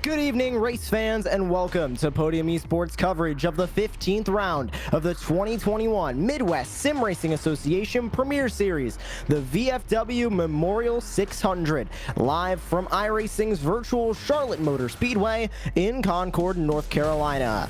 Good evening, race fans, and welcome to Podium Esports coverage of the 15th round of the 2021 Midwest Sim Racing Association Premier Series, the VFW Memorial 600, live from iRacing's virtual Charlotte Motor Speedway in Concord, North Carolina.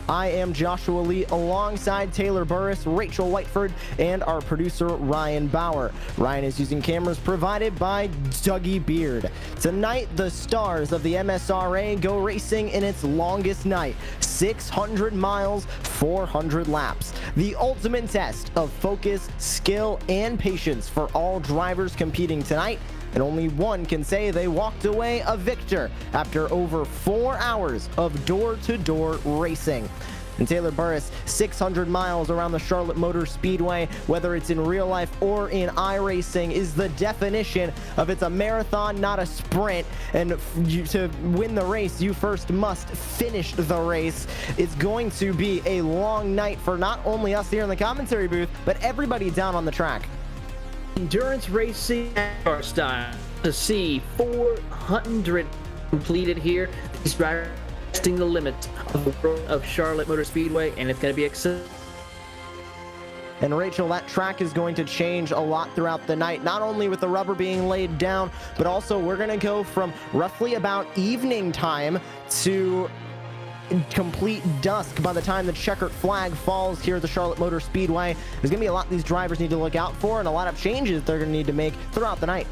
I am Joshua Lee alongside Taylor Burris, Rachel Whiteford, and our producer Ryan Bauer. Ryan is using cameras provided by Dougie Beard. Tonight, the stars of the MSRA go racing in its longest night, 600 miles, 400 laps. The ultimate test of focus, skill, and patience for all drivers competing tonight. And only one can say they walked away a victor after over 4 hours of door-to-door racing. And Taylor Burris, 600 miles around the Charlotte Motor Speedway, whether it's in real life or in iRacing, is the definition of it's a marathon, not a sprint. And to win the race, you first must finish the race. It's going to be a long night for not only us here in the commentary booth, but everybody down on the track. Endurance racing our style to see 400 completed here. These drivers testing the limits of the world of Charlotte Motor Speedway, and it's going to be exciting. And Rachel, that track is going to change a lot throughout the night, not only with the rubber being laid down, but also we're going to go from roughly about evening time to complete dusk by the time the checkered flag falls here at the Charlotte Motor Speedway. There's going to be a lot these drivers need to look out for and a lot of changes they're going to need to make throughout the night.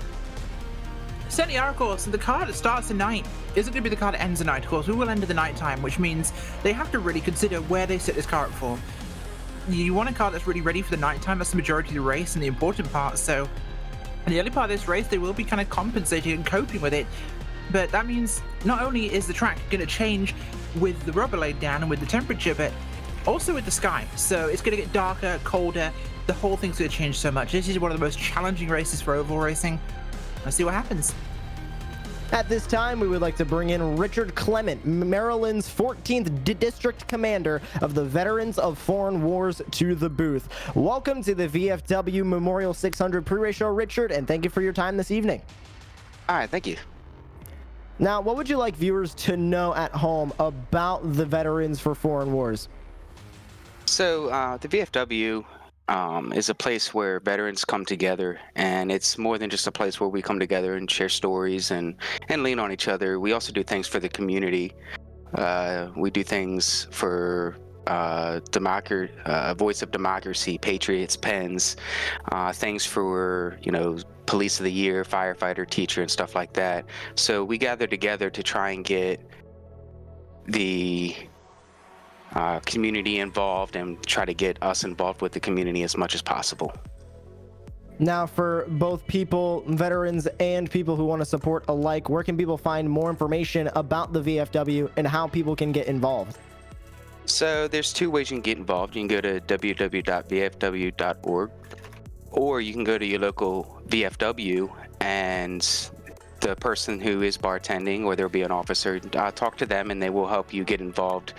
Certainly are, of course. The car that starts the night isn't going to be the car that ends the night, of course. We will end at the night time, which means they have to really consider where they set this car up for. You want a car that's really ready for the night time. That's the majority of the race and the important part. So in the early part of this race, they will be kind of compensating and coping with it. But that means not only is the track going to change with the rubber laid down and with the temperature, but also with the sky. So it's going to get darker, colder. The whole thing's going to change so much. This is one of the most challenging races for oval racing. Let's see what happens. At this time, we would like to bring in Richard Clement, Maryland's 14th District Commander of the Veterans of Foreign Wars, to the booth. Welcome to the VFW Memorial 600 pre-race show, Richard, and thank you for your time this evening. All right, thank you. Now, what would you like viewers to know at home about the Veterans for Foreign Wars? So the VFW is a place where veterans come together, and it's more than just a place where we come together and share stories and lean on each other. We also do things for the community. We do things for Voice of Democracy, Patriots, Pens, things for, Police of the Year, firefighter, teacher, and stuff like that. So we gather together to try and get the community involved and try to get us involved with the community as much as possible. Now, for both people, veterans, and people who want to support alike, where can people find more information about the VFW and how people can get involved? So there's two ways you can get involved. You can go to www.vfw.org, or you can go to your local VFW and the person who is bartending, or there'll be an officer, talk to them and they will help you get involved,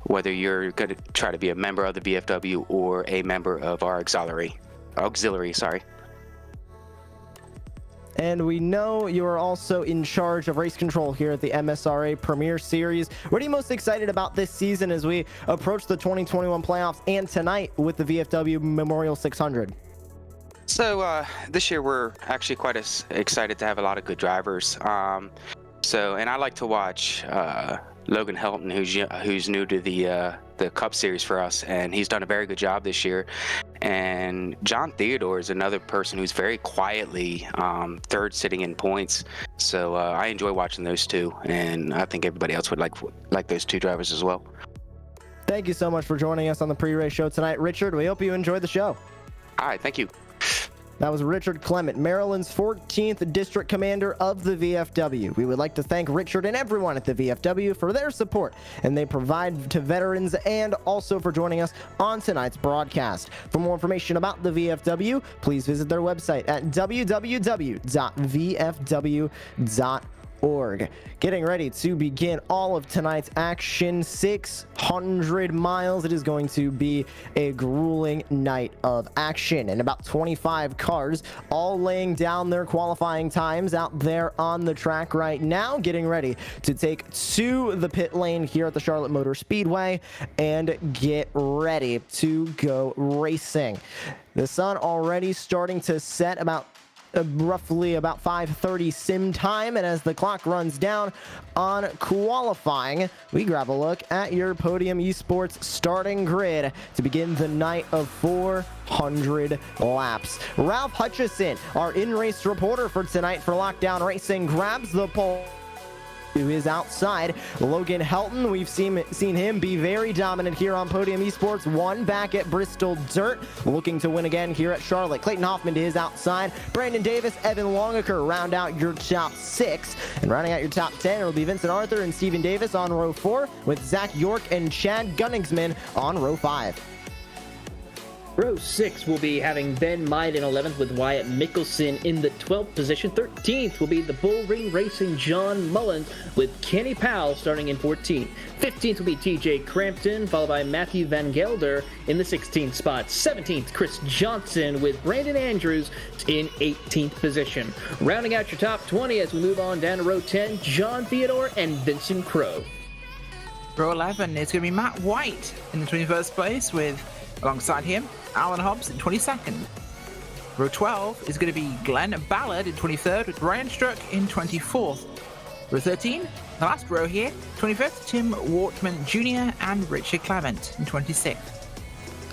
whether you're going to try to be a member of the VFW or a member of our auxiliary. And we know you are also in charge of race control here at the MSRA Premier Series. What are you most excited about this season as we approach the 2021 playoffs and tonight with the VFW Memorial 600? So this year we're actually quite excited to have a lot of good drivers. And I like to watch Logan Helton, who's new to the Cup Series for us, and he's done a very good job this year. And John Theodore is another person who's very quietly third sitting in points. So I enjoy watching those two, and I think everybody else would like those two drivers as well. Thank you so much for joining us on the pre-race show tonight, Richard. We hope you enjoyed the show. All right, thank you. That was Richard Clement, Maryland's 14th District Commander of the VFW. We would like to thank Richard and everyone at the VFW for their support and they provide to veterans, and also for joining us on tonight's broadcast. For more information about the VFW, please visit their website at www.vfw.org. Getting ready to begin all of tonight's action. 600 miles. It is going to be a grueling night of action, and about 25 cars all laying down their qualifying times out there on the track right now, getting ready to take to the pit lane here at the Charlotte Motor Speedway and get ready to go racing. The sun already starting to set about roughly about 5:30 sim time, and as the clock runs down on qualifying, we grab a look at your Podium Esports starting grid to begin the night of 400 laps. Ralph Hutchison, our in-race reporter for tonight for Lockdown Racing, grabs the pole to his outside. Logan Helton, we've seen him be very dominant here on Podium Esports 1 back at Bristol Dirt, looking to win again here at Charlotte. Clayton Hoffman to his outside. Brandon Davis, Evan Longaker round out your top 6, and rounding out your top 10 it'll be Vincent Arthur and Stephen Davis on row 4, with Zach York and Chad Gunningsman on row 5. Row 6 will be having Ben Meid in 11th with Wyatt Mickelson in the 12th position. 13th will be the Bullring Racing John Mullins with Kenny Powell starting in 14th. 15th will be TJ Crampton, followed by Matthew Van Gelder in the 16th spot. 17th, Chris Johnson with Brandon Andrews in 18th position. Rounding out your top 20 as we move on down to row 10, John Theodore and Vincent Crow. Row 11 is going to be Matt White in the 21st place with, alongside him, Alan Hobbs in 22nd. Row 12 is going to be Glenn Ballard in 23rd with Brian Struck in 24th. Row 13, the last row here, 25th, Tim Wortman Jr. and Richard Clement in 26th.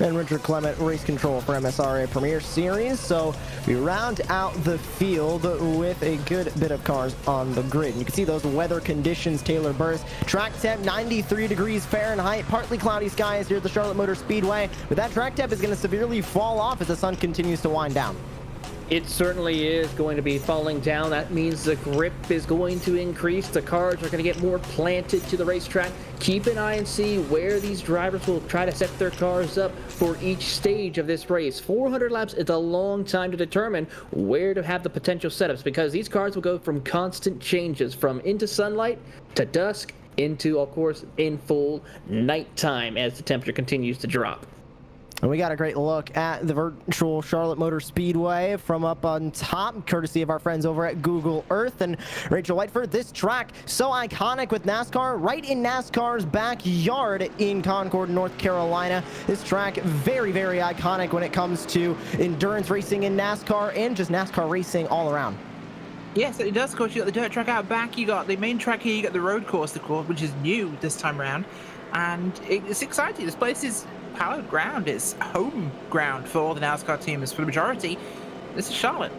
And Richard Clement, race control for MSRA Premier Series. So we round out the field with a good bit of cars on the grid. And you can see those weather conditions, Taylor Burris. Track temp, 93 degrees Fahrenheit. Partly cloudy skies here at the Charlotte Motor Speedway. But that track temp is going to severely fall off as the sun continues to wind down. It certainly is going to be falling down. That means the grip is going to increase. The cars are going to get more planted to the racetrack. Keep an eye and see where these drivers will try to set their cars up for each stage of this race. 400 laps is a long time to determine where to have the potential setups, because these cars will go from constant changes from into sunlight to dusk into, of course, in full nighttime as the temperature continues to drop. And we got a great look at the virtual Charlotte Motor Speedway from up on top, courtesy of our friends over at Google Earth. And Rachel Whiteford, this track so iconic with NASCAR, right in NASCAR's backyard in Concord, North Carolina. This track very, very iconic when it comes to endurance racing in NASCAR and just NASCAR racing all around. Yes, it does. Of course, you got the dirt track out back. You got the main track here. You got the road course, which is new this time around, and it's exciting. This place is hallowed ground. It's home ground for all the NASCAR teams. For the majority, this is Charlotte.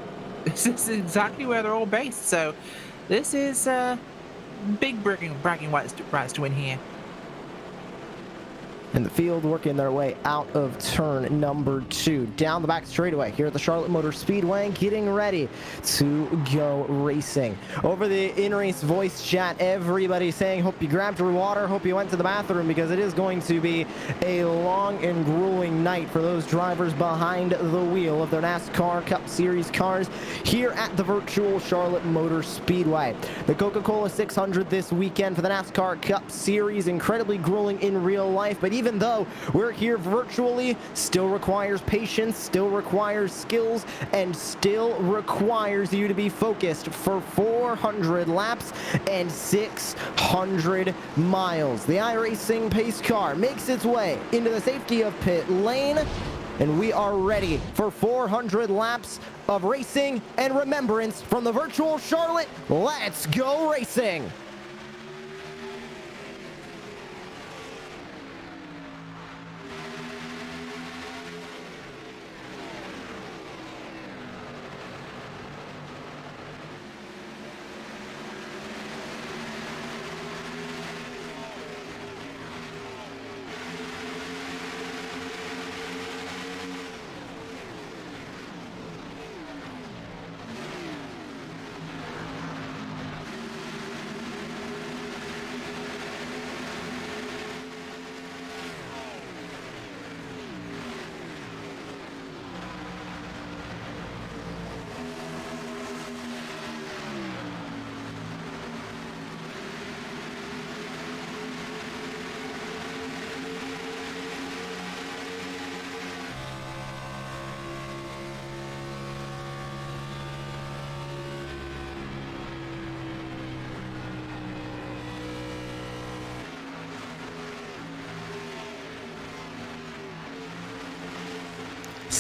This is exactly where they're all based. So this is big bragging rights to win here. And the field working their way out of turn number 2 down the back straightaway here at the Charlotte Motor Speedway, getting ready to go racing. Over the in-race voice chat, everybody saying, hope you grabbed your water, hope you went to the bathroom, because it is going to be a long and grueling night for those drivers behind the wheel of their NASCAR Cup Series cars here at the virtual Charlotte Motor Speedway. The Coca-Cola 600 this weekend for the NASCAR Cup Series, incredibly grueling in real life, but even though we're here virtually, still requires patience, still requires skills, and still requires you to be focused for 400 laps and 600 miles. The iRacing pace car makes its way into the safety of pit lane, and we are ready for 400 laps of racing and remembrance from the virtual Charlotte. Let's go racing!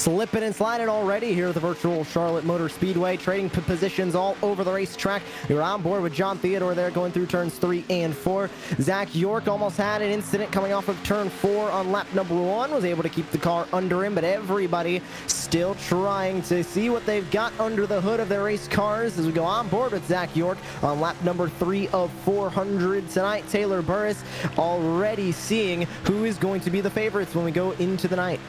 Slipping and sliding already here at the virtual Charlotte Motor Speedway, trading positions all over the racetrack. You're on board with John Theodore there going through turns 3 and 4. Zach York almost had an incident coming off of turn 4 on lap number 1, was able to keep the car under him, but everybody still trying to see what they've got under the hood of their race cars as we go on board with Zach York on lap number 3 of 400 tonight. Taylor Burris already seeing who is going to be the favorites when we go into the night.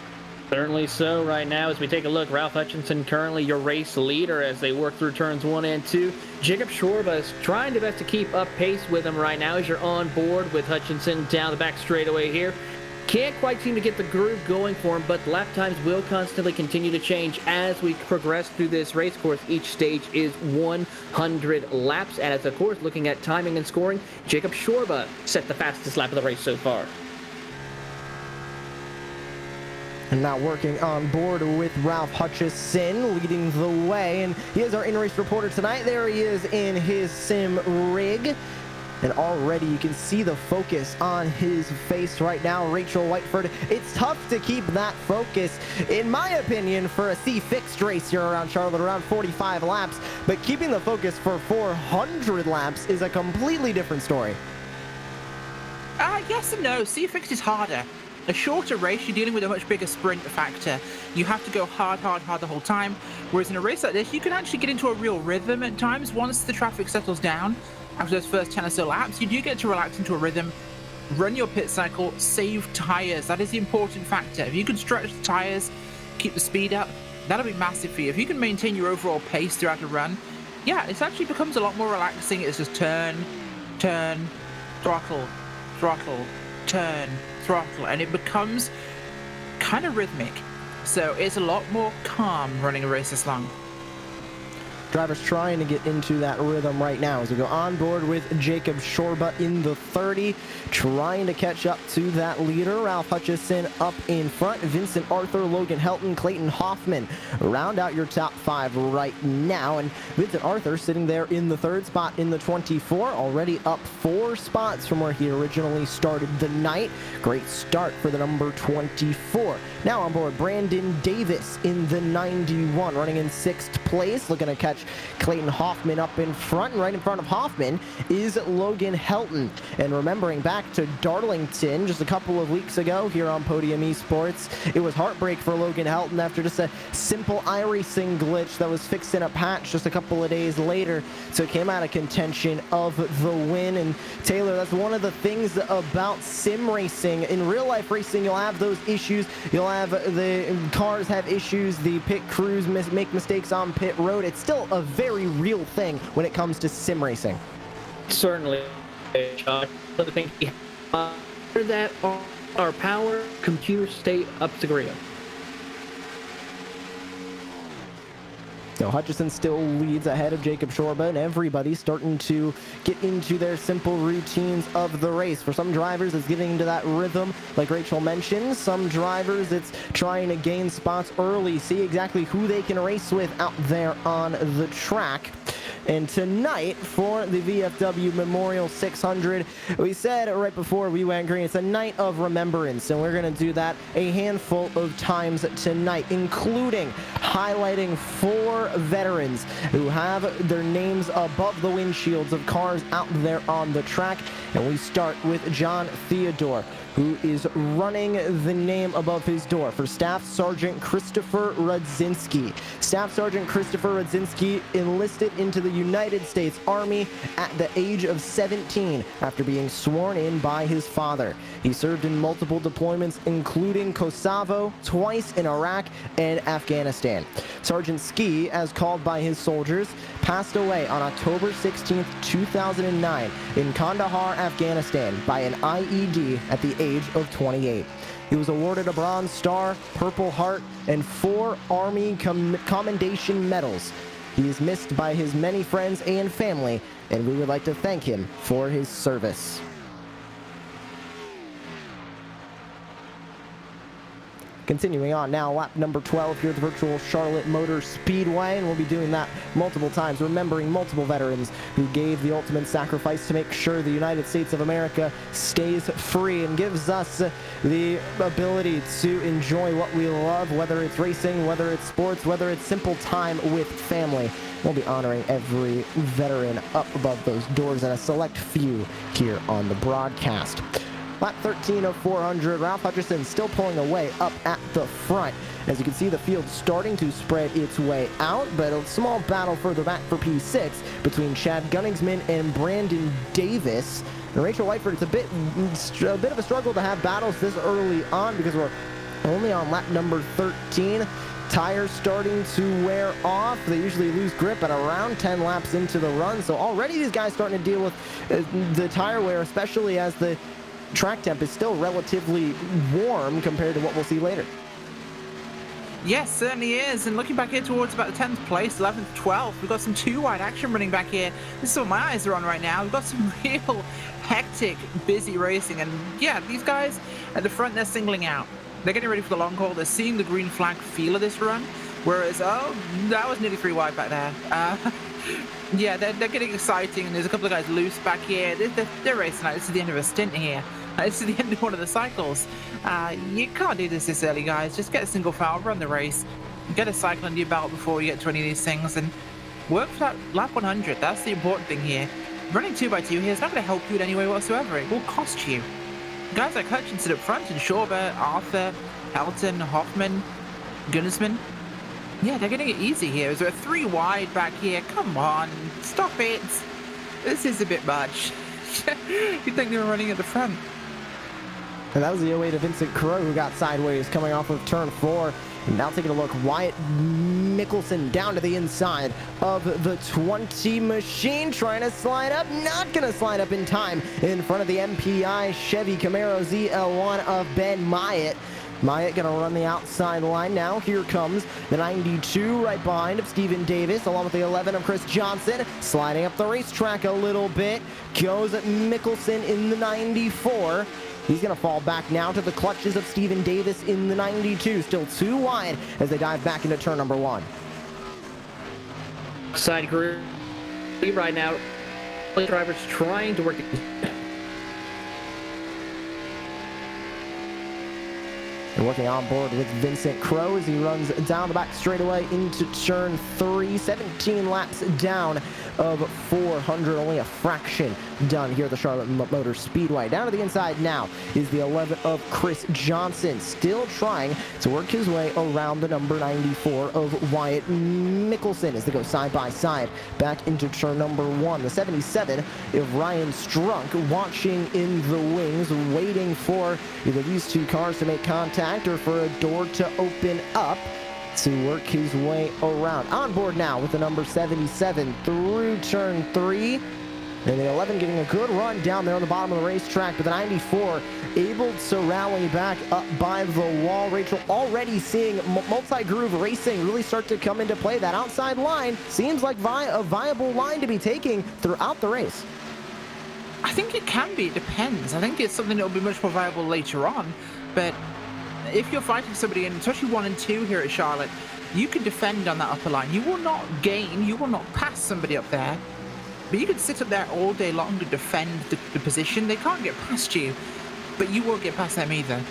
Certainly so. Right now, as we take a look, Ralph Hutchinson currently your race leader as they work through turns 1 and 2. Jacob Shorba is trying the best to keep up pace with him right now as you're on board with Hutchinson down the back straightaway here. Can't quite seem to get the groove going for him, but lap times will constantly continue to change as we progress through this race course. Each stage is 100 laps, and as of course, looking at timing and scoring, Jacob Shorba set the fastest lap of the race so far. And now working on board with Ralph Hutchison, leading the way. And he is our in-race reporter tonight. There he is in his sim rig. And already you can see the focus on his face right now. Rachel Whiteford, it's tough to keep that focus, in my opinion, for a C-fixed race here around Charlotte, around 45 laps. But keeping the focus for 400 laps is a completely different story. Yes and no. C-fixed is harder. A shorter race, you're dealing with a much bigger sprint factor. You have to go hard the whole time. Whereas in a race like this, you can actually get into a real rhythm at times. Once the traffic settles down, after those first 10 or so laps, you do get to relax into a rhythm, run your pit cycle, save tires. That is the important factor. If you can stretch the tires, keep the speed up, that'll be massive for you. If you can maintain your overall pace throughout a run, yeah, it actually becomes a lot more relaxing. It's just turn, throttle, turn, throttle, and it becomes kind of rhythmic. So it's a lot more calm running a race this long. Drivers trying to get into that rhythm right now as we go on board with Jacob Shorba in the 30, trying to catch up to that leader. Ralph Hutchison up in front. Vincent Arthur, Logan Helton, Clayton Hoffman round out your top 5 right now. And Vincent Arthur sitting there in the 3rd spot in the 24, already up 4 spots from where he originally started the night. Great start for the number 24. Now on board, Brandon Davis in the 91, running in 6th place, looking to catch Clayton Hoffman up in front. And right in front of Hoffman is Logan Helton. And remembering back to Darlington just a couple of weeks ago here on Podium Esports, it was heartbreak for Logan Helton after just a simple iRacing glitch that was fixed in a patch just a couple of days later. So it came out of contention of the win. And Taylor, that's one of the things about sim racing. In real life racing, you'll have those issues. You'll have the cars have issues. The pit crews make mistakes on pit road. It's still a very real thing when it comes to sim racing. Certainly, Josh. I think that our power computers stay up to grade. So Hutchison still leads ahead of Jacob Shorba, and everybody's starting to get into their simple routines of the race. For some drivers, it's getting into that rhythm, like Rachel mentioned. Some drivers, it's trying to gain spots early, see exactly who they can race with out there on the track. And tonight, for the VFW Memorial 600, we said right before we went green, it's a night of remembrance, and we're going to do that a handful of times tonight, including highlighting 4 veterans who have their names above the windshields of cars out there on the track. And we start with John Theodore, who is running the name above his door for Staff Sergeant Christopher Rudzinski. Staff Sergeant Christopher Rudzinski enlisted into the United States Army at the age of 17 after being sworn in by his father. He served in multiple deployments, including Kosovo, twice in Iraq and Afghanistan. Sergeant Ski, as called by his soldiers, passed away on October 16, 2009 in Kandahar, Afghanistan by an IED at the age of 28. He was awarded a Bronze Star, Purple Heart, and 4 Army Commendation Medals. He is missed by his many friends and family, and we would like to thank him for his service. Continuing on now, lap number 12 here at the virtual Charlotte Motor Speedway, and we'll be doing that multiple times, remembering multiple veterans who gave the ultimate sacrifice to make sure the United States of America stays free and gives us the ability to enjoy what we love, whether it's racing, whether it's sports, whether it's simple time with family. We'll be honoring every veteran up above those doors and a select few here on the broadcast. Lap 13 of 400, Ralph Hutchison still pulling away up at the front. As you can see, the field starting to spread its way out, but a small battle further back for P6 between Chad Gunningsman and Brandon Davis. And Rachel Whiteford, it's a bit of a struggle to have battles this early on because we're only on lap number 13. Tires starting to wear off. They usually lose grip at around 10 laps into the run, so already these guys starting to deal with the tire wear, especially as the track temp is still relatively warm compared to what we'll see later. Yes, certainly is. And looking back here towards about the 10th place, 11th, 12th, we've got some two-wide action running back here. This is what my eyes are on right now. We've got some real hectic, busy racing. And yeah, these guys at the front, they're singling out. They're getting ready for the long haul. They're seeing the green flag feel of this run. Whereas, oh, that was nearly 3 wide back there. Yeah, they're getting exciting. And there's a couple of guys loose back here. They're racing out. This is the end of a stint here. This is the end of one of the cycles. You can't do this early, guys. Just get a single foul, run the race, get a cycle under your belt before you get to any of these things, and work for that lap 100. That's the important thing here. Running 2x2 here is not going to help you in any way whatsoever. It will cost you. Guys like Hutchinson up front and Shorba, Arthur, Helton, Hoffman, Gunnisman. Yeah, they're getting it easy here. Is there a 3 wide back here? Come on, stop it. This is a bit much. You'd think they were running at the front. And that was the 08 of Vincent Crow, who got sideways coming off of turn 4. And now taking a look, Wyatt Mickelson down to the inside of the 20 machine, trying to slide up, not going to slide up in time in front of the MPI Chevy Camaro ZL1 of Ben Myatt. Myatt going to run the outside line now. Here comes the 92 right behind of Stephen Davis, along with the 11 of Chris Johnson. Sliding up the racetrack a little bit. Goes Mickelson in the 94. He's going to fall back now to the clutches of Stephen Davis in the 92. Still 2 wide as they dive back into turn number 1. Side career right now. Drivers trying to work it. And working on board with Vincent Crow as he runs down the back straightaway into turn 3. 17 laps down of 400, only a fraction done here at the Charlotte Motor Speedway. Down to the inside now is the 11 of Chris Johnson, still trying to work his way around the number 94 of Wyatt Mickelson as they go side by side back into turn number 1. The 77 of Ryan Strunk watching in the wings, waiting for either these two cars to make contact or for a door to open up to work his way around. On board now with the number 77 through turn 3. And the 11 getting a good run down there on the bottom of the racetrack, but the 94 able to rally back up by the wall. Rachel, already seeing multi-groove racing really start to come into play. That outside line seems like a viable line to be taking throughout the race. I think it can be. It depends. I think it's something that will be much more viable later on. But if you're fighting somebody, and especially 1 and 2 here at Charlotte, you can defend on that upper line. You will not gain. You will not pass somebody up there. But you can sit up there all day long to defend the position. They can't get past you, but you won't get past them either.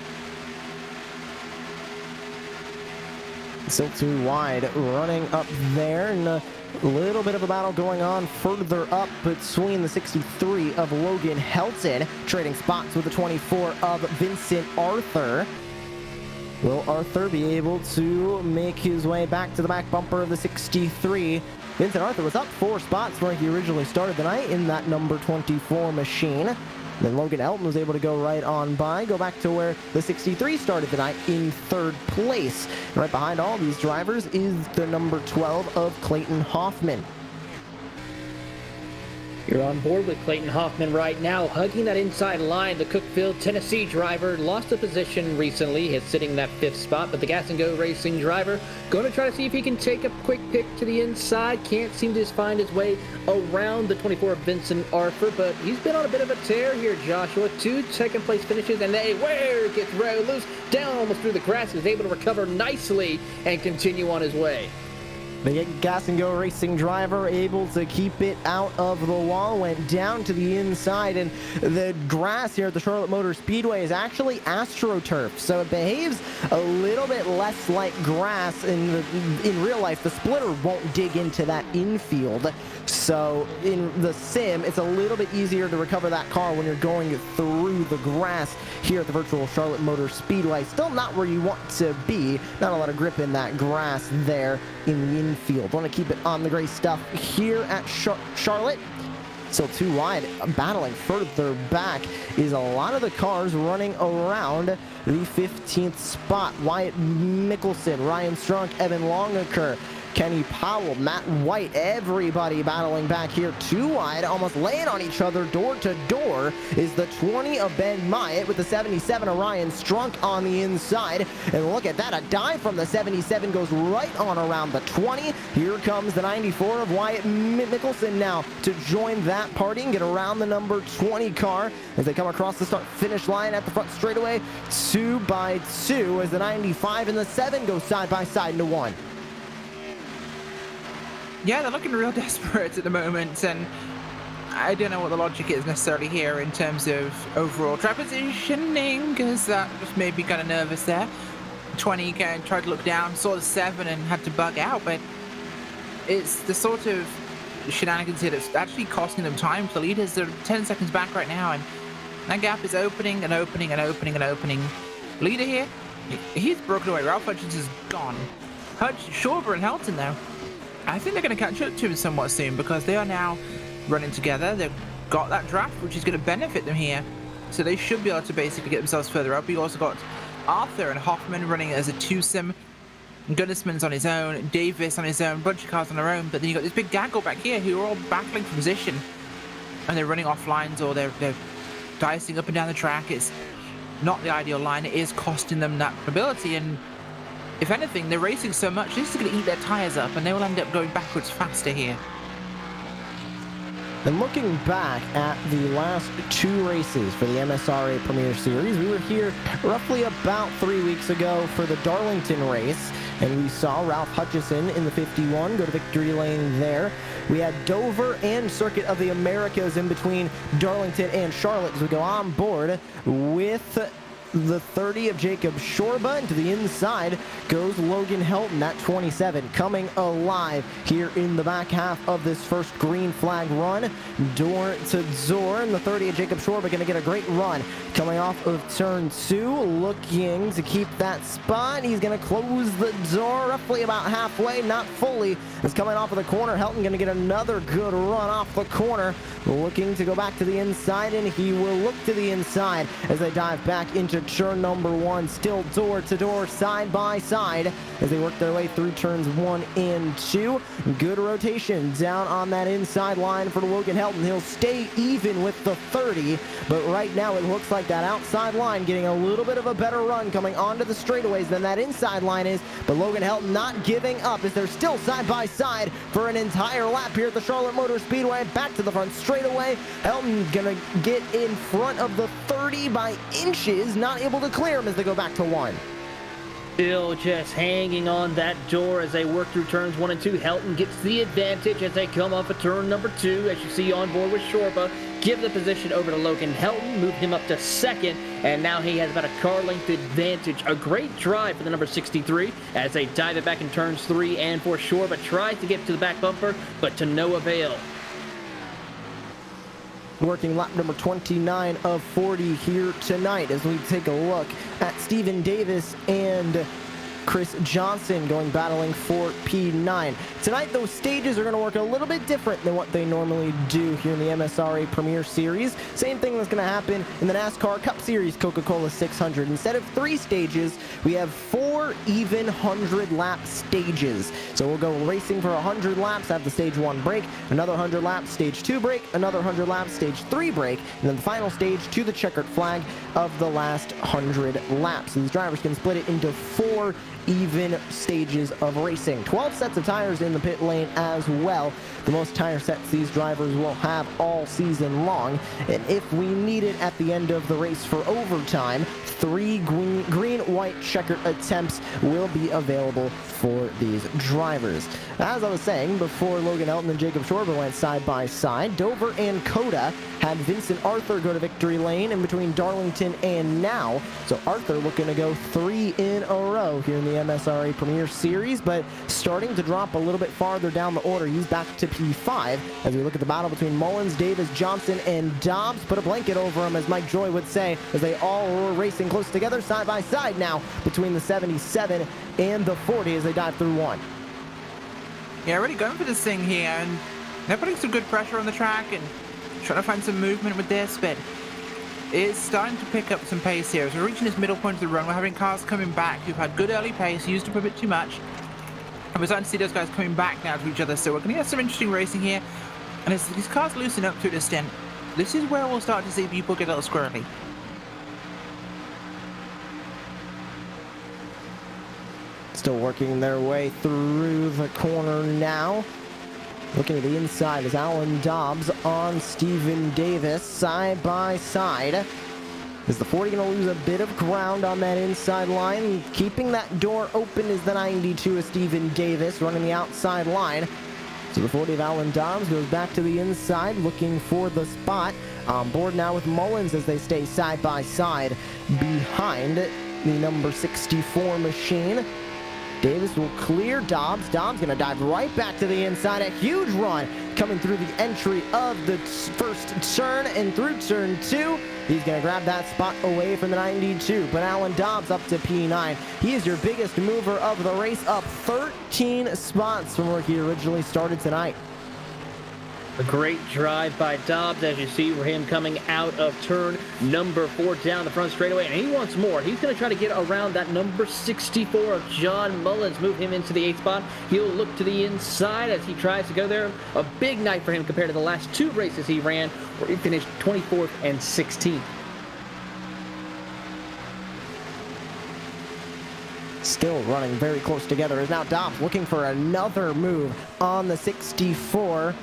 Still 2 wide, running up there, and a little bit of a battle going on further up between the 63 of Logan Helton, trading spots with the 24 of Vincent Arthur. Will Arthur be able to make his way back to the back bumper of the 63? Vincent Arthur was up 4 spots where he originally started the night in that number 24 machine. Then Logan Elton was able to go right on by, go back to where the 63 started the night in 3rd place. And right behind all these drivers is the number 12 of Clayton Hoffman. You're on board with Clayton Hoffman right now, hugging that inside line. The Cookeville, Tennessee driver lost a position recently. He's sitting in that 5th spot, but the Gas and Go Racing driver going to try to see if he can take a quick pick to the inside. Can't seem to find his way around the 24 of Vincent Arthur, but he's been on a bit of a tear here, Joshua. 2 second-place finishes, and where it gets loose, down almost through the grass. He's able to recover nicely and continue on his way. The Gas and Go Racing driver able to keep it out of the wall, went down to the inside, and the grass here at the Charlotte Motor Speedway is actually AstroTurf, so it behaves a little bit less like grass. In real life, the splitter won't dig into that infield, so in the sim, it's a little bit easier to recover that car when you're going through the grass here at the virtual Charlotte Motor Speedway. Still not where you want to be, not a lot of grip in that grass there in the infield. Want to keep it on the gray stuff here at Charlotte. Still too wide. Battling further back is a lot of the cars running around the 15th spot. Wyatt Mickelson, Ryan Strunk, Evan Longaker, Kenny Powell, Matt White, everybody battling back here. Too wide, almost laying on each other door to door is the 20 of Ben Myatt with the 77 of Ryan Strunk on the inside. And look at that, a dive from the 77 goes right on around the 20. Here comes the 94 of Wyatt Mickelson now to join that party and get around the number 20 car as they come across the start-finish line at the front straightaway. 2 by 2 as the 95 and the 7 go side by side into 1. Yeah, they're looking real desperate at the moment, and I don't know what the logic is necessarily here in terms of overall track positioning, because that just made me kind of nervous there. 20 tried to look down, saw the 7 and had to bug out, but it's the sort of shenanigans here that's actually costing them time. The leaders are 10 seconds back right now, and that gap is opening and opening and opening and opening. Leader here, he's broken away. Ralph Hutchins is gone. Shorba and Helton, though, I think they're going to catch up to him somewhat soon because they are now running together. They've got that draft, which is going to benefit them here. So they should be able to basically get themselves further up. You also got Arthur and Hoffman running as a twosome. Gunnisman's on his own. Davis on his own. Bunch of cars on their own. But then you got this big gaggle back here who are all battling for position. And they're running off lines or they're dicing up and down the track. It's not the ideal line. It is costing them that ability. And if anything, they're racing so much, this is going to eat their tires up, and they will end up going backwards faster here. And looking back at the last 2 races for the MSRA Premier Series, we were here roughly about 3 weeks ago for the Darlington race, and we saw Ralph Hutchison in the 51 go to victory lane there. We had Dover and Circuit of the Americas in between Darlington and Charlotte as we go on board with the 30 of Jacob Shorba, and to the inside goes Logan Helton, that 27, coming alive here in the back half of this first green flag run. Door to door, and the 30 of Jacob Shorba going to get a great run. Coming off of turn 2, looking to keep that spot. He's going to close the door roughly about halfway, not fully. Is coming off of the corner. Helton going to get another good run off the corner. Looking to go back to the inside, and he will look to the inside as they dive back into turn number 1. Still door to door, side by side as they work their way through turns 1 and 2. Good rotation down on that inside line for Logan Helton. He'll stay even with the 30, but right now it looks like that outside line getting a little bit of a better run coming onto the straightaways than that inside line is, but Logan Helton not giving up as they're still side by side for an entire lap here at the Charlotte Motor Speedway. Back to the front straightaway. Helton gonna get in front of the 30 by inches, not able to clear him as they go back to 1. Still just hanging on that door as they work through turns 1 and 2. Helton gets the advantage as they come off of turn number 2, as you see on board with Shorba. Give the position over to Logan Helton, move him up to 2nd, and now he has about a car length advantage. A great drive for the number 63 as they dive it back in turns 3 and 4. Shorba tries to get to the back bumper, but to no avail. Working lap number 29 of 40 here tonight as we take a look at Stephen Davis and Chris Johnson battling for P9. Tonight, those stages are going to work a little bit different than what they normally do here in the MSRA Premier Series. Same thing that's going to happen in the NASCAR Cup Series Coca-Cola 600. Instead of 3 stages, we have 4 even 100-lap stages. So we'll go racing for 100 laps, have the stage 1 break, another 100 laps, stage 2 break, another 100 laps, stage 3 break, and then the final stage to the checkered flag of the last 100 laps. So these drivers can split it into 4 even stages of racing. 12 sets of tires in the pit lane as well. The most tire sets these drivers will have all season long. And if we need it at the end of the race for overtime, 3 green-white checkered attempts will be available for these drivers. As I was saying, before Logan Elton and Jacob Shorba went side by side, Dover and Coda had Vincent Arthur go to victory lane in between Darlington and Now. So Arthur looking to go 3 in a row here in the MSRA Premier Series, but starting to drop a little bit farther down the order. He's back to P5 as we look at the battle between Mullins, Davis, Johnson, and Dobbs. Put a blanket over him, as Mike Joy would say, as they all were racing close together side by side now between the 77 and the 40 as they dive through 1. Yeah, really going for this thing here, and they're putting some good pressure on the track and trying to find some movement with their speed. It's starting to pick up some pace here. As we're reaching this middle point of the run, we're having cars coming back who've had good early pace, used up a bit too much. And we're starting to see those guys coming back now to each other, so we're going to get some interesting racing here. And as these cars loosen up to an extent, this is where we'll start to see people get a little squirrely. Still working their way through the corner now. Looking at the inside is Alan Dobbs on Stephen Davis side by side. Is the 40 going to lose a bit of ground on that inside line? Keeping that door open is the 92 of Stephen Davis running the outside line. So the 40 of Alan Dobbs goes back to the inside looking for the spot. On board now with Mullins as they stay side by side behind the number 64 machine. Davis will clear Dobbs. Dobbs going to dive right back to the inside. A huge run coming through the entry of the first turn and through turn 2. He's going to grab that spot away from the 92. But Alan Dobbs up to P9. He is your biggest mover of the race, up 13 spots from where he originally started tonight. A great drive by Dobbs, as you see for him coming out of turn number 4 down the front straightaway, and he wants more. He's going to try to get around that number 64 of John Mullins, move him into the 8th spot. He'll look to the inside as he tries to go there. A big night for him compared to the last 2 races he ran, where he finished 24th and 16th. Still running very close together is now Dobbs looking for another move on the 64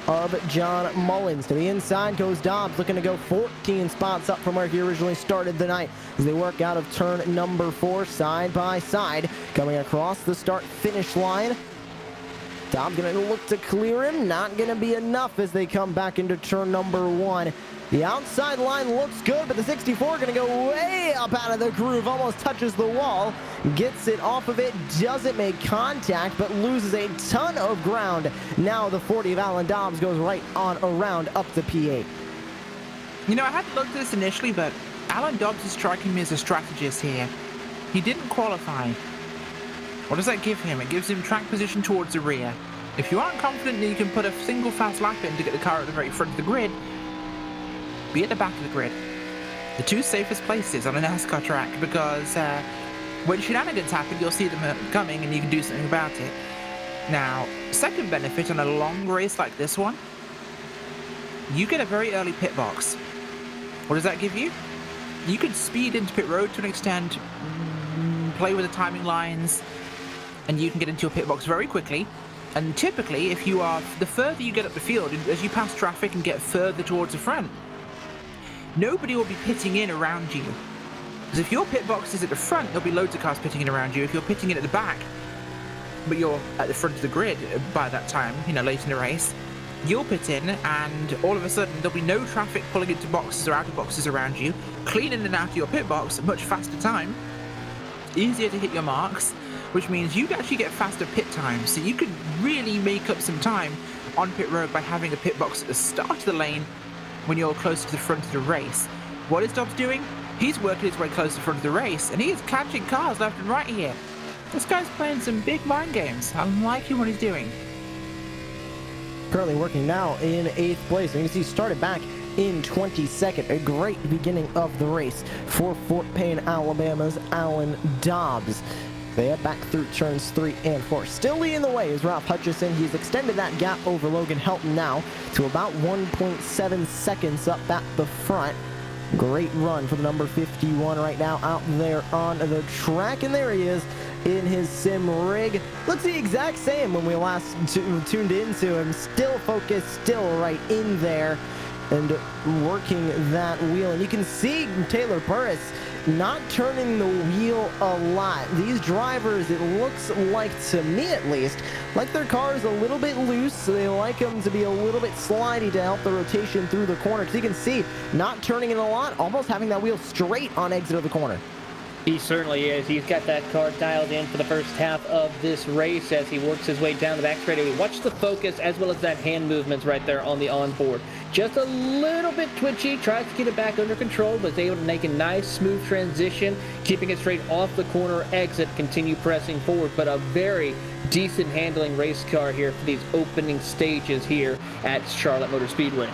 of John Mullins. To the inside goes Dobbs, looking to go 14 spots up from where he originally started the night as they work out of turn number 4 side by side, coming across the start-finish line. Dobbs going to look to clear him, not going to be enough as they come back into turn number 1. The outside line looks good, but the 64 going to go way up out of the groove, almost touches the wall, gets it off of it, doesn't make contact, but loses a ton of ground. Now the 40 of Alan Dobbs goes right on around up to P8. You know, I hadn't looked at this initially, but Alan Dobbs is striking me as a strategist here. He didn't qualify. What does that give him? It gives him track position towards the rear. If you aren't confident that you can put a single fast lap in to get the car at the very front of the grid, be at the back of the grid. The 2 safest places on a NASCAR track, because when shenanigans happen, you'll see them coming and you can do something about it. Now, second benefit on a long race like this one, you get a very early pit box. What does that give you? You can speed into pit road to an extent, play with the timing lines, and you can get into your pit box very quickly. And typically, if you are, the further you get up the field, as you pass traffic and get further towards the front, nobody will be pitting in around you. Because if your pit box is at the front, there'll be loads of cars pitting in around you. If you're pitting in at the back, but you're at the front of the grid by that time, you know, late in the race, you'll pit in, and all of a sudden there'll be no traffic pulling into boxes or out of boxes around you. Clean in and out of your pit box, much faster time, easier to hit your marks, which means you actually get faster pit times. So you could really make up some time on pit road by having a pit box at the start of the lane when you're close to the front of the race. What is Dobbs doing? He's working his way close to the front of the race, and he is catching cars left and right here. This guy's playing some big mind games. I'm liking what he's doing. Currently working now in 8th place. And you can see started back in 22nd. A great beginning of the race for Fort Payne, Alabama's Alan Dobbs. They head back through turns 3 and 4. Still leading the way is Ralph Hutchison. He's extended that gap over Logan Helton now to about 1.7 seconds up at the front. Great run for the number 51 right now out there on the track. And there he is in his sim rig. Looks the exact same when we last tuned into him. Still focused, still right in there and working that wheel. And you can see Taylor Burris not turning the wheel a lot. These drivers, it looks like, to me at least, like their car is a little bit loose. So they like them to be a little bit slidey to help the rotation through the corner. Because you can see, not turning it a lot, almost having that wheel straight on exit of the corner. He certainly is. He's got that car dialed in for the first half of this race as he works his way down the back straightaway. Watch the focus as well as that hand movements right there on the onboard. Just a little bit twitchy, tries to get it back under control, but is able to make a nice smooth transition, keeping it straight off the corner exit, continue pressing forward. But a very decent handling race car here for these opening stages here at Charlotte Motor Speedway.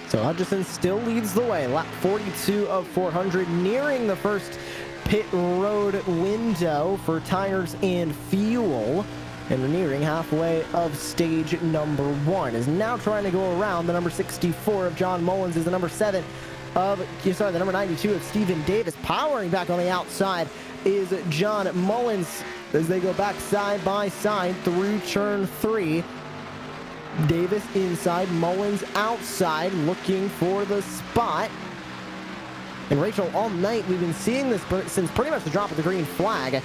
So Hutchison still leads the way. Lap 42 of 400, nearing the first pit road window for tires and fuel. And we're nearing halfway of stage number 1. Is now trying to go around the number 64 of John Mullins, is the number 7 of, the number 92 of Stephen Davis. Powering back on the outside is John Mullins as they go back side by side through turn 3. Davis inside, Mullins outside, looking for the spot. And Rachel, all night we've been seeing this since pretty much the drop of the green flag,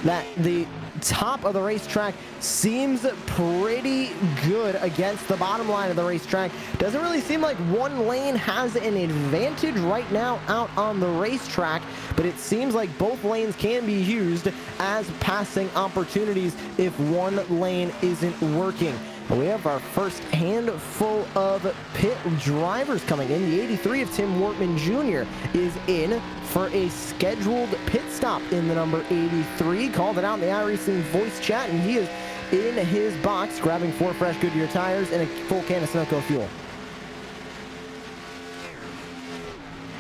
that the top of the racetrack seems pretty good against the bottom line of the racetrack. Doesn't really seem like one lane has an advantage right now out on the racetrack, but it seems like both lanes can be used as passing opportunities if one lane isn't working. We have our first handful of pit drivers coming in. The 83 of Tim Wortman Jr. is in for a scheduled pit stop in the number 83. Called it out in the iRacing voice chat, and he is in his box grabbing 4 fresh Goodyear tires and a full can of Sunoco fuel.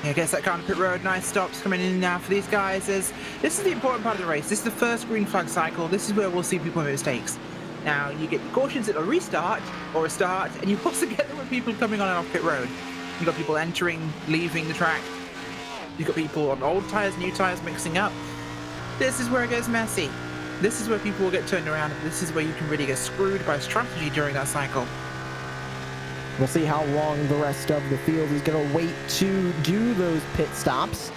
Yeah, gets that kind of pit road. Nice stops coming in now for these guys. This is the important part of the race. This is the first green flag cycle. This is where we'll see people make mistakes. Now, you get cautions at a restart or a start, and you also get them with people coming on and off pit road. You've got people entering, leaving the track. You've got people on old tyres, new tyres mixing up. This is where it gets messy. This is where people will get turned around. This is where you can really get screwed by strategy during that cycle. We'll see how long the rest of the field is going to wait to do those pit stops.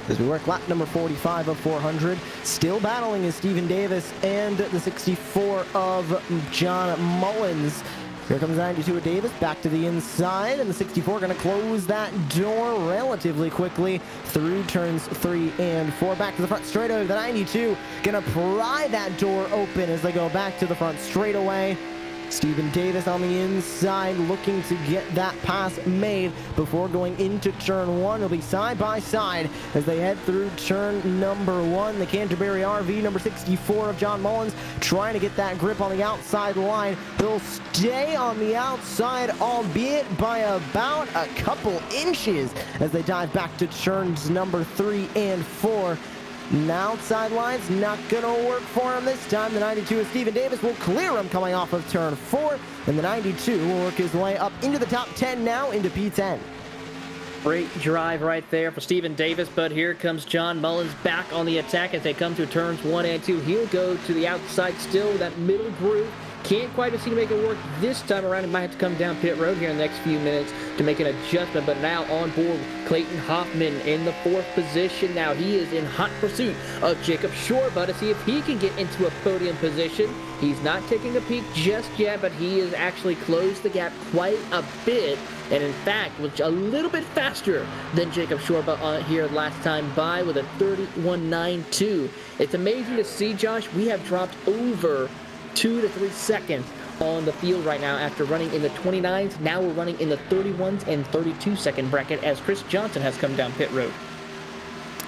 As we work lap number 45 of 400, still battling is Stephen Davis and the 64 of John Mullins. Here comes 92 of Davis back to the inside, and the 64 going to close that door relatively quickly through turns 3 and 4. Back to the front straightaway. The 92 going to pry that door open as they go back to the front straightaway. Stephen Davis on the inside looking to get that pass made before going into turn 1. They'll be side by side as they head through turn number 1. The Canterbury RV, number 64 of John Mullins, trying to get that grip on the outside line. He'll stay on the outside, albeit by about a couple inches as they dive back to turns number 3 and 4. Now outside line's not going to work for him this time. The 92 of Stephen Davis will clear him coming off of turn 4. And the 92 will work his way up into the top 10 now into P10. Great drive right there for Stephen Davis, but here comes John Mullins back on the attack as they come to turns 1 and 2. He'll go to the outside still, that middle groove. Can't quite seem to make it work this time around. He might have to come down pit road here in the next few minutes to make an adjustment. But now on board, Clayton Hoffman in the 4th position. Now he is in hot pursuit of Jacob Shorba to see if he can get into a podium position. He's not taking a peek just yet, but he has actually closed the gap quite a bit. And in fact, was a little bit faster than Jacob Shorba here last time by with a 31.92. It's amazing to see, Josh. We have dropped over 2 to 3 seconds on the field right now after running in the 29s. Now we're running in the 31s and 32 second bracket as Chris Johnson has come down pit road.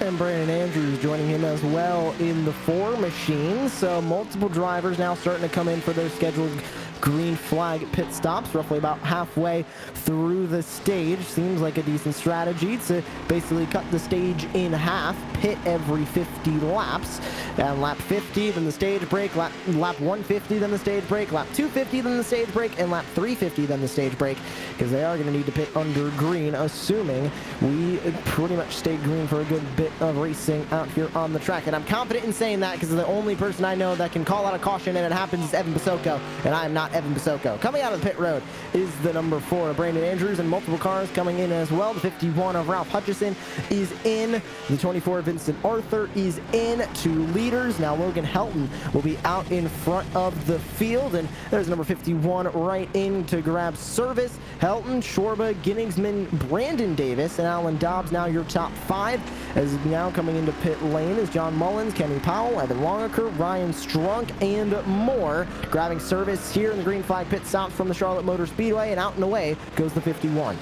And Brandon Andrews joining him as well in the 4 machine. So multiple drivers now starting to come in for their scheduled green flag pit stops, roughly about halfway through the stage. Seems like a decent strategy to basically cut the stage in half, pit every 50 laps. And lap 50, then the stage break, lap 150, then the stage break, lap 250, then the stage break, and lap 350, then the stage break, because they are going to need to pit under green, assuming we pretty much stay green for a good bit of racing out here on the track. And I'm confident in saying that because the only person I know that can call out a caution and it happens is Evan Basoko, and I am not Evan Basoko. Coming out of the pit road is the number 4 of Brandon Andrews, and multiple cars coming in as well. The 51 of Ralph Hutchison is in. The 24 of Vincent Arthur is in. 2 leaders. Now Logan Helton will be out in front of the field, and there's number 51 right in to grab service. Helton, Shorba, Ginningsman, Brandon Davis, and Alan Dobbs now your top 5. As now coming into pit lane is John Mullins, Kenny Powell, Evan Longaker, Ryan Strunk, and more. Grabbing service here in the green flag pit stop from the Charlotte Motor Speedway, and out and away goes the 51.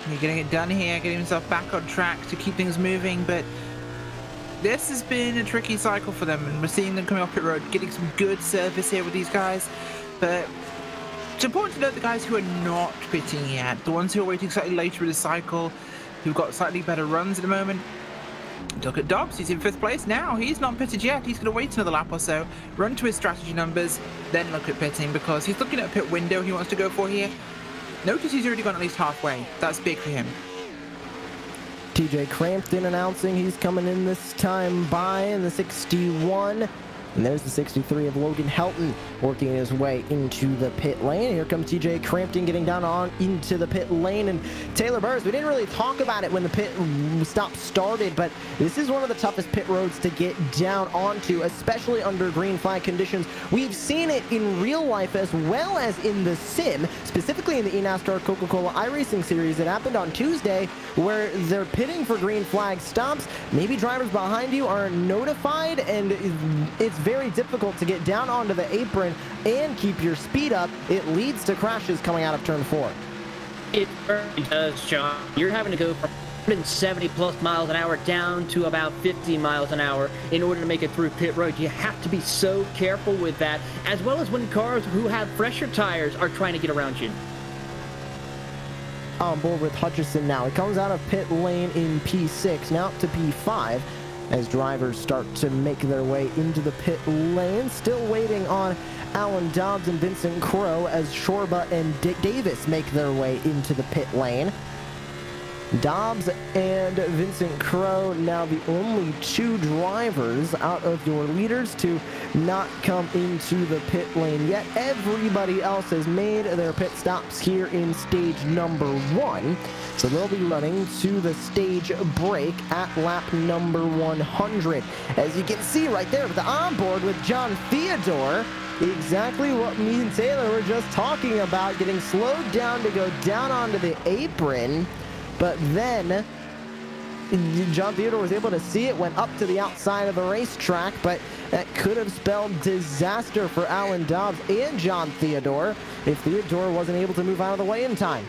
He's getting it done here, getting himself back on track to keep things moving, but this has been a tricky cycle for them, and we're seeing them coming off pit road, getting some good service here with these guys. But it's important to note the guys who are not pitting yet, the ones who are waiting slightly later in the cycle, who've got slightly better runs at the moment. Look at Dobbs, he's in 5th place now. He's not pitted yet. He's going to wait another lap or so, run to his strategy numbers, then look at pitting, because he's looking at a pit window he wants to go for here. Notice he's already gone at least halfway. That's big for him. TJ Crampton announcing he's coming in this time by in the 61. And there's the 63 of Logan Helton working his way into the pit lane. Here comes TJ Crampton getting down on into the pit lane. And Taylor Burrs, we didn't really talk about it when the pit stop started, but this is one of the toughest pit roads to get down onto, especially under green flag conditions. We've seen it in real life as well as in the sim, specifically in the eNASCAR Coca-Cola iRacing series that happened on Tuesday, where they're pitting for green flag stops. Maybe drivers behind you aren't notified, and it's very difficult to get down onto the apron and keep your speed up. It leads to crashes coming out of turn 4. It really does, John. You're having to go from 170 plus miles an hour down to about 50 miles an hour in order to make it through pit road. You have to be so careful with that, as well as when cars who have fresher tires are trying to get around you. On board with Hutchison now. He comes out of pit lane in P6, now up to P5. As drivers start to make their way into the pit lane. Still waiting on Alan Dobbs and Vincent Crowe as Shorba and Davis make their way into the pit lane. Dobbs and Vincent Crowe now the only 2 drivers out of your leaders to not come into the pit lane yet. Everybody else has made their pit stops here in stage number 1. So they'll be running to the stage break at lap number 100. As you can see right there with the onboard with John Theodore, exactly what me and Taylor were just talking about, getting slowed down to go down onto the apron. But then John Theodore was able to see it, went up to the outside of the racetrack, but that could have spelled disaster for Alan Dobbs and John Theodore if Theodore wasn't able to move out of the way in time.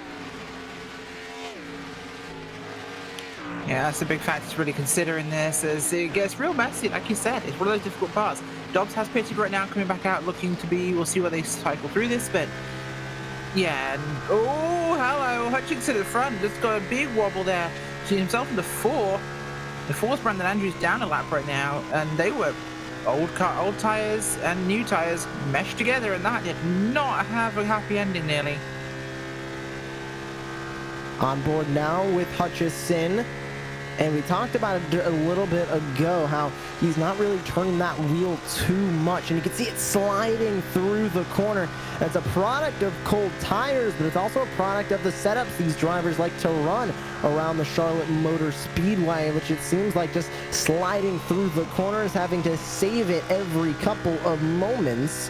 Yeah, that's a big factor to really consider in this, as it gets real messy, like you said. It's one of those difficult parts. Dobbs has pitted right now, coming back out, looking to be, we'll see where they cycle through this, but yeah, and oh, hello, Hutchinson at the front, just got a big wobble there. See himself in the 4. The 4's Brandon Andrews down a lap right now, and they were old tires and new tires meshed together, and that did not have a happy ending nearly. On board now with Hutchison. And we talked about it a little bit ago, how he's not really turning that wheel too much. And you can see it sliding through the corner. That's a product of cold tires, but it's also a product of the setups these drivers like to run around the Charlotte Motor Speedway, which it seems like just sliding through the corners, having to save it every couple of moments.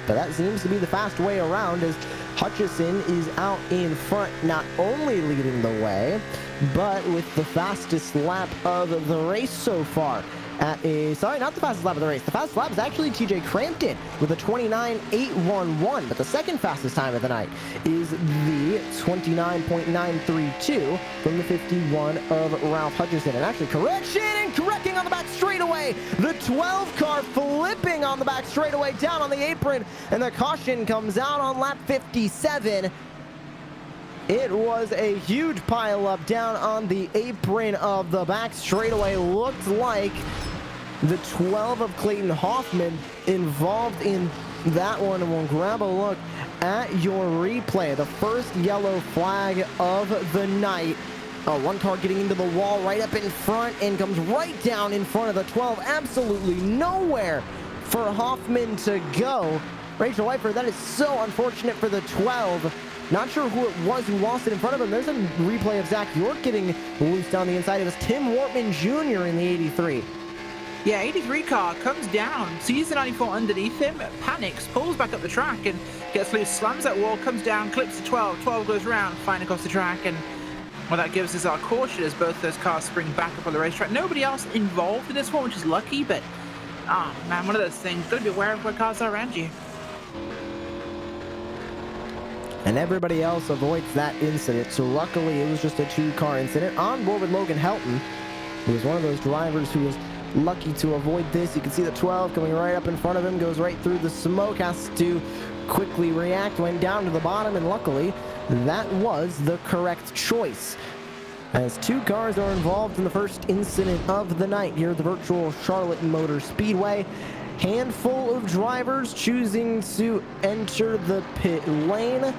But that seems to be the fast way around, as Hutchison is out in front, not only leading the way, but with the fastest lap of the race so far at a, sorry, not the fastest lap of the race. The fastest lap is actually TJ Crampton with a 29.811, but the second fastest time of the night is the 29.932 from the 51 of Ralph Hutchison. And actually, correction and correcting on the back straightaway. The 12 car flipping on the back straightaway down on the apron, and the caution comes out on lap 57. It was a huge pile up down on the apron of the back straightaway. Looked like the 12 of Clayton Hoffman involved in that one. And we'll grab a look at your replay. The first yellow flag of the night. One car getting into the wall right up in front and comes right down in front of the 12. Absolutely nowhere for Hoffman to go. Rachel Whiteford, that is so unfortunate for the 12. Not sure who it was who lost it in front of him. There's a replay of Zach York getting loose down the inside. It was Tim Wortman Jr. in the 83. Yeah, 83 car comes down, sees the 94 underneath him, panics, pulls back up the track and gets loose, slams that wall, comes down, clips the 12. 12 goes round, flying across the track, and well, that gives us our caution as both those cars spring back up on the racetrack. Nobody else involved in this one, which is lucky, but oh man, one of those things. Gotta be aware of where cars are around you. And everybody else avoids that incident. So luckily, it was just a 2-car incident. On board with Logan Helton, who was one of those drivers who was lucky to avoid this. You can see the 12 coming right up in front of him, goes right through the smoke, has to quickly react, went down to the bottom, and luckily, that was the correct choice. As 2 cars are involved in the first incident of the night here at the virtual Charlotte Motor Speedway. Handful of drivers choosing to enter the pit lane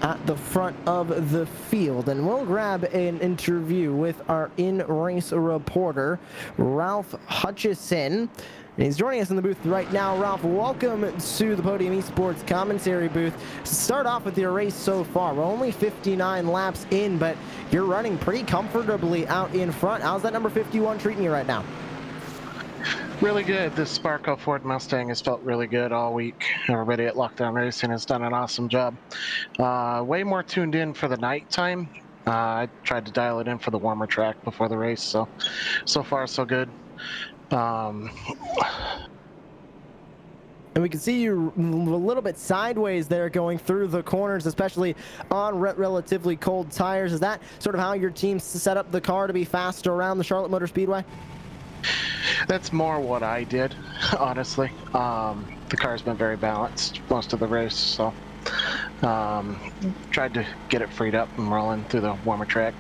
at the front of the field, and we'll grab an interview with our in-race reporter, Ralph Hutchison. He's joining us in the booth right now. Ralph, welcome to the Podium Esports commentary booth. Start off with your race so far. We're only 59 laps in, but you're running pretty comfortably out in front. How's that number 51 treating you right now? Really good. This Sparco Ford Mustang has felt really good all week. Everybody at Lockdown Racing has done an awesome job. Way more tuned in for the nighttime. I tried to dial it in for the warmer track before the race, so far so good. And we can see you a little bit sideways there going through the corners, especially on relatively cold tires. Is that sort of how your team set up the car to be faster around the Charlotte Motor Speedway? That's more what I did, honestly. The car's been very balanced most of the race, so tried to get it freed up and rolling through the warmer track.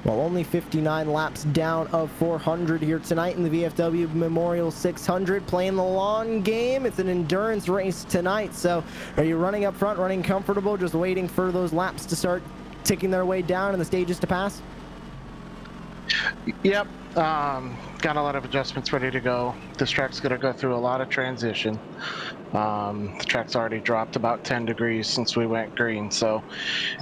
Well, only 59 laps down of 400 here tonight in the VFW Memorial 600. Playing the long game. It's an endurance race tonight. So are you running up front, running comfortable, just waiting for those laps to start ticking their way down and the stages to pass? Yep. Got a lot of adjustments ready to go. This track's going to go through a lot of transition. The track's already dropped about 10 degrees since we went green. So,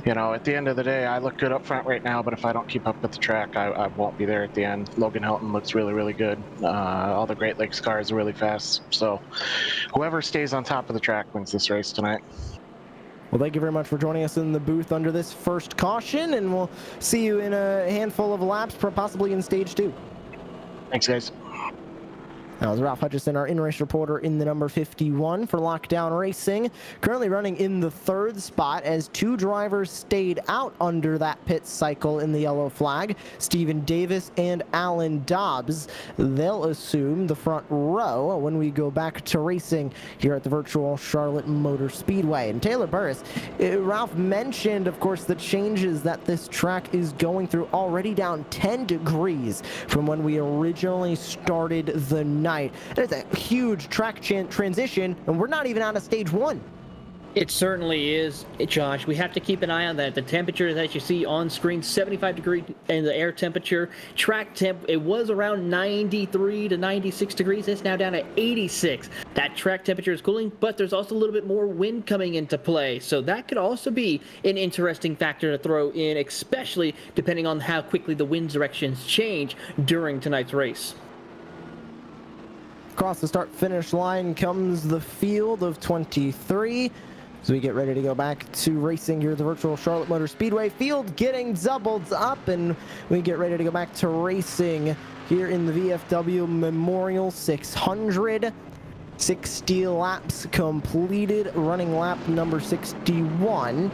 you know, at the end of the day, I look good up front right now, but if I don't keep up with the track, I won't be there at the end. Logan Helton looks really, really good. All the Great Lakes cars are really fast. So whoever stays on top of the track wins this race tonight. Well, thank you very much for joining us in the booth under this first caution, and we'll see you in a handful of laps, possibly in stage 2. Thanks, guys. That was Ralph Hutchison, our in-race reporter in the number 51 for Lockdown Racing. Currently running in the 3rd spot as 2 drivers stayed out under that pit cycle in the yellow flag. Stephen Davis and Alan Dobbs. They'll assume the front row when we go back to racing here at the virtual Charlotte Motor Speedway. And Taylor Burris, Ralph mentioned, of course, the changes that this track is going through, already down 10 degrees from when we originally started the night. It's a huge track transition, and we're not even out of stage 1. It certainly is, Josh. We have to keep an eye on that. The temperature that you see on screen, 75 degrees, and the air temperature, track temp, it was around 93 to 96 degrees. It's now down to 86. That track temperature is cooling, but there's also a little bit more wind coming into play. So that could also be an interesting factor to throw in, especially depending on how quickly the wind directions change during tonight's race. Across the start-finish line comes the field of 23. As we get ready to go back to racing here at the virtual Charlotte Motor Speedway field, getting doubled up, and we get ready to go back to racing here in the VFW Memorial 600. 60 laps completed, running lap number 61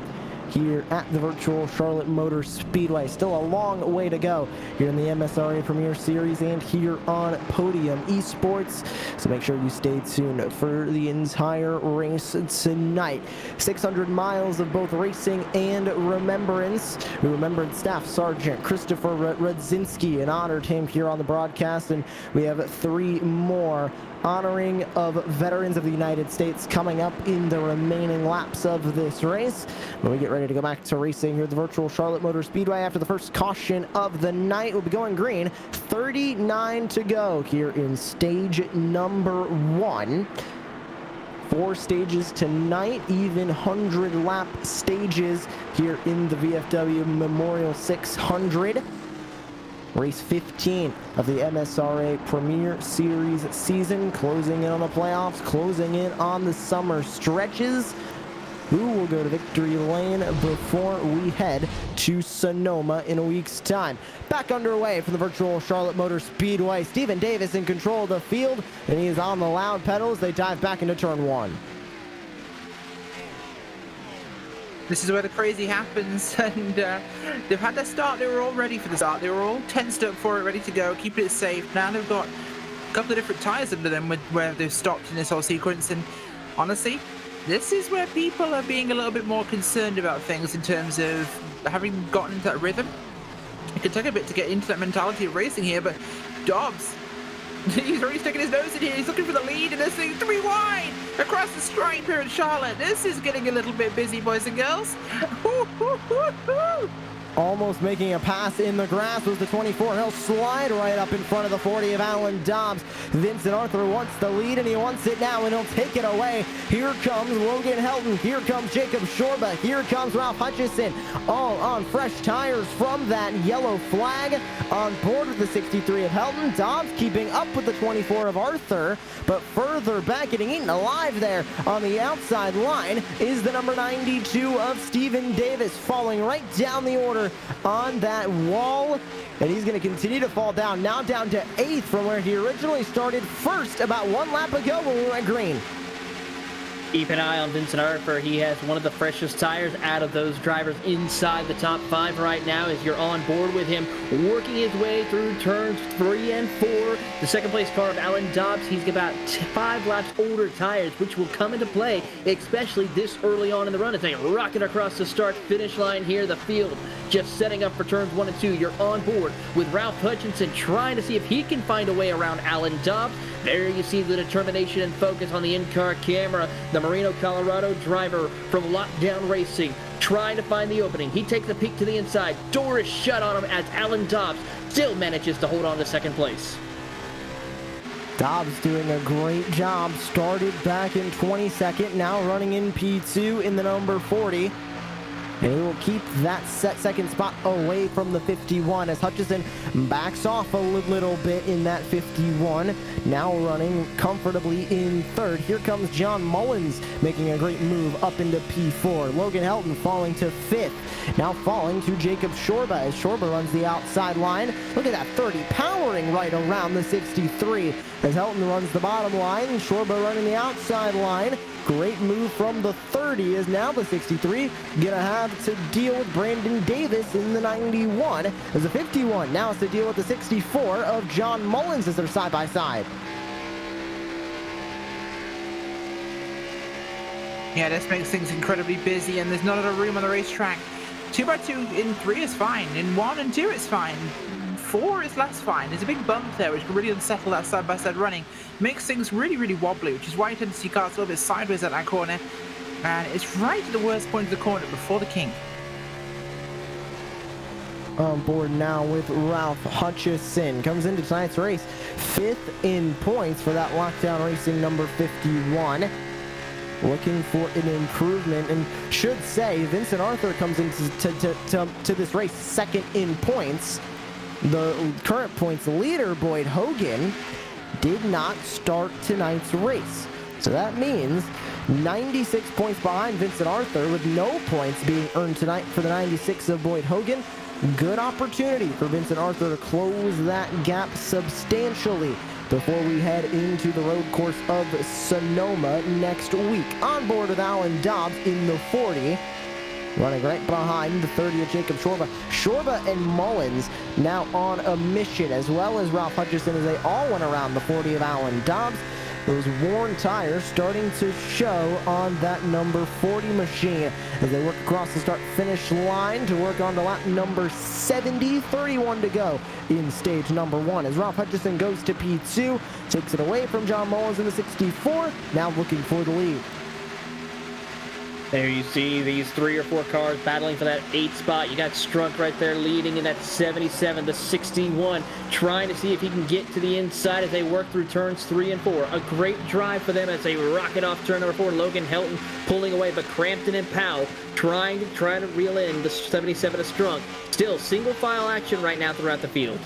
here at the virtual Charlotte Motor Speedway. Still a long way to go here in the MSRA Premier Series and here on Podium Esports. So make sure you stay tuned for the entire race tonight. 600 miles of both racing and remembrance. We remembered Staff Sergeant Christopher Rudzinski and honored him here on the broadcast. And we have 3 more honoring of veterans of the United States coming up in the remaining laps of this race. When we get ready to go back to racing here at the virtual Charlotte Motor Speedway after the first caution of the night, we'll be going green. 39 to go here in stage number 1. 4 stages tonight, even 100 lap stages here in the VFW Memorial 600. Race 15 of the MSRA Premier Series season, closing in on the playoffs, closing in on the summer stretches. Who will go to victory lane before we head to Sonoma in a week's time? Back underway for the virtual Charlotte Motor Speedway. Stephen Davis in control of the field, and he is on the loud pedals. They dive back into turn 1. This is where the crazy happens, and they've had their start. They were all ready for the start. They were all tensed up for it, ready to go, keeping it safe. Now they've got a couple of different tires under them where they've stopped in this whole sequence, and honestly, this is where people are being a little bit more concerned about things in terms of having gotten into that rhythm. It could take a bit to get into that mentality of racing here, but Dobbs, he's already sticking his nose in here. He's looking for the lead, and this thing's 3 wide across the stripe here in Charlotte. This is getting a little bit busy, boys and girls. Almost making a pass in the grass was the 24. He'll slide right up in front of the 40 of Alan Dobbs. Vincent Arthur wants the lead, and he wants it now, and he'll take it away. Here comes Logan Helton. Here comes Jacob Shorba. Here comes Ralph Hutchison. All on fresh tires from that yellow flag. On board with the 63 of Helton. Dobbs keeping up with the 24 of Arthur, but further back, getting eaten alive there on the outside line is the number 92 of Stephen Davis, falling right down the order on that wall, and he's going to continue to fall down, now down to 8th from where he originally started first about 1 lap ago when we went green. Keep an eye on Vincent Arthur. He has one of the freshest tires out of those drivers inside the top 5 right now as you're on board with him, working his way through turns 3 and 4. The second place car of Alan Dobbs, he's about 5 laps older tires, which will come into play, especially this early on in the run as they rocket across the start-finish line here. The field just setting up for turns 1 and 2. You're on board with Ralph Hutchinson trying to see if he can find a way around Alan Dobbs. There you see the determination and focus on the in-car camera. The Marino, Colorado driver from Lockdown Racing trying to find the opening. He takes a peek to the inside. Door is shut on him as Alan Dobbs still manages to hold on to second place. Dobbs doing a great job. Started back in 22nd, now running in P2 in the number 40. And he will keep that second spot away from the 51 as Hutchison backs off a little bit in that 51. Now running comfortably in 3rd. Here comes John Mullins making a great move up into P4. Logan Helton falling to 5th. Now falling to Jacob Shorba as Shorba runs the outside line. Look at that 30 powering right around the 63 as Helton runs the bottom line. Shorba running the outside line. Great move from the 30 is now the 63 gonna have to deal with Brandon Davis in the 91 as the 51 now has to deal with the 64 of John Mullins as they're side by side. Yeah, this makes things incredibly busy, and there's not a lot of room on the racetrack. 2x2 in 3 is fine. In 1 and 2 it's fine. 4 is less fine. There's a big bump there which can really unsettle that side-by-side running. Makes things really, really wobbly, which is why you tend to see cars a little bit sideways at that corner. And it's right at the worst point of the corner before the kink. On board now with Ralph Hutchison. Comes into tonight's race 5th in points for that Lockdown Racing number 51. Looking for an improvement, and should say Vincent Arthur comes into to this race 2nd in points. The current points leader, Boyd Hogan, did not start tonight's race. So that means 96 points behind Vincent Arthur, with no points being earned tonight for the 96 of Boyd Hogan. Good opportunity for Vincent Arthur to close that gap substantially before we head into the road course of Sonoma next week. On board with Alan Dobbs in the 40. Running right behind the 30 of Jacob Shorba. Shorba and Mullins now on a mission, as well as Ralph Hutchison, as they all went around the 40 of Alan Dobbs. Those worn tires starting to show on that number 40 machine as they work across the start-finish line to work on to lap number 70. 31 to go in stage number 1 as Ralph Hutchison goes to P2, takes it away from John Mullins in the 64, now looking for the lead. There you see these 3 or 4 cars battling for that 8th spot. You got Strunk right there leading in that 77, the 61, trying to see if he can get to the inside as they work through turns 3 and 4. A great drive for them as they rocket off turn number 4. Logan Helton pulling away, but Crampton and Powell trying to reel in the 77 of Strunk. Still single file action right now throughout the field.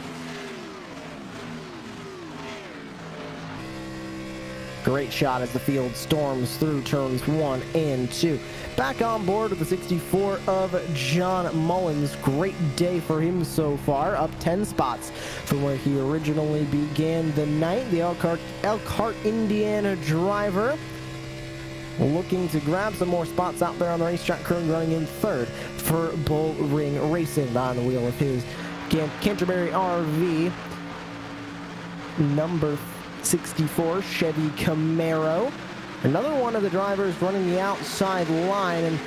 Great shot as the field storms through turns 1 and 2. Back on board with the 64 of John Mullins. Great day for him so far, up 10 spots from where he originally began the night. The Elkhart, Indiana driver looking to grab some more spots out there on the racetrack, currently running in 3rd for Bull Ring Racing behind the wheel of his Canterbury RV. Number 64 Chevy Camaro. Another one of the drivers running the outside line, and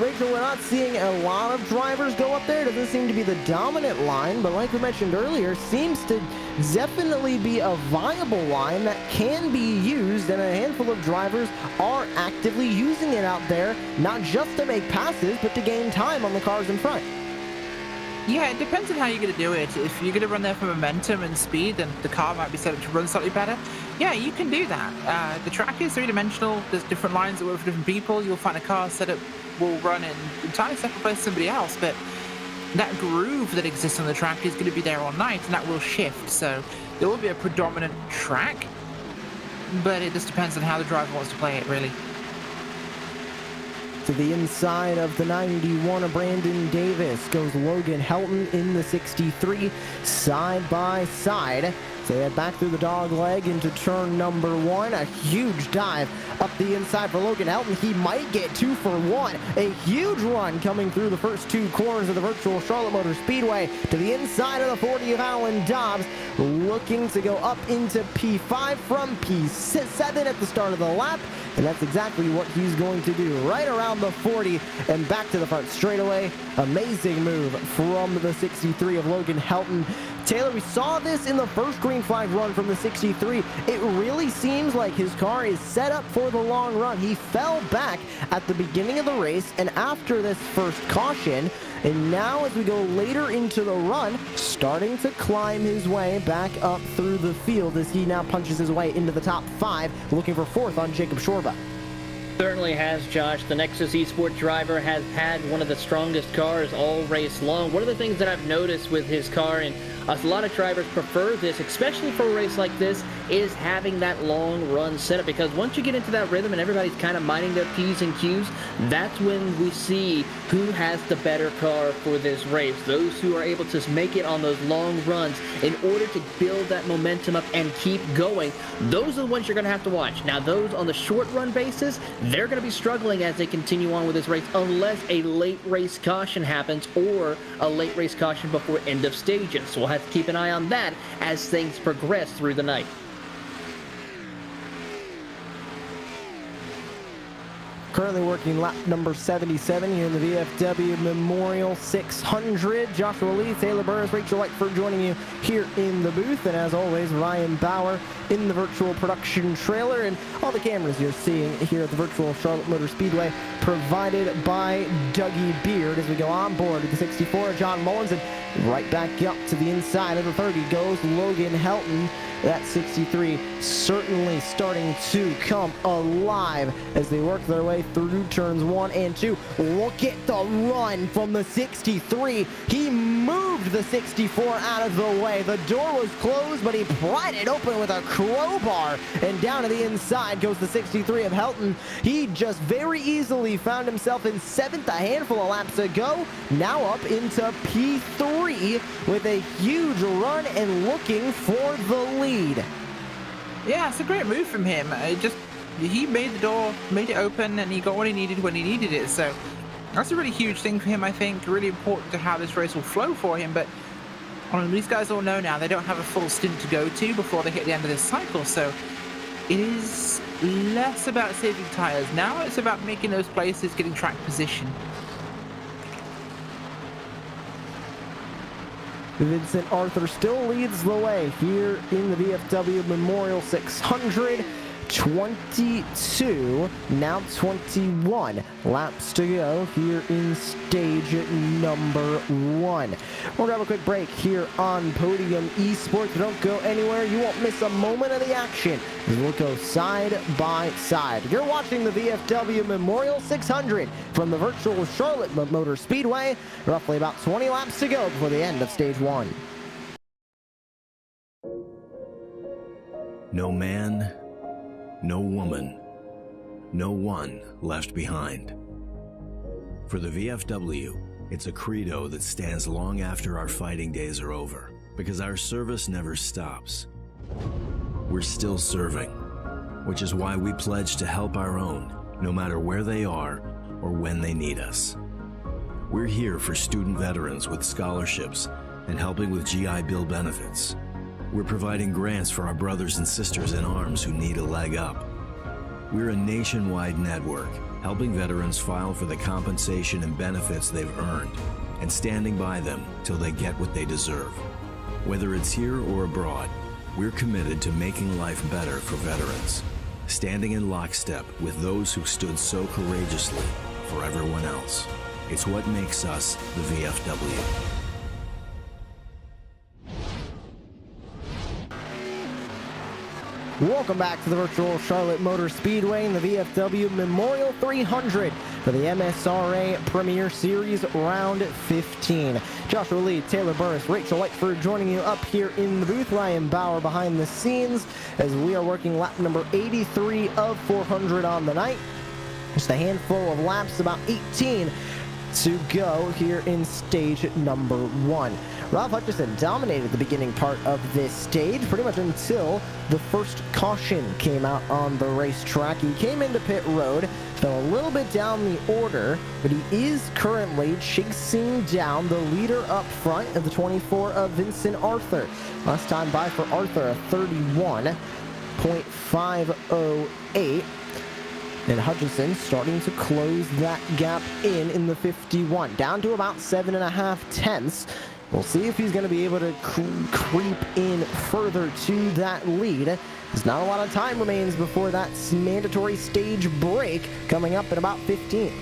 Rachel, we're not seeing a lot of drivers go up there. It doesn't seem to be the dominant line, but like we mentioned earlier, seems to definitely be a viable line that can be used, and a handful of drivers are actively using it out there, not just to make passes, but to gain time on the cars in front. Yeah, it depends on how you're going to do it. If you're going to run there for momentum and speed, then the car might be set up to run slightly better. Yeah, you can do that. The track is three-dimensional. There's different lines that work for different people. You'll find a car set up will run in entirely separate place to somebody else, but that groove that exists on the track is going to be there all night, and that will shift. So there will be a predominant track, but it just depends on how the driver wants to play it, really. To the inside of the 91 of Brandon Davis goes Logan Helton in the 63, side by side. So they head back through the dog leg into turn number 1. A huge dive up the inside for Logan Helton. He might get 2 for 1. A huge run coming through the first 2 corners of the virtual Charlotte Motor Speedway to the inside of the 40 of Alan Dobbs, looking to go up into P5 from P7 at the start of the lap. And that's exactly what he's going to do, right around the 40 and back to the front straightaway. Amazing move from the 63 of Logan Helton. Taylor, we saw this in the first green flag run from the 63. It really seems like his car is set up for the long run. He fell back at the beginning of the race and after this first caution, and now as we go later into the run, starting to climb his way back up through the field as he now punches his way into the top 5, looking for 4th on Jacob Shorba. Certainly has, Josh. The Nexus Esports driver has had one of the strongest cars all race long. One of the things that I've noticed with his car, and a lot of drivers prefer this, especially for a race like this, is having that long run setup, because once you get into that rhythm and everybody's kind of minding their P's and Q's, that's when we see who has the better car for this race. Those who are able to make it on those long runs in order to build that momentum up and keep going, those are the ones you're going to have to watch. Now, those on the short run basis, they're going to be struggling as they continue on with this race unless a late race caution happens or a late race caution before end of stages. So we'll have to keep an eye on that as things progress through the night. Currently working lap number 77 here in the VFW Memorial 600. Joshua Lee, Taylor Burris, Rachel Whiteford joining you here in the booth. And as always, Ryan Bauer in the virtual production trailer. And all the cameras you're seeing here at the virtual Charlotte Motor Speedway provided by Dougie Beard as we go on board with the 64 John Mullins. And Right back up to the inside of the 30 goes Logan Helton. That 63 certainly starting to come alive as they work their way through turns 1 and 2. Look at the run from the 63. He moved the 64 out of the way. The door was closed, but he pried it open with a crowbar, and down to the inside goes the 63 of Helton. He just very easily found himself in 7th a handful of laps ago, now up into P3 with a huge run and looking for the lead. Yeah, it's a great move from him. He made the door, made it open, and he got what he needed when he needed it. So that's a really huge thing for him, I think. Really important to how this race will flow for him. But these guys all know now they don't have a full stint to go to before they hit the end of this cycle. So it is less about saving tires. Now it's about making those places, getting track position. Vincent Arthur still leads the way here in the VFW Memorial 600. 22, now 21 laps to go here in stage number 1. We'll grab a quick break here on Podium Esports. Don't go anywhere. You won't miss a moment of the action as we'll go side by side. You're watching the VFW Memorial 600 from the virtual Charlotte Motor Speedway. Roughly about 20 laps to go before the end of stage 1. No man, no woman, no one left behind. For the VFW, it's a credo that stands long after our fighting days are over, because our service never stops. We're still serving, which is why we pledge to help our own, no matter where they are or when they need us. We're here for student veterans with scholarships and helping with GI Bill benefits. We're providing grants for our brothers and sisters in arms who need a leg up. We're a nationwide network, helping veterans file for the compensation and benefits they've earned, and standing by them till they get what they deserve. Whether it's here or abroad, we're committed to making life better for veterans, standing in lockstep with those who stood so courageously for everyone else. It's what makes us the VFW. Welcome back to the virtual Charlotte Motor Speedway in the VFW Memorial 300 for the MSRA Premier Series Round 15. Joshua Lee, Taylor Burris, Rachel Whiteford joining you up here in the booth. Ryan Bauer behind the scenes as we are working lap number 83 of 400 on the night. Just a handful of laps, about 18 to go here in stage number 1. Ralph Hutchison dominated the beginning part of this stage pretty much until the first caution came out on the racetrack. He came into pit road, fell a little bit down the order, but he is currently chasing down the leader up front of the 24 of Vincent Arthur. Last time by for Arthur, a 31.508. And Hutchison starting to close that gap in the 51, down to about 7.5 tenths. We'll see if he's going to be able to creep in further to that lead. There's not a lot of time remains before that mandatory stage break coming up in about 15.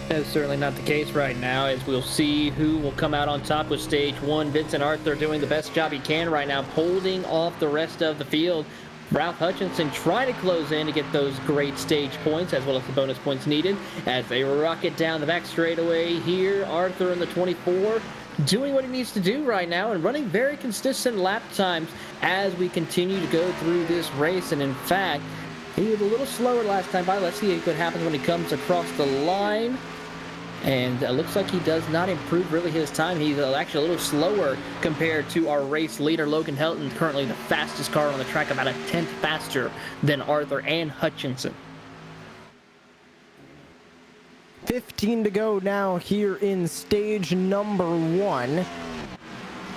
That's certainly not the case right now, as we'll see who will come out on top with stage 1. Vincent Arthur doing the best job he can right now, holding off the rest of the field. Ralph Hutchinson trying to close in to get those great stage points as well as the bonus points needed as they rocket down the back straightaway here. Arthur in the 24 doing what he needs to do right now and running very consistent lap times as we continue to go through this race. And in fact, he was a little slower last time by. Let's see what happens when he comes across the line. And it looks like he does not improve really his time. He's actually a little slower compared to our race leader, Logan Helton, currently the fastest car on the track, about a tenth faster than Arthur and Hutchinson. 15 to go now here in stage number 1.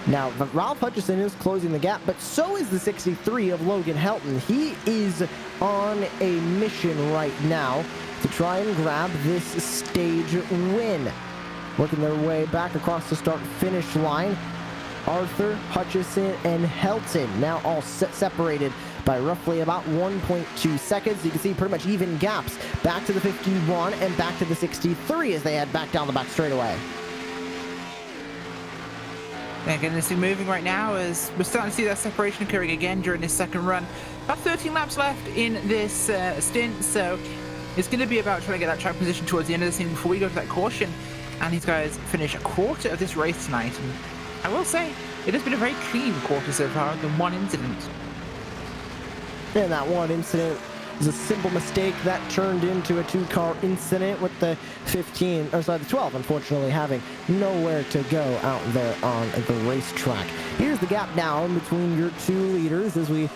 Now, Ralph Hutchison is closing the gap, but so is the 63 of Logan Helton. He is on a mission right now to try and grab this stage win. Working their way back across the start-finish line. Arthur, Hutchison, and Helton now all separated by roughly about 1.2 seconds. You can see pretty much even gaps back to the 51 and back to the 63 as they head back down the back straightaway. They're getting this thing moving right now as we're starting to see that separation occurring again during this second run. About 13 laps left in this stint, so it's going to be about trying to get that track position towards the end of this thing before we go to that caution. And these guys finish a quarter of this race tonight. And I will say, it has been a very clean quarter so far, than one incident. And that one incident was a simple mistake that turned into a two-car incident with the 12, unfortunately, having nowhere to go out there on the racetrack. Here's the gap down between your two leaders as we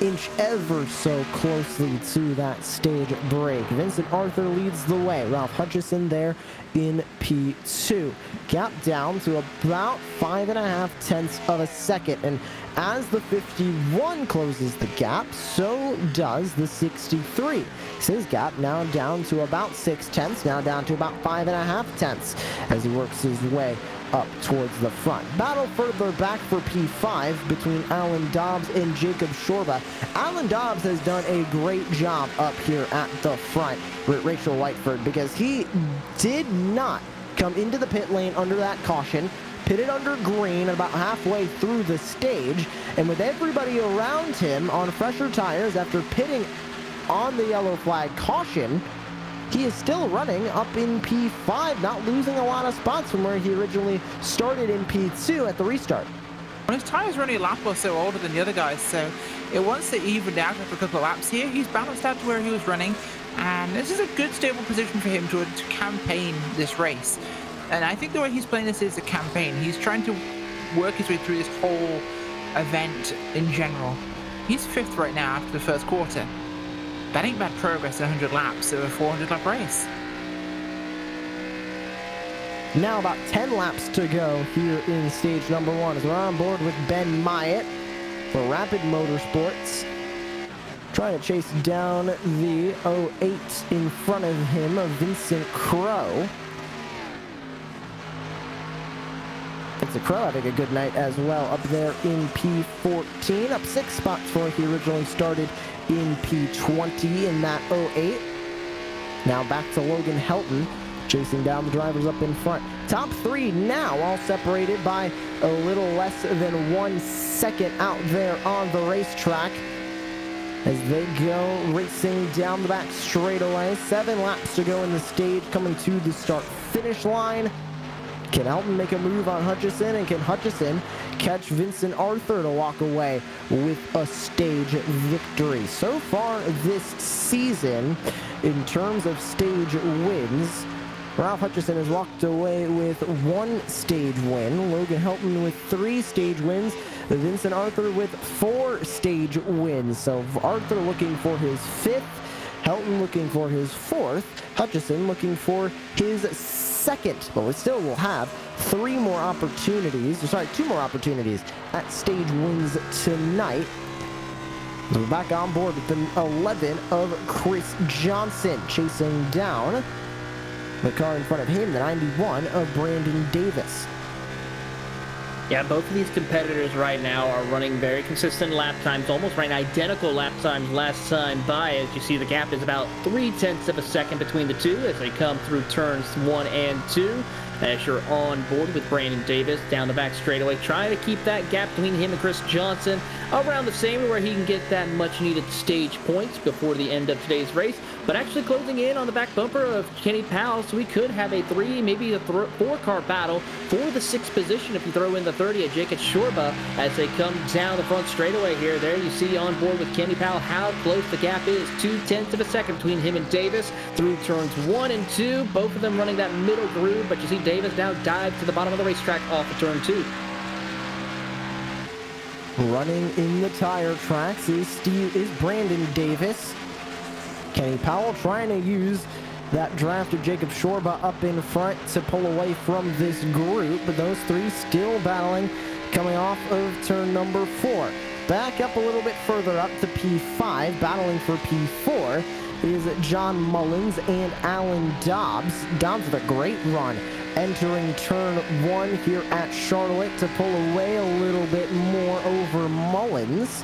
inch ever so closely to that stage break. Vincent Arthur leads the way. Ralph Hutchison there in P2. Gap down to about 5.5 tenths of a second. And as the 51 closes the gap, so does the 63. His gap now down to about 6 tenths, now down to about 5.5 tenths as he works his way up towards the front. Battle further back for P5 between Alan Dobbs and Jacob Shorba. Alan Dobbs has done a great job up here at the front with Rachel Whiteford because he did not come into the pit lane under that caution, pitted under green about halfway through the stage, and with everybody around him on fresher tires after pitting on the yellow flag caution, he is still running up in P5, not losing a lot of spots from where he originally started in P2 at the restart. Well, his tires are only a lap or so older than the other guys, so once they evened out after a couple of laps here, he's balanced out to where he was running, and this is a good stable position for him to campaign this race. And I think the way he's playing this is a campaign. He's trying to work his way through this whole event in general. He's 5th right now after the first quarter. That ain't bad progress in 100 laps of a 400-lap race. Now about 10 laps to go here in stage number 1 as we're on board with Ben Myatt for Rapid Motorsports. Trying to chase down the 08 in front of him, Vincent Crow. Vincent Crow having a good night as well up there in P14, up 6 spots for he originally started in P20 in that 08. Now back to Logan Helton, chasing down the drivers up in front. Top 3 now all separated by a little less than 1 second out there on the racetrack as they go racing down the back straightaway. 7 laps to go in the stage, coming to the start-finish line. Can Helton make a move on Hutchison, and can Hutchison catch Vincent Arthur to walk away with a stage victory? So far this season, in terms of stage wins, Ralph Hutchison has walked away with 1 stage win, Logan Helton with 3 stage wins, Vincent Arthur with 4 stage wins. So Arthur looking for his 5th, Helton looking for his 4th, Hutchison looking for his 2nd, but we still will have 2 more opportunities at stage wins tonight. So we're back on board with the 11 of Chris Johnson, chasing down the car in front of him, the 91 of Brandon Davis. Yeah, both of these competitors right now are running very consistent lap times, almost running identical lap times last time by. As you see, the gap is about 0.3 of a second between the two as they come through turns 1 and 2. As you're on board with Brandon Davis down the back straightaway, trying to keep that gap between him and Chris Johnson around the same, where he can get that much needed stage points before the end of today's race. But actually closing in on the back bumper of Kenny Powell, so we could have a 3, maybe a 4-car battle for the 6th position if you throw in the 30 of Jacob Shorba as they come down the front straightaway here. There you see on board with Kenny Powell how close the gap is, 0.2 of a second between him and Davis through turns 1 and 2. Both of them running that middle groove, but you see Davis now dive to the bottom of the racetrack off of turn 2. Running in the tire tracks is Brandon Davis. Kenny Powell trying to use that draft of Jacob Shorba up in front to pull away from this group, but those 3 still battling coming off of turn number 4. Back up a little bit further up to P5, battling for P4 is John Mullins and Alan Dobbs. Dobbs with a great run entering turn 1 here at Charlotte to pull away a little bit more over Mullins,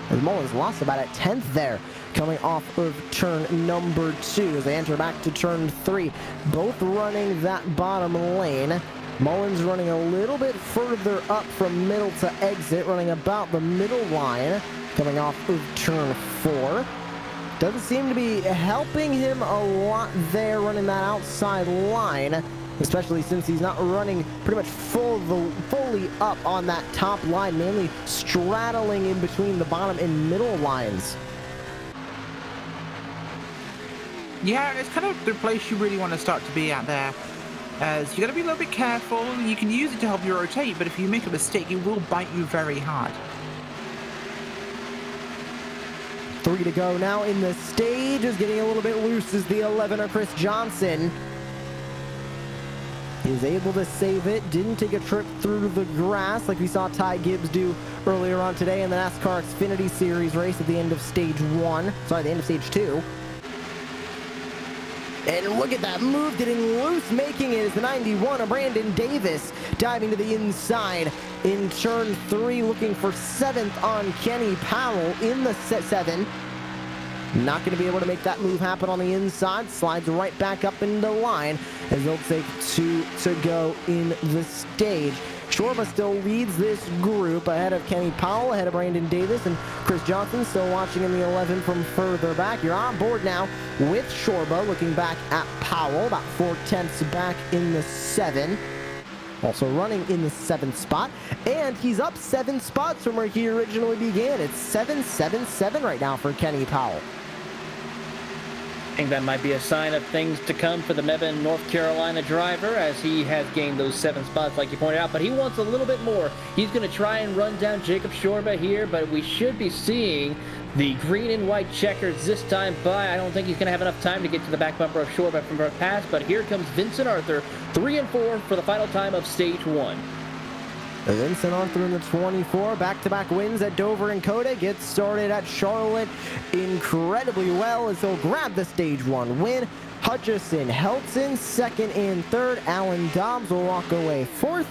as Mullins lost about a 10th there coming off of turn number 2 as they enter back to turn 3, both running that bottom lane. Mullins running a little bit further up from middle to exit, running about the middle line, coming off of turn 4. Doesn't seem to be helping him a lot there, running that outside line, especially since he's not running pretty much fully up on that top line, mainly straddling in between the bottom and middle lines. Yeah, it's kind of the place you really want to start to be at there. As you got to be a little bit careful. You can use it to help you rotate, but if you make a mistake, it will bite you very hard. 3 to go now in the stage. Is getting a little bit loose as the 11er Chris Johnson is able to save it. Didn't take a trip through the grass like we saw Ty Gibbs do earlier on today in the NASCAR Xfinity Series race at the end of stage 1. Sorry, the end of stage 2. And look at that move, getting loose, making it is the 91 of Brandon Davis, diving to the inside in turn 3, looking for 7th on Kenny Powell in the 7. Not going to be able to make that move happen on the inside. Slides right back up into the line as they'll take 2 to go in the stage. Shorba still leads this group ahead of Kenny Powell, ahead of Brandon Davis, and Chris Johnson still watching in the 11 from further back. You're on board now with Shorba, looking back at Powell, about 4/10 back in the 7. Also running in the 7th spot, and he's up 7 spots from where he originally began. It's 7-7-7 right now for Kenny Powell. I think that might be a sign of things to come for the Mebane, North Carolina driver, as he has gained those 7 spots like you pointed out, but he wants a little bit more. He's going to try and run down Jacob Shorba here, but we should be seeing the green and white checkers this time by. I don't think he's going to have enough time to get to the back bumper of Shorba from our pass, but here comes Vincent Arthur, 3 and 4 for the final time of stage 1. Vincent Arthur in the 24, back-to-back wins at Dover and Coda, gets started at Charlotte incredibly well as he'll grab the stage 1 win. Hutchison, Helton, 2nd and 3rd. Alan Dobbs will walk away 4th,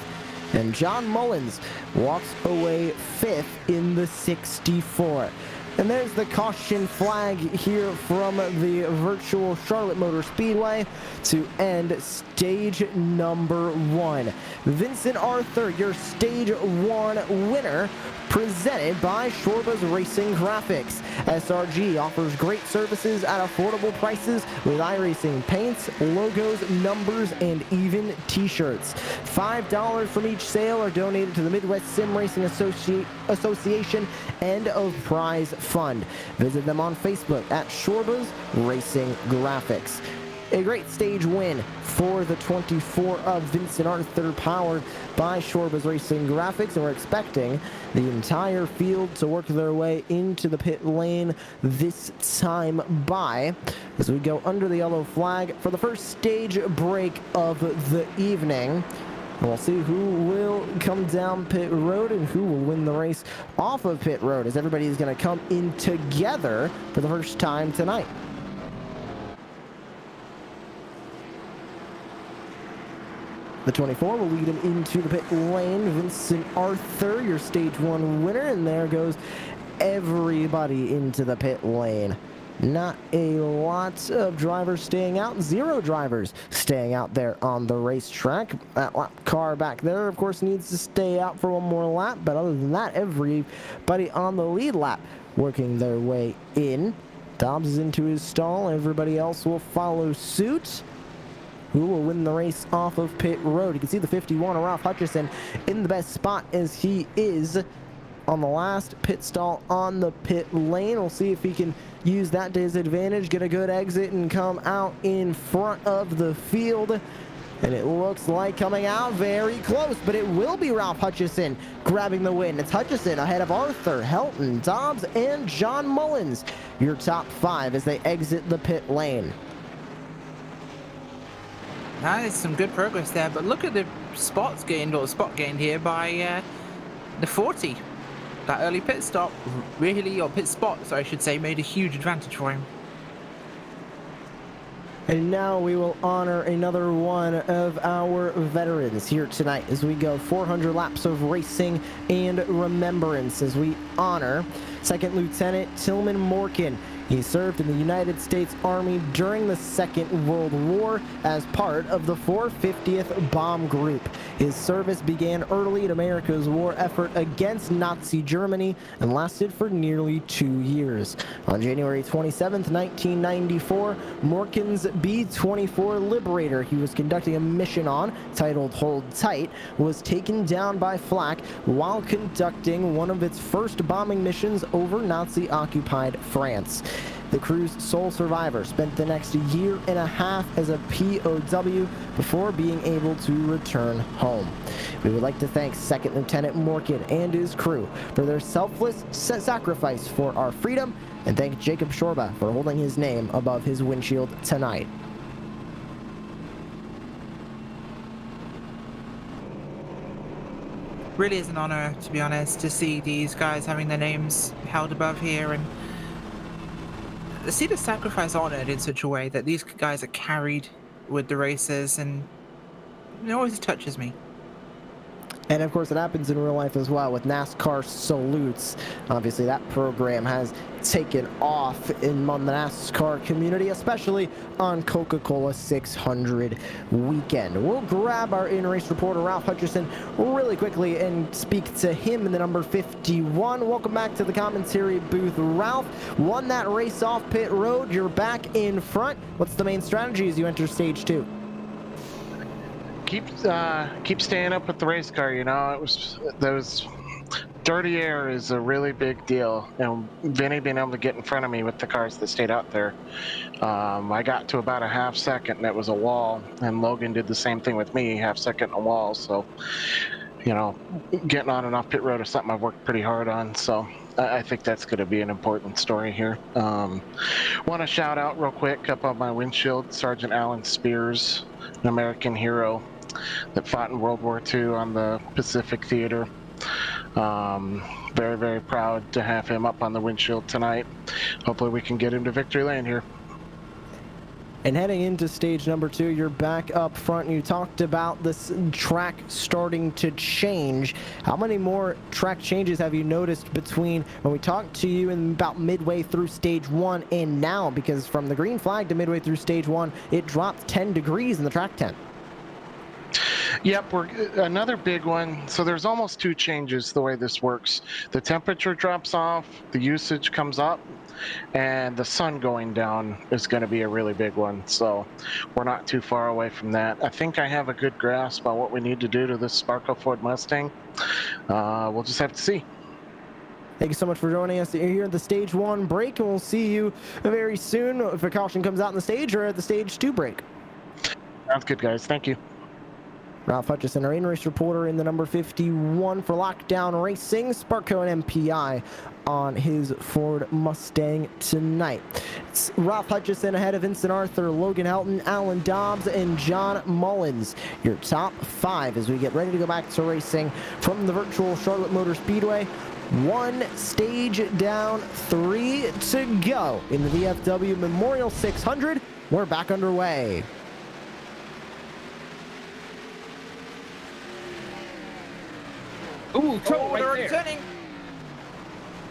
and John Mullins walks away 5th in the 64. And there's the caution flag here from the virtual Charlotte Motor Speedway to end stage number 1. Vincent Arthur, your stage 1 winner, presented by Shorba's Racing Graphics. SRG offers great services at affordable prices with iRacing paints, logos, numbers, and even t-shirts. $5 from each sale are donated to the Midwest Sim Racing Association End of Prize Fund. Visit them on Facebook at Shorba's Racing Graphics. A great stage win for the 24 of Vincent Arthur, powered by Shorba's Racing Graphics, and we're expecting the entire field to work their way into the pit lane this time by as we go under the yellow flag for the first stage break of the evening. We'll see who will come down pit road and who will win the race off of pit road, as everybody is going to come in together for the first time tonight. The 24 will lead him into the pit lane. Vincent Arthur, your stage 1 winner, and there goes everybody into the pit lane. Not a lot of drivers staying out. 0 drivers staying out there on the racetrack. That lap car back there, of course, needs to stay out for one more lap, but other than that, everybody on the lead lap working their way in. Dobbs is into his stall. Everybody else will follow suit. Who will win the race off of pit road? You can see the 51 of Ralph Hutchison in the best spot as he is on the last pit stall on the pit lane. We'll see if he can use that to his advantage, get a good exit, and come out in front of the field. And it looks like coming out very close, but it will be Ralph Hutchison grabbing the win. It's Hutchison ahead of Arthur, Helton, Dobbs, and John Mullins, your top 5 as they exit the pit lane. That is some good progress there, but look at the spots gained, or spot gained here by the 40. That early pit stop really, or pit spot, so I should say, made a huge advantage for him. And now we will honor another one of our veterans here tonight as we go 400 laps of racing and remembrance as we honor Second Lieutenant Tillman Morgan. He served in the United States Army during the Second World War as part of the 450th Bomb Group. His service began early in America's war effort against Nazi Germany and lasted for nearly 2 years. On January 27, 1994, Morkin's B-24 Liberator he was conducting a mission on, titled Hold Tight, was taken down by flak while conducting one of its first bombing missions over Nazi-occupied France. The crew's sole survivor spent the next year and a half as a POW before being able to return home. We would like to thank Second Lieutenant Morkin and his crew for their selfless sacrifice for our freedom, and thank Jacob Shorba for holding his name above his windshield tonight. Really is an honor, to be honest, to see these guys having their names held above here and see the sacrifice honored in such a way that these guys are carried with the races, and it always touches me. And of course, it happens in real life as well with NASCAR Salutes. Obviously, that program has taken off in the NASCAR community, especially on Coca-Cola 600 weekend. We'll grab our in-race reporter, Ralph Hutchison, really quickly and speak to him in the number 51. Welcome back to the commentary booth, Ralph. Won that race off pit road. You're back in front. What's the main strategy as you enter stage 2? Keep staying up with the race car. You know, those dirty air is a really big deal, and Vinny being able to get in front of me with the cars that stayed out there, I got to about a half second and it was a wall, and Logan did the same thing with me, half second and a wall. So, you know, getting on and off pit road is something I've worked pretty hard on, so I think that's going to be an important story here. Want to shout out real quick up on my windshield Sergeant Alan Spears, an American hero that fought in World War II on the Pacific Theater. Very, very proud to have him up on the windshield tonight. Hopefully we can get him to victory lane here. And heading into stage number 2, you're back up front. You talked about this track starting to change. How many more track changes have you noticed between when we talked to you in about midway through stage 1 and now? Because from the green flag to midway through stage 1, it dropped 10 degrees in the track tent. Yep, another big one. So there's almost 2 changes the way this works. The temperature drops off, the usage comes up, and the sun going down is going to be a really big one. So we're not too far away from that. I think I have a good grasp on what we need to do to this Sparko Ford Mustang. We'll just have to see. Thank you so much for joining us here at the stage 1 break, and we'll see you very soon if a caution comes out in the stage or at the stage 2 break. Sounds good, guys. Thank you. Ralph Hutchison, our in-race reporter in the number 51 for Lockdown Racing. Sparko and MPI on his Ford Mustang tonight. It's Ralph Hutchison ahead of Vincent Arthur, Logan Helton, Alan Dobbs, and John Mullins. Your top 5 as we get ready to go back to racing from the virtual Charlotte Motor Speedway. 1 stage down, 3 to go in the VFW Memorial 600. We're back underway. Ooh, trouble they're right there. returning.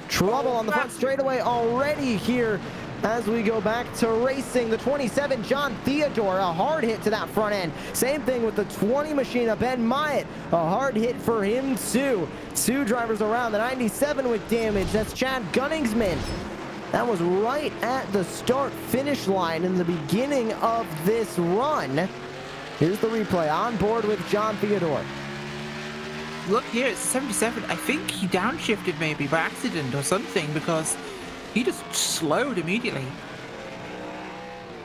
Trouble on the front straightaway already here as we go back to racing. The 27, John Theodore, a hard hit to that front end. Same thing with the 20 Machina, Ben Myatt, a hard hit for him too. 2 drivers around, the 97 with damage. That's Chad Gunningsman. That was right at the start-finish line in the beginning of this run. Here's the replay on board with John Theodore. Look here, it's 77. I think he downshifted maybe by accident or something because he just slowed immediately.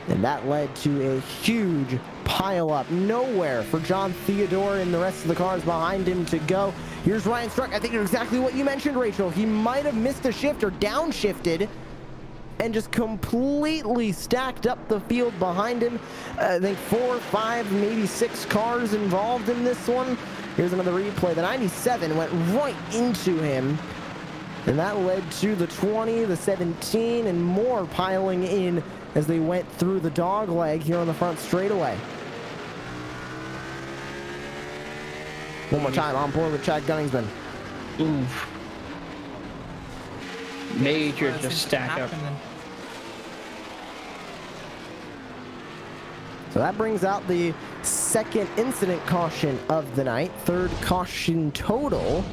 And that led to a huge pile-up. Nowhere for John Theodore and the rest of the cars behind him to go. Here's Ryan Struck. I think it's exactly what you mentioned, Rachel. He might have missed a shift or downshifted and just completely stacked up the field behind him. I think 4, 5, maybe 6 cars involved in this one. Here's another replay. The 97 went right into him, and that led to the 20, the 17, and more piling in as they went through the dog leg here on the front straightaway. One more time on board with Chad Gunningsman. Oof. Major just stack up. So that brings out the second incident caution of the night, third caution total.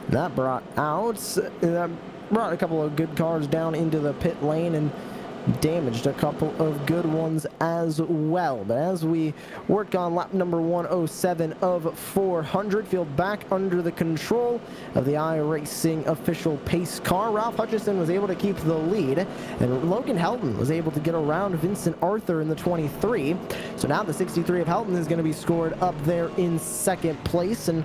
That brought a couple of good cars down into the pit lane and damaged a couple of good ones as well. But as we work on lap number 107 of 400, field back under the control of the iRacing official pace car. Ralph Hutchison was able to keep the lead, and Logan Helton was able to get around Vincent Arthur in the 23. So now the 63 of Helton is going to be scored up there in second place, and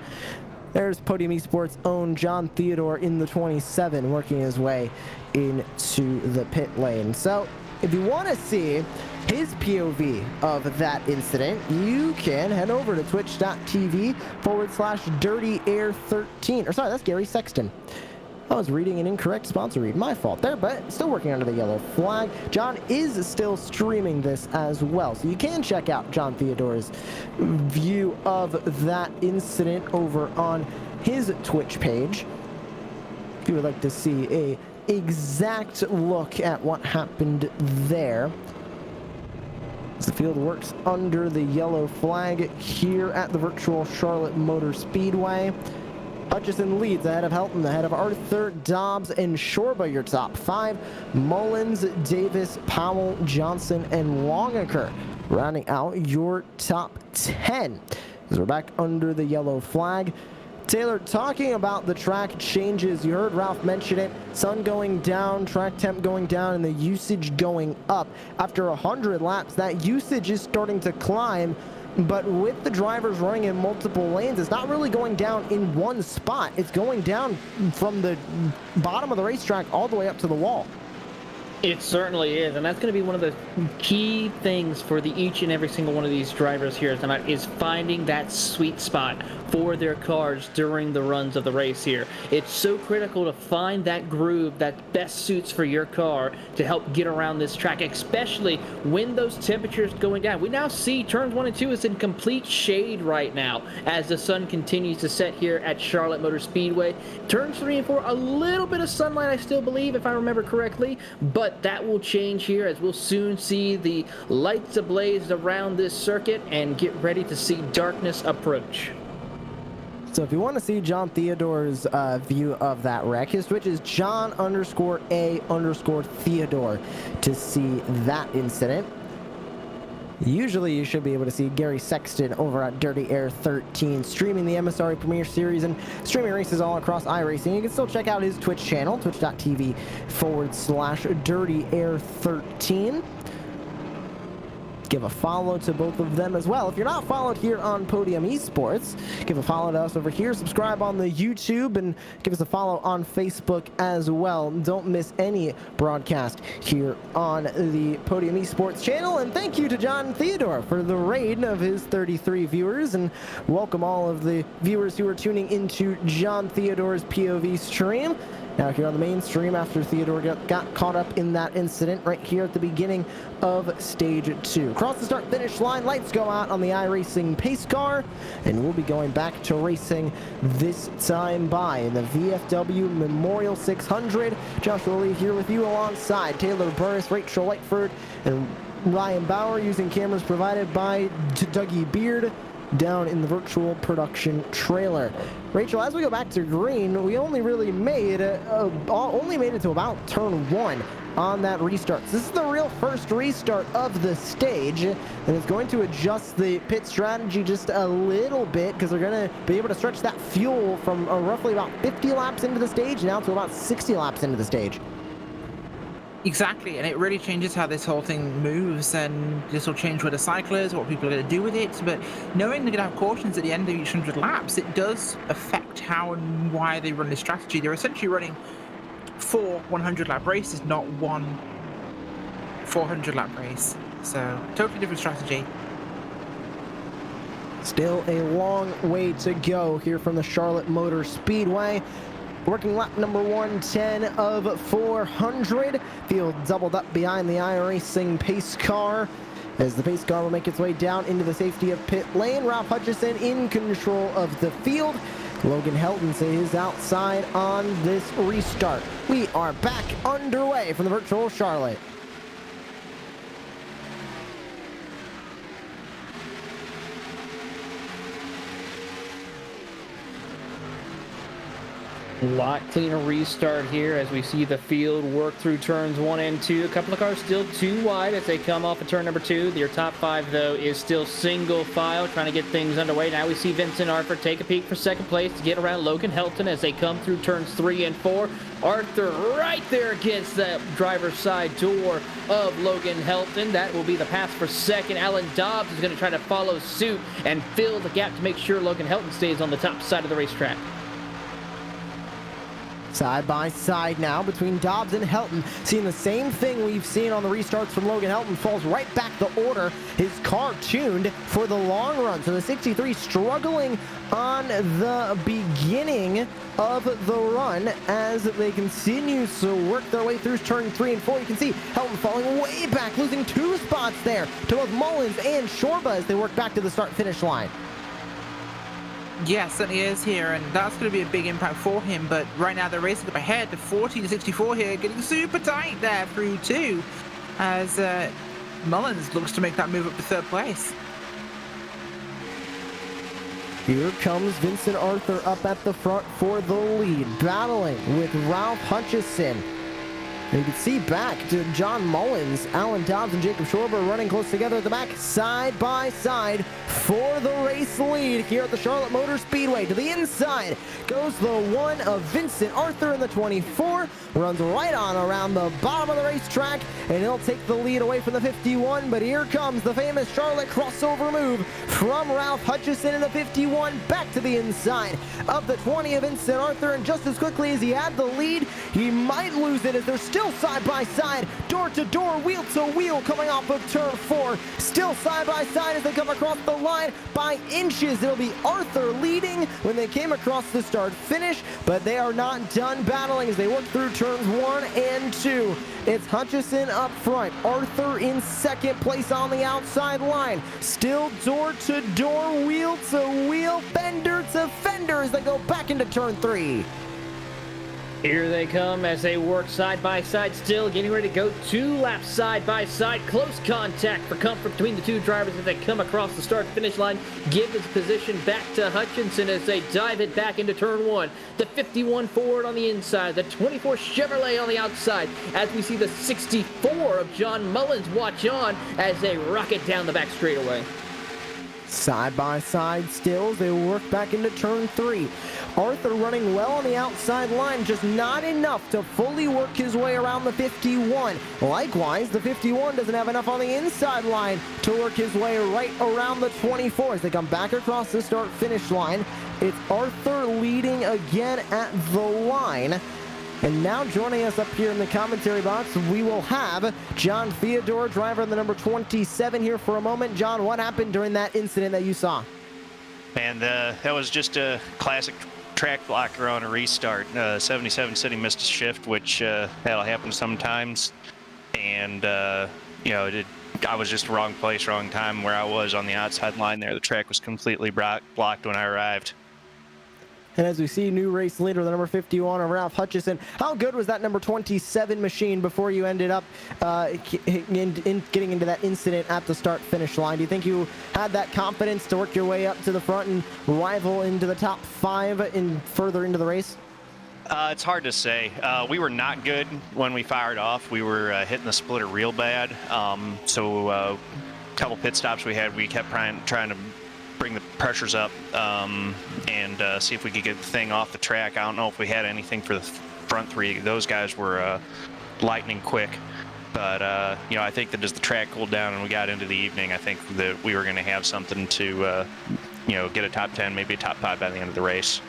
there's Podium Esports' own John Theodore in the 27, working his way into the pit lane. So if you want to see his POV of that incident, you can head over to twitch.tv/DirtyAir13. Or sorry, that's Gary Sexton. I was reading an incorrect sponsor read. My fault there, but still working under the yellow flag. John is still streaming this as well, so you can check out John Theodore's view of that incident over on his Twitch page if you would like to see a exact look at what happened there. As the field works under the yellow flag here at the virtual Charlotte Motor Speedway. Hutchison leads ahead of Helton, ahead of Arthur, Dobbs, and Shorba, your top 5. Mullins, Davis, Powell, Johnson, and Longaker rounding out your top 10. As we're back under the yellow flag. Taylor, talking about the track changes, you heard Ralph mention it. Sun going down, track temp going down, and the usage going up. After 100 laps, that usage is starting to climb. But with the drivers running in multiple lanes, it's not really going down in one spot. It's going down from the bottom of the racetrack all the way up to the wall. It certainly is, and that's going to be one of the key things for each and every single one of these drivers here tonight, is finding that sweet spot for their cars during the runs of the race here. It's so critical to find that groove that best suits for your car to help get around this track, especially when those temperatures going down. We now see turns 1 and 2 is in complete shade right now as the sun continues to set here at Charlotte Motor Speedway. Turns 3 and 4, a little bit of sunlight, I still believe, if I remember correctly, but that will change here as we'll soon see the lights ablaze around this circuit and get ready to see darkness approach. So if you want to see John Theodore's view of that wreck, his Twitch is John_A_Theodore to see that incident. Usually you should be able to see Gary Sexton over at Dirty Air 13 streaming the MSRA Premier Series and streaming races all across iRacing. You can still check out his Twitch channel, twitch.tv/Dirty Air 13. Give a follow to both of them as well. If you're not followed here on Podium Esports, give a follow to us over here. Subscribe on the YouTube and give us a follow on Facebook as well. Don't miss any broadcast here on the Podium Esports channel. And thank you to John Theodore for the raid of his 33 viewers. And welcome all of the viewers who are tuning into John Theodore's POV stream. Now here on the main stream after Theodore got caught up in that incident right here at the beginning of stage 2. Across the start-finish line, lights go out on the iRacing pace car, and we'll be going back to racing this time by in the VFW Memorial 600. Joshua Lee here with you alongside Taylor Burris, Rachel Lightford, and Ryan Bauer using cameras provided by Dougie Beard down in the virtual production trailer. Rachel, as we go back to green, we only really made it to about turn 1 on that restart. So this is the real first restart of the stage, and it's going to adjust the pit strategy just a little bit because they're going to be able to stretch that fuel from roughly about 50 laps into the stage now to about 60 laps into the stage. Exactly, and it really changes how this whole thing moves, and this will change with the cyclers, what people are going to do with it. But knowing they're going to have cautions at the end of each 100 laps, it does affect how and why they run this strategy. They're essentially running 4 100-lap races, not one 400-lap race. So, totally different strategy. Still a long way to go here from the Charlotte Motor Speedway. Working lap number 110 of 400. Field doubled up behind the iRacing pace car as the pace car will make its way down into the safety of pit lane. Ralph Hutchison in control of the field. Logan Helton is outside on this restart. We are back underway from the virtual Charlotte. A lot cleaner restart here as we see the field work through turns 1 and 2. A couple of cars still too wide as they come off of turn number 2. Your top 5, though, is still single file, trying to get things underway. Now we see Vincent Arthur take a peek for second place to get around Logan Helton as they come through turns 3 and 4. Arthur right there against the driver's side door of Logan Helton. That will be the pass for second. Alan Dobbs is going to try to follow suit and fill the gap to make sure Logan Helton stays on the top side of the racetrack. Side by side now between Dobbs and Helton. Seeing the same thing we've seen on the restarts from Logan Helton. Falls right back the order. His car tuned for the long run. So the 63 struggling on the beginning of the run as they continue to work their way through turn 3 and 4. You can see Helton falling way back, losing 2 spots there to both Mullins and Shorba as they work back to the start-finish line. Yes, certainly is here, and that's going to be a big impact for him. But right now they're racing up ahead to 14-64 here, getting super tight there through 2 as Mullins looks to make that move up to 3rd place. Here comes Vincent Arthur up at the front for the lead, battling with Ralph Hutchison. And you can see back to John Mullins, Alan Dobbs, and Jacob Shorba running close together at the back, side by side for the race lead here at the Charlotte Motor Speedway. To the inside goes the 1 of Vincent Arthur in the 24, runs right on around the bottom of the racetrack, and he'll take the lead away from the 51. But here comes the famous Charlotte crossover move from Ralph Hutchison in the 51 back to the inside of the 20 of Vincent Arthur. And just as quickly as he had the lead, he might lose it as they're still side by side, door to door, wheel to wheel, coming off of turn 4. Still side by side as they come across the line by inches. It'll be Arthur leading when they came across the start finish, but they are not done battling as they work through turns 1 and 2. It's Hutchison up front, Arthur in second place on the outside line. Still door to door, wheel to wheel, fender to fender as they go back into turn 3. Here they come as they work side by side, still getting ready to go 2 laps side by side. Close contact for comfort between the 2 drivers as they come across the start-finish line. Give his position back to Hutchinson as they dive it back into turn 1. The 51 Ford on the inside, the 24 Chevrolet on the outside, as we see the 64 of John Mullins watch on as they rocket down the back straightaway. Side by side still, they work back into turn 3. Arthur running well on the outside line, just not enough to fully work his way around the 51. Likewise, the 51 doesn't have enough on the inside line to work his way right around the 24 as they come back across the start-finish line. It's Arthur leading again at the line. And now joining us up here in the commentary box, we will have John Theodore, driver in the number 27 here for a moment. John, what happened during that incident that you saw? And that was just a classic track blocker on a restart. 77 City missed a shift, which that'll happen sometimes. And, you know, I was just wrong place, wrong time where I was on the outside line there. The track was completely blocked when I arrived. And as we see, new race leader, the number 51 of Ralph Hutchison. How good was that number 27 machine before you ended up getting into that incident at the start-finish line? Do you think you had that confidence to work your way up to the front and rival into the top 5 further into the race? It's hard to say. We were not good when we fired off. We were hitting the splitter real bad. So a couple pit stops we had, we kept trying to bring the pressures up and see if we could get the thing off the track. I don't know if we had anything for the front 3. Those guys were lightning quick. But, you know, I think that as the track cooled down and we got into the evening, I think that we were going to have something to, you know, get a top 10, maybe a top 5 by the end of the race.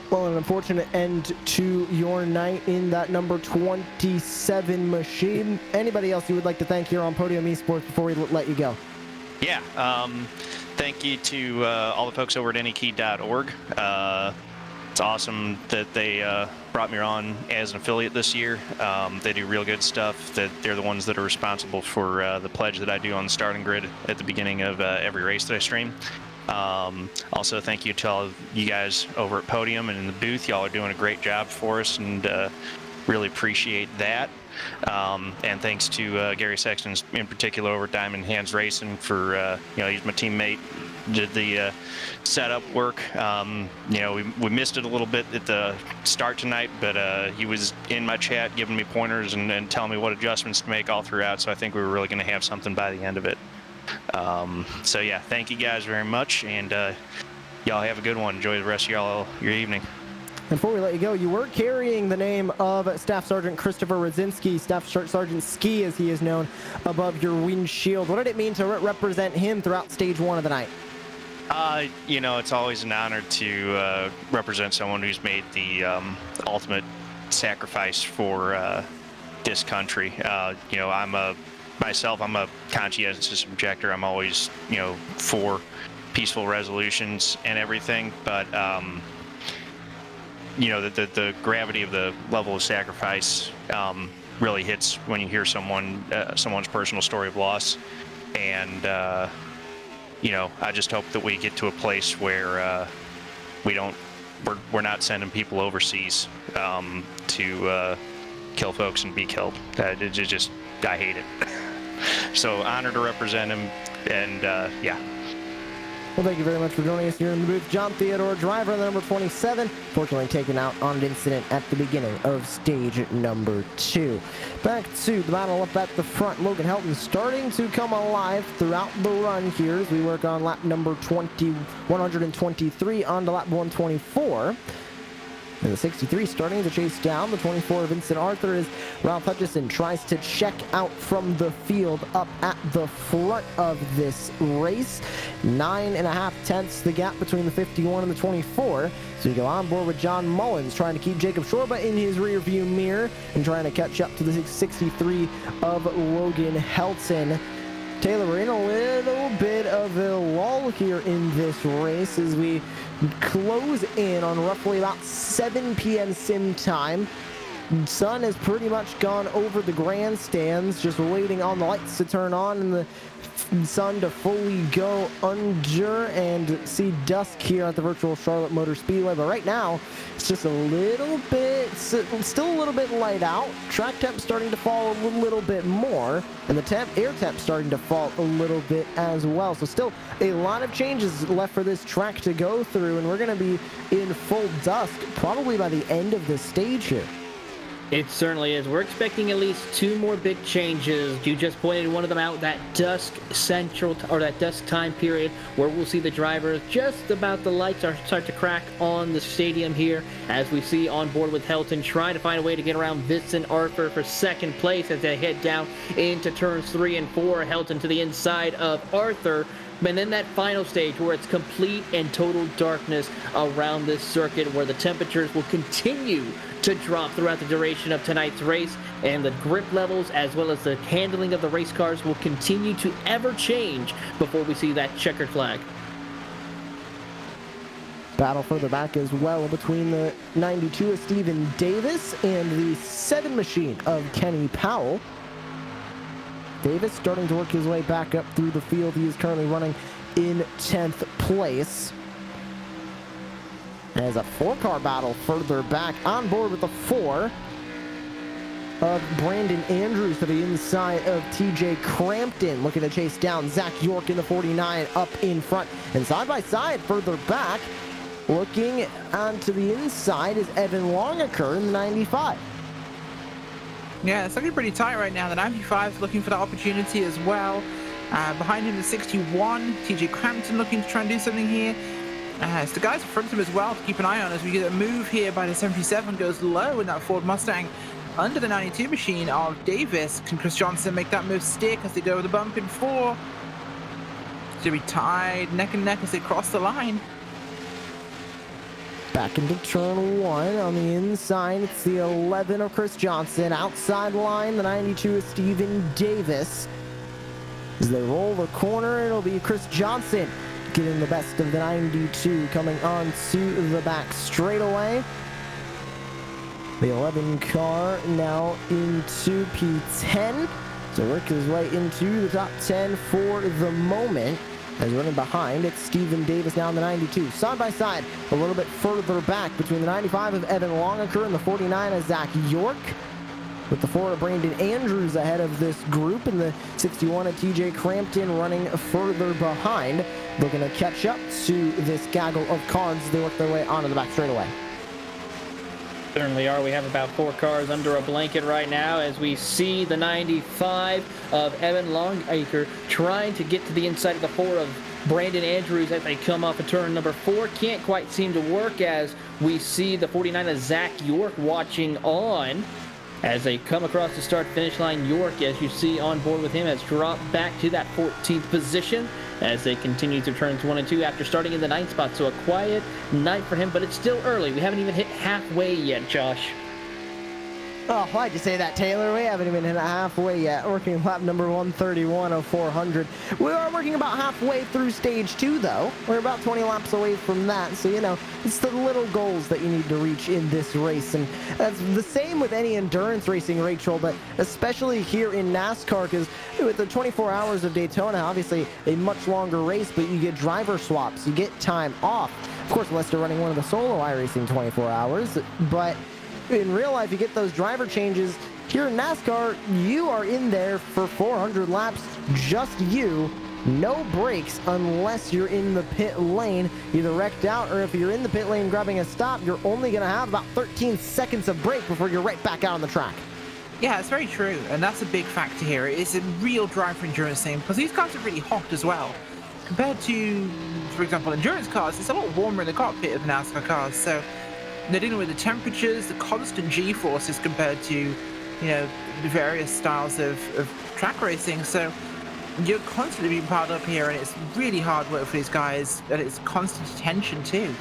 Well, an unfortunate end to your night in that number 27 machine. Anybody else you would like to thank here on Podium Esports before we let you go? Yeah, thank you to all the folks over at anykey.org. It's awesome that they brought me on as an affiliate this year. They do real good stuff. They're the ones that are responsible for the pledge that I do on the starting grid at the beginning of every race that I stream. Also, thank you to all of you guys over at Podium and in the booth. Y'all are doing a great job for us and really appreciate that. And thanks to Gary Sexton in particular over at Diamond Hands Racing for, he's my teammate, did the setup work. We missed it a little bit at the start tonight, but he was in my chat giving me pointers and telling me what adjustments to make all throughout, so I think we were really going to have something by the end of it. So yeah, thank you guys very much, and y'all have a good one. Enjoy the rest of your evening. Before we let you go, you were carrying the name of Staff Sergeant Christopher Rodzinski, Staff Sergeant Ski as he is known, above your windshield. What did it mean to represent him throughout stage 1 of the night? It's always an honor to represent someone who's made the ultimate sacrifice for this country. I'm a conscientious objector. I'm always, for peaceful resolutions and everything, but the gravity of the level of sacrifice really hits when you hear someone's personal story of loss. And I just hope that we get to a place where we're not sending people overseas to kill folks and be killed. I hate it. So honored to represent him, and yeah. Well, thank you very much for joining us here in the booth. John Theodore, driver number 27, fortunately taken out on an incident at the beginning of stage number 2. Back to the battle up at the front. Logan Helton starting to come alive throughout the run here as we work on lap number 123 on to lap 124. And the 63 starting to chase down the 24 of Vincent Arthur as Ralph Hutchison tries to check out from the field up at the front of this race. 9.5 tenths the gap between the 51 and the 24. So you go on board with John Mullins trying to keep Jacob Shorba in his rear view mirror and trying to catch up to the 63 of Logan Helton. Taylor, we're in a little bit of a lull here in this race as we close in on roughly about 7 p.m. sim time. Sun has pretty much gone over the grandstands, just waiting on the lights to turn on and the sun to fully go under and see dusk here at the virtual Charlotte Motor Speedway. But right now, it's just a little bit, still a little bit light out. Track temp starting to fall a little bit more, and the air temp starting to fall a little bit as well. So still a lot of changes left for this track to go through, and we're going to be in full dusk probably by the end of this stage here. It certainly is. We're expecting at least 2 more big changes. You just pointed one of them out, that dusk time period where we'll see the drivers just about the lights start to crack on the stadium here as we see on board with Helton trying to find a way to get around Vincent Arthur for second place as they head down into turns 3 and 4. Helton to the inside of Arthur. And then that final stage where it's complete and total darkness around this circuit where the temperatures will continue to drop throughout the duration of tonight's race, and the grip levels as well as the handling of the race cars will continue to ever change before we see that checkered flag. Battle further back as well between the 92 of Stephen Davis and the 7 machine of Kenny Powell. Davis starting to work his way back up through the field. He is currently running in 10th place. As a 4-car battle further back on board with the 4 of Brandon Andrews to the inside of TJ Crampton, looking to chase down Zach York in the 49 up in front. And side by side further back, looking onto the inside is Evan Longaker in the 95. Yeah, it's looking pretty tight right now. The 95 is looking for the opportunity as well. Behind him, the 61, TJ Crampton looking to try and do something here. It's the guys in front of him as well to keep an eye on as we get a move here by the 77 goes low in that Ford Mustang under the 92 machine of Davis. Can Chris Johnson make that move stick as they go with the bump in 4? To be tied neck and neck as they cross the line. Back into turn 1 on the inside. It's the 11 of Chris Johnson. Outside line, the 92 is Stephen Davis. As they roll the corner, it'll be Chris Johnson getting the best of the 92 coming on to the back straightaway. The 11 car now into P10. So work his way into the top 10 for the moment. As running behind, it's Stephen Davis now in the 92. Side by side, a little bit further back between the 95 of Evan Longaker and the 49 of Zach York. with the 4 of Brandon Andrews ahead of this group, and the 61 of TJ Crampton running further behind, looking to catch up to this gaggle of cars as they work their way onto the back straightaway. Certainly are. We have about 4 cars under a blanket right now as we see the 95 of Evan Longacre trying to get to the inside of the 4 of Brandon Andrews as they come off of turn number 4. Can't quite seem to work as we see the 49 of Zach York watching on as they come across the start-finish line. York, as you see on board with him, has dropped back to that 14th position as they continue through turns 1 and 2 after starting in the 9th spot. So a quiet night for him, but it's still early. We haven't even hit halfway yet, Josh. Oh, why'd you say that, Taylor? We haven't even hit halfway yet. Working lap number 131 of 400. We are working about halfway through stage 2, though. We're about 20 laps away from that. So, you know, it's the little goals that you need to reach in this race. And that's the same with any endurance racing, Rachel, but especially here in NASCAR, because with the 24 hours of Daytona, obviously a much longer race, but you get driver swaps. You get time off. Of course, unless they're running one of the solo iRacing 24 hours, but in real life, you get those driver changes. Here in NASCAR, you are in there for 400 laps, just you, no breaks unless you're in the pit lane, either wrecked out, or if you're in the pit lane grabbing a stop, you're only going to have about 13 seconds of break before you're right back out on the track. Yeah, it's very true, and that's a big factor here. It's a real drive for endurance thing, because these cars are really hot as well. Compared to, for example, endurance cars, it's a lot warmer in the cockpit than NASCAR cars, so they're dealing with the temperatures, the constant G-forces compared to, you know, the various styles of track racing. So you're constantly being piled up here, and it's really hard work for these guys, and it's constant attention too.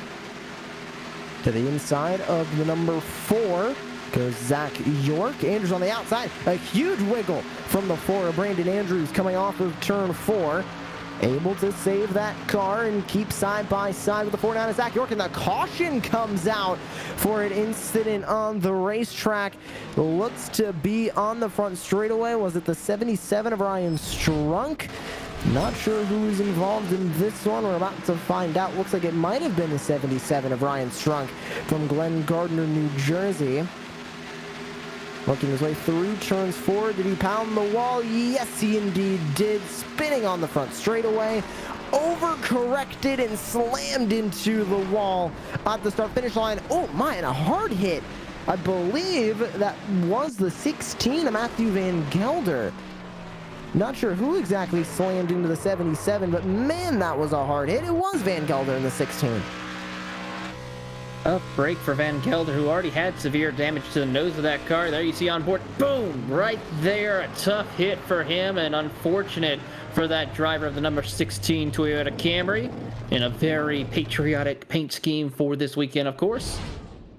To the inside of the number 4 goes Zach York. Andrews on the outside. A huge wiggle from the 4 of Brandon Andrews coming off of turn 4. Able to save that car and keep side by side with the 49 of Zach York, and the caution comes out for an incident on the racetrack. Looks to be on the front straightaway. Was it the 77 of Ryan Strunk? Not sure who's involved in this one. We're about to find out. Looks like it might have been the 77 of Ryan Strunk from Glen Gardner, New Jersey. Working his way through turns 4. Did he pound the wall? Yes, he indeed did. Spinning on the front straightaway. Overcorrected and slammed into the wall at the start-finish line. Oh my, and a hard hit. I believe that was the 16 of Matthew Van Gelder. Not sure who exactly slammed into the 77, but man, that was a hard hit. It was Van Gelder in the 16. Tough break for Van Gelder, who already had severe damage to the nose of that car. There you see on board, boom, right there. A tough hit for him, and unfortunate for that driver of the number 16 Toyota Camry. In a very patriotic paint scheme for this weekend, of course.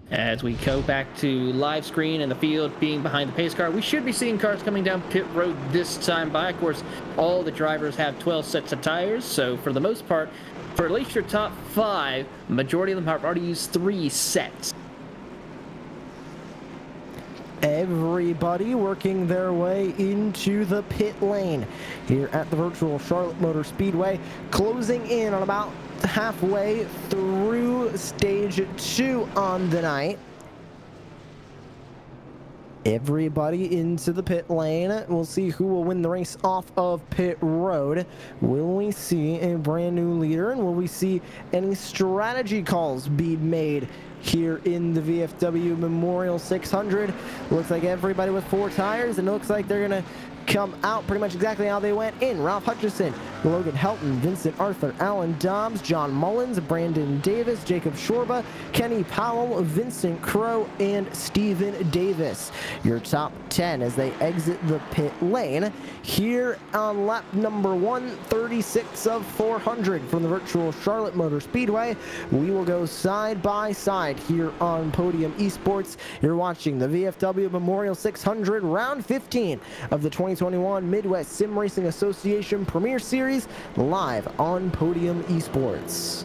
As we go back to live screen and the field being behind the pace car, we should be seeing cars coming down pit road this time by. Of course, all the drivers have 12 sets of tires, so for the most part, for at least your top 5, majority of them have already used 3 sets. Everybody working their way into the pit lane here at the virtual Charlotte Motor Speedway, closing in on about halfway through stage 2 on the night. Everybody into the pit lane. We'll see who will win the race off of pit road. Will we see a brand new leader, and will we see any strategy calls be made here in the VFW Memorial 600? Looks like everybody with 4 tires, and it looks like they're gonna come out pretty much exactly how they went in. Ralph Hutchison, Logan Helton, Vincent Arthur, Alan Dobbs, John Mullins, Brandon Davis, Jacob Shorba, Kenny Powell, Vincent Crow, and Steven Davis. Your top 10 as they exit the pit lane here on lap number 136 of 400 from the virtual Charlotte Motor Speedway. We will go side by side here on Podium Esports. You're watching the VFW Memorial 600 round 15 of the 2021 Midwest Sim Racing Association Premier Series live on Podium Esports.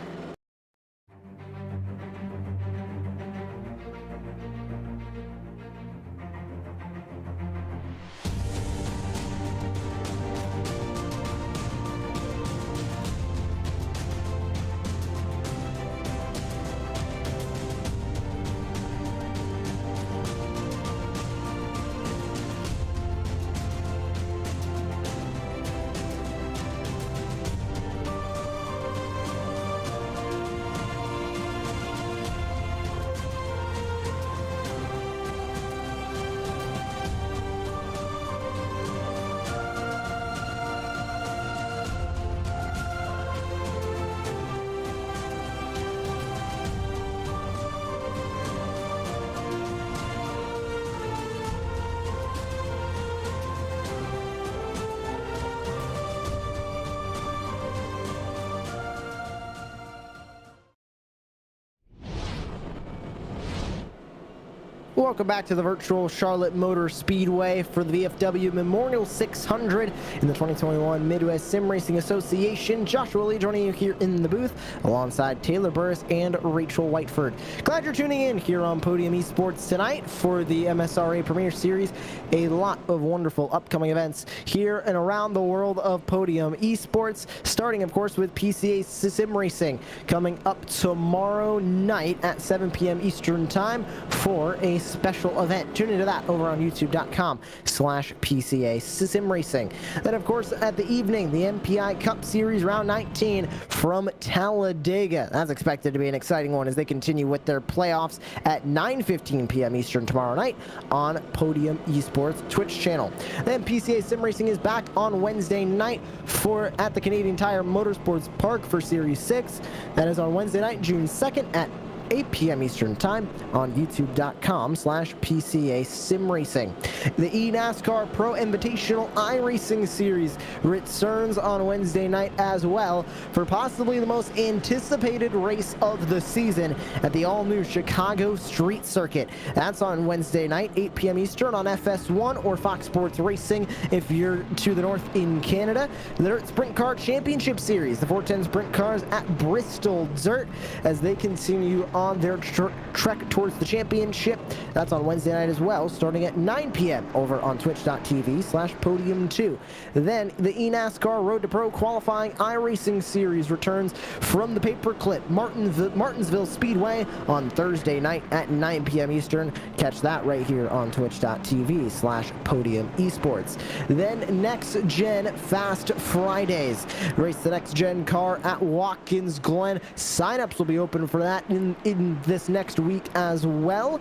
Welcome back to the virtual Charlotte Motor Speedway for the VFW Memorial 600 in the 2021 Midwest Sim Racing Association. Joshua Lee joining you here in the booth alongside Taylor Burris and Rachel Whiteford. Glad you're tuning in here on Podium Esports tonight for the MSRA Premier Series. A lot of wonderful upcoming events here and around the world of Podium Esports, starting of course with PCA Sim Racing coming up tomorrow night at 7 p.m. Eastern Time for a special event. Tune into that over on youtube.com/PCA Sim Racing. Then of course at the evening, the MPI Cup Series Round 19 from Talladega. That's expected to be an exciting one as they continue with their playoffs at 9:15 p.m. Eastern tomorrow night on Podium Esports Twitch channel. Then PCA Sim Racing is back on Wednesday night at the Canadian Tire Motorsports Park for Series 6. That is on Wednesday night, June 2nd at 8 p.m. Eastern Time on youtube.com/PCA Sim Racing. The eNASCAR Pro Invitational iRacing Series returns on Wednesday night as well for possibly the most anticipated race of the season at the all-new Chicago Street Circuit. That's on Wednesday night, 8 p.m. Eastern on FS1 or Fox Sports Racing if you're to the north in Canada. The Dirt Sprint Car Championship Series, the 410 Sprint Cars at Bristol Dirt as they continue on their trek towards the championship. That's on Wednesday night as well, starting at 9 p.m. over on twitch.tv/podium2. Then the eNASCAR Road to Pro Qualifying iRacing Series returns from the paperclip Martinsville Speedway on Thursday night at 9 p.m. Eastern. Catch that right here on twitch.tv/podium esports. Then Next Gen Fast Fridays. Race the Next Gen car at Watkins Glen. Sign-ups will be open for that in this next week as well.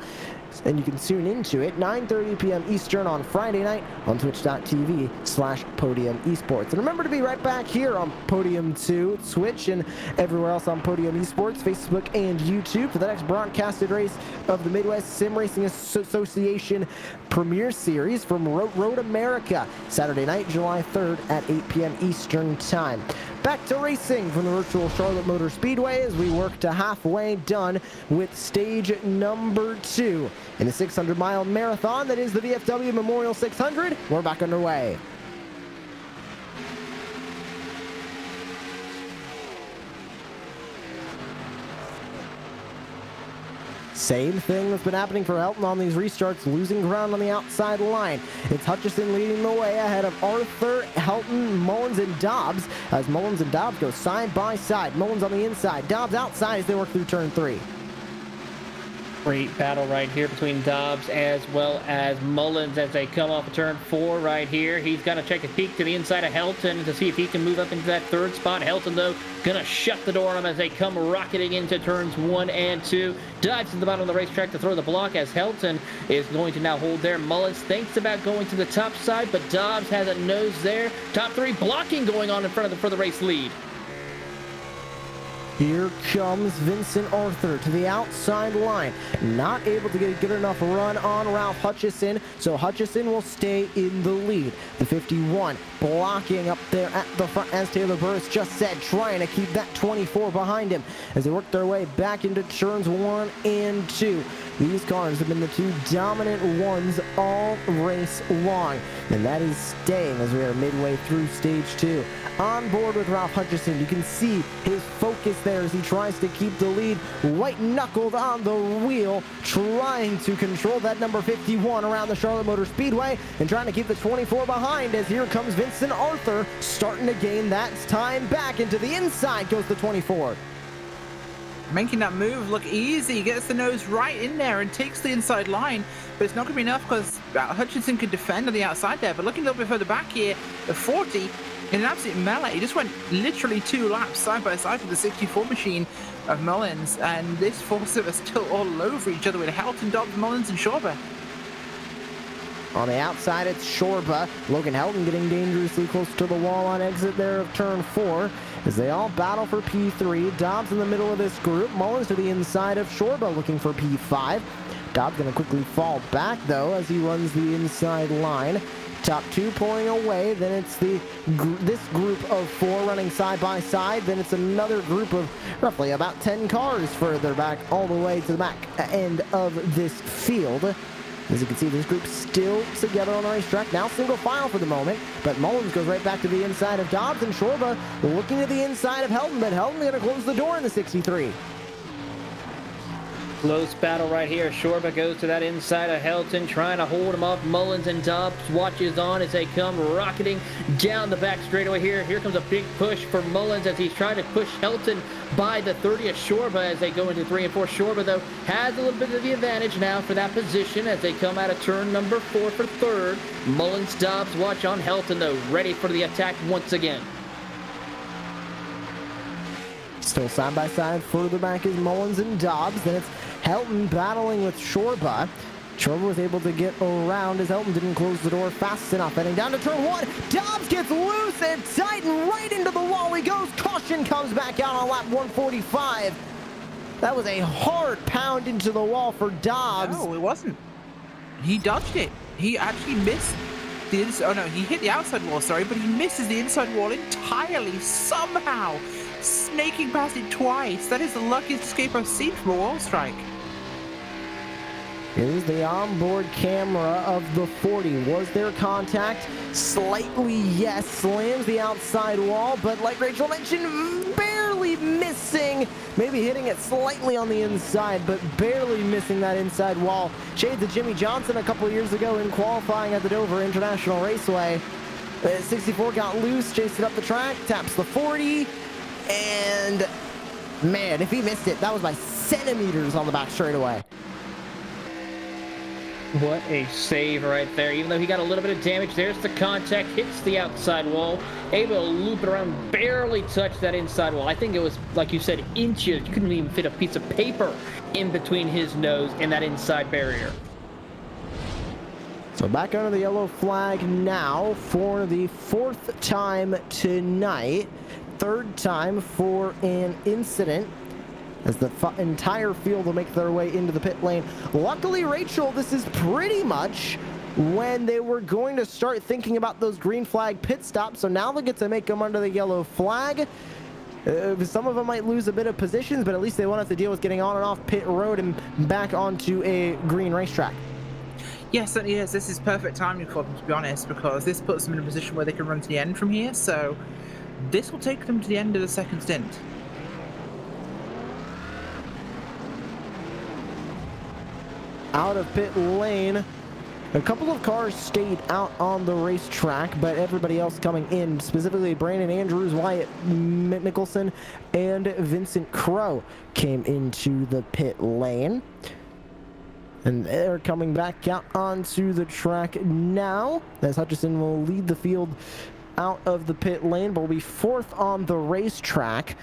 And you can tune into it 9:30 p.m. Eastern on Friday night on twitch.tv/podium esports. And remember to be right back here on Podium 2, Twitch, and everywhere else on Podium Esports, Facebook and YouTube for the next broadcasted race of the Midwest Sim Racing Association Premier Series from Road America, Saturday night, July 3rd at 8 p.m. Eastern Time. Back to racing from the virtual Charlotte Motor Speedway as we work to halfway done with stage number 2 in the 600-mile marathon that is the VFW Memorial 600. We're back underway. Same thing that's been happening for Helton on these restarts, losing ground on the outside line. It's Hutchison leading the way ahead of Arthur, Helton, Mullins, and Dobbs as Mullins and Dobbs go side by side. Mullins on the inside, Dobbs outside as they work through turn 3. Great battle right here between Dobbs as well as Mullins as they come off of turn 4 right here. He's got to check a peek to the inside of Helton to see if he can move up into that third spot. Helton, though, going to shut the door on him as they come rocketing into turns 1 and 2. Dobbs to the bottom of the racetrack to throw the block as Helton is going to now hold there. Mullins thinks about going to the top side, but Dobbs has a nose there. Top 3 blocking going on in front of them for the race lead. Here comes Vincent Arthur to the outside line. Not able to get a good enough run on Ralph Hutchison, so Hutchison will stay in the lead. The 51 blocking up there at the front, as Taylor Burris just said, trying to keep that 24 behind him as they work their way back into turns 1 and 2. These cars have been the 2 dominant ones all race long, and that is staying as we are midway through stage 2. On board with Ralph Hutchison, you can see his focus there as he tries to keep the lead, white-knuckled on the wheel, trying to control that number 51 around the Charlotte Motor Speedway and trying to keep the 24 behind as here comes Vincent Arthur starting to gain that time back. Into the inside goes the 24. Making that move look easy, gets the nose right in there and takes the inside line, but it's not going to be enough because Hutchison could defend on the outside there. But looking a little bit further back here, the 40 in an absolute melee. He just went literally 2 laps side by side with the 64 machine of Mullins, and this 4 are still all over each other with Helton, Dobbs, Mullins, and Shorba. On the outside, it's Shorba. Logan Helton getting dangerously close to the wall on exit there of turn 4 as they all battle for P3. Dobbs in the middle of this group. Mullins to the inside of Shorba looking for P5. Dobbs going to quickly fall back, though, as he runs the inside line. Top 2 pulling away, then it's this group of 4 running side by side, then it's another group of roughly about 10 cars further back all the way to the back end of this field. As you can see, this group still together on the racetrack. Now single file for the moment, but Mullins goes right back to the inside of Dobbs, and Shorba looking to the inside of Helton, but Helton going to close the door in the 63. Close battle right here. Shorba goes to that inside of Helton, trying to hold him off. Mullins and Dobbs watches on as they come rocketing down the back straightaway here. Here comes a big push for Mullins as he's trying to push Helton by the 30 of Shorba as they go into 3 and 4. Shorba, though, has a little bit of the advantage now for that position as they come out of turn number 4 for third. Mullins, Dobbs watch on Helton, though, ready for the attack once again. Still side by side, further back is Mullins and Dobbs. Then it's Helton battling with Shorba. Shorba was able to get around as Helton didn't close the door fast enough. Heading down to turn 1, Dobbs gets loose and tight and right into the wall he goes. Caution comes back out on lap 145. That was a hard pound into the wall for Dobbs. No, it wasn't. He dodged it. He actually missed the inside. Oh no, he hit the outside wall, sorry, but he misses the inside wall entirely somehow. Snaking past it twice. That is the luckiest escape I've seen from a wall strike. Here's the onboard camera of the 40. Was there contact? Slightly, yes. Slams the outside wall, but like Rachel mentioned, barely missing. Maybe hitting it slightly on the inside, but barely missing that inside wall. Shades of Jimmy Johnson a couple years ago in qualifying at the Dover International Raceway. 64 got loose, chased it up the track, taps the 40, and man, if he missed it, that was by centimeters on the back straightaway. What a save right there. Even though he got a little bit of damage, there's the contact, hits the outside wall, able to loop it around, barely touch that inside wall. I think it was, like you said, inches. You couldn't even fit a piece of paper in between his nose and that inside barrier. So back under the yellow flag now for the 4th time tonight. 3rd time for an incident, as the entire field will make their way into the pit lane. Luckily, Rachel, this is pretty much when they were going to start thinking about those green flag pit stops, so now they get to make them under the yellow flag. Some of them might lose a bit of positions, but at least they won't have to deal with getting on and off pit road and back onto a green racetrack. Yes, certainly is. This is perfect timing for them, to be honest, because this puts them in a position where they can run to the end from here, so this will take them to the end of the second stint. Out of pit lane, a couple of cars stayed out on the racetrack, but everybody else coming in, specifically Brandon Andrews, Wyatt Mickelson, and Vincent Crowe came into the pit lane. And they're coming back out onto the track now, as Hutchison will lead the field out of the pit lane, but will be 4th on the racetrack.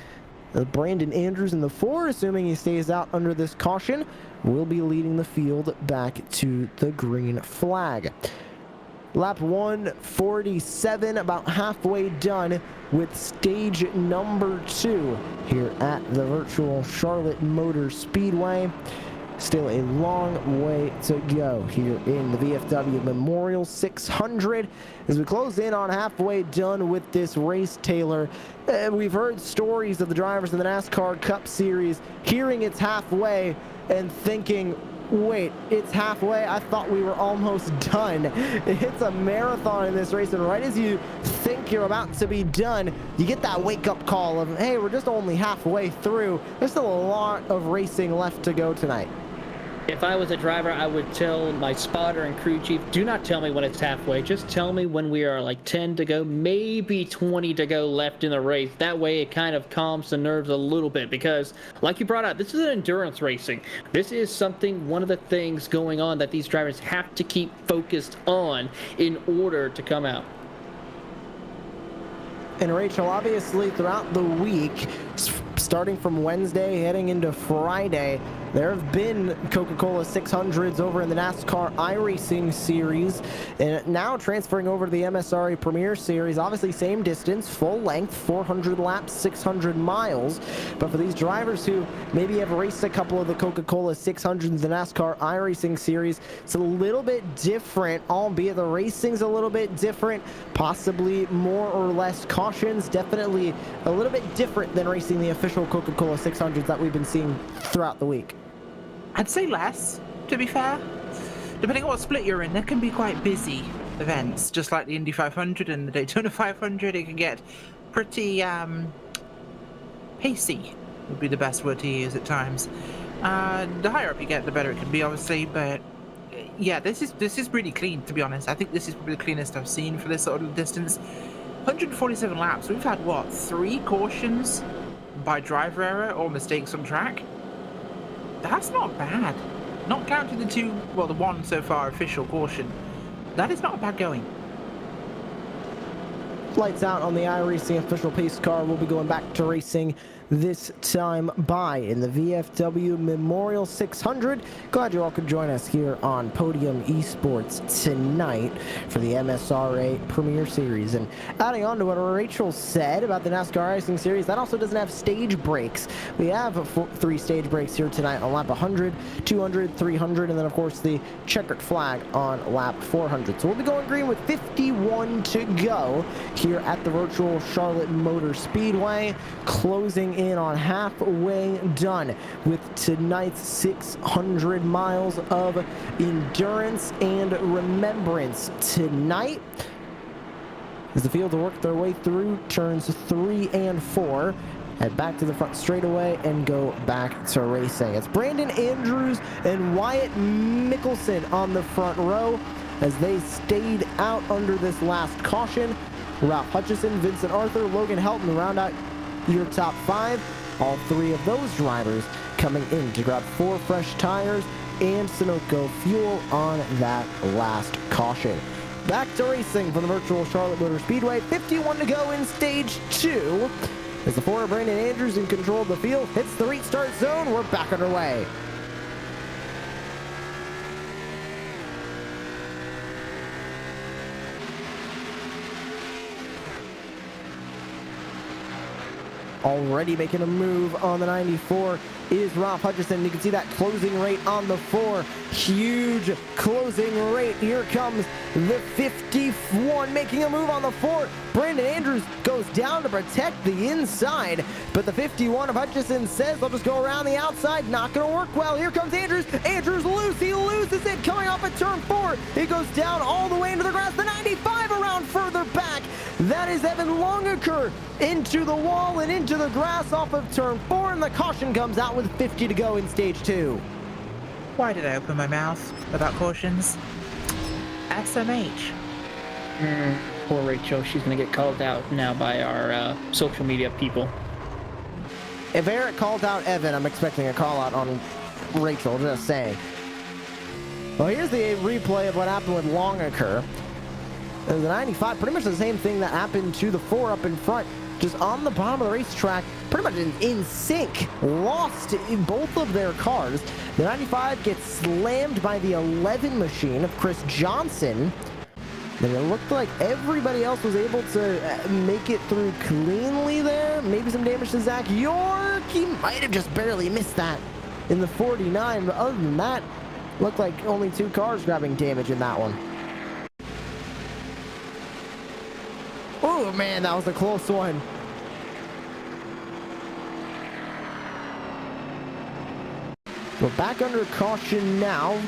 Brandon Andrews in the 4, assuming he stays out under this caution, will be leading the field back to the green flag. Lap 147, about halfway done with stage number 2 here at the virtual Charlotte Motor Speedway. Still a long way to go here in the VFW Memorial 600 as we close in on halfway done with this race, Taylor. We've heard stories of the drivers in the NASCAR Cup Series hearing it's halfway and thinking, wait, it's halfway? I thought we were almost done. It's a marathon in this race, and right as you think you're about to be done, you get that wake-up call of, hey, we're just only halfway through. There's still a lot of racing left to go tonight. If I was a driver, I would tell my spotter and crew chief, do not tell me when it's halfway. Just tell me when we are like 10 to go, maybe 20 to go left in the race. That way it kind of calms the nerves a little bit because, like you brought out, this is an endurance racing. This is something, one of the things going on that these drivers have to keep focused on in order to come out. And Rachel, obviously throughout the week, starting from Wednesday, heading into Friday, There have been Coca-Cola 600s over in the NASCAR iRacing series, and now transferring over to the MSRA Premier Series. Obviously same distance, full length, 400 laps, 600 miles. But for these drivers who maybe have raced a couple of the Coca-Cola 600s in the NASCAR iRacing series, it's a little bit different, albeit the racing's a little bit different, possibly more or less cautions, definitely a little bit different than racing the official Coca-Cola 600s that we've been seeing throughout the week. I'd say less, to be fair. Depending on what split you're in, there can be quite busy events, just like the Indy 500 and the Daytona 500. It can get pretty pacey, would be the best word to use at times. The higher up you get, the better it can be, obviously, but yeah, this is really clean, to be honest. I think this is probably the cleanest I've seen for this sort of distance. 147 laps. We've had, what, 3 cautions by driver error or mistakes on track? That's not bad. Not counting the 2, well, the 1 so far official caution. That is not a bad going. Lights out on the iRacing official pace car. We'll be going back to racing this time by in the VFW Memorial 600. Glad you all could join us here on Podium Esports tonight for the MSRA Premier Series. And adding on to what Rachel said about the NASCAR Racing Series, that also doesn't have stage breaks. We have 3 stage breaks here tonight on lap 100, 200, 300, and then of course the checkered flag on lap 400. So we'll be going green with 51 to go here at the virtual Charlotte Motor Speedway, closing in on halfway done with tonight's 600 miles of endurance and remembrance tonight, as the field will work their way through turns 3 and 4, head back to the front straightaway and go back to racing. It's Brandon Andrews and Wyatt Mickelson on the front row as they stayed out under this last caution. Ralph Hutchison, Vincent Arthur, Logan Helton round out your top 5. All 3 of those drivers coming in to grab 4 fresh tires and Sunoco fuel on that last caution. Back to racing from the virtual Charlotte Motor Speedway. 51 to go in stage 2. As the 4 Brandon Andrews in control of the field hits the restart zone, we're back underway. Already making a move on the 94 is Ralph Hutchison. You can see that closing rate on the 4. Huge closing rate. Here comes the 51 making a move on the 4. Brandon Andrews goes down to protect the inside, but the 51 of Hutchison says they'll just go around the outside. Not going to work well. Here comes Andrews. Andrews loose. He loses it coming off at turn 4. He goes down all the way into the grass. The 95 around further back. That is Evan Longaker into the wall and into the grass off of turn 4, and the caution comes out with 50 to go in stage 2. Why did I open my mouth about cautions? SMH. Poor Rachel. She's going to get called out now by our social media people. If Eric called out Evan, I'm expecting a call out on Rachel, just saying. Well, here's the replay of what happened with Longaker. The 95, pretty much the same thing that happened to the 4 up in front, just on the bottom of the racetrack, pretty much in sync, lost in both of their cars. The 95 gets slammed by the 11 machine of Chris Johnson. And it looked like everybody else was able to make it through cleanly there. Maybe some damage to Zach York. He might have just barely missed that in the 49, but other than that, looked like only 2 cars grabbing damage in that one. Oh man, that was a close one. We're back under caution now.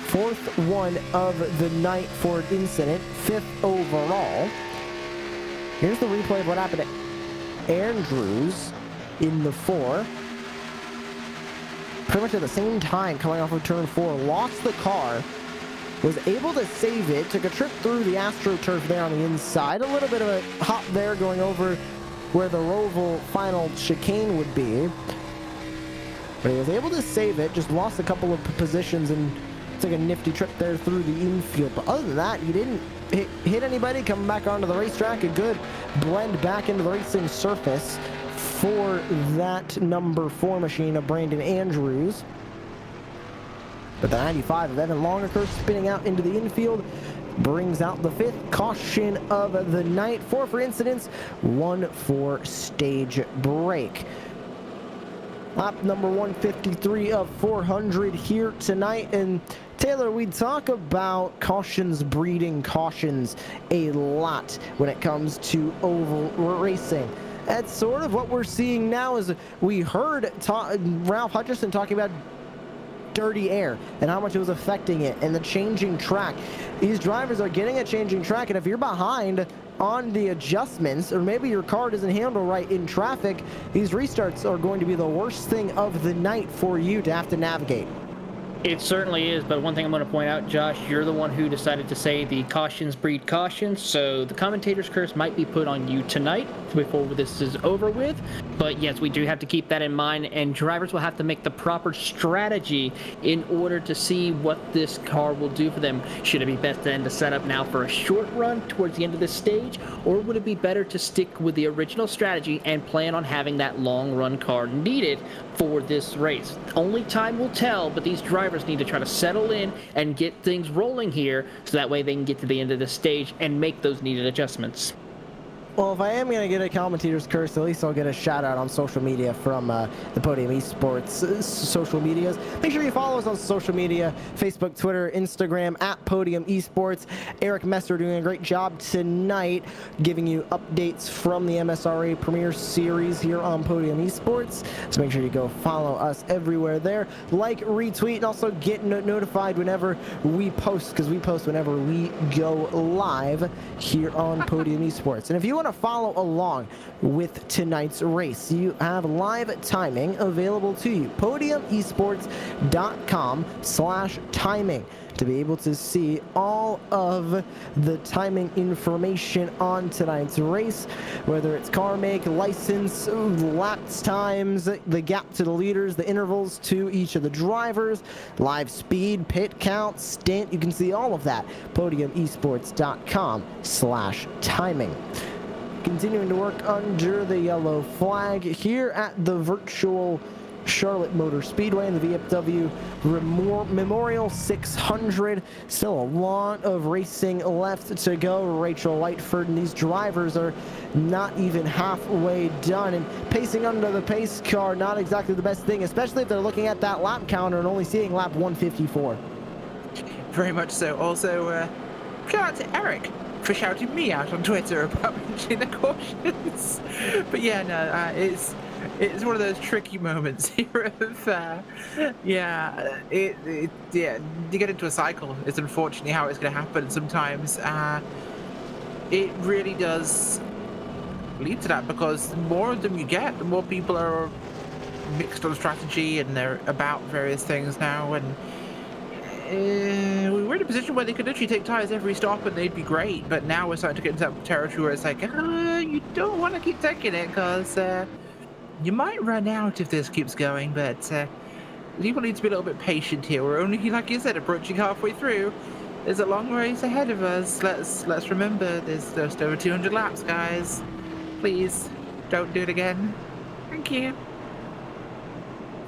4th one of the night for an incident, 5th overall. Here's the replay of what happened to Andrews in the 4. Pretty much at the same time, coming off of turn 4, lost the car. Was able to save it, took a trip through the AstroTurf there on the inside. A little bit of a hop there going over where the Roval final chicane would be. But he was able to save it, just lost a couple of positions and took a nifty trip there through the infield. But other than that, he didn't hit anybody coming back onto the racetrack. A good blend back into the racing surface. for that number 4 machine of Brandon Andrews. But the 95 of Evan Longaker spinning out into the infield brings out the 5th caution of the night. 4 for incidents, 1 for stage break. Lap number 153 of 400 here tonight. And Taylor, we talk about cautions breeding cautions a lot when it comes to oval racing. That's sort of what we're seeing now. Is we heard Ralph Hutchison talking about dirty air and how much it was affecting it and the changing track. These drivers are getting a changing track, and if you're behind on the adjustments, or maybe your car doesn't handle right in traffic, these restarts are going to be the worst thing of the night for you to have to navigate. It certainly is, but one thing I'm going to point out, Josh, you're the one who decided to say the cautions breed cautions, so the commentator's curse might be put on you tonight before this is over with. But yes, we do have to keep that in mind, and drivers will have to make the proper strategy in order to see what this car will do for them. Should it be best then to set up now for a short run towards the end of this stage, or would it be better to stick with the original strategy and plan on having that long run car needed for this race? Only time will tell, but these drivers need to try to settle in and get things rolling here so that way they can get to the end of the stage and make those needed adjustments. Well, if I am going to get a commentator's curse, at least I'll get a shout out on social media from the Podium Esports social medias. Make sure you follow us on social media, Facebook, Twitter, Instagram, at Podium Esports. Eric Messer doing a great job tonight giving you updates from the MSRA Premier Series here on Podium Esports. So make sure you go follow us everywhere there. Like, retweet, and also get notified whenever we post, because we post whenever we go live here on Podium Esports. And if you want to follow along with tonight's race, you have live timing available to you. podiumesports.com/timing to be able to see all of the timing information on tonight's race, whether it's car make, license, laps times, the gap to the leaders, the intervals to each of the drivers, live speed, pit count, stint. You can see all of that. podiumesports.com/timing. Continuing to work under the yellow flag here at the virtual Charlotte Motor Speedway in the VFW Memorial 600. Still a lot of racing left to go. Rachel Whiteford and these drivers are not even halfway done, and pacing under the pace car, not exactly the best thing, especially if they're looking at that lap counter and only seeing lap 154. Very much so. Also, shout out to Eric for shouting me out on Twitter about mentioning the cautions. But yeah, no, it's one of those tricky moments here of, you get into a cycle. It's unfortunately how it's going to happen sometimes. It really does lead to that, because the more of them you get, the more people are mixed on strategy and they're about various things now, and we were in a position where they could literally take tires every stop and they'd be great, but now we're starting to get into that territory where it's like, you don't want to keep taking it, because you might run out if this keeps going. But people need to be a little bit patient here. We're only, like you said, approaching halfway through. There's a long race ahead of us. Let's remember, there's just over 200 laps, guys. Please don't do it again. Thank you.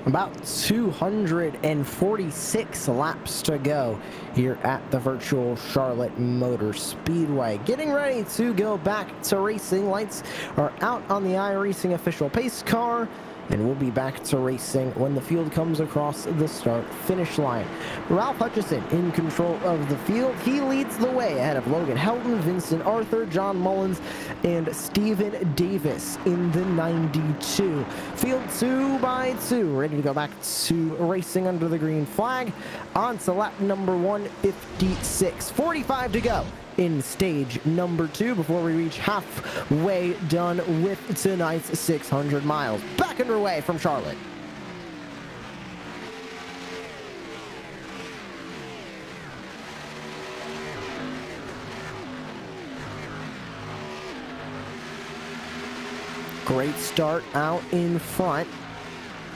About 246 laps to go here at the virtual Charlotte Motor Speedway. Getting ready to go back to racing. Lights are out on the iRacing official pace car, and we'll be back to racing when the field comes across the start-finish line. Ralph Hutchison in control of the field. He leads the way ahead of Logan Helton, Vincent Arthur, John Mullins, and Stephen Davis in the 92. Field 2 by 2, ready to go back to racing under the green flag. On to lap number 156. 45 to go in stage number 2 before we reach halfway done with tonight's 600 miles. Back underway from Charlotte. Great start out in front,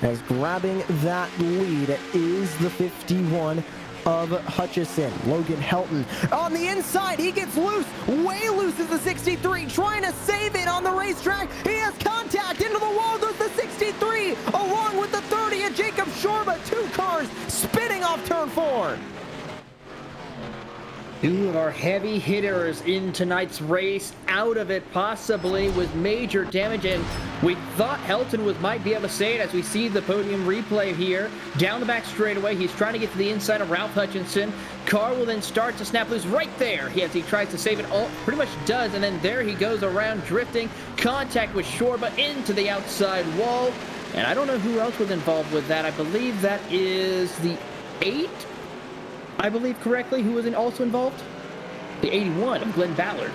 as grabbing that lead is the 51 of Hutchison. Logan Helton on the inside. He gets loose. Way loose is the 63. Trying to save it on the racetrack. He has contact into the wall. Goes 4. Two of our heavy hitters in tonight's race, out of it possibly with major damage, and we thought Helton might be able to say it as we see the podium replay here. Down the back straightaway, he's trying to get to the inside of Ralph Hutchinson. Car will then start to snap loose right there. As he tries to save it, all pretty much does, and then there he goes around drifting. Contact with Shorba into the outside wall, and I don't know who else was involved with that. I believe that is the 8. I believe correctly, who was also involved? The 81 of Glenn Ballard.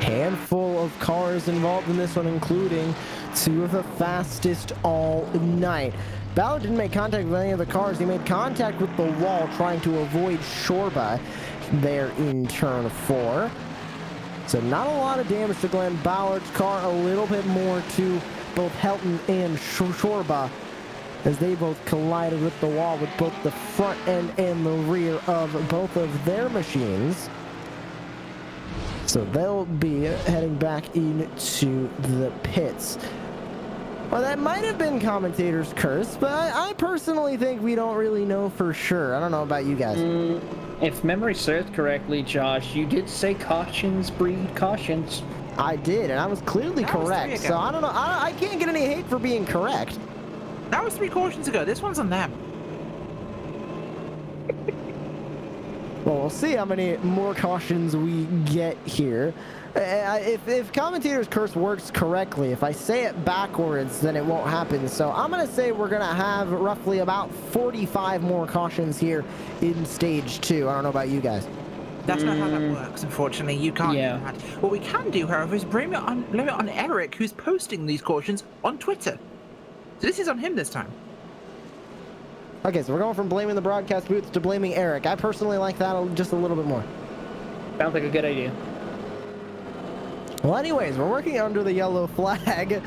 Handful of cars involved in this one, including 2 of the fastest all night. Ballard didn't make contact with any of the cars. He made contact with the wall, trying to avoid Shorba there in turn 4. So not a lot of damage to Glenn Ballard's car, a little bit more to both Helton and Shorba, as they both collided with the wall with both the front end and the rear of both of their machines. So they'll be heading back into the pits. Well, that might have been commentator's curse, but I personally think we don't really know for sure. I don't know about you guys. If memory serves correctly, Josh, you did say cautions breed cautions. I did, and I was clearly correct. So I don't know. I can't get any hate for being correct. That was 3 cautions ago. This one's on them. Well, we'll see how many more cautions we get here. If commentator's curse works correctly, if I say it backwards, then it won't happen. So I'm going to say we're going to have roughly about 45 more cautions here in stage 2. I don't know about you guys. That's not how that works, unfortunately. You can't do that. What we can do, however, is blame it on Eric, who's posting these cautions on Twitter. So this is on him this time. Okay, so we're going from blaming the broadcast booth to blaming Eric. I personally like that just a little bit more. Sounds like a good idea. Well, anyways, we're working under the yellow flag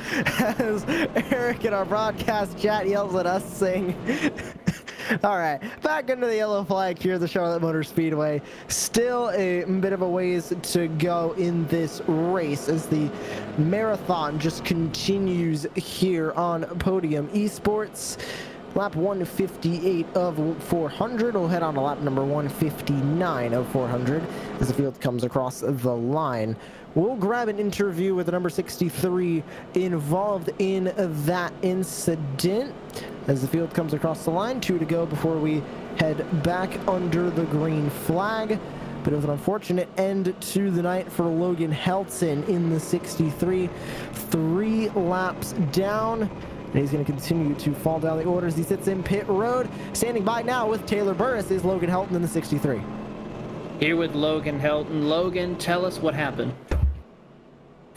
as Eric in our broadcast chat yells at us saying... All right, back under the yellow flag here at the Charlotte Motor Speedway. Still a bit of a ways to go in this race as the marathon just continues here on Podium Esports. Lap 158 of 400. We'll head on to lap number 159 of 400 as the field comes across the line. We'll grab an interview with the number 63 involved in that incident as the field comes across the line. 2 to go before we head back under the green flag. But it was an unfortunate end to the night for Logan Helton in the 63. 3 laps down. And he's going to continue to fall down the order as he sits in pit road. Standing by now with Taylor Burris is Logan Helton in the 63. Here with Logan Helton. Logan, tell us what happened.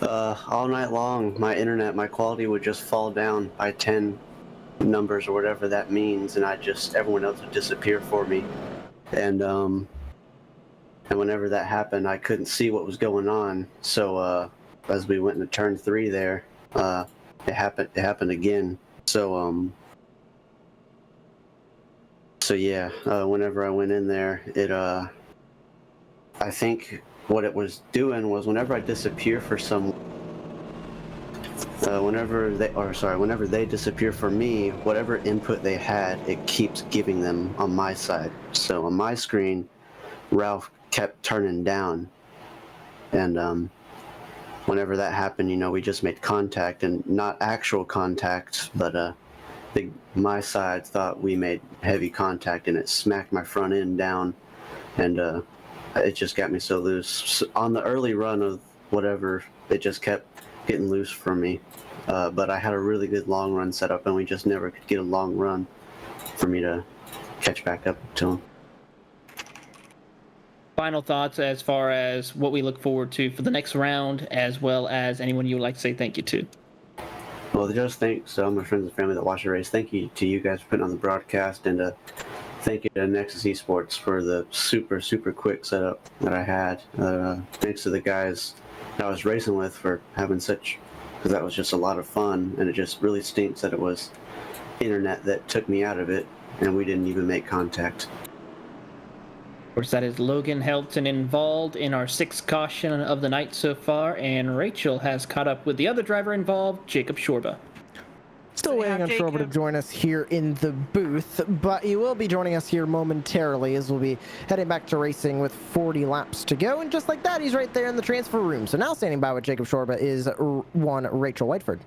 All night long, my quality would just fall down by 10 numbers or whatever that means, and everyone else would disappear for me. And whenever that happened, I couldn't see what was going on. So as we went into turn 3 there, it happened again. So yeah, whenever I went in there, I think what it was doing was whenever I disappear for whenever they disappear for me, whatever input they had, it keeps giving them on my side. So on my screen, Ralph kept turning down, and whenever that happened, we just made contact, and not actual contact, but my side thought we made heavy contact, and it smacked my front end down, and it just got me so loose. So on the early run of whatever, it just kept getting loose from me. But I had a really good long run set up, and we just never could get a long run for me to catch back up to him. Final thoughts as far as what we look forward to for the next round, as well as anyone you would like to say thank you to. Well, just thanks to all my friends and family that watch the race. Thank you to you guys for putting on the broadcast, and thank you to Nexus Esports for the super, super quick setup that I had. Thanks to the guys that I was racing with for having because that was just a lot of fun, and it just really stinks that it was internet that took me out of it, and we didn't even make contact. Of course, that is Logan Helton involved in our 6th caution of the night so far, and Rachel has caught up with the other driver involved, Jacob Shorba. Still So we waiting have on Shorba to Jacob. join us here in the booth, but he will be joining us here momentarily as we'll be heading back to racing with 40 laps to go. And just like that, he's right there in the transfer room. So now standing by with Jacob Shorba is one Rachel Whiteford.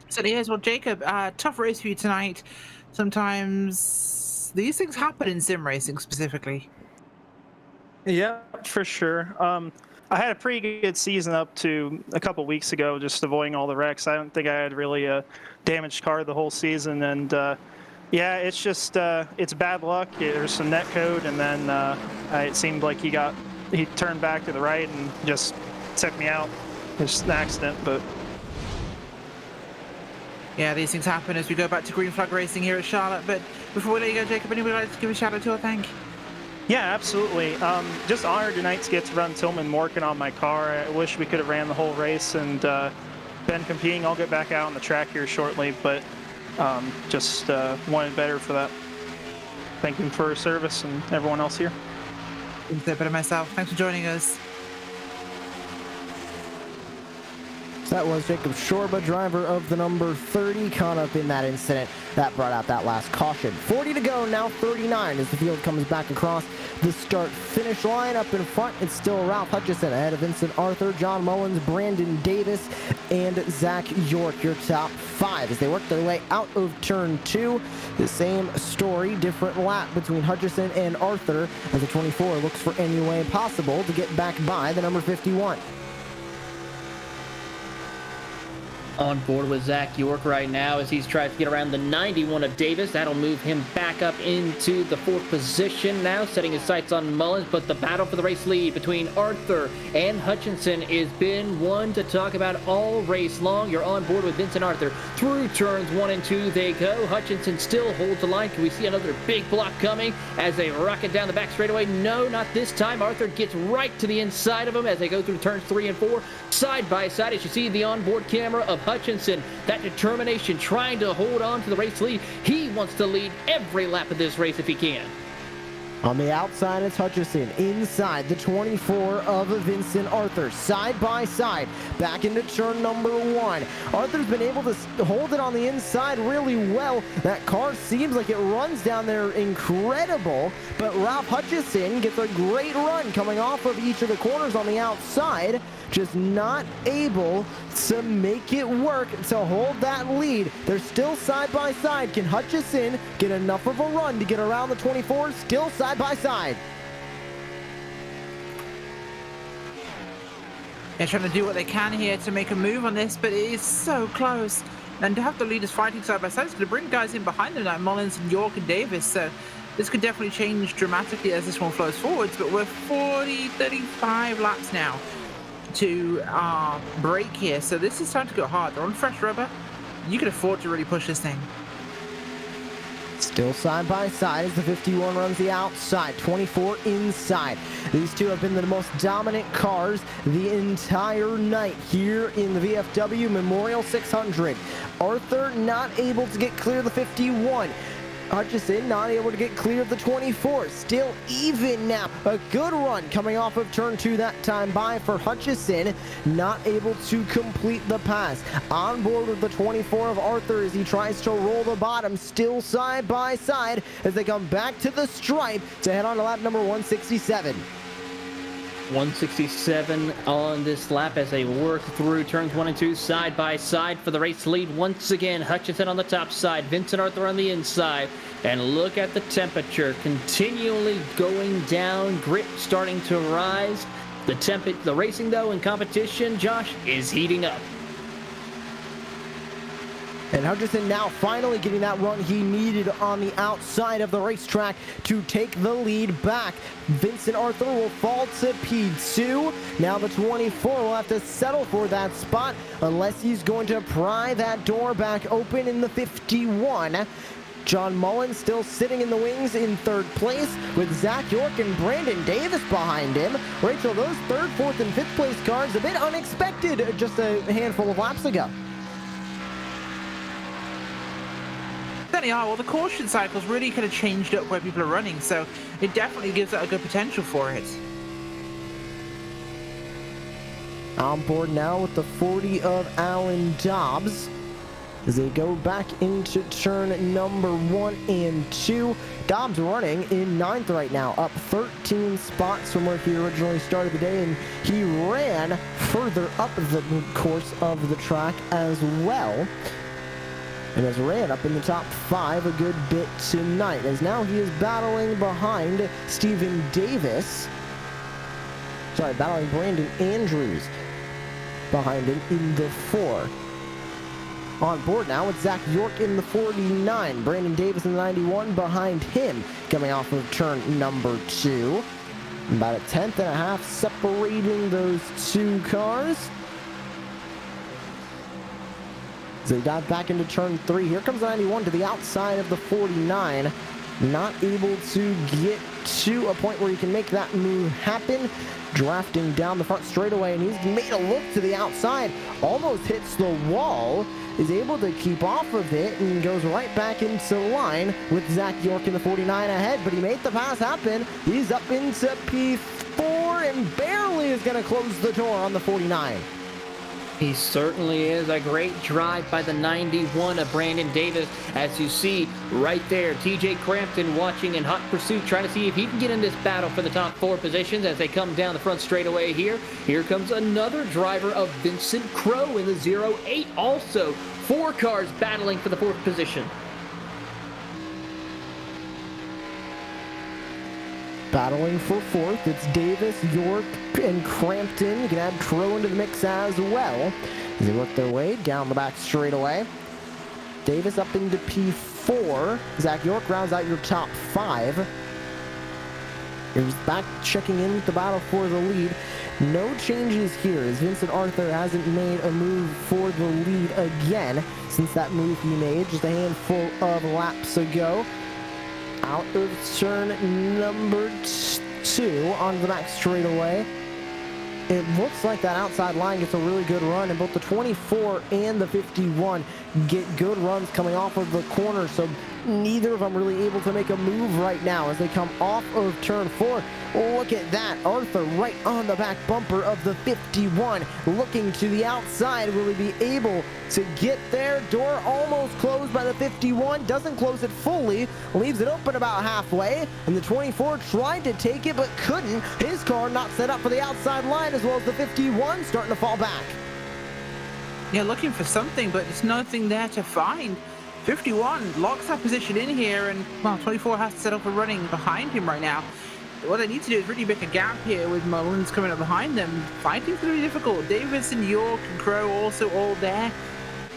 So here's well, Jacob. Tough race for you tonight. Sometimes these things happen in sim racing specifically. Yeah, for sure. I had a pretty good season up to a couple weeks ago, just avoiding all the wrecks. I don't think I had really a damaged car the whole season, and yeah, it's just it's bad luck. There's some net code, and then it seemed like he turned back to the right and just took me out. It's just an accident, but Yeah, these things happen as we go back to green flag racing here at Charlotte. But before we let you go, Jacob, anybody like to give a shout out to or thank? yeah, absolutely. Just honored tonight to get to run Tillman Morgan on my car. I wish we could have ran the whole race and been competing. I'll get back out on the track here shortly, but just wanted better for that. Thank him for his service and everyone else here. Couldn't say it better myself. Thanks for joining us. So that was Jacob Shorba, driver of the number 30, caught up in that incident that brought out that last caution. 40 to go, now 39 as the field comes back across the start-finish line. Up in front, it's still Ralph Hutchison ahead of Vincent Arthur, John Mullins, Brandon Davis, and Zach York, your top 5 as they work their way out of turn 2. The same story, different lap between Hutchison and Arthur as the 24 looks for any way possible to get back by the number 51. On board with Zach York right now as he's trying to get around the 91 of Davis. That'll move him back up into the 4th position now, setting his sights on Mullins. But the battle for the race lead between Arthur and Hutchinson has been one to talk about all race long. You're on board with Vincent Arthur. Through turns 1 and 2 they go. Hutchinson still holds the line. Can we see another big block coming as they rocket down the back straightaway? No, not this time. Arthur gets right to the inside of him as they go through turns 3 and 4. Side by side as you see the onboard camera of Hutchinson, that determination trying to hold on to the race lead. He wants to lead every lap of this race if he can. On the outside, it's Hutchison. Inside, the 24 of Vincent Arthur. Side by side, back into turn number 1. Arthur's been able to hold it on the inside really well. That car seems like it runs down there incredible, but Ralph Hutchison gets a great run coming off of each of the corners on the outside. Just not able to make it work to hold that lead. They're still side by side. Can Hutchison get enough of a run to get around the 24? Still side by side. They're trying to do what they can here to make a move on this, but it is so close. And to have the leaders fighting side by side is going to bring guys in behind them like Mullins and York and Davis. So this could definitely change dramatically as this one flows forwards. But we're 35 laps now to break here, so this is time to go hard. They're on fresh rubber. You can afford to really push this thing. Still side by side as the 51 runs the outside, 24 inside. These two have been the most dominant cars the entire night here in the VFW Memorial 600. Arthur not able to get clear of the 51. Hutchison not able to get clear of the 24. Still even now. A good run coming off of turn 2 that time by for Hutchison. Not able to complete the pass. On board with the 24 of Arthur as he tries to roll the bottom. Still side by side as they come back to the stripe to head on to lap number 167. 167 on this lap as they work through turns 1 and 2 side by side for the race lead. Once again, Hutchinson on the top side, Vincent Arthur on the inside. And look at the temperature continually going down, grit starting to rise. The racing though in competition, Josh, is heating up. And Hutchison now finally getting that run he needed on the outside of the racetrack to take the lead back. Vincent Arthur will fall to P2. Now the 24 will have to settle for that spot unless he's going to pry that door back open in the 51. John Mullins still sitting in the wings in 3rd place with Zach York and Brandon Davis behind him. Rachel, those 3rd, 4th, and 5th place cars a bit unexpected just a handful of laps ago. Certainly are. Well, the caution cycles really kind of changed up where people are running, so it definitely gives that a good potential for it. On board now with the 40 of Alan Dobbs. as they go back into turn number 1 and 2. Dobbs running in 9th right now, up 13 spots from where he originally started the day, and he ran further up the course of the track as well, and has ran up in the top 5 a good bit tonight, as now he is battling behind Stephen Davis. Sorry, battling Brandon Andrews behind him in the 4. On board now with Zach York in the 49. Brandon Davis in the 91 behind him, coming off of turn number 2. About a 10th separating those two cars. So they dive back into turn 3. Here comes the 91 to the outside of the 49. Not able to get to a point where he can make that move happen. Drafting down the front straightaway, and he's made a look to the outside. Almost hits the wall. Is able to keep off of it and goes right back into line with Zach York in the 49 ahead, but he made the pass happen. He's up into P4 and barely is going to close the door on the 49. He certainly is. A great drive by the 91 of Brandon Davis. As you see right there, TJ Crampton watching in hot pursuit, trying to see if he can get in this battle for the top 4 positions as they come down the front straightaway here. Here comes another driver of Vincent Crow in the 08. Also, 4 cars battling for the 4th position. Battling for 4th, it's Davis, York, and Crampton. You can add Crow into the mix as well as they work their way down the back straightaway. Davis up into P4. Zach York rounds out your top 5. Here's back checking in with the battle for the lead. No changes here as Vincent Arthur hasn't made a move for the lead again since that move he made just a handful of laps ago. Out of turn number 2 onto the back straightaway. It looks like that outside line gets a really good run, and both the 24 and the 51 get good runs coming off of the corner, so neither of them really able to make a move right now as they come off of turn 4. Look at that, Arthur right on the back bumper of the 51, looking to the outside. Will he be able to get there? Door almost closed by the 51, doesn't close it fully, leaves it open about halfway, and the 24 tried to take it but couldn't. His car not set up for the outside line, as well as the 51 starting to fall back. Yeah, looking for something, but there's nothing there to find. 51 locks that position in here, and well, 24 has to set up a running behind him right now. What they need to do is really make a gap here with Mullins coming up behind them. Fighting's going to be difficult. Davis and York and Crow also all there.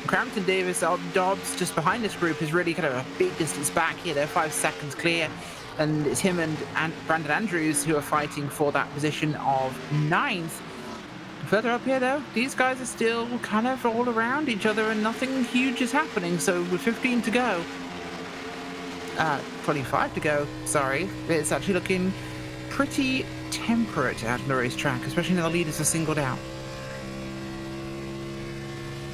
Crampton, Davis, Dobbs just behind this group is really kind of a big distance back here. They're 5 seconds clear, and it's him and Brandon Andrews who are fighting for that position of 9th. Further up here, though, these guys are still kind of all around each other and nothing huge is happening. So with 15 to go, 25 to go, sorry, it's actually looking pretty temperate out on the racetrack, especially now the leaders are singled out.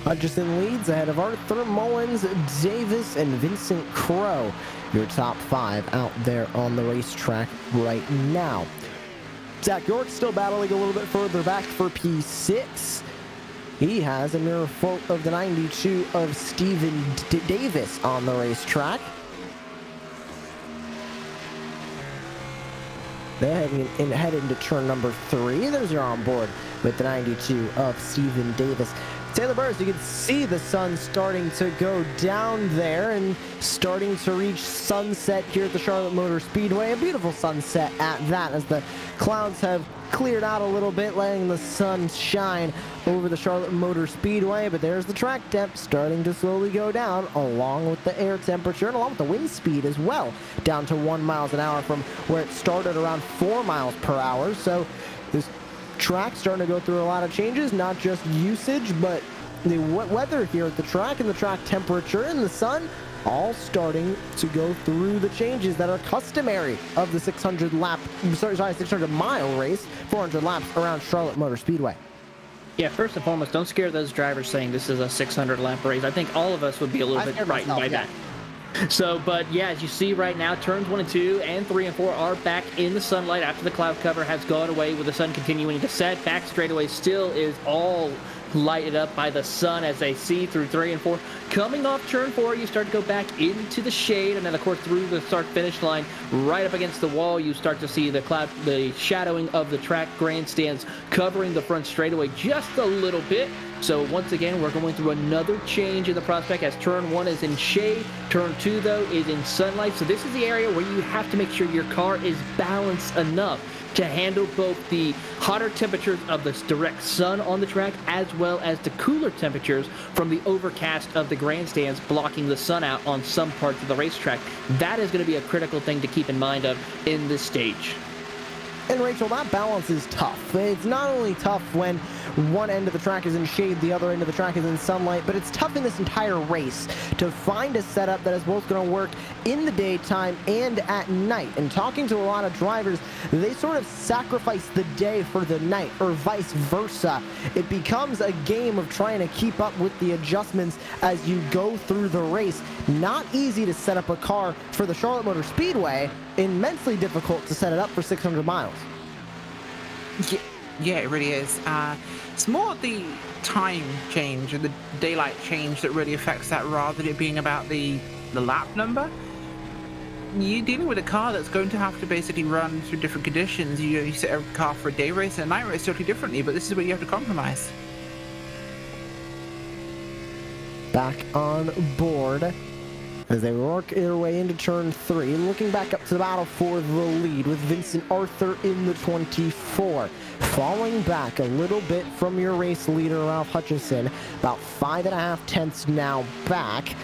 Hutchison leads ahead of Arthur, Mullins, Davis, and Vincent Crow. Your top 5 out there on the racetrack right now. Zach York still battling a little bit further back for P6. He has a mirror full of the 92 of Stephen Davis on the racetrack. They're heading into turn number 3. There's your on board with the 92 of Stephen Davis. Taylor Burris, you can see the sun starting to go down there and starting to reach sunset here at the Charlotte Motor Speedway. A beautiful sunset at that, as the clouds have cleared out a little bit, letting the sun shine over the Charlotte Motor Speedway. But there's the track temp starting to slowly go down, along with the air temperature and along with the wind speed as well, down to 1 mile an hour from where it started around 4 miles per hour. So this track starting to go through a lot of changes, not just usage, but the weather here at the track and the track temperature and the sun all starting to go through the changes that are customary of the 600 mile race, 400 laps around Charlotte Motor Speedway. Yeah, first and foremost, don't scare those drivers saying this is a 600 lap race. I think all of us would be a little bit frightened by that. So, but yeah, as you see right now, turns 1 and 2 and 3 and 4 are back in the sunlight after the cloud cover has gone away, with the sun continuing to set. Back straightaway still is all lighted up by the sun as they see through 3 and 4. Coming off turn 4, you start to go back into the shade, and then of course through the start-finish line, right up against the wall, you start to see the shadowing of the track grandstands covering the front straightaway just a little bit. So once again, we're going through another change in the prospect as turn 1 is in shade, turn 2 though is in sunlight. So this is the area where you have to make sure your car is balanced enough to handle both the hotter temperatures of the direct sun on the track as well as the cooler temperatures from the overcast of the grandstands blocking the sun out on some parts of the racetrack. That is going to be a critical thing to keep in mind of in this stage. And Rachel, that balance is tough. It's not only tough when one end of the track is in shade, the other end of the track is in sunlight, but it's tough in this entire race to find a setup that is both going to work in the daytime and at night. And talking to a lot of drivers, they sort of sacrifice the day for the night, or vice versa. It becomes a game of trying to keep up with the adjustments as you go through the race. Not easy to set up a car for the Charlotte Motor Speedway, immensely difficult to set it up for 600 miles. Yeah, it really is. It's more the time change and the daylight change that really affects that rather than it being about the lap number. You're dealing with a car that's going to have to basically run through different conditions. You set a car for a day race and a night race totally differently, but this is where you have to compromise. Back on board as they work their way into turn 3, looking back up to the battle for the lead with Vincent Arthur in the 24. Falling back a little bit from your race leader, Ralph Hutchison, about 5.5 tenths now back,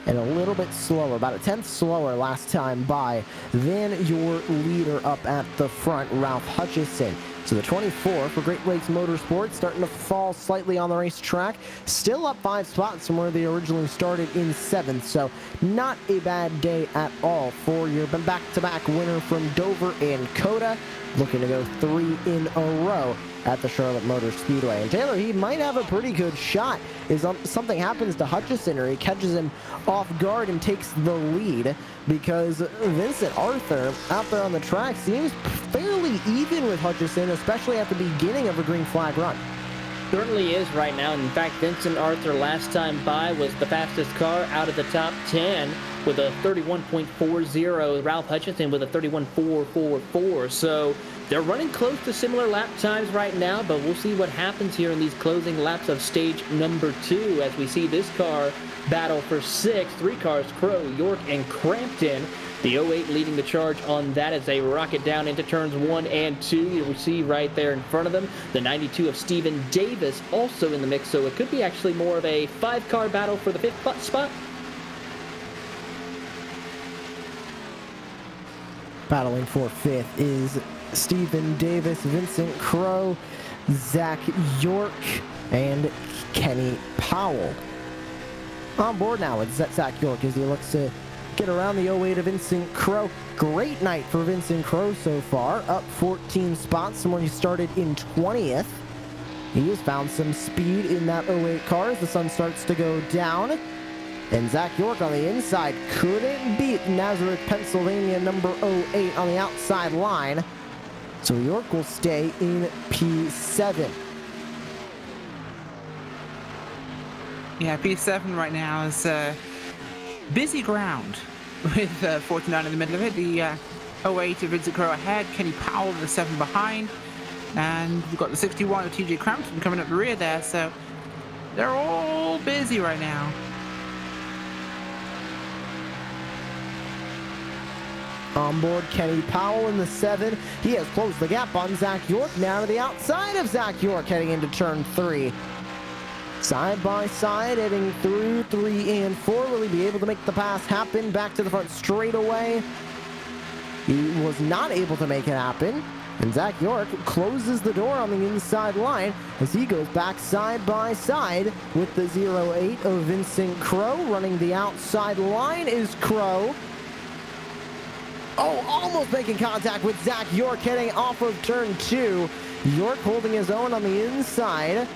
and a little bit slower, about a tenth slower last time by than your leader up at the front, Ralph Hutchison. So the 24 for Great Lakes Motorsports starting to fall slightly on the racetrack. Still up 5 spots from where they originally started in 7th. So not a bad day at all for your back-to-back winner from Dover and Coda. Looking to go 3 in a row at the Charlotte Motor Speedway. And Taylor, he might have a pretty good shot if something happens to Hutchison or he catches him off guard and takes the lead, because Vincent Arthur out there on the track seems fairly even with Hutchison, especially at the beginning of a green flag run. Certainly is right now. In fact, Vincent Arthur last time by was the fastest car out of the top 10 with a 31.40. Ralph Hutchison with a 31.444. So they're running close to similar lap times right now, but we'll see what happens here in these closing laps of stage number 2 as we see this car battle for 6th. 3 cars, Crow, York, and Crampton. The 08 leading the charge on that as they rocket down into turns 1 and 2. You see right there in front of them the 92 of Stephen Davis also in the mix, so it could be actually more of a 5-car battle for the 5th spot. Battling for 5th is Stephen Davis, Vincent Crow, Zach York, and Kenny Powell. On board now with Zach York as he looks to get around the 08 of Vincent Crow. Great night for Vincent Crow so far, up 14 spots from where he started in 20th. He has found some speed in that 08 car as the sun starts to go down. And Zach York on the inside couldn't beat Nazareth, Pennsylvania number 08 on the outside line. So York will stay in P7. Yeah, P7 right now is busy ground with 49 in the middle of it. The 08 of Vincent Crow ahead, Kenny Powell in the 7 behind, and we've got the 61 of TJ Crampton coming up the rear there, so they're all busy right now. On board, Kenny Powell in the 7. He has closed the gap on Zach York. Now to the outside of Zach York heading into turn 3. Side by side, heading through 3 and 4. Will he be able to make the pass happen back to the front straightaway? He was not able to make it happen. And Zach York closes the door on the inside line as he goes back side by side with the 08 of Vincent Crow. Running the outside line is Crow. Oh, almost making contact with Zach York heading off of turn 2. York holding his own on the inside.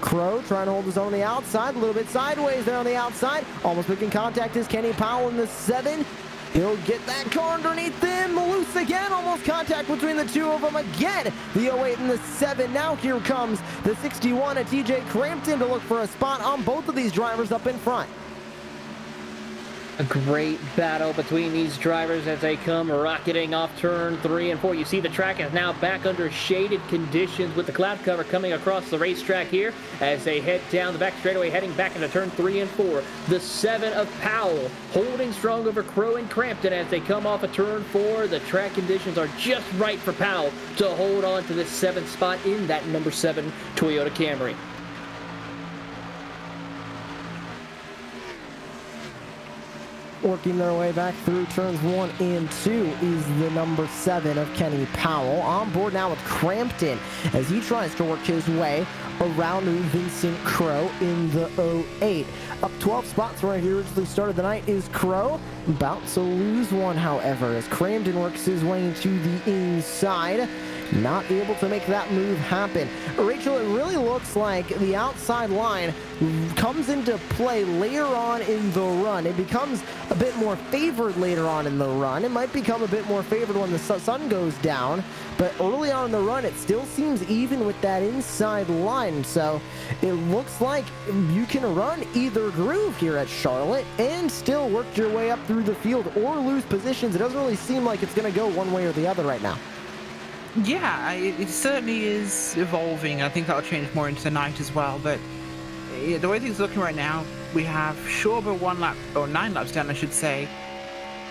Crow trying to hold his own on the outside, a little bit sideways there on the outside. Almost making contact is Kenny Powell in the 7. He'll get that car underneath him. Loose again. Almost contact between the two of them again. The 08 and the 7. Now here comes the 61 at TJ Crampton to look for a spot on both of these drivers up in front. A great battle between these drivers as they come rocketing off turn 3 and 4. You see the track is now back under shaded conditions with the cloud cover coming across the racetrack here as they head down the back straightaway, heading back into turn 3 and 4. The 7 of Powell holding strong over Crow and Crampton as they come off of turn 4. The track conditions are just right for Powell to hold on to this 7th spot in that number 7 Toyota Camry. Working their way back through turns 1 and 2 is the number 7 of Kenny Powell. On board now with Crampton as he tries to work his way around Vincent Crow in the 08. Up 12 spots where he originally started the night is Crow. About to lose one, however, as Crampton works his way to the inside. Not able to make that move happen. Rachel, it really looks like the outside line comes into play later on in the run. It becomes a bit more favored later on in the run. It might become a bit more favored when the sun goes down, but early on in the run, it still seems even with that inside line. So it looks like you can run either groove here at Charlotte and still work your way up through the field or lose positions. It doesn't really seem like it's going to go one way or the other right now. Yeah, it certainly is evolving. I think that'll change more into the night as well. But the way things are looking right now, we have Shorba 1 lap, or 9 laps down, I should say,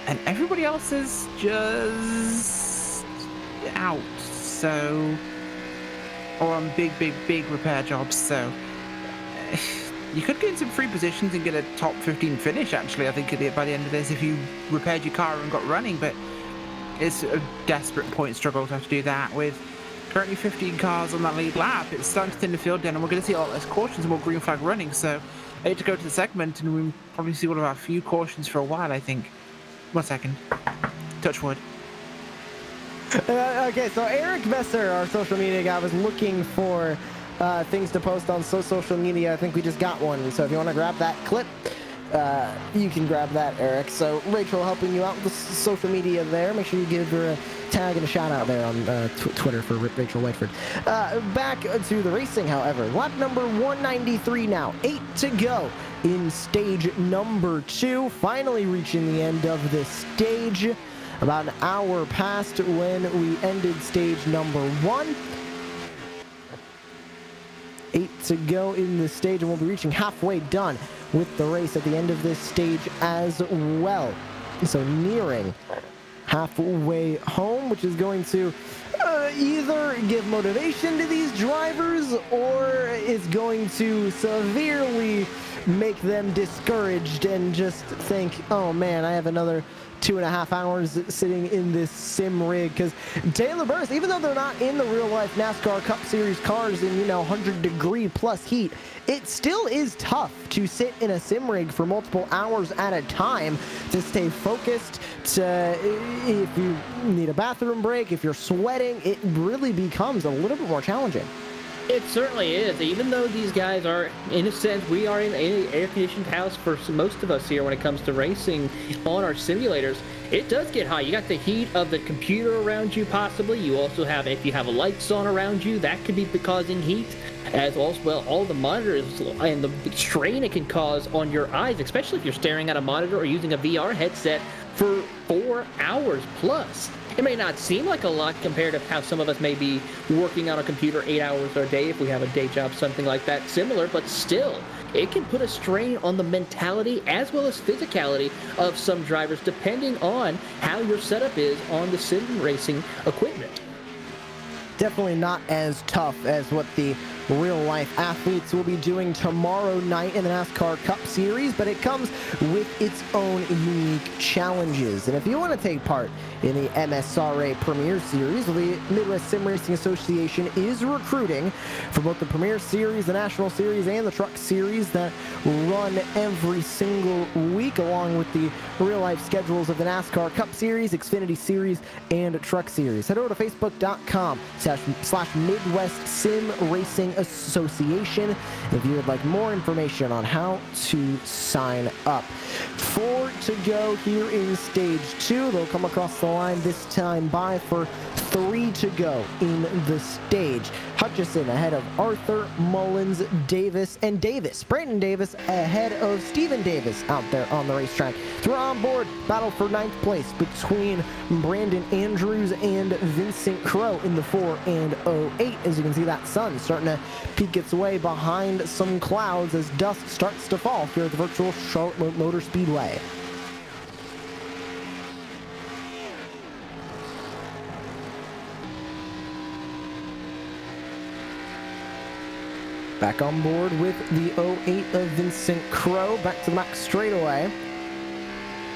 and everybody else is just out. So, or on big repair jobs. So, you could get in some free positions and get a top 15 finish. Actually, I think by the end of this, if you repaired your car and got running, but it's a desperate point struggle to have to do that with currently 15 cars on that lead lap. It's starting to thin the field down, and we're going to see a lot less cautions and more green flag running. So I need to go to the segment, and we'll probably see one of our few cautions for a while, I think. 1 second. Touch wood. Okay, so Eric Messer, our social media guy, was looking for things to post on social media. I think we just got one. So if you want to grab that clip, you can grab that, Eric. So Rachel helping you out with the social media there. Make sure you give her a tag and a shout out there on Twitter for Rachel Whiteford. Back to the racing, however. Lap number 193 now. 8 to go in stage number 2. Finally reaching the end of this stage. About an hour passed when we ended stage number 1. 8 to go in the stage, and we'll be reaching halfway done with the race at the end of this stage as well. So nearing halfway home, which is going to either give motivation to these drivers or is going to severely make them discouraged and just think, oh man, I have another 2.5 hours sitting in this sim rig. Because Taylor Burris, even though they're not in the real life NASCAR Cup Series cars in 100-degree plus heat, it still is tough to sit in a sim rig for multiple hours at a time to stay focused. If you need a bathroom break, if you're sweating, it really becomes a little bit more challenging. It certainly is. Even though these guys are, in a sense, we are in an air-conditioned house for most of us here when it comes to racing on our simulators, it does get hot. You got the heat of the computer around you, possibly. You also have, if you have lights on around you, that could be causing heat. As well, all the monitors and the strain it can cause on your eyes, especially if you're staring at a monitor or using a VR headset for 4 hours plus. It may not seem like a lot compared to how some of us may be working on a computer 8 hours a day if we have a day job, something like that similar, but still, it can put a strain on the mentality as well as physicality of some drivers depending on how your setup is on the sim racing equipment. Definitely not as tough as what the real-life athletes will be doing tomorrow night in the NASCAR Cup Series, but it comes with its own unique challenges. And if you want to take part in the MSRA Premier Series, the Midwest Sim Racing Association is recruiting for both the Premier Series, the National Series, and the Truck Series that run every single week, along with the real-life schedules of the NASCAR Cup Series, Xfinity Series, and Truck Series. Head over to facebook.com/Midwest Sim Racing Association if you would like more information on how to sign up. 4 to go here in stage 2. They'll come across the line this time by for 3 to go in the stage. Hutchison ahead of Arthur, Mullins, Davis, and Davis. Brandon Davis ahead of Stephen Davis out there on the racetrack. Through on board, battle for 9th place between Brandon Andrews and Vincent Crow in the 4 and 08. As you can see, that sun starting to peek its way behind some clouds as dusk starts to fall here at the virtual Charlotte Motor Speedway. Back on board with the 08 of Vincent Crow, back to the back straightaway.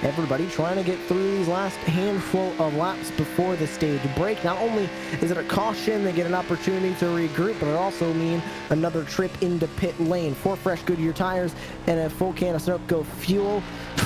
Everybody trying to get through these last handful of laps before the stage break. Not only is it a caution, they get an opportunity to regroup, but it also means another trip into pit lane. 4 fresh Goodyear tires and a full can of Sunoco fuel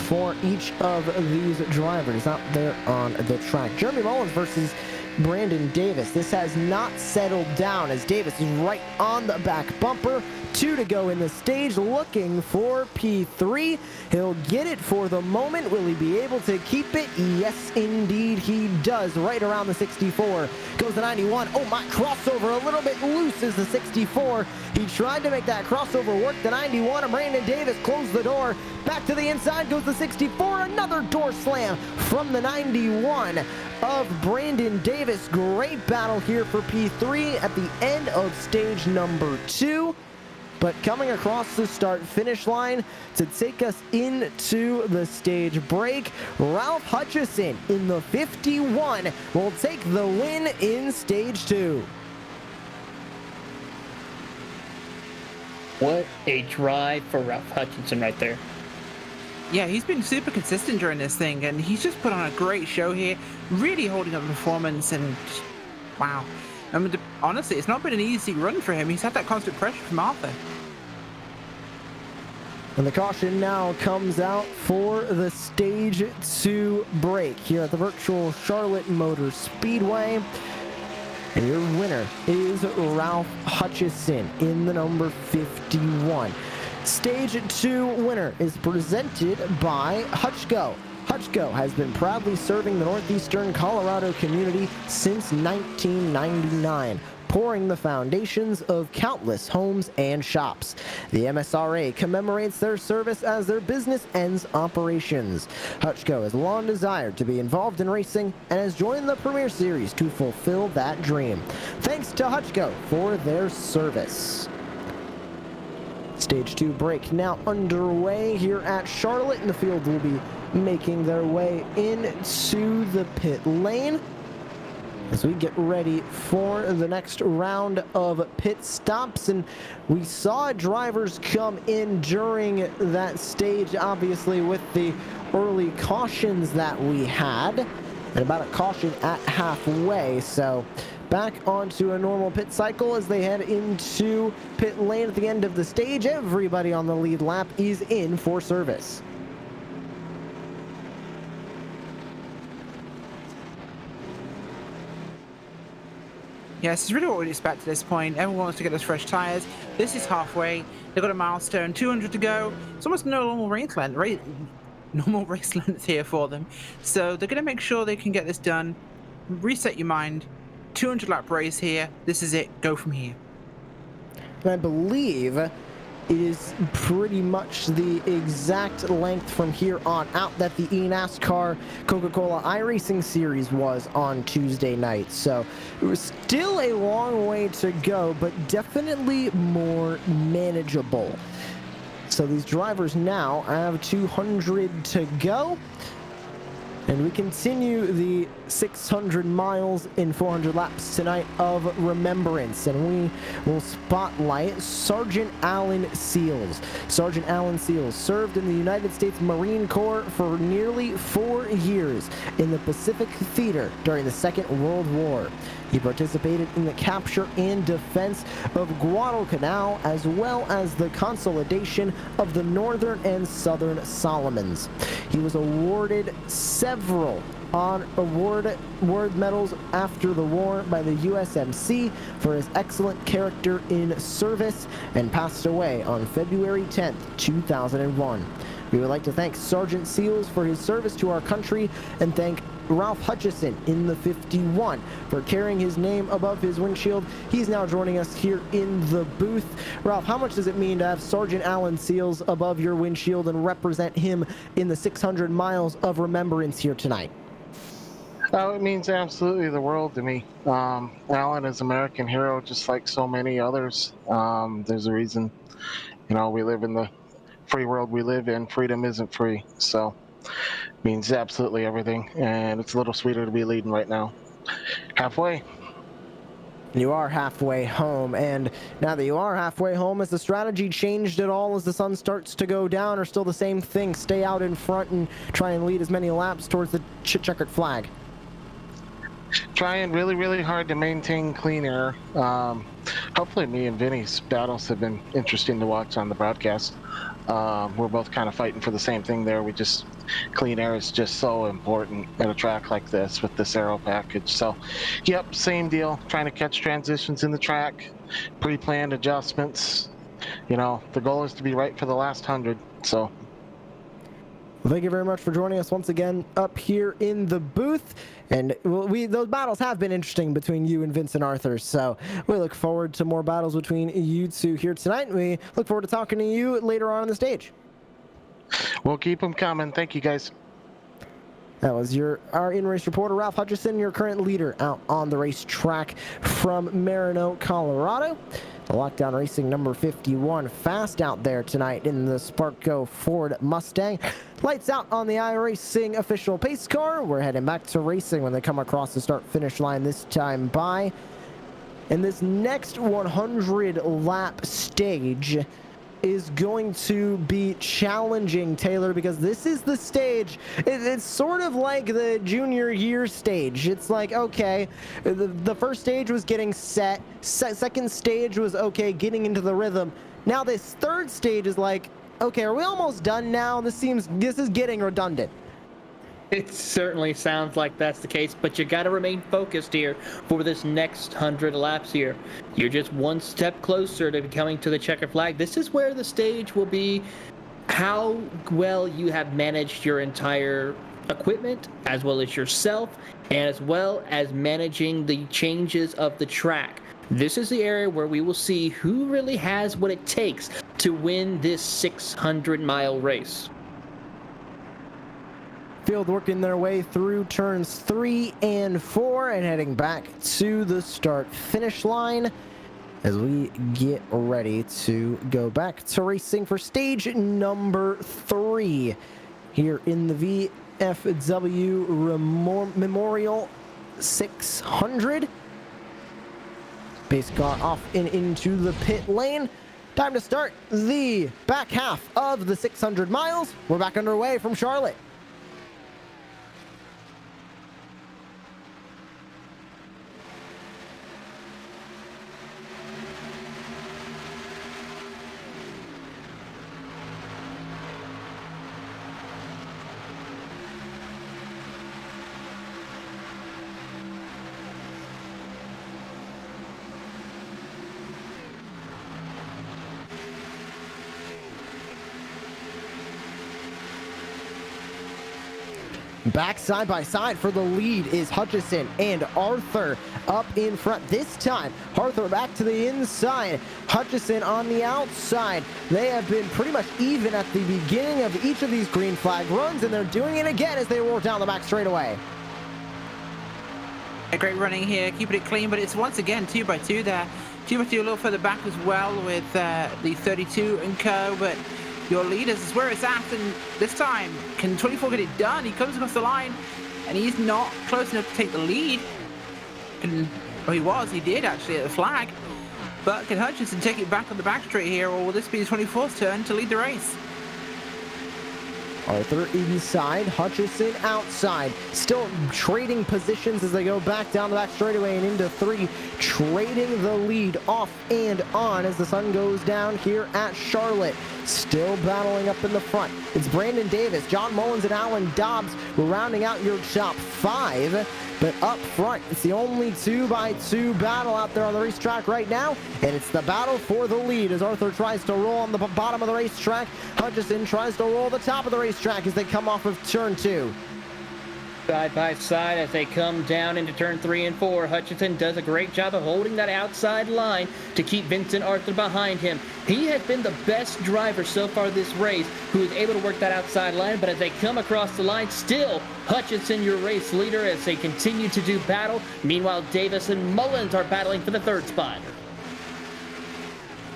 for each of these drivers out there on the track. Jeremy Mullins versus Brandon Davis. This has not settled down as Davis is right on the back bumper. 2 to go in the stage, looking for P3. He'll get it for the moment. Will he be able to keep it? Yes, indeed he does. Right around the 64. Goes the 91. Oh my, crossover a little bit loose is the 64. He tried to make that crossover work. The 91 of Brandon Davis closed the door. Back to the inside goes the 64. Another door slam from the 91 of Brandon Davis. Great battle here for P3 at the end of stage number 2. But coming across the start-finish line to take us into the stage break, Ralph Hutchison in the 51 will take the win in stage 2. What a drive for Ralph Hutchinson right there. Yeah, he's been super consistent during this thing, and he's just put on a great show here, really holding up the performance, and wow. I mean, honestly, it's not been an easy run for him. He's had that constant pressure from Arthur. And the caution now comes out for the stage 2 break here at the virtual Charlotte Motor Speedway. And your winner is Ralph Hutchison in the number 51. Stage 2 winner is presented by HutchCo. HutchCo has been proudly serving the northeastern Colorado community since 1999, pouring the foundations of countless homes and shops. The MSRA commemorates their service as their business ends operations. HutchCo has long desired to be involved in racing and has joined the Premier Series to fulfill that dream. Thanks to HutchCo for their service. Stage 2 break now underway here at Charlotte, and the field will be making their way into the pit lane as we get ready for the next round of pit stops. And we saw drivers come in during that stage, obviously with the early cautions that we had, and about a caution at halfway. So back onto a normal pit cycle as they head into pit lane at the end of the stage. Everybody on the lead lap is in for service. Yeah, this is really what we'd expect at this point. Everyone wants to get those fresh tires. This is halfway. They've got a milestone, 200 to go. It's almost no normal race length here for them. So they're going to make sure they can get this done. Reset your mind. 200 lap race here. This is it. Go from here. And I believe it is pretty much the exact length from here on out that the eNASCAR Coca-Cola iRacing series was on Tuesday night. So it was still a long way to go, but definitely more manageable. So these drivers now have 200 to go. And we continue the 600 miles in 400 laps tonight of remembrance. And we will spotlight Sergeant Alan Seals. Sergeant Alan Seals served in the United States Marine Corps for nearly 4 years in the Pacific Theater during the Second World War. He participated in the capture and defense of Guadalcanal, as well as the consolidation of the Northern and Southern Solomons. He was awarded several award medals after the war by the USMC for his excellent character in service, and passed away on February 10th, 2001. We would like to thank Sergeant Seals for his service to our country, and thank Ralph Hutchison in the 51 for carrying his name above his windshield. He's now joining us here in the booth. Ralph, how much does it mean to have Sergeant Alan Seals above your windshield and represent him in the 600 miles of remembrance here tonight? Oh, it means absolutely the world to me. Alan is an American hero, just like so many others. There's a reason, we live in the free world we live in. Freedom isn't free, so it means absolutely everything. And it's a little sweeter to be leading right now. Halfway. You are halfway home, and now that you are halfway home, has the strategy changed at all as the sun starts to go down, or still the same thing, stay out in front and try and lead as many laps towards the checkered flag? Trying really, really hard to maintain clean air. Hopefully me and Vinny's battles have been interesting to watch on the broadcast. We're both kind of fighting for the same thing there. Clean air is just so important at a track like this with this aero package. So, yep, same deal. Trying to catch transitions in the track, pre-planned adjustments. The goal is to be right for the last 100. So. Well, thank you very much for joining us once again up here in the booth. And those battles have been interesting between you and Vincent Arthur, so we look forward to more battles between you two here tonight. We look forward to talking to you later on the stage. We'll keep them coming. Thank you, guys. That was our in-race reporter, Ralph Hutchison, your current leader out on the racetrack from Marino, Colorado. The Lockdown Racing number 51 fast out there tonight in the Sparco Ford Mustang. Lights out on the iRacing official pace car. We're heading back to racing when they come across the start-finish line this time by. And this next 100-lap stage is going to be challenging, Taylor, because this is the stage. It's sort of like the junior year stage. It's like, okay, the first stage was getting set. Second stage was, okay, getting into the rhythm. Now this third stage is like, okay, are we almost done now? This is getting redundant. It certainly sounds like that's the case, but you got to remain focused here for this next 100 laps here. You're just one step closer to coming to the checkered flag. This is where the stage will be how well you have managed your entire equipment, as well as yourself, and as well as managing the changes of the track. This is the area where we will see who really has what it takes to win this 600-mile race. Field working their way through turns 3 and 4 and heading back to the start-finish line as we get ready to go back to racing for stage number 3 here in the VFW Memorial 600. Base car off and into the pit lane. Time to start the back half of the 600 miles. We're back underway from Charlotte. Back side by side for the lead is Hutchison and Arthur up in front. This time, Arthur back to the inside. Hutchison on the outside. They have been pretty much even at the beginning of each of these green flag runs, and they're doing it again as they roll down the back straightaway. A great running here, keeping it clean, but it's once again 2x2 there. 2x2 a little further back as well with the 32 and co, but your leaders is where it's at, and this time, can 24 get it done? He comes across the line, and he's not close enough to take the lead. He did actually at the flag. But can Hutchison take it back on the back straight here, or will this be his 24th turn to lead the race? Arthur inside, Hutchison outside. Still trading positions as they go back down the back straightaway and into 3. Trading the lead off and on as the sun goes down here at Charlotte. Still battling up in the front. It's Brandon Davis, John Mullins, and Alan Dobbs rounding out your top 5. But up front, it's the only 2x2 battle out there on the racetrack right now. And it's the battle for the lead as Arthur tries to roll on the bottom of the racetrack. Hutchison tries to roll the top of the racetrack as they come off of turn 2. Side by side as they come down into turn 3 and 4. Hutchison does a great job of holding that outside line to keep Vincent Arthur behind him. He has been the best driver so far this race who is able to work that outside line, but as they come across the line, still Hutchison your race leader as they continue to do battle. Meanwhile, Davis and Mullins are battling for the 3rd spot.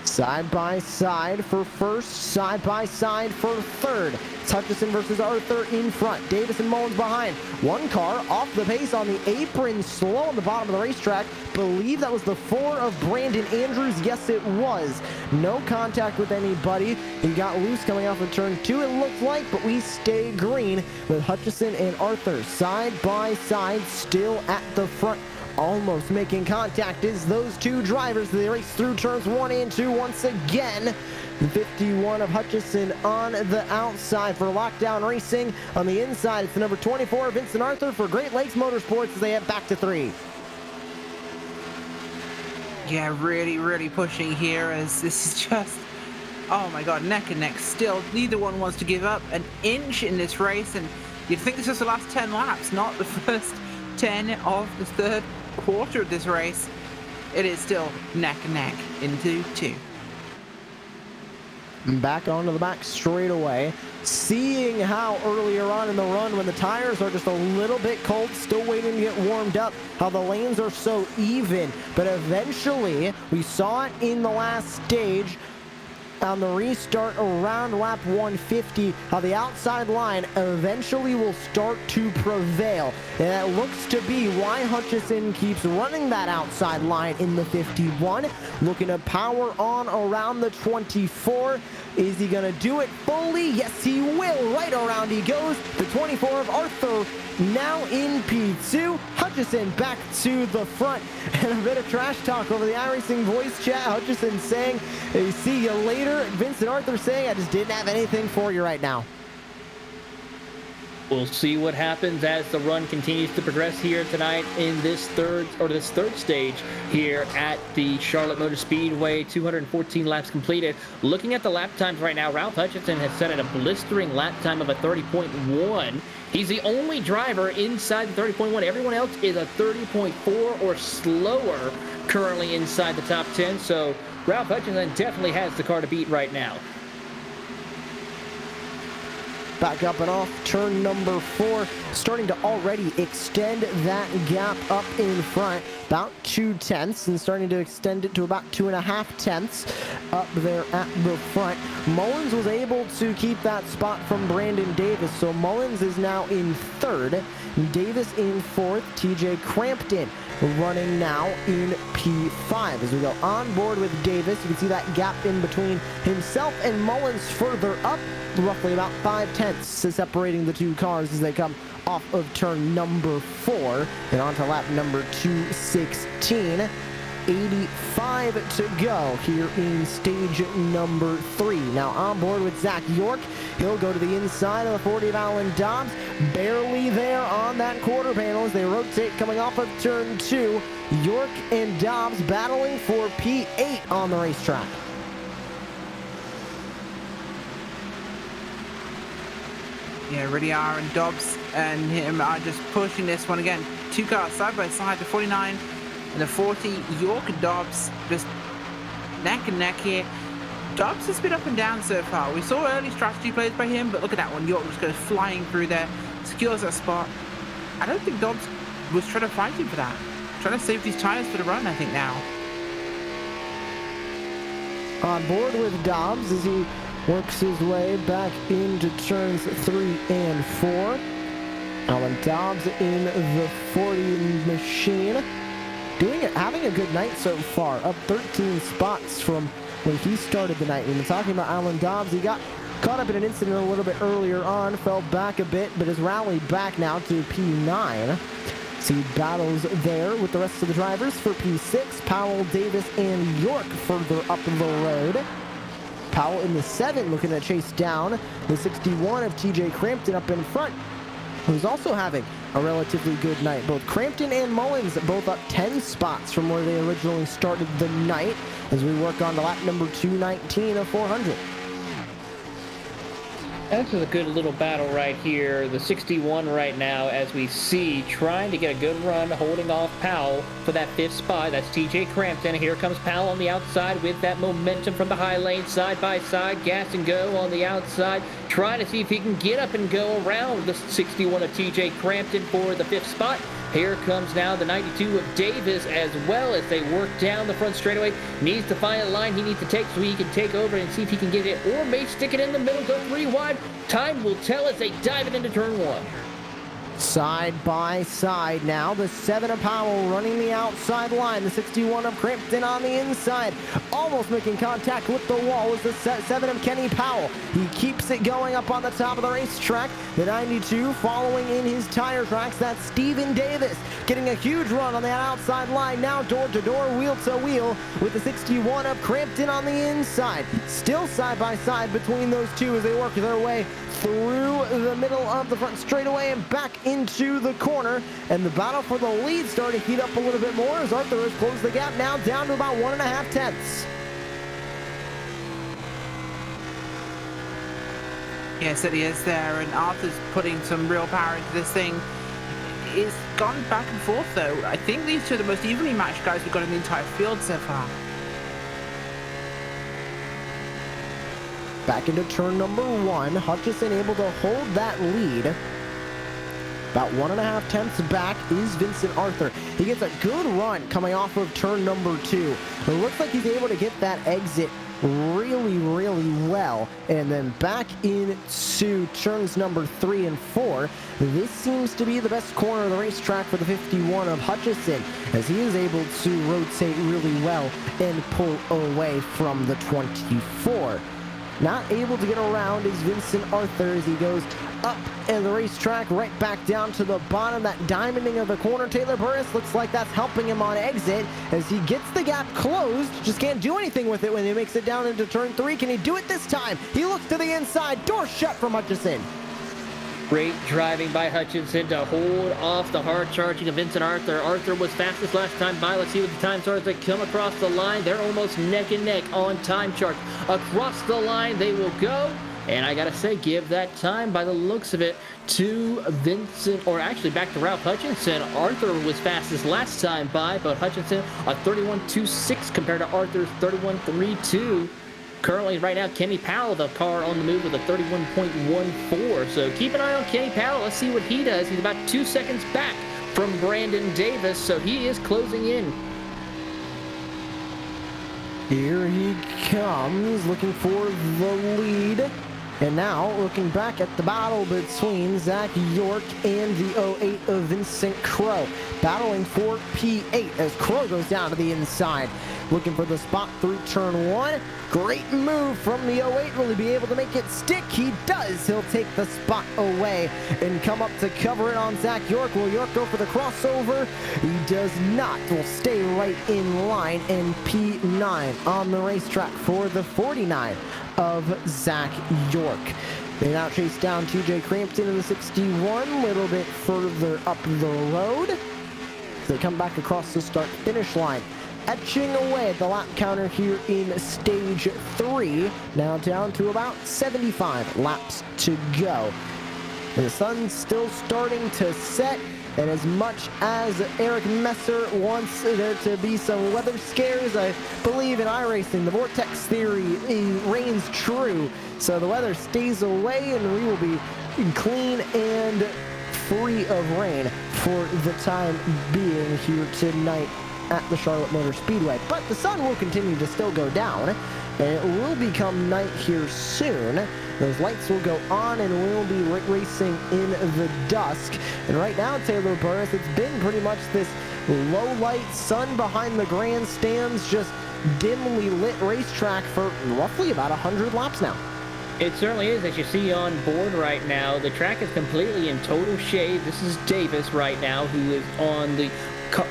Side by side for first, side by side for 3rd. It's Hutchison versus Arthur in front. Davis and Mullins behind. One car off the pace on the apron, slow on the bottom of the racetrack. Believe that was the 4 of Brandon Andrews. Yes, it was. No contact with anybody. He got loose coming off of turn 2, it looked like, but we stay green with Hutchison and Arthur side by side, still at the front. Almost making contact is those 2 drivers. They race through turns 1 and 2 once again. 51 of Hutchison on the outside for Lockdown Racing. On the inside, it's the number 24, Vincent Arthur for Great Lakes Motorsports as they head back to 3. Yeah, really pushing here as this is just, oh my god, neck and neck still. Neither one wants to give up an inch in this race, and you'd think this is the last 10 laps, not the first 10 of the 3rd quarter of this race. It is still neck and neck into 2. Back onto the back straightaway. Seeing how earlier on in the run when the tires are just a little bit cold, still waiting to get warmed up, how the lanes are so even. But eventually, we saw it in the last stage on the restart around lap 150, how the outside line eventually will start to prevail. And that looks to be why Hutchison keeps running that outside line in the 51. Looking to power on around the 24. Is he going to do it fully? Yes, he will. Right around he goes. The 24 of Arthur now in P2. Hutchison back to the front. And a bit of trash talk over the iRacing voice chat. Hutchison saying, hey, see you later. Vincent Arthur saying, I just didn't have anything for you right now. We'll see what happens as the run continues to progress here tonight in this third stage here at the Charlotte Motor Speedway. 214 laps completed. Looking at the lap times right now, Ralph Hutchison has set at a blistering lap time of a 30.1. He's the only driver inside the 30.1. Everyone else is a 30.4 or slower currently inside the top 10. So Ralph Hutchison definitely has the car to beat right now. Back up and off turn number 4, starting to already extend that gap up in front, about 2/10, and starting to extend it to about 2.5 tenths up there at the front. Mullins was able to keep that spot from Brandon Davis, so Mullins is now in 3rd, Davis in 4th, TJ Crampton running now in P5. As we go on board with Davis, you can see that gap in between himself and Mullins further up, roughly about 5 tenths separating the 2 cars as they come off of turn number 4 and onto lap number 216. 85 to go here in stage number 3. Now on board with Zach York. He'll go to the inside of the 40 of Alan Dobbs. Barely there on that quarter panel as they rotate coming off of turn 2. York and Dobbs battling for P8 on the racetrack. Yeah, really are, and Dobbs and him are just pushing this one again. 2 cars side by side, the 49 and the 40. York and Dobbs just neck and neck here. Dobbs has been up and down so far. We saw early strategy plays by him, but look at that one. York just goes flying through there, secures that spot. I don't think Dobbs was trying to fight him for that. Trying to save these tires for the run, I think, now. On board with Dobbs as he works his way back into turns 3 and 4. Alan Dobbs in the 40 machine. Having a good night so far. Up 13 spots from when he started the night. We've been talking about Alan Dobbs. He got Caught up in an incident a little bit earlier on, fell back a bit, but has rallied back now to P9. See battles there with the rest of the drivers for P6, Powell, Davis, and York further up the road. Powell in the 7 looking to chase down the 61 of TJ Crampton up in front, who's also having a relatively good night. Both Crampton and Mullins both up 10 spots from where they originally started the night as we work on to lap number 219 of 400. This is a good little battle right here. The 61 right now, as we see, trying to get a good run, holding off Powell for that 5th spot. That's TJ Crampton. Here comes Powell on the outside with that momentum from the high lane, side by side, gas and go on the outside, trying to see if he can get up and go around the 61 of TJ Crampton for the 5th spot. Here comes now the 92 of Davis as well as they work down the front straightaway. Needs to find a line he needs to take so he can take over and see if he can get it, or may stick it in the middle, go 3 wide. Time will tell as they dive it into turn 1. Side by side now, the 7 of Powell running the outside line, the 61 of Crampton on the inside, almost making contact with the wall is the 7 of Kenny Powell. He keeps it going up on the top of the racetrack. The 92 following in his tire tracks, that's Steven Davis getting a huge run on that outside line, now door to door, wheel to wheel with the 61 of Crampton on the inside. Still side by side between those two as they work their way through the middle of the front straightaway and back into the corner, and the battle for the lead starting to heat up a little bit more as Arthur has closed the gap now down to about 1.5 tenths. Yes, it is there, and Arthur's putting some real power into this thing. It's gone back and forth, though. I think these two are the most evenly matched guys we've got in the entire field so far. Back into turn number 1, Hutchison able to hold that lead. About 1.5 tenths back is Vincent Arthur. He gets a good run coming off of turn number 2. It looks like he's able to get that exit really well, and then back into turns number 3 and 4. This seems to be the best corner of the racetrack for the 51 of Hutchison, as he is able to rotate really well and pull away from the 24. Not able to get around is Vincent Arthur as he goes up and the racetrack right back down to the bottom. That diamonding of the corner, Taylor Burris looks like that's helping him on exit as he gets the gap closed. Just can't do anything with it when he makes it down into turn 3. Can he do it this time? He looks to the inside, door shut from Hutchison. Great driving by Hutchinson to hold off the hard charging of Vincent Arthur. Arthur was fastest last time by. Let's see what the times are as they come across the line. They're almost neck and neck on time chart. Across the line they will go. And I gotta say, give that time by the looks of it to Vincent, or actually back to Ralph Hutchinson. Arthur was fastest last time by, but Hutchinson a 31.26 compared to Arthur's 31.32. Currently, right now, Kenny Powell, the car on the move with a 31.14. So keep an eye on Kenny Powell. Let's see what he does. He's about 2 seconds back from Brandon Davis, so he is closing in. Here he comes, looking for the lead. And now, looking back at the battle between Zach York and the 08 of Vincent Crow. Battling for P8 as Crow goes down to the inside. Looking for the spot through turn 1. Great move from the 08. Will he be able to make it stick? He does. He'll take the spot away and come up to cover it on Zach York. Will York go for the crossover? He does not. Will stay right in line, and P9 on the racetrack for the 49 of Zach York. They now chase down TJ Crampton in the 61 a little bit further up the road. They come back across the start-finish line, etching away at the lap counter here in stage 3. Now down to about 75 laps to go. And the sun's still starting to set. And as much as Eric Messer wants there to be some weather scares, I believe in iRacing, the vortex theory reigns true. So the weather stays away and we will be clean and free of rain for the time being here tonight at the Charlotte Motor Speedway. But the sun will continue to still go down, and it will become night here soon. Those lights will go on and we'll be racing in the dusk. And right now, Taylor Burris, it's been pretty much this low light, sun behind the grandstands, just dimly lit racetrack for roughly about 100 laps now. It certainly is. As you see on board right now, the track is completely in total shade. This is Davis right now, who is on the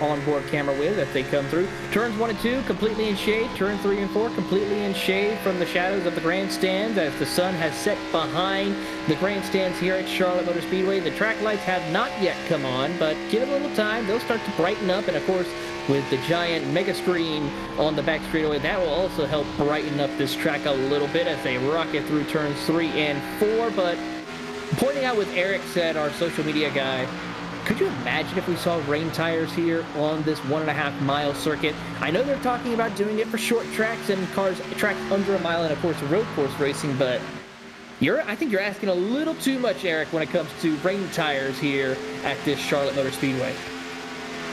onboard camera with as they come through. Turns 1 and 2 completely in shade. Turns 3 and 4 completely in shade from the shadows of the grandstands as the sun has set behind the grandstands here at Charlotte Motor Speedway. The track lights have not yet come on, but give it a little time. They'll start to brighten up, and of course, with the giant mega screen on the back straightaway, that will also help brighten up this track a little bit as they rocket through turns 3 and 4. But pointing out what Eric said, our social media guy, could you imagine if we saw rain tires here on this 1.5 mile circuit? I know they're talking about doing it for short tracks and tracks under a mile and, of course, road course racing, but I think you're asking a little too much, Eric, when it comes to rain tires here at this Charlotte Motor Speedway.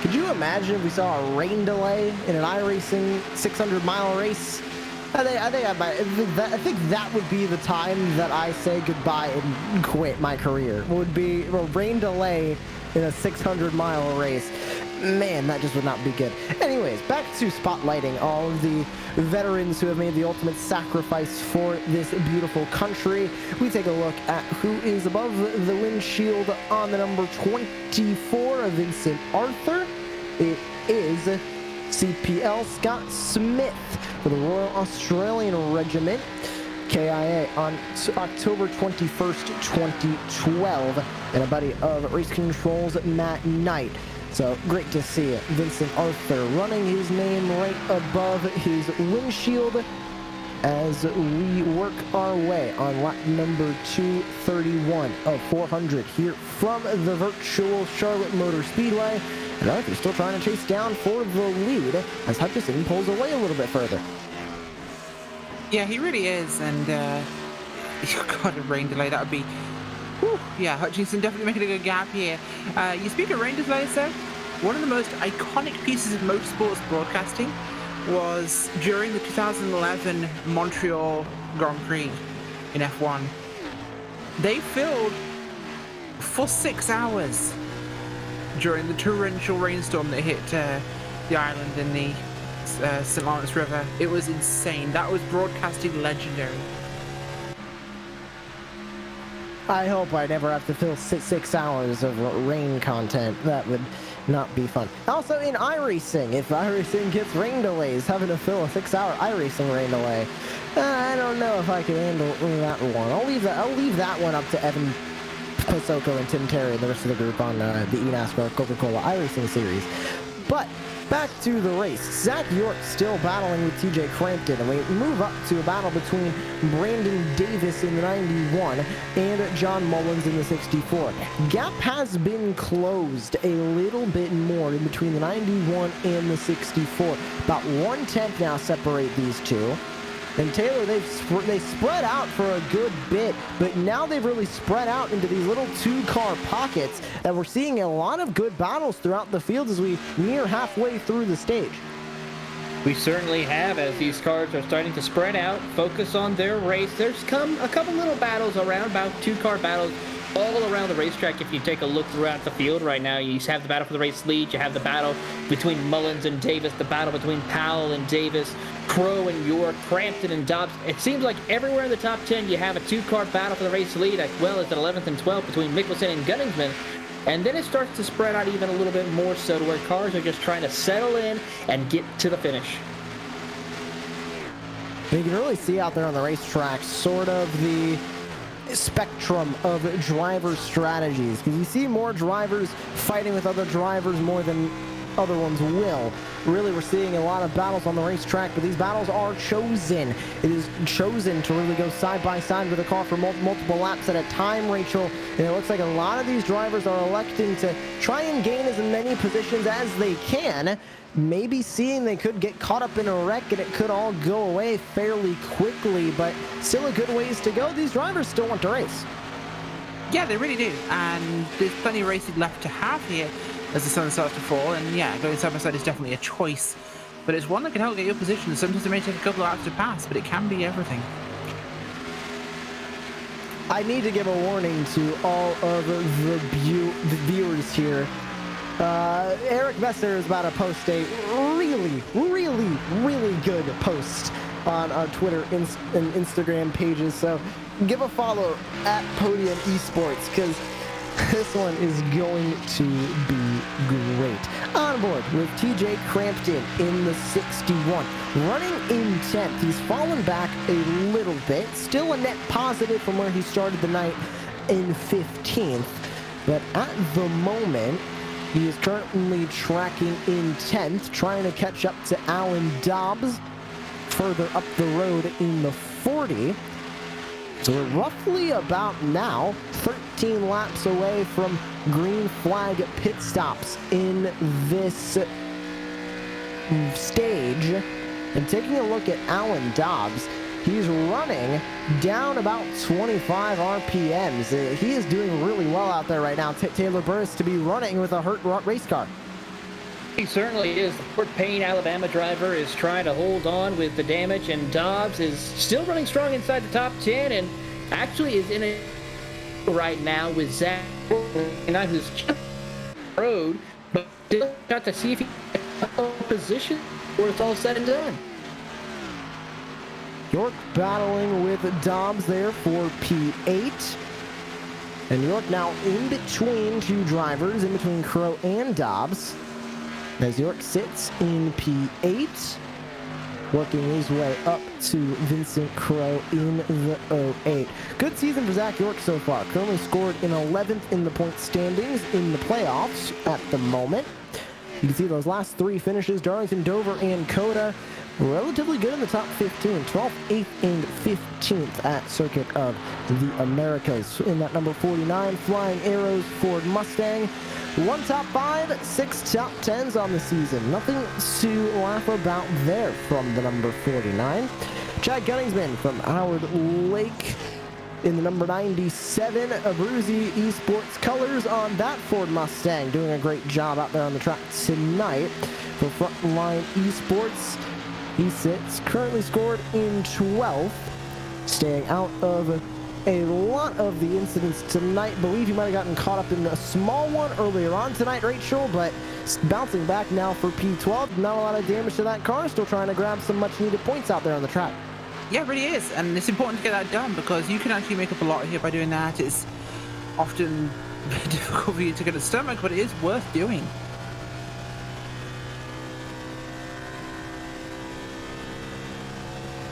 Could you imagine if we saw a rain delay in an iRacing 600-mile race? I think that would be the time that I say goodbye and quit my career. Would be a rain delay in a 600-mile race. Man, that just would not be good. Anyways, back to spotlighting all of the veterans who have made the ultimate sacrifice for this beautiful country. We take a look at who is above the windshield on the number 24 of Vincent Arthur. It is CPL Scott Smith for the Royal Australian Regiment, KIA, on October 21st, 2012, and a buddy of Race Control's Matt Knight. So great to see Vincent Arthur running his name right above his windshield as we work our way on lap number 231 of 400 here from the virtual Charlotte Motor Speedway. And Arthur's still trying to chase down for the lead as Hutchison pulls away a little bit further. Yeah, he really is, and God, a rain delay, that would be... Whew, yeah, Hutchinson definitely making a good gap here. You speak of rain delays, though. One of the most iconic pieces of motorsports broadcasting was during the 2011 Montreal Grand Prix in F1. They filled for 6 hours during the torrential rainstorm that hit the island in the St. Lawrence River. It was insane. That was broadcasting legendary. I hope I never have to fill 6 hours of rain content. That would not be fun. Also in iRacing, if iRacing gets rain delays, having to fill a 6-hour iRacing rain delay, I don't know if I can handle that one. I'll leave that one up to Evan Pasoko and Tim Terry and the rest of the group on the eNASCAR Coca-Cola iRacing series. But back to the race. Zach York still battling with TJ Crampton, and we move up to a battle between Brandon Davis in the 91 and John Mullins in the 64. Gap has been closed a little bit more in between the 91 and the 64. About 1/10 now separate these two. And Taylor, they spread out for a good bit, but now they've really spread out into these little 2-car pockets, and we're seeing a lot of good battles throughout the field as we near halfway through the stage. We certainly have, as these cars are starting to spread out, focus on their race. There's come a couple little battles around, about 2-car battles all around the racetrack. If you take a look throughout the field right now, you have the battle for the race lead, you have the battle between Mullins and Davis, the battle between Powell and Davis, Crow and York, Crampton and Dobbs. It seems like everywhere in the top 10 you have a 2-car battle for the race lead, as well as at 11th and 12th between Mickelson and Gunningsman. And then it starts to spread out even a little bit more so to where cars are just trying to settle in and get to the finish. You can really see out there on the racetrack sort of the spectrum of driver strategies, because you see more drivers fighting with other drivers more than other ones will. Really, we're seeing a lot of battles on the racetrack, but these battles are chosen. It is chosen to really go side by side with a car for multiple laps at a time, Rachel. And it looks like a lot of these drivers are electing to try and gain as many positions as they can, maybe seeing they could get caught up in a wreck and it could all go away fairly quickly, but still a good ways to go. These drivers still want to race. Yeah, they really do, and there's plenty of racing left to have here as the sun starts to fall, and yeah, going side by side is definitely a choice, but it's one that can help get your position. Sometimes it may take a couple of laps to pass, but it can be everything. I need to give a warning to all of the viewers here. Eric Messer is about to post a really good post on our Twitter and Instagram pages, so give a follow at Podium Esports because this one is going to be great. On board with TJ Crampton in the 61. Running in 10th. He's fallen back a little bit. Still a net positive from where he started the night in 15th. But at the moment, he is currently tracking in 10th, trying to catch up to Alan Dobbs further up the road in the 40. So we're roughly about now 13 laps away from green flag pit stops in this stage. And taking a look at Alan Dobbs, he's running down about 25 RPMs. He is doing really well out there right now. Taylor Burris to be running with a hurt race car. He certainly is. The Fort Payne, Alabama driver is trying to hold on with the damage, and Dobbs is still running strong inside the top 10 and actually is in a right now with Zach, who's just road, but still got to see if he can position before it's all said and done. York battling with Dobbs there for P8. And York now in between two drivers, in between Crow and Dobbs. As York sits in P8, working his way up to Vincent Crow in the 08. Good season for Zach York so far. Currently scored in 11th in the point standings in the playoffs at the moment. You can see those last three finishes, Darlington, Dover, and Coda, relatively good in the top 15, 12th, 8th, and 15th at Circuit of the Americas. In that number 49, Flying Arrows Ford Mustang. 1 top 5, 6 top 10s on the season. Nothing to laugh about there from the number 49. Chad Gunningsman from Howard Lake in the number 97, Abruzzi Esports colors on that Ford Mustang. Doing a great job out there on the track tonight for Frontline Esports. He sits currently scored in 12th, staying out of a lot of the incidents tonight. Believe he might have gotten caught up in a small one earlier on tonight, Rachel, but bouncing back now for P12. Not a lot of damage to that car. Still trying to grab some much needed points out there on the track. Yeah, it really is, and it's important to get that done because you can actually make up a lot here by doing that. It's often difficult for you to get a stomach, but it is worth doing.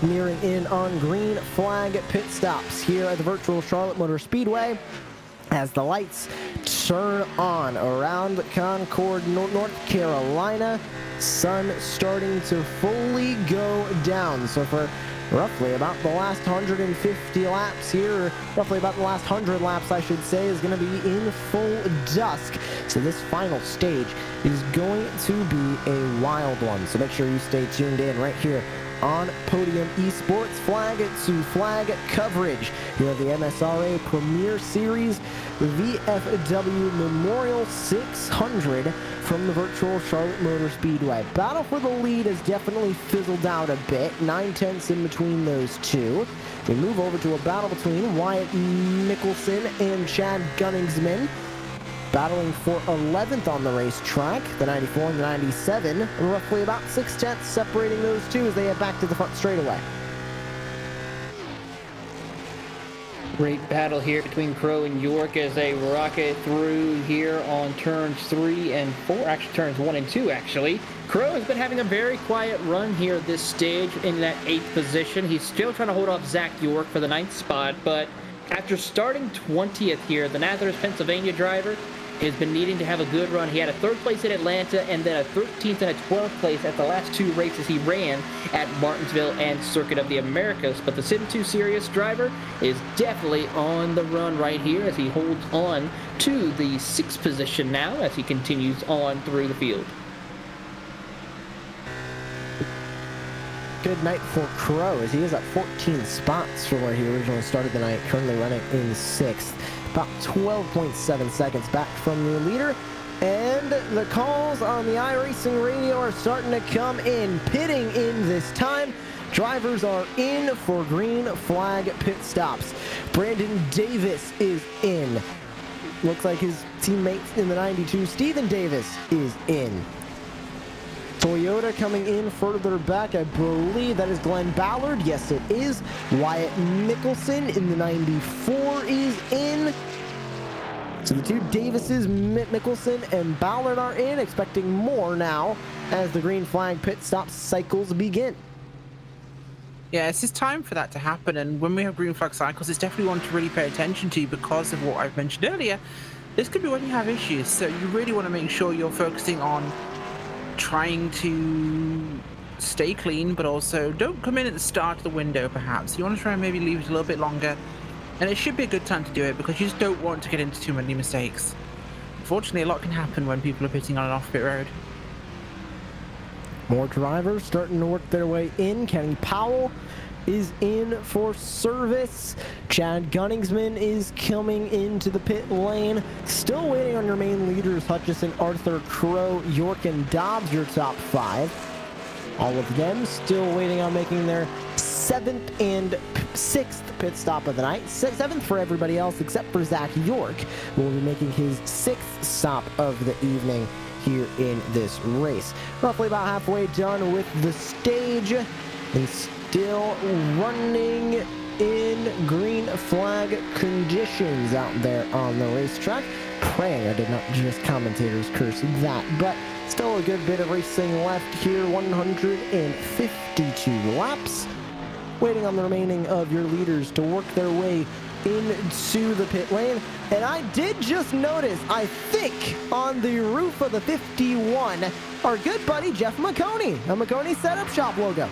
Nearing in on green flag pit stops here at the virtual Charlotte Motor Speedway as the lights turn on around Concord, North Carolina. Sun starting to fully go down. So for roughly about the last 150 laps here, roughly about the last 100 laps, I should say, is going to be in full dusk. So this final stage is going to be a wild one. So make sure you stay tuned in right here on Podium Esports. Flag to flag coverage here at the MSRA Premier Series VFW Memorial 600 from the virtual Charlotte Motor Speedway. Battle for the lead has definitely fizzled out a bit. 9/10 in between those two. We move over to a battle between Wyatt Nicholson and Chad Gunningsman, battling for 11th on the racetrack. The 94 and the 97, roughly about 6/10 separating those two as they head back to the front straightaway. Great battle here between Crow and York as they rocket through here on turns 3 and 4, actually turns 1 and 2 actually. Crow has been having a very quiet run here at this stage in that 8th position. He's still trying to hold off Zach York for the 9th spot, but after starting 20th here, the Nazareth, Pennsylvania driver has been needing to have a good run. He had a 3rd place in Atlanta and then a 13th and a 12th place at the last 2 races he ran at Martinsville and Circuit of the Americas. But the Sim 2 Series driver is definitely on the run right here as he holds on to the 6th position now as he continues on through the field. Good night for Crow as he is at 14 spots from where he originally started the night, currently running in 6th. About 12.7 seconds back from your leader. And the calls on the iRacing radio are starting to come in. Pitting in this time. Drivers are in for green flag pit stops. Brandon Davis is in. Looks like his teammate in the 92, Stephen Davis, is in. Toyota coming in further back, I believe that is Glenn Ballard. Yes, it is. Wyatt Mickelson in the 94 is in. So the two Davises, Mickelson and Ballard are in, expecting more now as the green flag pit stop cycles begin. Yeah, it's just time for that to happen, and when we have green flag cycles, it's definitely one to really pay attention to because of what I've mentioned earlier. This could be when you have issues, so you really want to make sure you're focusing on trying to stay clean, but also don't come in at the start of the window, perhaps. You want to try and maybe leave it a little bit longer, and it should be a good time to do it because you just don't want to get into too many mistakes. Unfortunately, a lot can happen when people are pitting on an off-pit road. More drivers starting to work their way in. Kenny Powell is in for service. Chad Gunningsman is coming into the pit lane. Still waiting on your main leaders, Hutchison, Arthur, Crow, York, and Dobbs, your top 5. All of them still waiting on making their 7th and 6th pit stop of the night. 7th for everybody else except for Zach York, who will be making his 6th stop of the evening here in this race. Roughly about halfway done with the stage and still running in green flag conditions out there on the racetrack. Praying I did not just commentators curse that, but still a good bit of racing left here. 152 laps. Waiting on the remaining of your leaders to work their way into the pit lane. And I did just notice, I think, on the roof of the 51, our good buddy Jeff McConey, a McConey Setup Shop logo.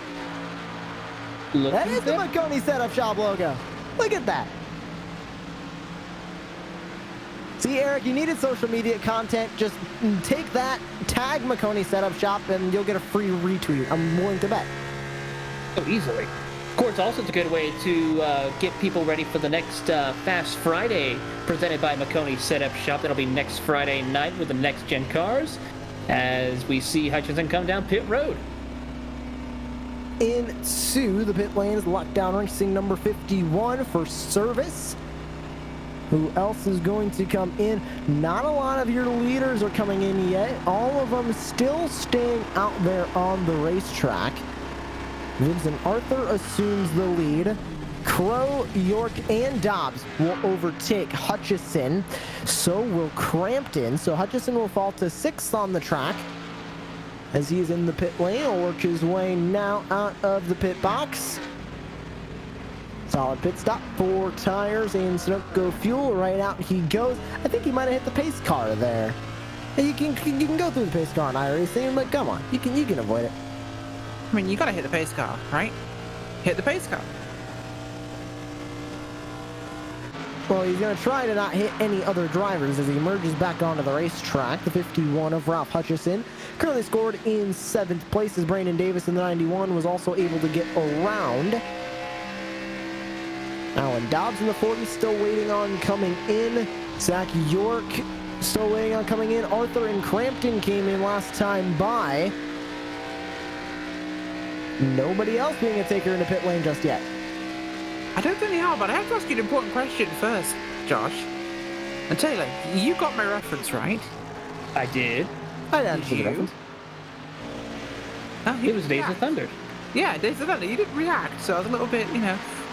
That is the McConey Setup Shop logo. Look at that. See, Eric, you needed social media content. Just take that, tag McConey Setup Shop, and you'll get a free retweet. I'm willing to bet. So easily. Of course, also it's a good way to get people ready for the next Fast Friday presented by McConey Setup Shop. That'll be next Friday night with the next gen cars as we see Hutchinson come down pit road. Into the pit lane is Lockdown Racing number 51 for service. Who else is going to come in? Not a lot of your leaders are coming in yet. All of them still staying out there on the racetrack. Vincent Arthur assumes the lead. Crow, York, and Dobbs will overtake Hutchison. So will Crampton. So Hutchison will fall to 6th on the track. As he is in the pit lane, he'll work his way now out of the pit box. Solid pit stop, 4 tires and Sunoco fuel. Right out he goes. I think he might have hit the pace car there. You can go through the pace car on iRacing, but come on, you can avoid it. I mean, you gotta hit the pace car, right? Hit the pace car. Well, he's going to try to not hit any other drivers as he emerges back onto the racetrack. The 51 of Ralph Hutchison currently scored in 7th place as Brandon Davis in the 91 was also able to get around. Alan Dobbs in the 40 still waiting on coming in. Zach York still waiting on coming in. Arthur and Crampton came in last time by. Nobody else being a taker in the pit lane just yet. I don't think they are, but I have to ask you an important question first, Josh. And Taylor, you got my reference, right? I did. I answered the reference. Oh, It was Days of Thunder. Yeah, Days of Thunder. You didn't react, so I was a little bit,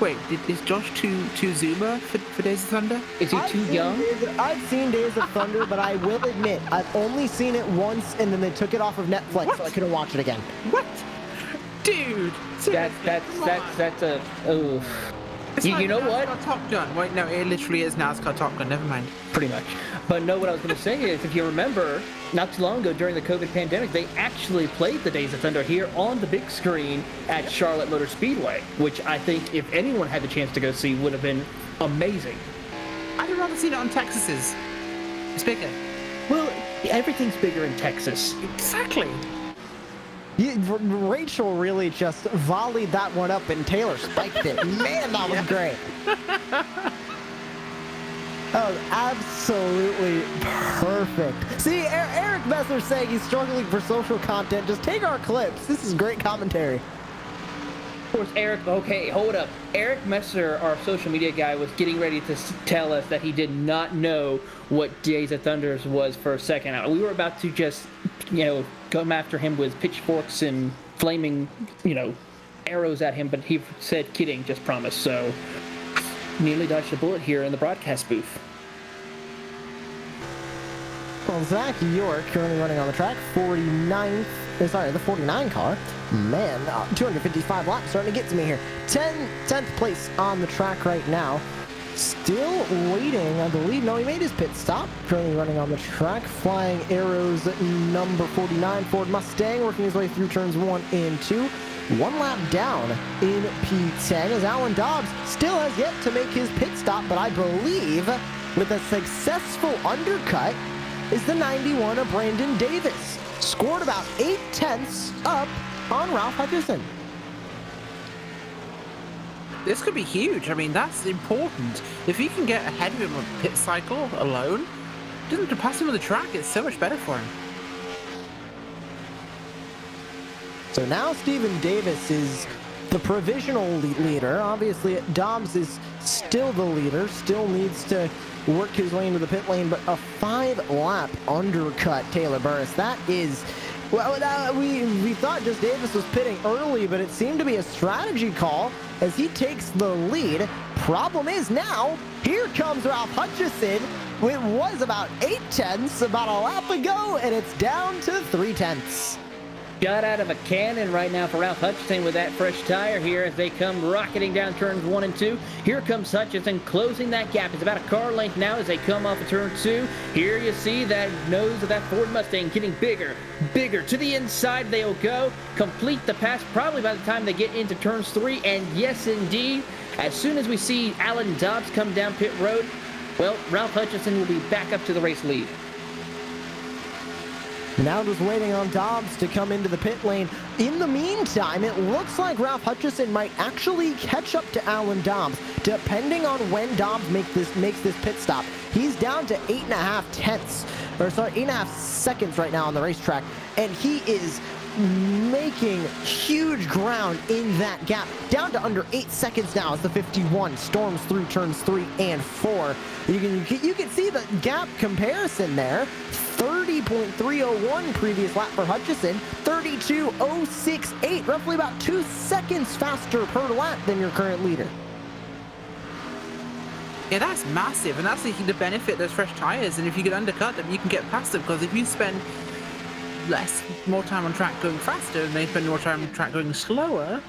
Wait, is Josh too Zoomer for Days of Thunder? Is he too young? I've seen Days of Thunder, but I will admit, I've only seen it once, and then they took it off of Netflix, so I couldn't watch it again. What? Dude! That's a... Oh. You know what? Top Gun. Wait, no, it literally is NASCAR Top Gun. Never mind. Pretty much. But no, what I was going to say is, if you remember, not too long ago during the COVID pandemic, they actually played the Days of Thunder here on the big screen at Charlotte Motor Speedway, which I think if anyone had the chance to go see would have been amazing. I'd have rather seen it on Texas's. It's bigger. Well, everything's bigger in Texas. Exactly. Rachel really just volleyed that one up and Taylor spiked it. Man, that was great. That was absolutely perfect. See, Eric Messer saying he's struggling for social content. Just take our clips. This is great commentary. Of course, Eric, okay, hold up. Eric Messer, our social media guy, was getting ready to tell us that he did not know what Days of Thunders was for a second. We were about to just come after him with pitchforks and flaming, arrows at him, but he said, kidding, just promise. So nearly dodged a bullet here in the broadcast booth. Well, Zach York currently running on the track, the 49 car. Man, 255 laps starting to get to me here. 10th place on the track right now. Still waiting, I believe. No, he made his pit stop. Currently running on the track. Flying Arrows number 49 Ford Mustang, working his way through turns 1 and 2. 1 lap down in P10 as Alan Dobbs still has yet to make his pit stop, but I believe with a successful undercut is the 91 of Brandon Davis. Scored about 8/10 up on Ralph Hutchison. This could be huge. I mean, that's important. If he can get ahead of him on pit cycle alone, doesn't have to pass him on the track, it's so much better for him. So now Stephen Davis is the provisional leader. Obviously, Dobbs is still the leader, still needs to work his way into the pit lane, but a 5-lap undercut Taylor Burris. That is, well, we thought just Davis was pitting early, but it seemed to be a strategy call as he takes the lead. Problem is now, here comes Ralph Hutchison. It was about 8/10 about a lap ago, and it's down to 3/10. Shot out of a cannon right now for Ralph Hutchison with that fresh tire here as they come rocketing down turns 1 and 2. Here comes Hutchison closing that gap. It's about a car length now as they come off of turn 2. Here you see that nose of that Ford Mustang getting bigger. To the inside they'll go. Complete the pass probably by the time they get into turns 3. And yes, indeed, as soon as we see Alan Dobbs come down pit road, well, Ralph Hutchison will be back up to the race lead. Now just waiting on Dobbs to come into the pit lane. In the meantime, it looks like Ralph Hutchison might actually catch up to Alan Dobbs, depending on when Dobbs makes this pit stop. He's down to 8.5 seconds right now on the racetrack, and he is making huge ground in that gap. Down to under 8 seconds now as the 51 storms through turns 3 and 4. You can see the gap comparison there. 30.301 previous lap for Hutchison, 32.068, roughly about 2 seconds faster per lap than your current leader. Yeah, that's massive, and that's the benefit of those fresh tires. And if you can undercut them, you can get past them, because if you spend more time on track going faster and they spend more time on track going slower,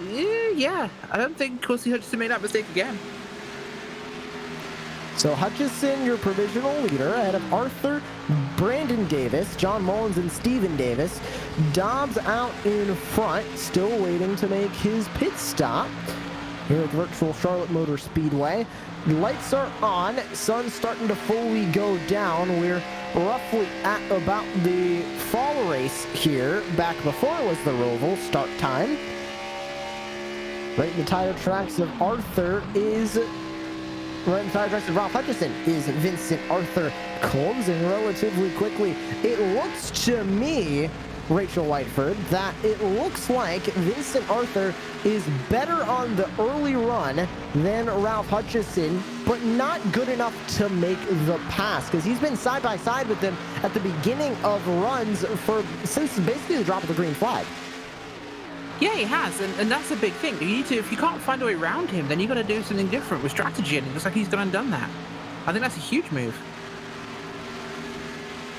yeah, I don't think Corsi Hutchison made that mistake again. So Hutchison, your provisional leader, ahead of Arthur, Brandon Davis, John Mullins, and Stephen Davis. Dobbs out in front, still waiting to make his pit stop here at virtual Charlotte Motor Speedway. Lights are on, sun's starting to fully go down. We're roughly at about the fall race here, back before it was the Roval start time. Right in the tire tracks of Arthur is... Right in the tire tracks of Ralph Hutchison is Vincent Arthur, closing relatively quickly. It looks to me, Rachel Whiteford, that it looks like Vincent Arthur is better on the early run than Ralph Hutchison, but not good enough to make the pass, because he's been side by side with them at the beginning of runs since basically the drop of the green flag. Yeah, he has, and that's a big thing. You need to, if you can't find a way around him, then you got to do something different with strategy, and it looks like he's gone and done that. I think that's a huge move.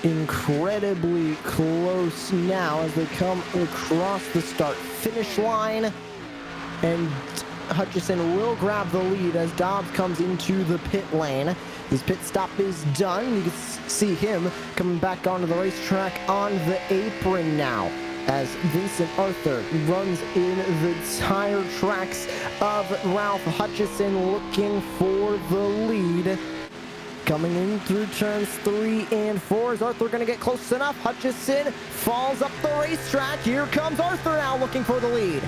Incredibly close now as they come across the start-finish line, and Hutchison will grab the lead as Dobbs comes into the pit lane. His pit stop is done. You can see him coming back onto the racetrack on the apron now, as Vincent Arthur runs in the tire tracks of Ralph Hutchison, looking for the lead. Coming in through turns 3 and 4. Is Arthur going to get close enough? Hutchison falls up the racetrack. Here comes Arthur now looking for the lead.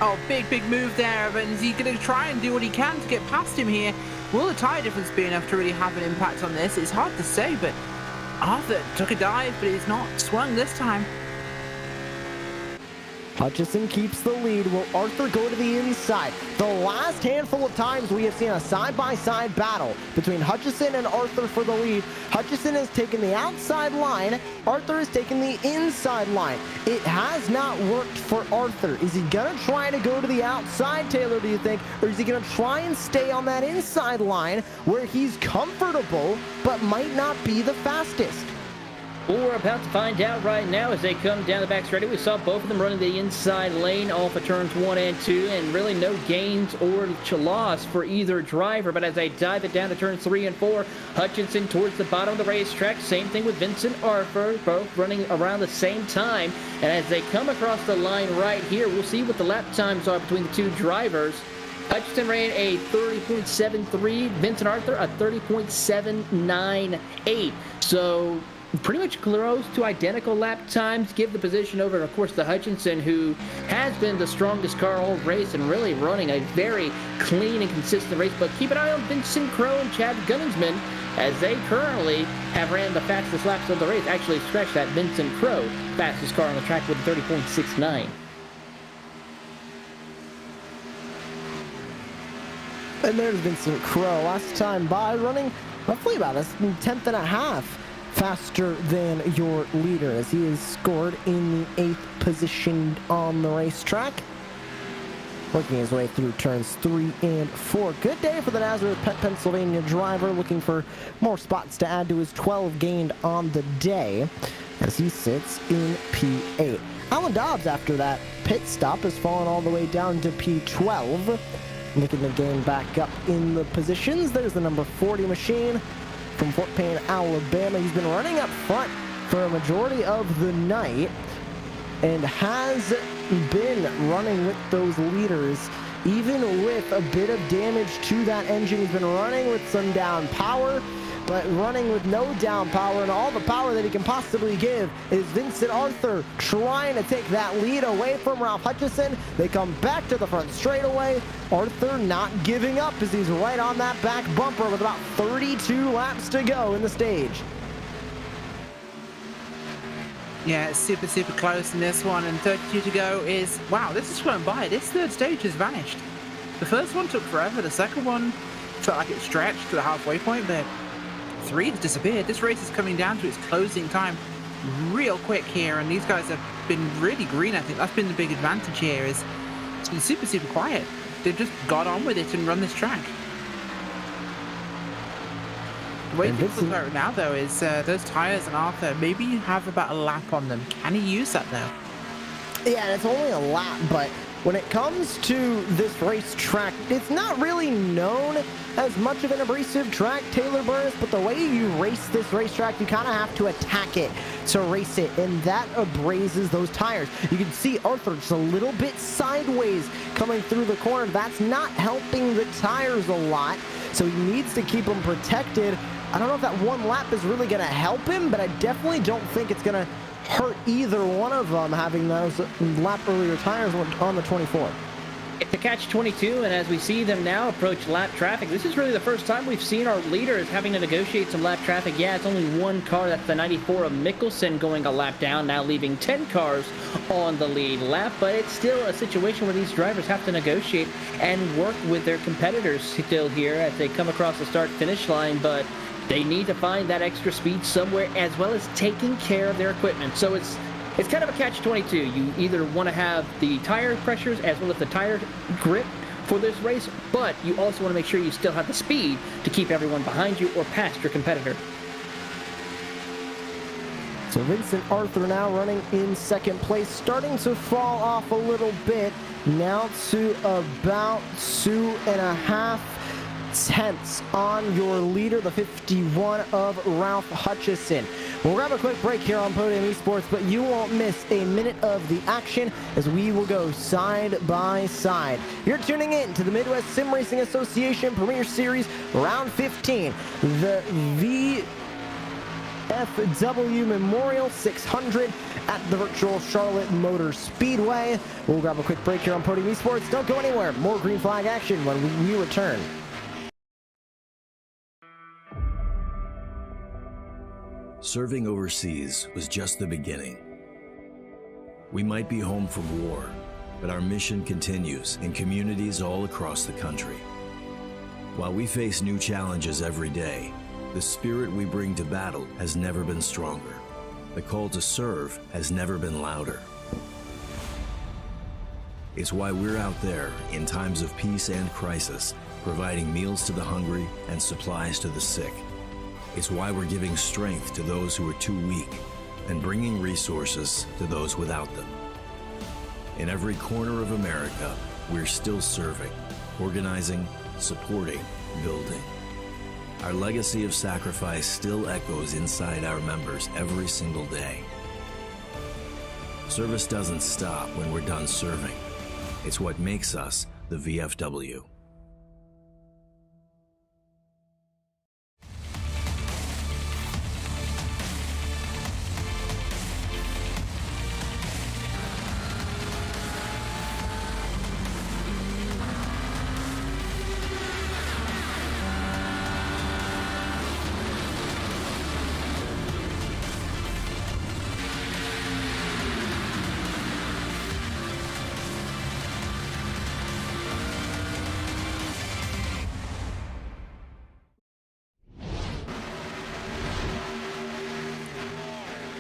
Oh, big move there, but is he going to try and do what he can to get past him here? Will the tire difference be enough to really have an impact on this? It's hard to say, but Arthur took a dive, but he's not swung this time. Hutchison keeps the lead. Will Arthur go to the inside? The last handful of times we have seen a side-by-side battle between Hutchison and Arthur for the lead. Hutchison has taken the outside line. Arthur has taken the inside line. It has not worked for Arthur. Is he going to try to go to the outside, Taylor, do you think? Or is he going to try and stay on that inside line where he's comfortable but might not be the fastest? Well, we're about to find out right now as they come down the back straight. We saw both of them running the inside lane off of turns 1 and 2, and really no gains or loss for either driver. But as they dive it down to turns 3 and 4, Hutchinson towards the bottom of the racetrack. Same thing with Vincent Arthur, both running around the same time. And as they come across the line right here, we'll see what the lap times are between the two drivers. Hutchinson ran a 30.73, Vincent Arthur a 30.798. So pretty much close to identical lap times. Give the position over, of course, to Hutchinson, who has been the strongest car all race and really running a very clean and consistent race. But keep an eye on Vincent Crowe and Chad Gunningsman, as they currently have ran the fastest laps of the race. Actually stretched that Vincent Crowe fastest car on the track with 30.69. And there's Vincent Crowe, last time by, running roughly about a tenth and a half faster than your leader, as he is scored in the 8th position on the racetrack. Working his way through turns 3 and 4. Good day for the Nazareth Pet Pennsylvania driver, looking for more spots to add to his 12 gained on the day, as he sits in P8. Alan Dobbs, after that pit stop, has fallen all the way down to P12. Making the game back up in the positions. There's the number 40 machine from Fort Payne, Alabama. He's been running up front for a majority of the night and has been running with those leaders, even with a bit of damage to that engine. He's been running with some down power, but running with no down power, and all the power that he can possibly give is Vincent Arthur trying to take that lead away from Ralph Hutchison. They come back to the front straightaway. Arthur not giving up as he's right on that back bumper with about 32 laps to go in the stage. Yeah, it's super, super close in this one, and 32 to go is, wow, this is flown by. This third stage has vanished. The first one took forever. The second one felt like it stretched to the halfway point, but 3 has disappeared. This race is coming down to its closing time real quick here, and these guys have been really green. I think that's been the big advantage here, is it's been super, super quiet. They've just got on with it and run this track. The way things look right now, though, is those tires and Arthur maybe have about a lap on them. Can he use that, though? Yeah, and it's only a lap, but when it comes to this racetrack, it's not really known as much of an abrasive track, Taylor Burris, but the way you race this racetrack, you kind of have to attack it to race it, and that abrases those tires. You can see Arthur just a little bit sideways coming through the corner. That's not helping the tires a lot, so he needs to keep them protected. I don't know if that one lap is really going to help him, but I definitely don't think it's going to hurt either one of them having those lap earlier tires on the 24. It's a catch-22, and as we see them now approach lap traffic, this is really the first time we've seen our leaders having to negotiate some lap traffic. Yeah, it's only one car, that's the 94 of Mickelson, going a lap down, now leaving 10 cars on the lead lap, but it's still a situation where these drivers have to negotiate and work with their competitors still here as they come across the start-finish line, but they need to find that extra speed somewhere, as well as taking care of their equipment. So it's kind of a catch-22. You either want to have the tire pressures as well as the tire grip for this race, but you also want to make sure you still have the speed to keep everyone behind you or past your competitor. So Vincent Arthur now running in second place, starting to fall off a little bit, now to about 2.5 tenths on your leader, the 51 of Ralph Hutchison. We'll grab a quick break here on Podium Esports, but you won't miss a minute of the action as we will go side by side. You're tuning in to the Midwest Sim Racing Association Premier Series Round 15, the VFW Memorial 600 at the virtual Charlotte Motor Speedway. We'll grab a quick break here on Podium Esports. Don't go anywhere. More green flag action when we return. Serving overseas was just the beginning. We might be home from war, but our mission continues in communities all across the country. While we face new challenges every day, the spirit we bring to battle has never been stronger. The call to serve has never been louder. It's why we're out there in times of peace and crisis, providing meals to the hungry and supplies to the sick. It's why we're giving strength to those who are too weak and bringing resources to those without them. In every corner of America, we're still serving, organizing, supporting, building. Our legacy of sacrifice still echoes inside our members every single day. Service doesn't stop when we're done serving. It's what makes us the VFW.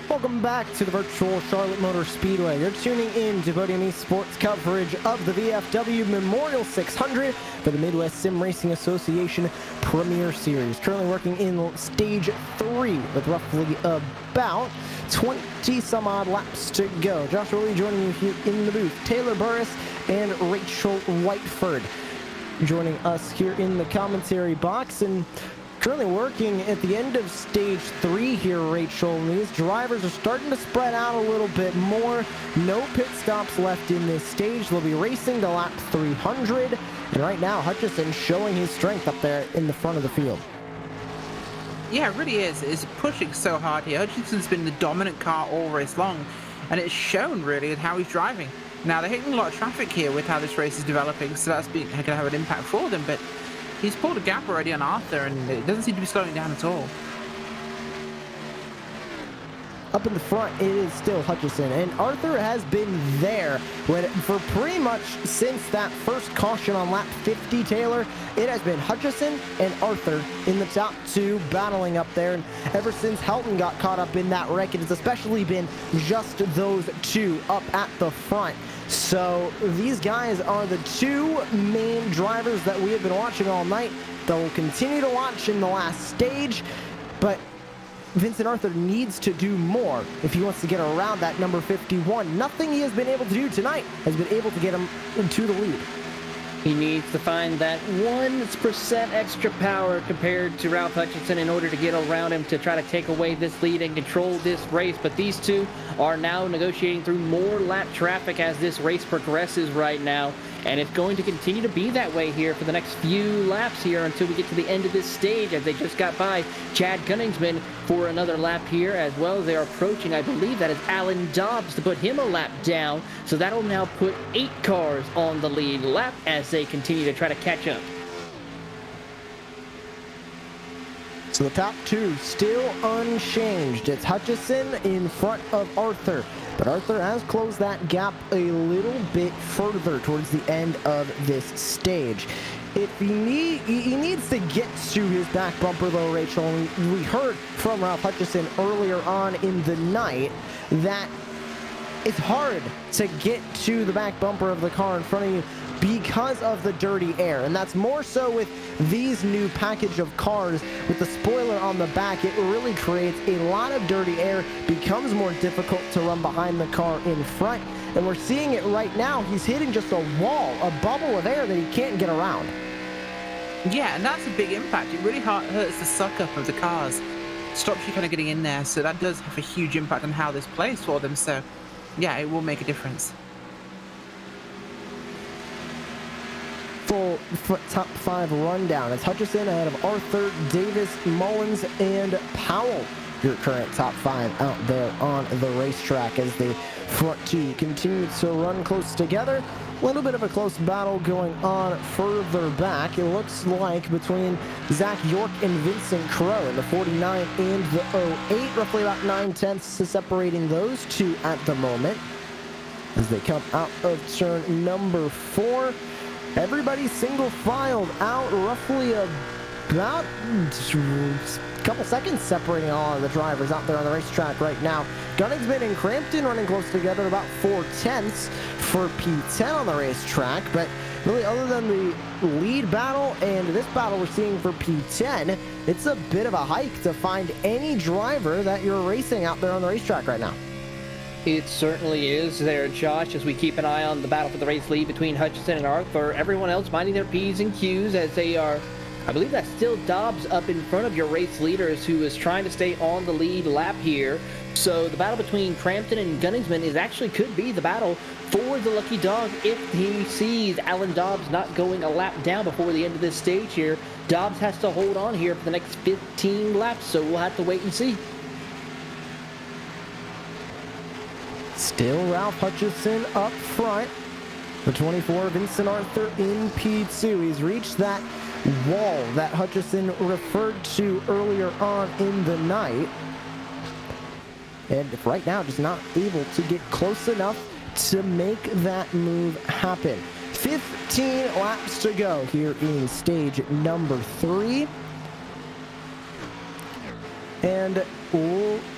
Welcome back to the virtual Charlotte Motor Speedway. You're tuning in to Podium Esports coverage of the VFW Memorial 600 for the Midwest Sim Racing Association Premier Series. Currently working in Stage 3 with roughly about 20 some odd laps to go. Joshua Lee joining you here in the booth. Taylor Burris and Rachel Whiteford joining us here in the commentary box. And currently working at the end of Stage 3 here, Rachel. And these drivers are starting to spread out a little bit more. No pit stops left in this stage. They'll be racing to lap 300. And right now, Hutchison showing his strength up there in the front of the field. Yeah, it really is. It's pushing so hard here. Hutchison's been the dominant car all race long, and it's shown really in how he's driving. Now, they're hitting a lot of traffic here with how this race is developing, so that's going to have an impact for them, but he's pulled a gap already on Arthur, and it doesn't seem to be slowing down at all. Up in the front, it is still Hutchison, and Arthur has been there for pretty much since that first caution on lap 50, Taylor. It has been Hutchison and Arthur in the top two battling up there, and ever since Helton got caught up in that wreck, it has especially been just those two up at the front. So these guys are the two main drivers that we have been watching all night, that we'll continue to watch in the last stage, but Vincent Arthur needs to do more if he wants to get around that number 51. Nothing he has been able to do tonight has been able to get him into the lead. He needs to find that 1% extra power compared to Ralph Hutchinson in order to get around him to try to take away this lead and control this race. But these two are now negotiating through more lap traffic as this race progresses right now. And it's going to continue to be that way here for the next few laps here until we get to the end of this stage, as they just got by Chad Cunningsman for another lap here, as well as they are approaching, I believe that is Alan Dobbs, to put him a lap down. So that'll now put 8 cars on the lead lap as they continue to try to catch up. So the top two still unchanged. It's Hutchison in front of Arthur, but Arthur has closed that gap a little bit further towards the end of this stage. If he needs to get to his back bumper though, Rachel, and we heard from Ralph Hutchison earlier on in the night that it's hard to get to the back bumper of the car in front of you because of the dirty air, and that's more so with these new package of cars with the spoiler on the back. It really creates a lot of dirty air, becomes more difficult to run behind the car in front, and we're seeing it right now. He's hitting just a wall, a bubble of air that he can't get around. Yeah, and that's a big impact. It really hurts the suck up of the cars, stops you kind of getting in there, so that does have a huge impact on how this plays for them. So yeah, it will make a difference. Full top 5 rundown. It's Hutchison ahead of Arthur, Davis, Mullins, and Powell. Your current top 5 out there on the racetrack as the front two continue to run close together. A little bit of a close battle going on further back. It looks like between Zach York and Vincent Crow in the 49 and the 08. Roughly about 9/10 separating those two at the moment. as they come out of turn number 4. Everybody single filed out, roughly about a couple seconds separating all of the drivers out there on the racetrack right now. Gunningsman and Crampton running close together, about 4/10 for P10 on the racetrack, but really other than the lead battle and this battle we're seeing for P10, it's a bit of a hike to find any driver that you're racing out there on the racetrack right now. It certainly is there, Josh, as we keep an eye on the battle for the race lead between Hutchinson and Arthur. Everyone else minding their P's and Q's as they are, I believe that's still Dobbs up in front of your race leaders, who is trying to stay on the lead lap here. So the battle between Crampton and Gunningsman could be the battle for the lucky dog if he sees Alan Dobbs not going a lap down before the end of this stage here. Dobbs has to hold on here for the next 15 laps, so we'll have to wait and see. Still Ralph Hutchison up front. The 24, Vincent Arthur in P2. He's reached that wall that Hutchison referred to earlier on in the night. And right now, just not able to get close enough to make that move happen. 15 laps to go here in stage number 3. And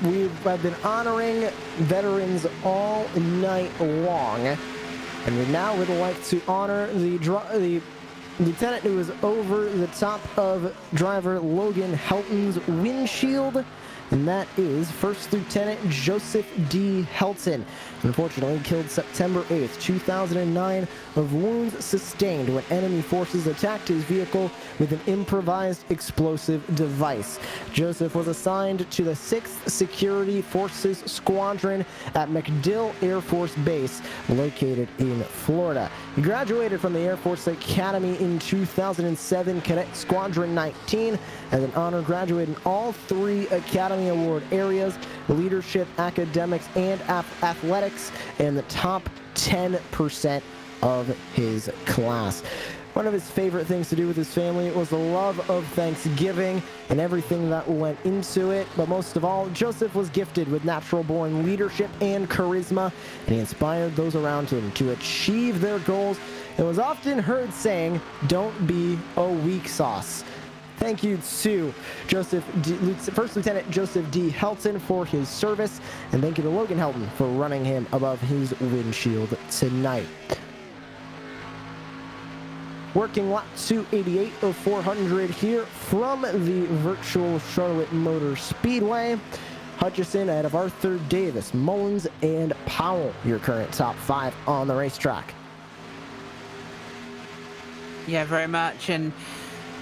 we've been honoring veterans all night long. And we now would like to honor the lieutenant who is over the top of driver Logan Helton's windshield. And that is First Lieutenant Joseph D. Helton. Unfortunately, killed September 8th, 2009, of wounds sustained when enemy forces attacked his vehicle with an improvised explosive device. Joseph was assigned to the 6th Security Forces Squadron at MacDill Air Force Base, located in Florida. He graduated from the Air Force Academy in 2007, Cadet Squadron 19, as an honor graduate in all 3 Academy Award areas: leadership, academics, and athletics, in the top 10% of his class. One of his favorite things to do with his family was the love of Thanksgiving and everything that went into it. But most of all, Joseph was gifted with natural-born leadership and charisma, and he inspired those around him to achieve their goals and was often heard saying, "Don't be a weak sauce." Thank you to First Lieutenant Joseph D. Helton for his service, and thank you to Logan Helton for running him above his windshield tonight. Working lap 288 of 400 here from the virtual Charlotte Motor Speedway. Hutchison ahead of Arthur, Davis, Mullins, and Powell, your current top 5 on the racetrack. Yeah, very much. And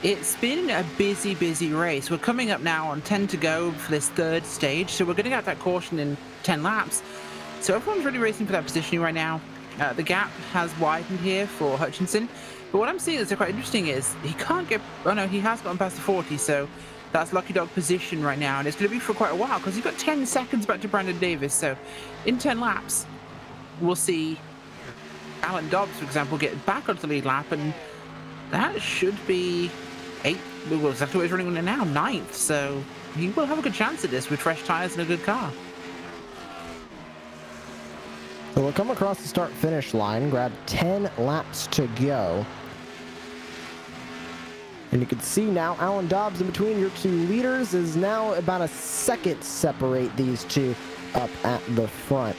it's been a busy race. We're coming up now on 10 to go for this 3rd stage, so we're getting out that caution in 10 laps. So everyone's really racing for that positioning right now. The gap has widened here for Hutchinson, but what I'm seeing that's quite interesting is he can't get, oh no, he has gotten past the 40, so that's lucky dog position right now, and it's going to be for quite a while because he's got 10 seconds back to Brandon Davis. So in 10 laps, we'll see Alan Dobbs, for example, get back onto the lead lap, and that should be 8th, well, exactly what he's running on now, 9th, so he will have a good chance at this with fresh tires and a good car. So we'll come across the start-finish line, grab 10 laps to go. And you can see now Alan Dobbs in between your 2 leaders is now about a second separate these 2 up at the front.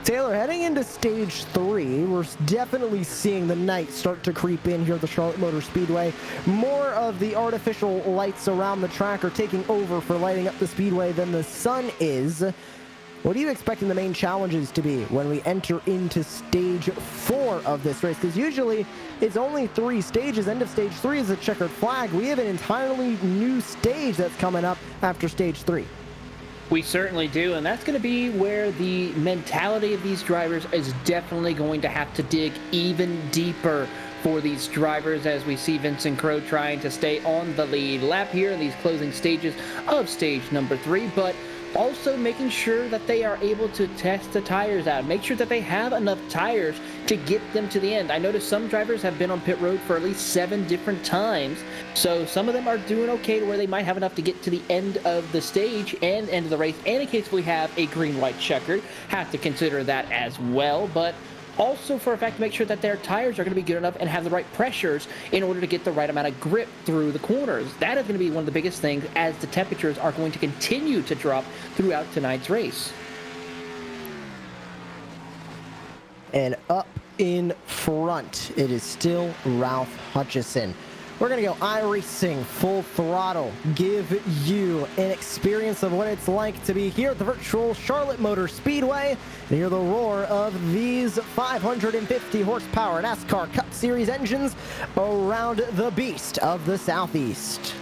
Taylor, heading into stage 3, we're definitely seeing the night start to creep in here at the Charlotte Motor Speedway. More of the artificial lights around the track are taking over for lighting up the speedway than the sun is. What are you expecting the main challenges to be when we enter into stage 4 of this race? Because usually it's only 3 stages. End of stage 3 is a checkered flag. We have an entirely new stage that's coming up after stage 3. We certainly do, and that's going to be where the mentality of these drivers is definitely going to have to dig even deeper for these drivers, as we see Vincent Crowe trying to stay on the lead lap here in these closing stages of stage number 3. But Also, making sure that they are able to test the tires out. Make sure that they have enough tires to get them to the end. I noticed some drivers have been on pit road for at least 7 different times. So some of them are doing okay to where they might have enough to get to the end of the stage and end of the race. And in case we have a green-white checkered, have to consider that as well. But also for a fact to make sure that their tires are going to be good enough and have the right pressures in order to get the right amount of grip through the corners. That is going to be one of the biggest things as the temperatures are going to continue to drop throughout tonight's race. And up in front, it is still Ralph Hutchison. We're going to go iRacing full throttle, give you an experience of what it's like to be here at the virtual Charlotte Motor Speedway and hear the roar of these 550 horsepower NASCAR Cup Series engines around the beast of the Southeast.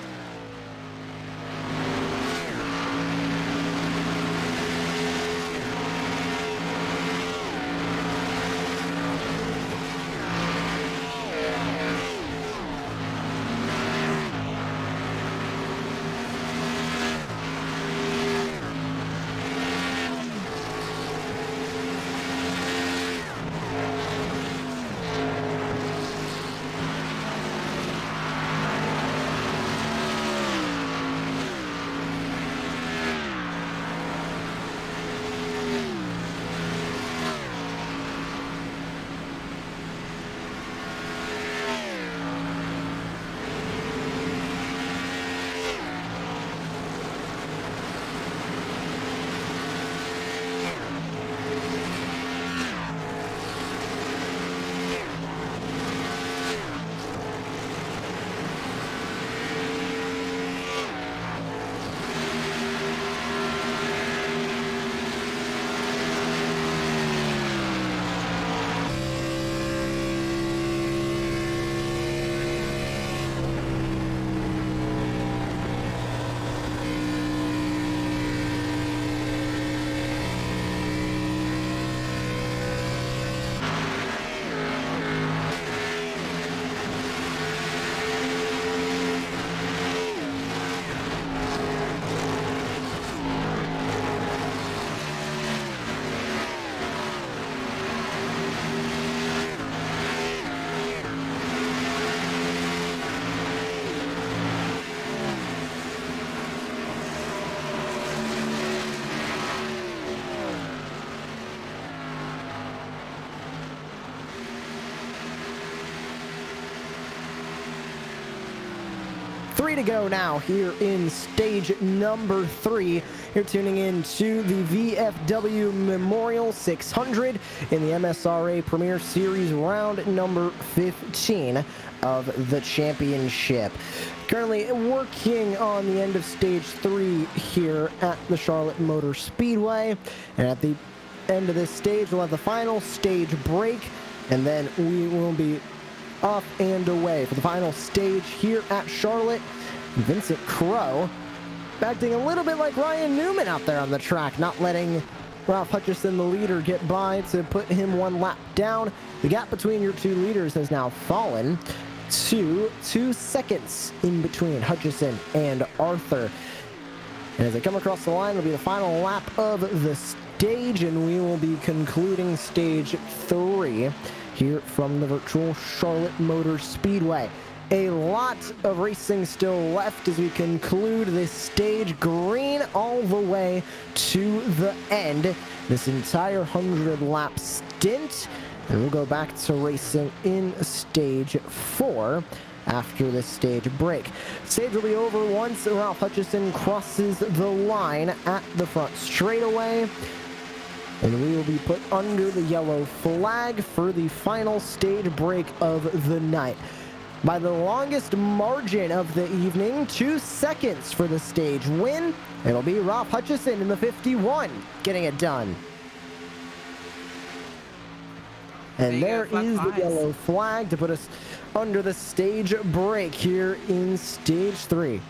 Three to go now here in stage number 3. You're tuning in to the VFW Memorial 600 in the MSRA Premier Series round number 15 of the championship. Currently working on the end of stage 3 here at the Charlotte Motor Speedway. And at the end of this stage, we'll have the final stage break, and then we will be off and away for the final stage here at Charlotte. Vincent Crowe acting a little bit like Ryan Newman out there on the track, not letting Ralph Hutchison, the leader, get by to put him one lap down. The gap between your two leaders has now fallen to 2 seconds in between Hutchison and Arthur. And as they come across the line, it'll be the final lap of the stage, and we will be concluding stage 3 here from the virtual Charlotte Motor Speedway. A lot of racing still left as we conclude this stage. Green all the way to the end. This entire 100-lap stint. And we'll go back to racing in stage 4 after this stage break. Stage will be over once Ralph Hutchison crosses the line at the front straightaway. And we will be put under the yellow flag for the final stage break of the night. By the longest margin of the evening, 2 seconds for the stage win. It'll be Ralph Hutchison in the 51 getting it done. And there is the yellow flag to put us under the stage break here in stage 3.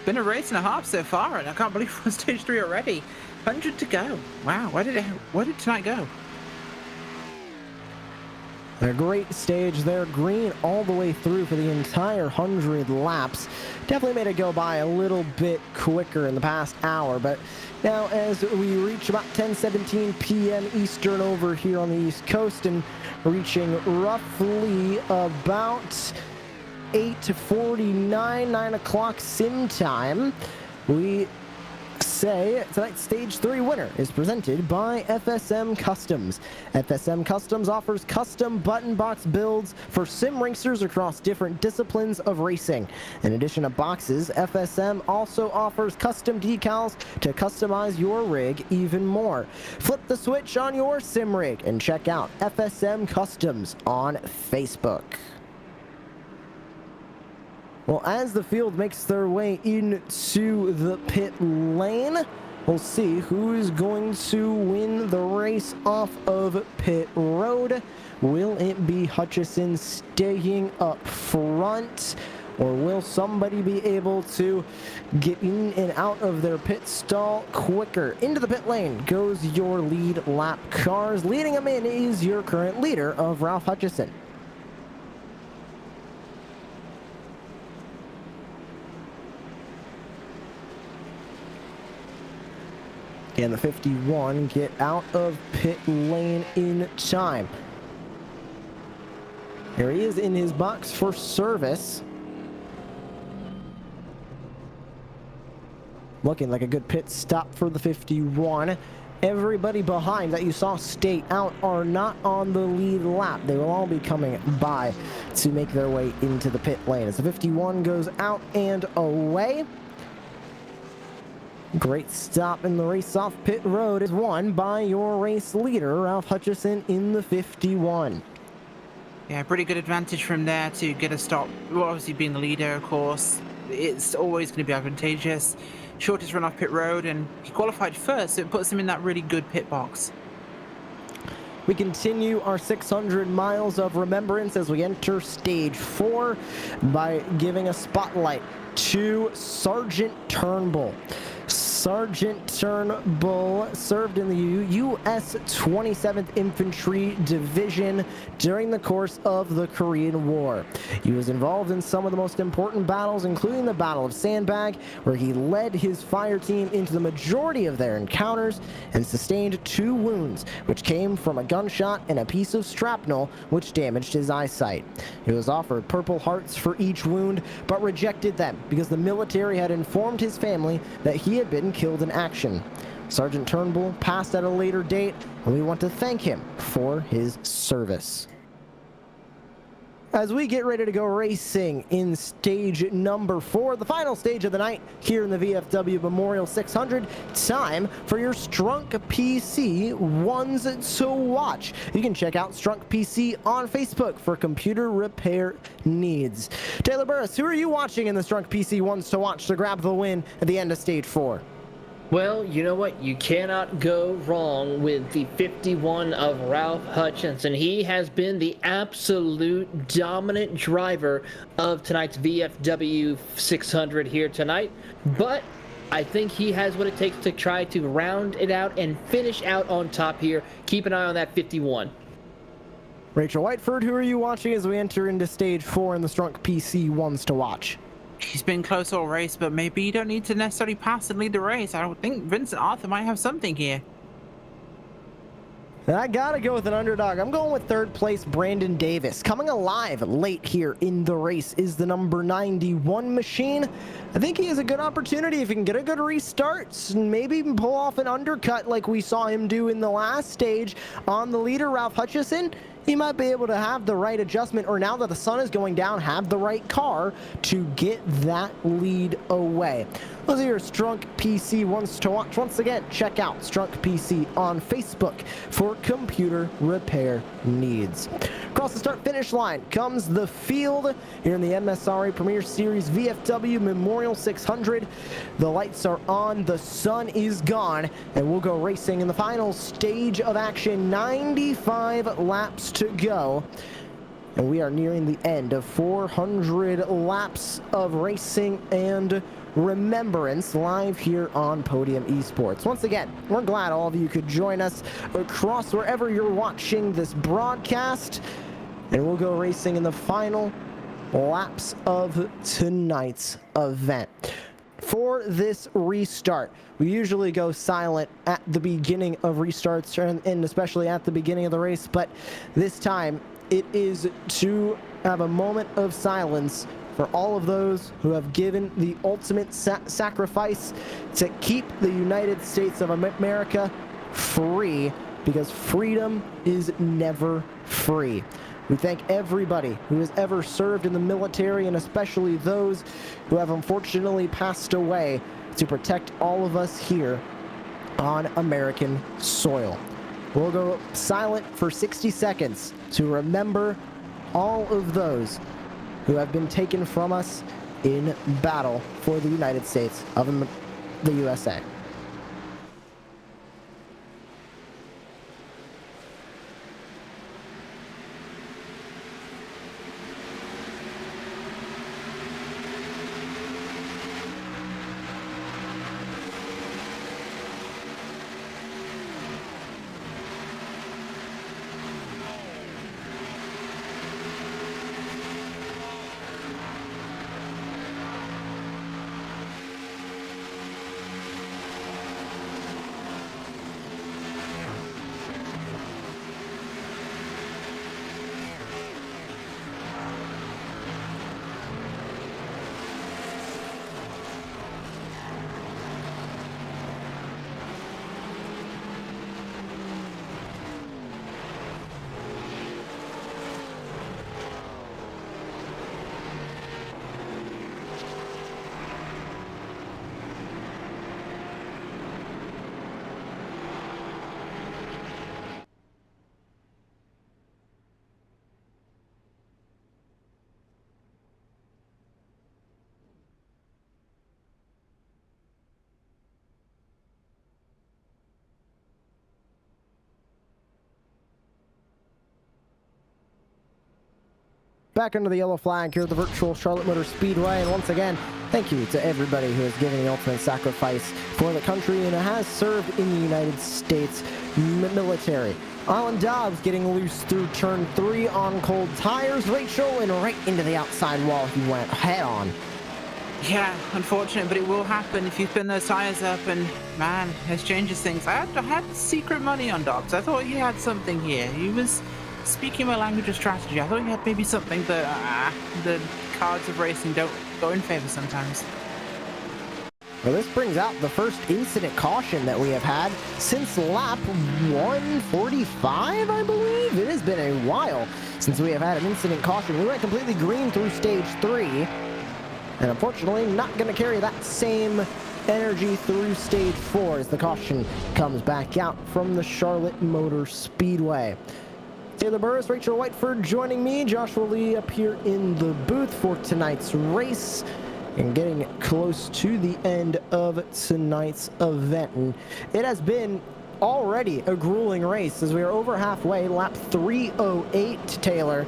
Been a race and a half so far, and I can't believe we're on stage 3 already. 100 to go. Wow, where did tonight go? A great stage there, green all the way through for the entire 100 laps. Definitely made it go by a little bit quicker in the past hour, but now as we reach about 10:17 p.m. Eastern over here on the East Coast and reaching roughly about 8:49, 9 o'clock sim time, we say tonight's Stage 3 winner is presented by FSM Customs. FSM Customs offers custom button box builds for sim racers across different disciplines of racing. In addition to boxes, FSM also offers custom decals to customize your rig even more. Flip the switch on your sim rig and check out FSM Customs on Facebook. Well, as the field makes their way into the pit lane, we'll see who is going to win the race off of pit road. Will it be Hutchison staying up front, or will somebody be able to get in and out of their pit stall quicker? Into the pit lane goes your lead lap cars. Leading them in is your current leader of Ralph Hutchison. And the 51 get out of pit lane in time. Here he is in his box for service. Looking like a good pit stop for the 51. Everybody behind that you saw stay out are not on the lead lap. They will all be coming by to make their way into the pit lane as the 51 goes out and away. Great stop in the race off pit road is won by your race leader, Ralph Hutchison, in the 51. Yeah, pretty good advantage from there to get a stop. Well, obviously being the leader, of course, it's always going to be advantageous. Shortest run off pit road, and he qualified first, so it puts him in that really good pit box. We continue our 600 miles of remembrance as we enter stage 4 by giving a spotlight to Sergeant Turnbull. Sergeant Turnbull served in the U.S. 27th Infantry Division during the course of the Korean War. He was involved in some of the most important battles, including the Battle of Sandbag, where he led his fire team into the majority of their encounters and sustained 2 wounds, which came from a gunshot and a piece of shrapnel, which damaged his eyesight. He was offered Purple Hearts for each wound, but rejected them because the military had informed his family that he had been killed in action. Sergeant Turnbull passed at a later date, and we want to thank him for his service. As we get ready to go racing in stage number 4, the final stage of the night here in the VFW Memorial 600, time for your Strunk PC ones to watch. You can check out Strunk PC on Facebook for computer repair needs. Taylor Burris, who are you watching in the Strunk PC ones to watch to grab the win at the end of stage 4? Well, you know what? You cannot go wrong with the 51 of Ralph Hutchison. He has been the absolute dominant driver of tonight's VFW 600 here tonight. But I think he has what it takes to try to round it out and finish out on top here. Keep an eye on that 51. Rachel Whiteford, who are you watching as we enter into stage 4 in the Strunk PC ones to watch? He's been close all race, but maybe you don't need to necessarily pass and lead the race. I would think Vincent Arthur might have something here. I gotta go with an underdog. I'm going with 3rd place Brandon Davis. Coming alive late here in the race is the number 91 machine. I think he has a good opportunity if he can get a good restart and maybe even pull off an undercut like we saw him do in the last stage on the leader, Ralph Hutchison. He might be able to have the right adjustment, or now that the sun is going down, have the right car to get that lead away. Those are your Strunk PC ones to watch. Once again, check out Strunk PC on Facebook for computer repair needs. Across the start-finish line comes the field here in the MSRA Premier Series VFW Memorial 600. The lights are on, the sun is gone, and we'll go racing in the final stage of action. 95 laps to go. And we are nearing the end of 400 laps of racing and remembrance live here on Podium Esports. Once again, we're glad all of you could join us across wherever you're watching this broadcast. and we'll go racing in the final laps of tonight's event. For this restart, we usually go silent at the beginning of restarts and especially at the beginning of the race, but this time it is to have a moment of silence for all of those who have given the ultimate sacrifice to keep the United States of America free, because freedom is never free. We thank everybody who has ever served in the military, and especially those who have unfortunately passed away to protect all of us here on American soil. We'll go silent for 60 seconds to remember all of those who have been taken from us in battle for the United States of the USA. Back under the yellow flag here at the virtual Charlotte Motor Speedway, and once again, thank you to everybody who has given the ultimate sacrifice for the country and has served in the United States military. Alan Dobbs getting loose through turn 3 on cold tires. Rachel, and right into the outside wall he went head on. Yeah, unfortunate, but it will happen if you spin those tires up, and man, it changes things. I had secret money on Dobbs. I thought he had something here. He was speaking my language of strategy. I thought he had maybe something that the cards of racing don't go in favor sometimes. Well, this brings out the first incident caution that we have had since lap 145, I believe. It has been a while since we have had an incident caution. We went completely green through stage 3, and unfortunately not going to carry that same energy through stage 4 as the caution comes back out from the Charlotte Motor Speedway. Taylor Burris, Rachel Whiteford joining me, Joshua Lee up here in the booth for tonight's race and getting close to the end of tonight's event. And it has been already a grueling race as we are over halfway, lap 308, Taylor.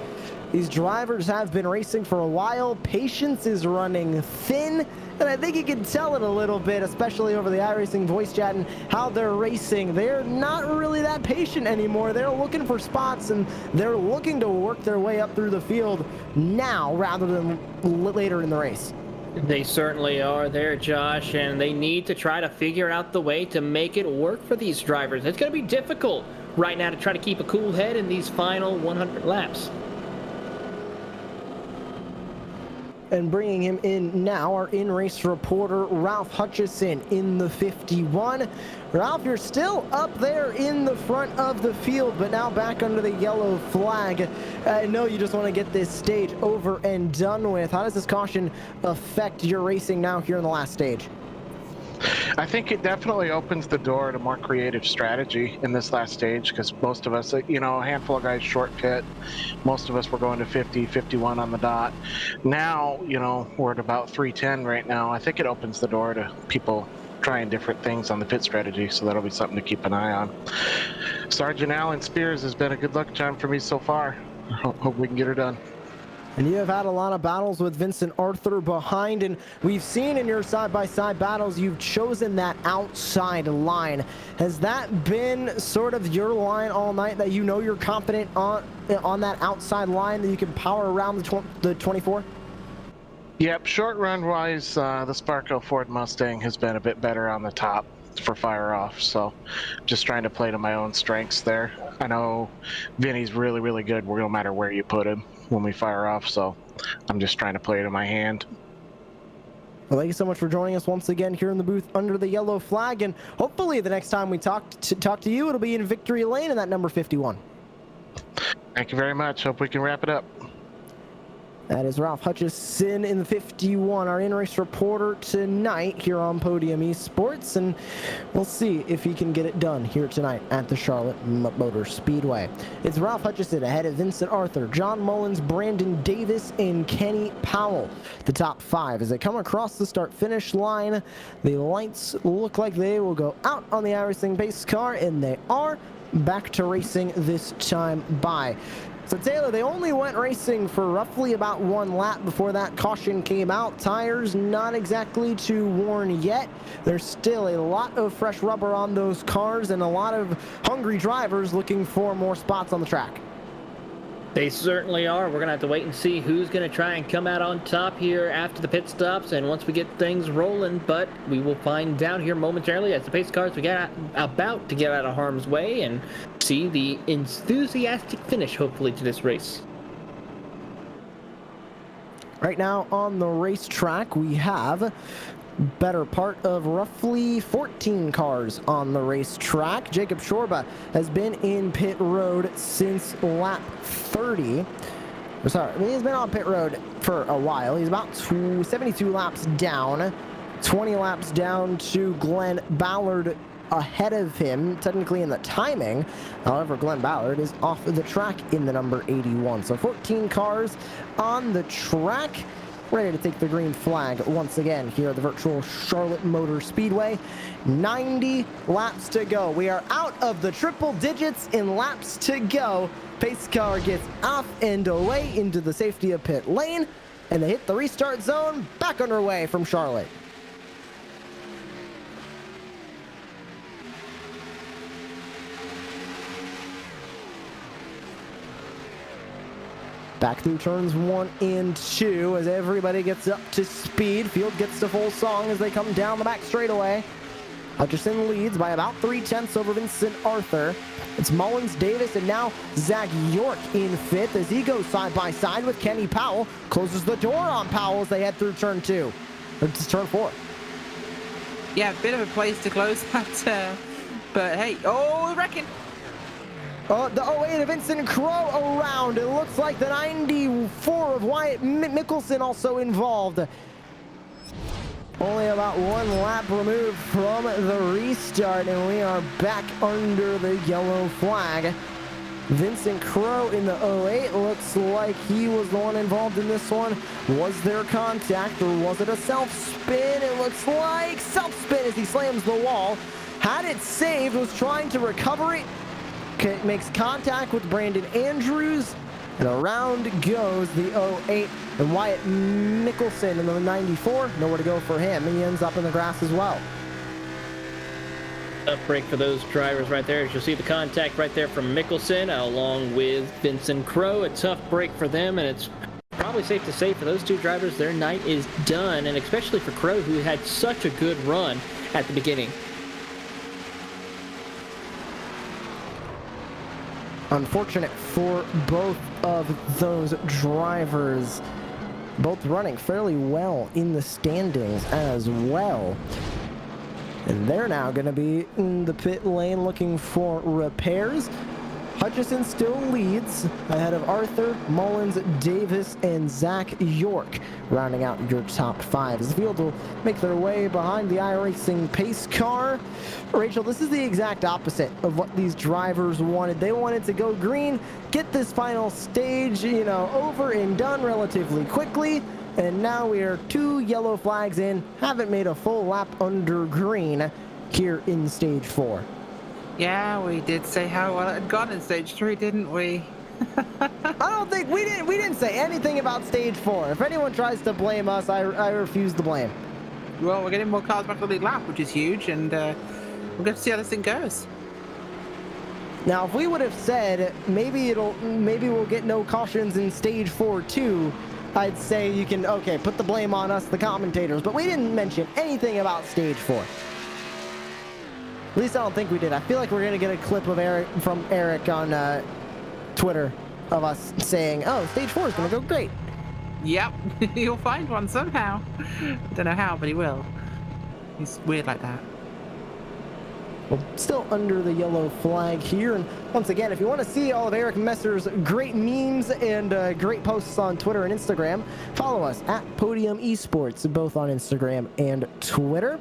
These drivers have been racing for a while. Patience is running thin, and I think you can tell it a little bit, especially over the iRacing voice chat and how they're racing. They're not really that patient anymore. They're looking for spots, and they're looking to work their way up through the field now rather than later in the race. They certainly are there, Josh, and they need to try to figure out the way to make it work for these drivers. It's going to be difficult right now to try to keep a cool head in these final 100 laps. And bringing him in now, our in-race reporter, Ralph Hutchison in the 51. Ralph, you're still up there in the front of the field, but now back under the yellow flag. I know you just want to get this stage over and done with. How does this caution affect your racing now here in the last stage? I think it definitely opens the door to more creative strategy in this last stage, because most of us, you know, a handful of guys short pit. Most of us were going to 50, 51 on the dot. Now, you know, we're at about 310 right now. I think it opens the door to people trying different things on the pit strategy, so that'll be something to keep an eye on. Sergeant Alan Spears has been a good luck charm for me so far. Hope we can get her done. And you have had a lot of battles with Vincent Arthur behind, and we've seen in your side-by-side battles you've chosen that outside line. Has that been sort of your line all night, that you know you're confident on that outside line, that you can power around the 24? Yep, short run wise, the Sparko Ford Mustang has been a bit better on the top for fire off, so just trying to play to my own strengths there. I know Vinny's really, really good, no matter where you put him when we fire off, so I'm just trying to play to my hand. Well, thank you so much for joining us once again here in the booth under the yellow flag, and hopefully the next time we talk to you, it'll be in victory lane in that number 51. Thank you very much. Hope we can wrap it up. That is Ralph Hutchison in the 51, our in-race reporter tonight here on Podium Esports, and we'll see if he can get it done here tonight at the Charlotte Motor Speedway. It's Ralph Hutchison ahead of Vincent Arthur, John Mullins, Brandon Davis, and Kenny Powell. The top 5 as they come across the start-finish line. The lights look like they will go out on the iRacing pace car, and they are back to racing this time by. So Taylor, they only went racing for roughly about 1 lap before that caution came out. Tires not exactly too worn yet. There's still a lot of fresh rubber on those cars and a lot of hungry drivers looking for more spots on the track. They certainly are. We're going to have to wait and see who's going to try and come out on top here after the pit stops and once we get things rolling, but we will find out here momentarily as the pace cars we get about to get out of harm's way and see the enthusiastic finish, hopefully, to this race. Right now on the racetrack, we have better part of roughly 14 cars on the racetrack. Jacob Shorba has been in pit road since lap 30. Sorry, he's been on pit road for a while. He's about 72 laps down, 20 laps down to Glenn Ballard ahead of him, technically in the timing. However, Glenn Ballard is off the track in the number 81. So 14 cars on the track, ready to take the green flag once again here at the virtual Charlotte Motor Speedway. 90 laps to go. We are out of the triple digits in laps to go. Pace car gets off and away into the safety of pit lane, and they hit the restart zone, back underway from Charlotte. Back through turns 1 and 2 as everybody gets up to speed. Field gets to full song as they come down the back straightaway. Hutchison leads by about 3/10 over Vincent Arthur. It's Mullins, Davis, and now Zach York in 5th as he goes side by side with Kenny Powell. Closes the door on Powell as they head through turn 2, or turn 4. Yeah, a bit of a place to close that, but hey, I reckon. The 08 of Vincent Crow around. It looks like the 94 of Wyatt Mickelson also involved. Only about 1 lap removed from the restart, and we are back under the yellow flag. Vincent Crow in the 08 looks like he was the one involved in this one. Was there contact, or was it a self-spin? It looks like self-spin as he slams the wall. Had it saved, was trying to recover it. Makes contact with Brandon Andrews, and around goes the 08 and Wyatt Mickelson in the 94. Nowhere to go for him, and he ends up in the grass as well. Tough break for those drivers right there. As you'll see the contact right there from Mickelson along with Vincent Crow. A tough break for them, and it's probably safe to say for those 2 drivers their night is done, and especially for Crow, who had such a good run at the beginning. Unfortunate for both of those drivers, both running fairly well in the standings as well. And they're now going to be in the pit lane looking for repairs. Hutchison still leads ahead of Arthur, Mullins, Davis, and Zach York, rounding out your top 5. As the field will make their way behind the iRacing pace car. Rachel, this is the exact opposite of what these drivers wanted. They wanted to go green, get this final stage, over and done relatively quickly. And now we are 2 yellow flags in, haven't made a full lap under green here in stage 4. Yeah, we did say how well it had gone in stage 3, didn't we? I don't think we didn't say anything about stage 4. If anyone tries to blame us, I refuse to blame. Well, we're getting more cars back on the lead lap, which is huge, and we'll get to see how this thing goes. Now, if we would have said maybe we'll get no cautions in stage 4 too, I'd say you can put the blame on us, the commentators. But we didn't mention anything about stage 4. At least I don't think we did. I feel like we're gonna get a clip of Eric on Twitter of us saying, "Oh, stage 4 is gonna go great." Yep, he'll find one somehow. Don't know how, but he will. He's weird like that. Well, still under the yellow flag here. And once again, if you want to see all of Eric Messer's great memes and great posts on Twitter and Instagram, follow us at Podium Esports, both on Instagram and Twitter.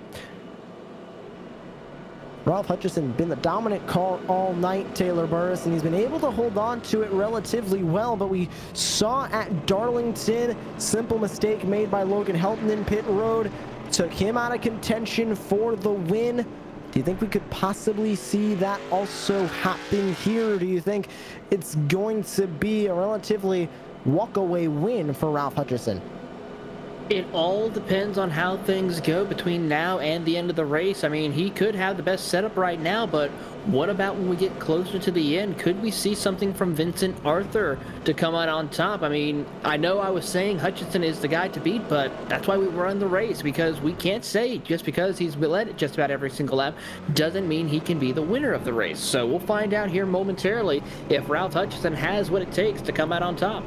Ralph Hutchison been the dominant car all night, Taylor Burris, and he's been able to hold on to it relatively well, but we saw at Darlington, simple mistake made by Logan Helton in pit road, took him out of contention for the win. Do you think we could possibly see that also happen here? Or do you think it's going to be a relatively walk-away win for Ralph Hutchison? It all depends on how things go between now and the end of the race. I mean, he could have the best setup right now, but what about when we get closer to the end? Could we see something from Vincent Arthur to come out on top? I mean, I know I was saying Hutchison is the guy to beat, but that's why we run the race, because we can't say just because he's led it just about every single lap doesn't mean he can be the winner of the race. So we'll find out here momentarily if Ralph Hutchison has what it takes to come out on top.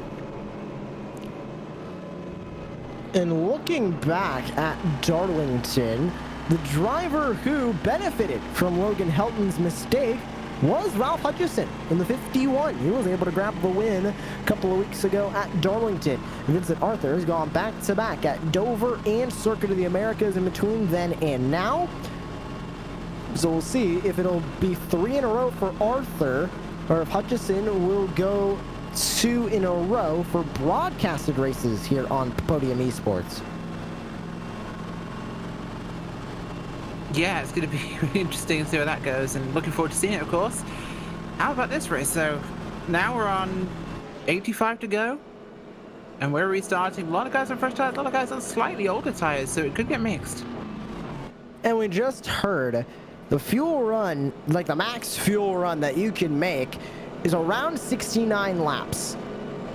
And looking back at Darlington, the driver who benefited from Logan Helton's mistake was Ralph Hutchison in the 51. He was able to grab the win a couple of weeks ago at Darlington. Vincent Arthur has gone back-to-back at Dover and Circuit of the Americas in between then and now. So we'll see if it'll be 3 in a row for Arthur, or if Hutchison will go 2 in a row for broadcasted races here on Podium Esports. Yeah, it's going to be really interesting to see where that goes, and looking forward to seeing it, of course. How about this race? So now we're on 85 to go, and we're restarting. A lot of guys on fresh tires, a lot of guys on slightly older tires, so it could get mixed. And we just heard the fuel run, like the max fuel run that you can make, is around 69 laps.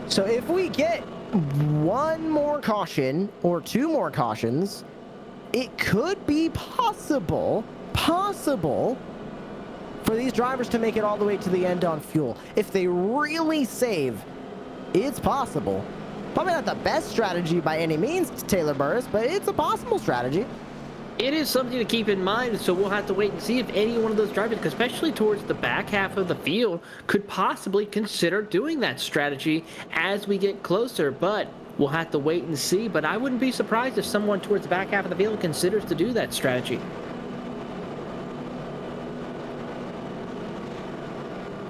So if we get 1 more caution or 2 more cautions, it could be possible for these drivers to make it all the way to the end on fuel. If they really save, it's possible. Probably not the best strategy by any means, Taylor Burris, but it's a possible strategy. It is something to keep in mind, so we'll have to wait and see if any one of those drivers, especially towards the back half of the field, could possibly consider doing that strategy as we get closer. But we'll have to wait and see. But I wouldn't be surprised if someone towards the back half of the field considers to do that strategy.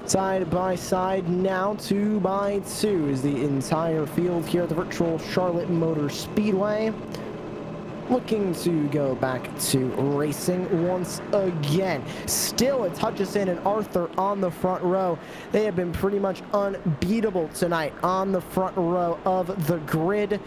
Side by side now, 2 by 2 is the entire field here at the virtual Charlotte Motor Speedway. Looking to go back to racing once again. Still, it's Hutchison and Arthur on the front row. They have been pretty much unbeatable tonight on the front row of the grid.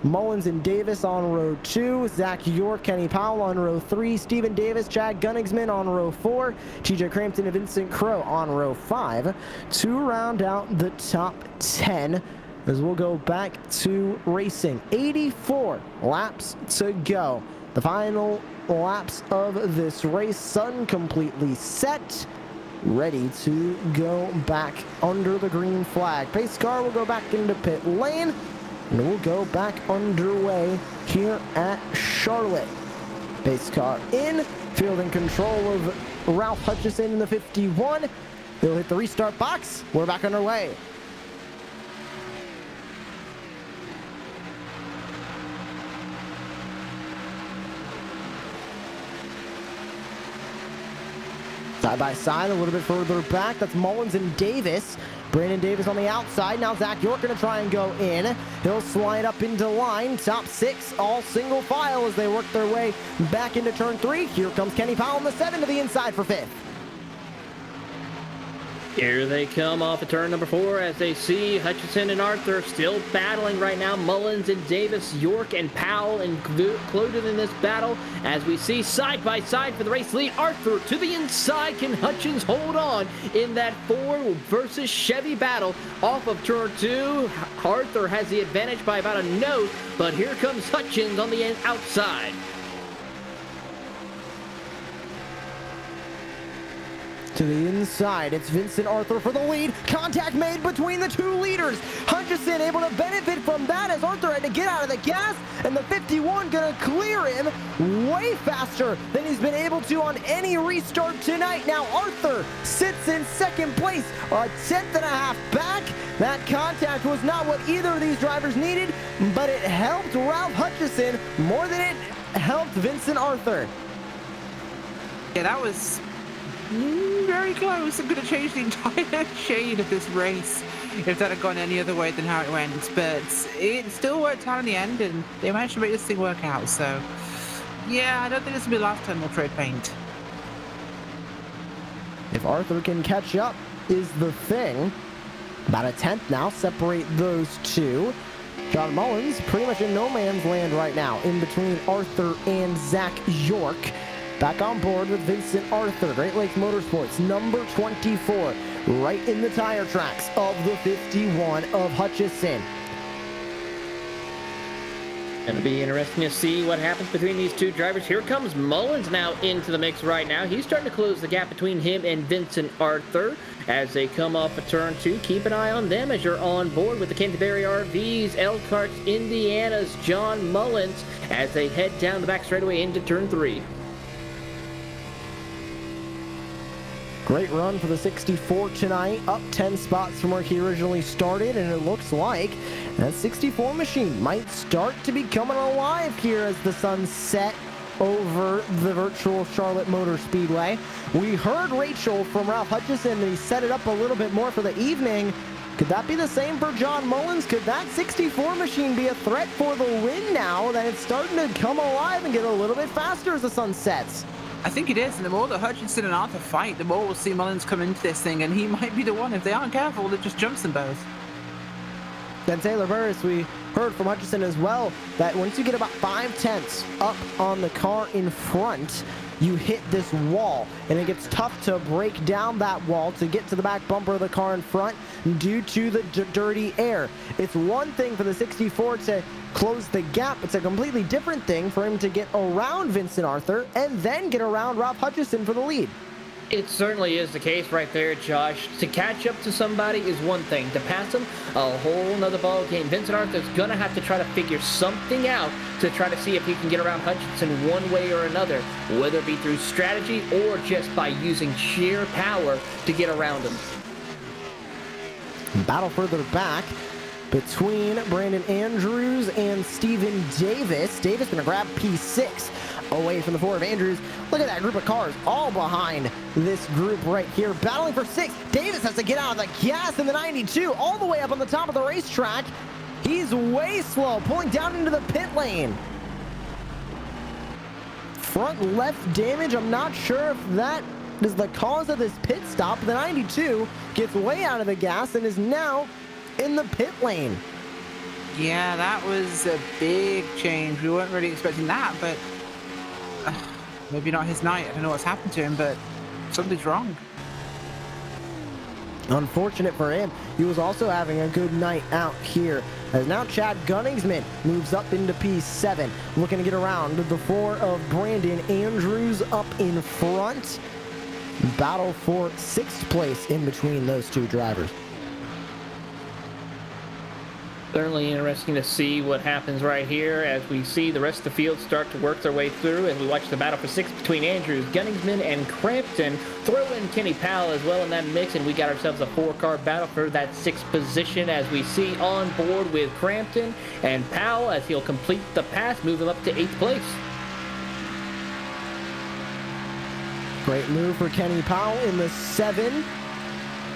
Mullins and Davis on row 2, Zach York, Kenny Powell on row 3, Stephen Davis, Chad Gunningsman on row 4, TJ Crampton and Vincent Crowe on row 5 to round out the top 10. As we'll go back to racing. 84 laps to go. The final laps of this race. Sun completely set. Ready to go back under the green flag. Pace car will go back into pit lane. And we'll go back underway here at Charlotte. Pace car in. Fielding control of Ralph Hutchison in the 51. He'll hit the restart box. We're back underway. Side by side, a little bit further back. That's Mullins and Davis. Brandon Davis on the outside. Now Zach York going to try and go in. He'll slide up into line. Top 6, all single file as they work their way back into turn 3. Here comes Kenny Powell in the 7 to the inside for 5th. Here they come off of turn number 4 as they see Hutchinson and Arthur still battling right now. Mullins and Davis, York and Powell included in this battle as we see side by side for the race lead. Arthur to the inside. Can Hutchins hold on in that Ford versus Chevy battle off of turn 2? Arthur has the advantage by about a note, but here comes Hutchins on the outside. To the inside, it's Vincent Arthur for the lead. Contact made between the two leaders. Hutchison able to benefit from that as Arthur had to get out of the gas, and the 51 gonna clear him way faster than he's been able to on any restart tonight. Now Arthur sits in second place, a tenth and a half back. That contact was not what either of these drivers needed, but it helped Ralph Hutchison more than it helped Vincent Arthur. Yeah, that was very close. I'm going to change the entire shade of this race if that had gone any other way than how it went. But it still worked out in the end, and they managed to make this thing work out. So, yeah, I don't think this will be the last time we'll trade paint. If Arthur can catch up is the thing. About a tenth now separate those two. John Mullins pretty much in no man's land right now in between Arthur and Zach York. Back on board with Vincent Arthur, Great Lakes Motorsports, number 24, right in the tire tracks of the 51 of Hutchison. Going to be interesting to see what happens between these two drivers. Here comes Mullins now into the mix right now. He's starting to close the gap between him and Vincent Arthur as they come off of turn 2. Keep an eye on them as you're on board with the Canterbury RVs, Elkhart's, Indiana's John Mullins as they head down the back straightaway into turn 3. Great run for the 64 tonight, up 10 spots from where he originally started, and it looks like that 64 machine might start to be coming alive here as the sun set over the virtual Charlotte Motor Speedway. We heard Rachel from Ralph Hutchison that he set it up a little bit more for the evening. Could that be the same for John Mullins? Could that 64 machine be a threat for the win now that it's starting to come alive and get a little bit faster as the sun sets? I think it is, and the more that Hutchinson and Arthur fight, the more we'll see Mullins come into this thing, and he might be the one, if they aren't careful, that just jumps them both. Then Taylor Burris, we heard from Hutchison as well, that once you get about 5/10 up on the car in front, you hit this wall, and it gets tough to break down that wall to get to the back bumper of the car in front due to the dirty air. It's one thing for the 64 to close the gap. It's a completely different thing for him to get around Vincent Arthur and then get around Ralph Hutchison for the lead. It certainly is the case right there, Josh. To catch up to somebody is one thing. To pass them, a whole nother ball game. Vincent Arthur's going to have to try to figure something out to try to see if he can get around Hutchinson one way or another, whether it be through strategy or just by using sheer power to get around him. Battle further back between Brandon Andrews and Steven Davis. Davis going to grab P6 away from the 4 of Andrews. Look at that group of cars all behind this group right here, battling for 6. Davis has to get out of the gas in the 92, all the way up on the top of the racetrack. He's way slow, pulling down into the pit lane. Front left damage, I'm not sure if that is the cause of this pit stop. The 92 gets way out of the gas and is now in the pit lane. Yeah, that was a big change. We weren't really expecting that, but maybe not his night. I don't know what's happened to him, but something's wrong. Unfortunate for him, he was also having a good night out here. As now Chad Gunningsman moves up into P7, looking to get around the 4 of Brandon Andrews up in front. Battle for 6th place in between those two drivers. Certainly interesting to see what happens right here as we see the rest of the field start to work their way through as we watch the battle for 6 between Andrews, Gunningsman, and Crampton. Throw in Kenny Powell as well in that mix, and we got ourselves a 4-car battle for that 6th position as we see on board with Crampton and Powell as he'll complete the pass, move him up to 8th place. Great move for Kenny Powell in the 7.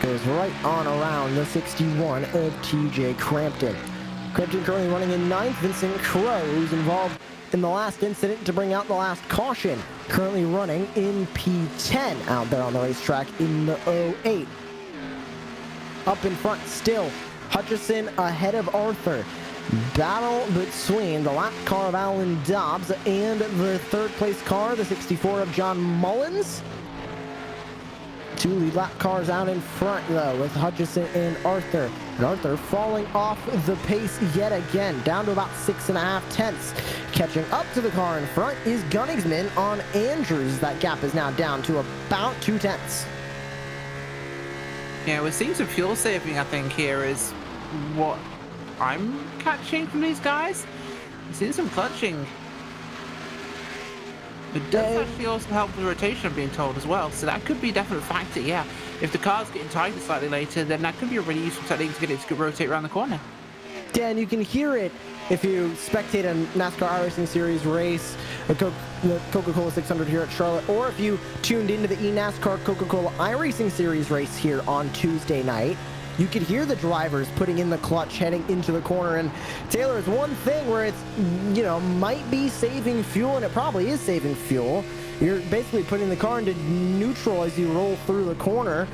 Goes right on around the 61 of TJ Crampton. Crampton currently running in 9th. Vincent Crow, who's involved in the last incident to bring out the last caution, currently running in P10 out there on the racetrack in the 08. up in front still. Hutchison ahead of Arthur. Battle between the lap car of Alan Dobbs and the third place car, the 64 of John Mullins. Two lead lap cars out in front, though, with Hutchison and Arthur. And Arthur falling off the pace yet again, down to about 6.5 tenths. Catching up to the car in front is Gunningsman on Andrews. That gap is now down to about 2 tenths. Yeah, we're seeing some fuel saving, I think, here is what I'm catching from these guys. I'm seeing some clutching. It does actually also help with rotation, I'm being told, as well. So that could be a definite factor, yeah. If the car's getting tighter slightly later, then that could be a really useful technique to get it to rotate around the corner. Yeah, and you can hear it if you spectate a NASCAR iRacing Series race, the Coca-Cola 600 here at Charlotte, or if you tuned into the eNASCAR Coca-Cola iRacing Series race here on Tuesday night. You could hear the drivers putting in the clutch heading into the corner. And Taylor, is one thing where it's, might be saving fuel, and it probably is saving fuel. You're basically putting the car into neutral as you roll through the corner,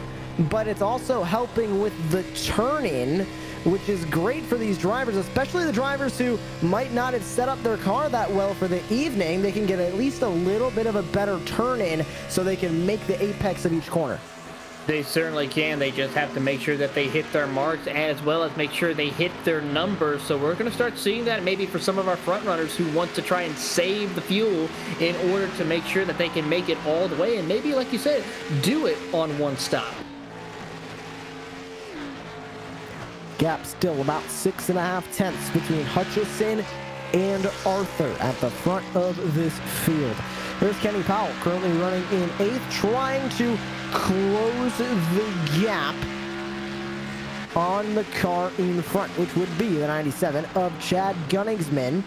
but it's also helping with the turn-in, which is great for these drivers, especially the drivers who might not have set up their car that well for the evening. They can get at least a little bit of a better turn-in so they can make the apex of each corner. They certainly can. They just have to make sure that they hit their marks as well as make sure they hit their numbers. So we're going to start seeing that maybe for some of our front runners who want to try and save the fuel in order to make sure that they can make it all the way and maybe, like you said, do it on one stop. Gap still about 6.5 tenths between Hutchison and Arthur at the front of this field. There's Kenny Powell currently running in 8th, trying to close the gap on the car in front, which would be the 97 of Chad Gunningsman.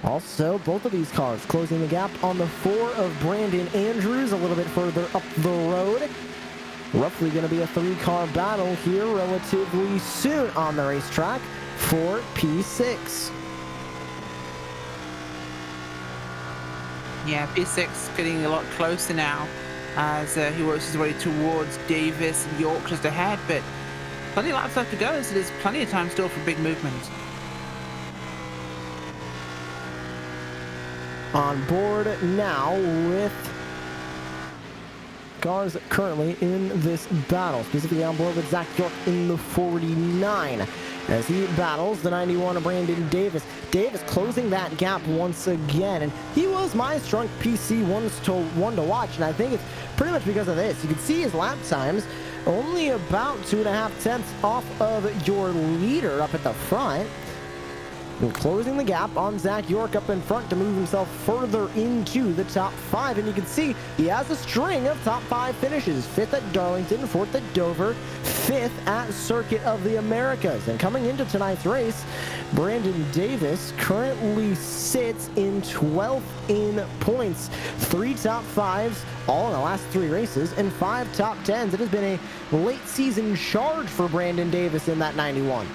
Also, both of these cars closing the gap on the 4 of Brandon Andrews a little bit further up the road. Roughly going to be a 3-car battle here relatively soon on the racetrack for P6. Yeah, P6 getting a lot closer now as he works his way towards Davis and York just ahead, but plenty of laps left to go, so there's plenty of time still for big movement. On board now with cars currently in this battle, specifically on board with Zach York in the 49 as he battles the 91 of Brandon Davis. Davis closing that gap once again, and he was my strong PC one to watch, and I think it's pretty much because of this. You can see his lap times only about 2.5 tenths off of your leader up at the front. And closing the gap on Zach York up in front to move himself further into the top 5. And you can see he has a string of top 5 finishes. 5th at Darlington, 4th at Dover, 5th at Circuit of the Americas. And coming into tonight's race, Brandon Davis currently sits in 12th in points. 3 top 5s, all in the last 3 races, and 5 top 10s. It has been a late season charge for Brandon Davis in that 91.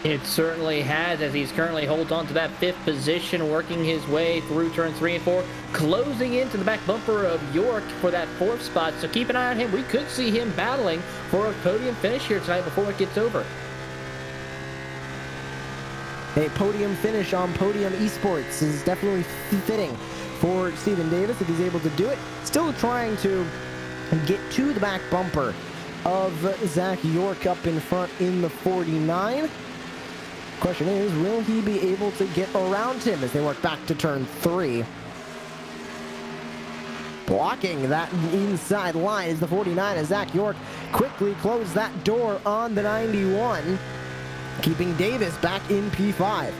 It certainly has, as he's currently holds on to that 5th position, working his way through turns 3 and 4, closing into the back bumper of York for that 4th spot. So keep an eye on him. We could see him battling for a podium finish here tonight before it gets over. A podium finish on Podium Esports is definitely fitting for Stephen Davis if he's able to do it. Still trying to get to the back bumper of Zach York up in front in the 49. Question is, will he be able to get around him as they work back to turn 3? Blocking that inside line is the 49 as Zach York quickly closed that door on the 91, keeping Davis back in P5.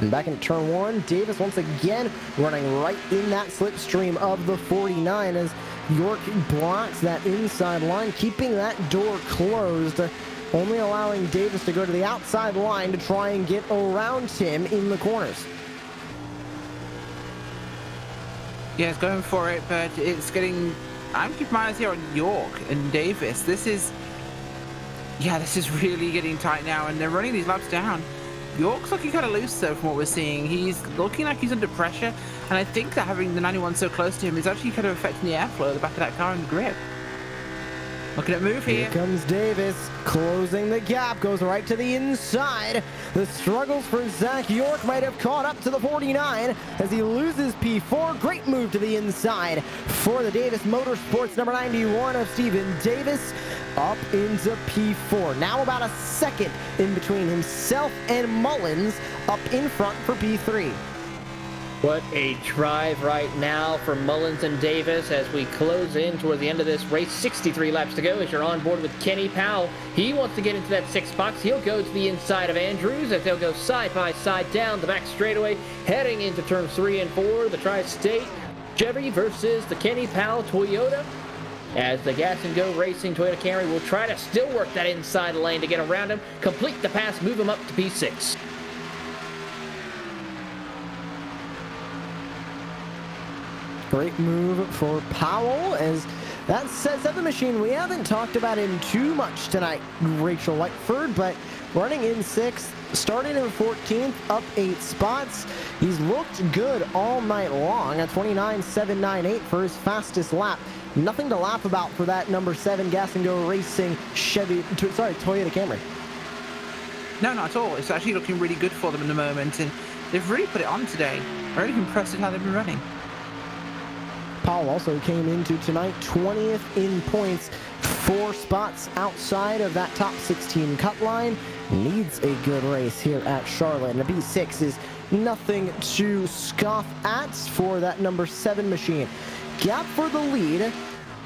And back in turn 1, Davis once again running right in that slipstream of the 49 as York blocks that inside line, keeping that door closed, only allowing Davis to go to the outside line to try and get around him in the corners. Yeah, it's going for it, but it's getting... I'm keeping my eyes here on York and Davis. This is really getting tight now, and they're running these laps down. York's looking kind of loose though from what we're seeing. He's looking like he's under pressure, and I think that having the 91 so close to him is actually kind of affecting the airflow at the back of that car and the grip. Looking at move here. Here comes Davis, closing the gap, goes right to the inside. The struggles for Zach York might have caught up to the 49 as he loses P4. Great move to the inside for the Davis Motorsports number 91 of Stephen Davis, up into P4. Now about a second in between himself and Mullins, up in front for P3. What a drive right now for Mullins and Davis as we close in toward the end of this race. 63 laps to go as you're on board with Kenny Powell. He wants to get into that 6th box. He'll go to the inside of Andrews as they'll go side by side down the back straightaway, heading into turns 3 and 4. The Tri-State Chevy versus the Kenny Powell Toyota. As the Gas and Go Racing Toyota Camry will try to still work that inside lane to get around him, complete the pass, move him up to P6. Great move for Powell as that sets up the machine we haven't talked about him too much tonight, Rachel Whiteford, but running in 6th, starting in 14th, up 8 spots. He's looked good all night long at 29.798 for his fastest lap. Nothing to laugh about for that number 7 Gas and Go Racing Toyota Camry. No, not at all. It's actually looking really good for them in the moment, and they've really put it on today. Very impressed with how they've been running. Powell also came into tonight 20th in points, 4 spots outside of that top 16 cut line. Needs a good race here at Charlotte, and a B6 is nothing to scoff at for that number 7 machine. Gap for the lead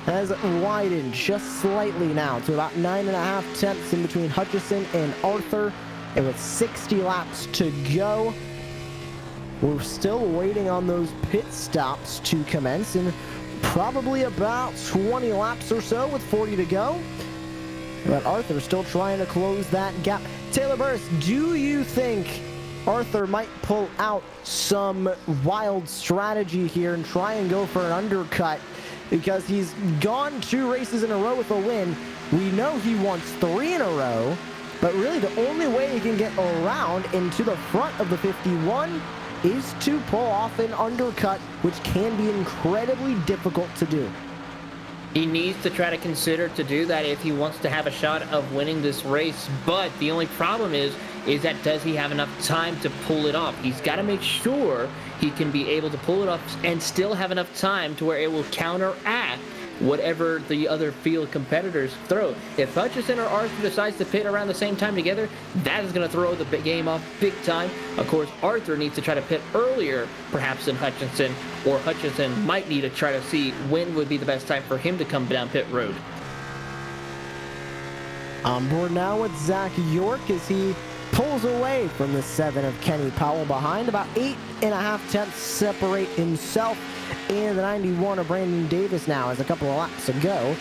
has widened just slightly now to about 9.5 tenths in between Hutchison and Arthur, and with 60 laps to go. We're still waiting on those pit stops to commence in probably about 20 laps or so with 40 to go. But Arthur's still trying to close that gap. Taylor Burris, do you think Arthur might pull out some wild strategy here and try and go for an undercut? Because he's gone 2 races in a row with a win. We know he wants 3 in a row, but really the only way he can get around into the front of the 51 is to pull off an undercut, which can be incredibly difficult to do. He needs to try to consider to do that if he wants to have a shot of winning this race, but the only problem is that does he have enough time to pull it off? He's got to make sure he can be able to pull it off and still have enough time to where it will counteract whatever the other field competitors throw. If Hutchison or Arthur decides to pit around the same time together, that is going to throw the game off big time. Of course, Arthur needs to try to pit earlier, perhaps than Hutchison, or Hutchison might need to try to see when would be the best time for him to come down pit road. On board now with Zach York as he pulls away from the 7 of Kenny Powell behind. About 8.5 tenths separate himself and the 91 of Brandon Davis now as a couple of laps ago.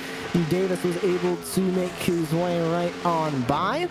Davis was able to make his way right on by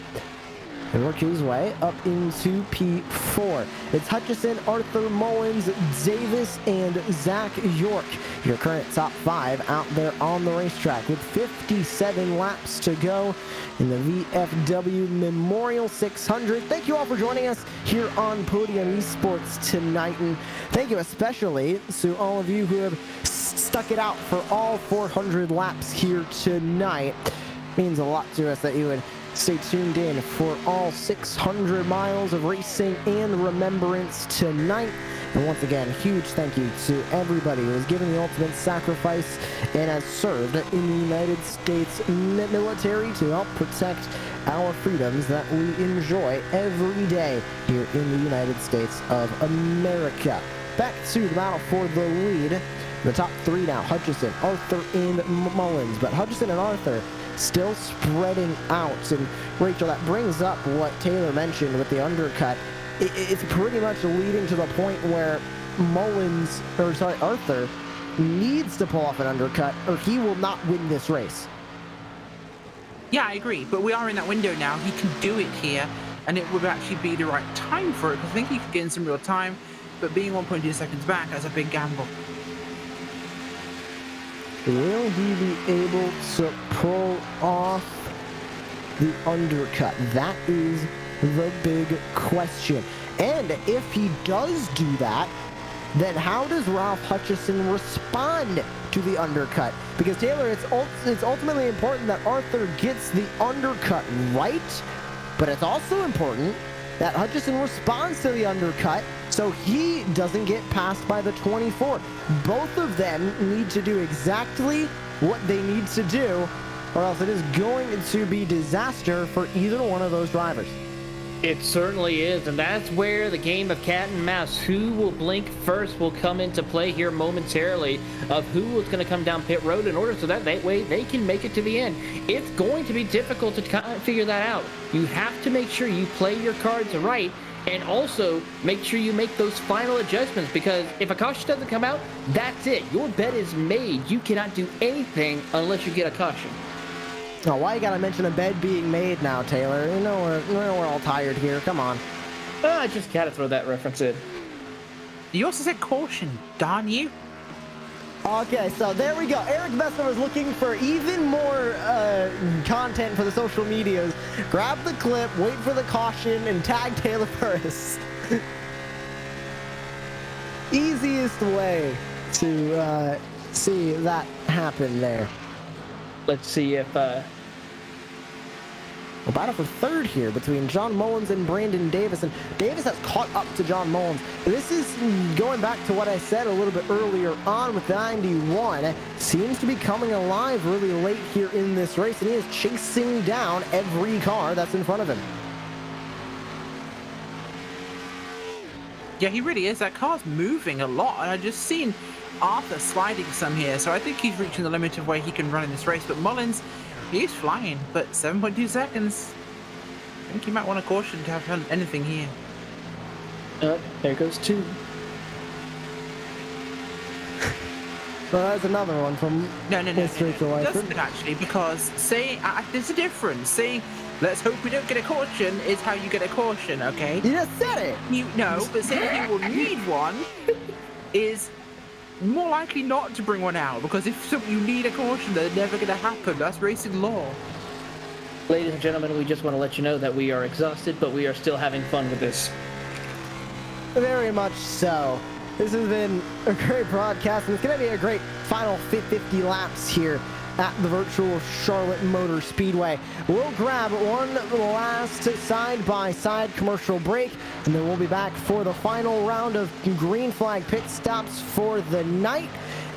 and work his way up into P4. It's Hutchison, Arthur, Mullins, Davis, and Zach York, your current top 5 out there on the racetrack with 57 laps to go in the VFW Memorial 600. Thank you all for joining us here on Podium Esports tonight, and thank you especially to all of you who have stuck it out for all 400 laps here tonight. It means a lot to us that you would stay tuned in for all 600 miles of racing and remembrance tonight. And once again, huge thank you to everybody who has given the ultimate sacrifice and has served in the United States military to help protect our freedoms that we enjoy every day here in the United States of America. Back to the battle for the lead. The top 3 now, Hutchison, Arthur, and Mullins. But Hutchison and Arthur still spreading out. And Rachel, that brings up what Taylor mentioned with the undercut. It's pretty much leading to the point where Arthur needs to pull off an undercut or he will not win this race. Yeah, I agree, but we are in that window now. He can do it here, and it would actually be the right time for it. I think he could get in some real time, but being 1.2 seconds back, that's a big gamble. Will he be able to pull off the undercut? That is the big question. And if he does do that, then how does Ralph Hutchison respond to the undercut? Because Taylor, it's ultimately important that Arthur gets the undercut right, but it's also important that Hutchison responds to the undercut so he doesn't get passed by the 24. Both of them need to do exactly what they need to do, or else it is going to be disaster for either one of those drivers. It certainly is, and that's where the game of cat and mouse, who will blink first, will come into play here momentarily, of who is going to come down pit road in order so that way they can make it to the end. It's going to be difficult to kind of figure that out. You have to make sure you play your cards right, and also make sure you make those final adjustments, because if a caution doesn't come out, that's it. Your bet is made. You cannot do anything unless you get a caution. Oh, why you gotta mention a bed being made now, Taylor? You know we're all tired here. Come on. I just gotta throw that reference in. You also said caution, darn you. Okay, so there we go. Eric Bessler was looking for even more content for the social medias. Grab the clip, wait for the caution, and tag Taylor Burris. Easiest way to see that happen there. Let's see if We're battle for third here between John Mullins and Brandon Davis, and Davis has caught up to John Mullins. This is going back to what I said a little bit earlier on with 91. Seems to be coming alive really late here in this race, and he is chasing down every car that's in front of him. Yeah, he really is. That car's moving a lot, and I've just seen Arthur sliding some here, so I think he's reaching the limit of where he can run in this race. But Mullins, he's flying, but 7.2 seconds. I think he might want a caution to have done anything here. There goes two. Well, that's another one from No. Doesn't it actually? Because saying there's a difference. Saying let's hope we don't get a caution is how you get a caution. Okay. You just said it. But saying he will need one is more likely not to bring one out, because if you need a caution, they're never going to happen. That's racing law. Ladies and gentlemen, we just want to let you know that we are exhausted, but we are still having fun with this. Very much so. This has been a great broadcast, and it's going to be a great final 50 laps here at the virtual Charlotte Motor Speedway. We'll grab one last side-by-side commercial break, and then we'll be back for the final round of green flag pit stops for the night.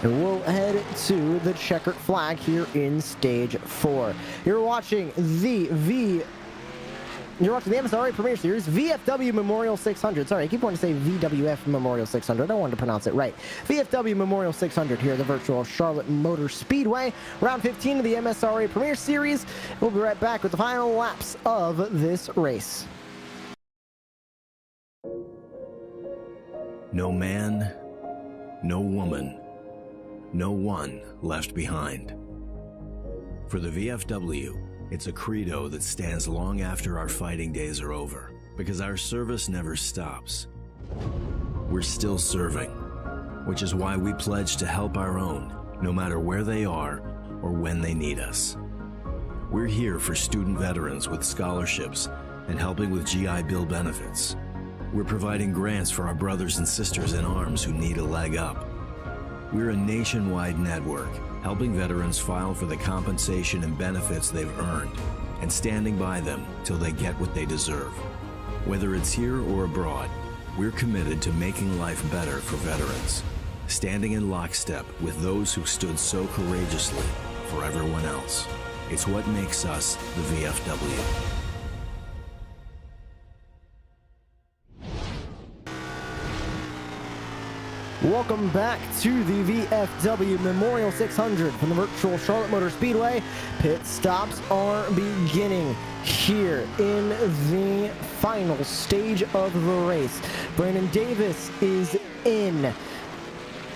And we'll head to the checkered flag here in stage 4. You're watching the MSRA Premier Series VFW Memorial 600. Sorry, I keep wanting to say VWF Memorial 600. I wanted to pronounce it right. VFW Memorial 600 here at the virtual Charlotte Motor Speedway. Round 15 of the MSRA Premier Series. We'll be right back with the final laps of this race. No man, no woman, no one left behind. For the VFW, it's a credo that stands long after our fighting days are over, because our service never stops. We're still serving, which is why we pledge to help our own, no matter where they are or when they need us. We're here for student veterans with scholarships and helping with GI Bill benefits. We're providing grants for our brothers and sisters in arms who need a leg up. We're a nationwide network, helping veterans file for the compensation and benefits they've earned, and standing by them till they get what they deserve. Whether it's here or abroad, we're committed to making life better for veterans, standing in lockstep with those who stood so courageously for everyone else. It's what makes us the VFW. Welcome back to the VFW Memorial 600 from the virtual Charlotte Motor Speedway. Pit stops are beginning here in the final stage of the race. Brandon Davis is in.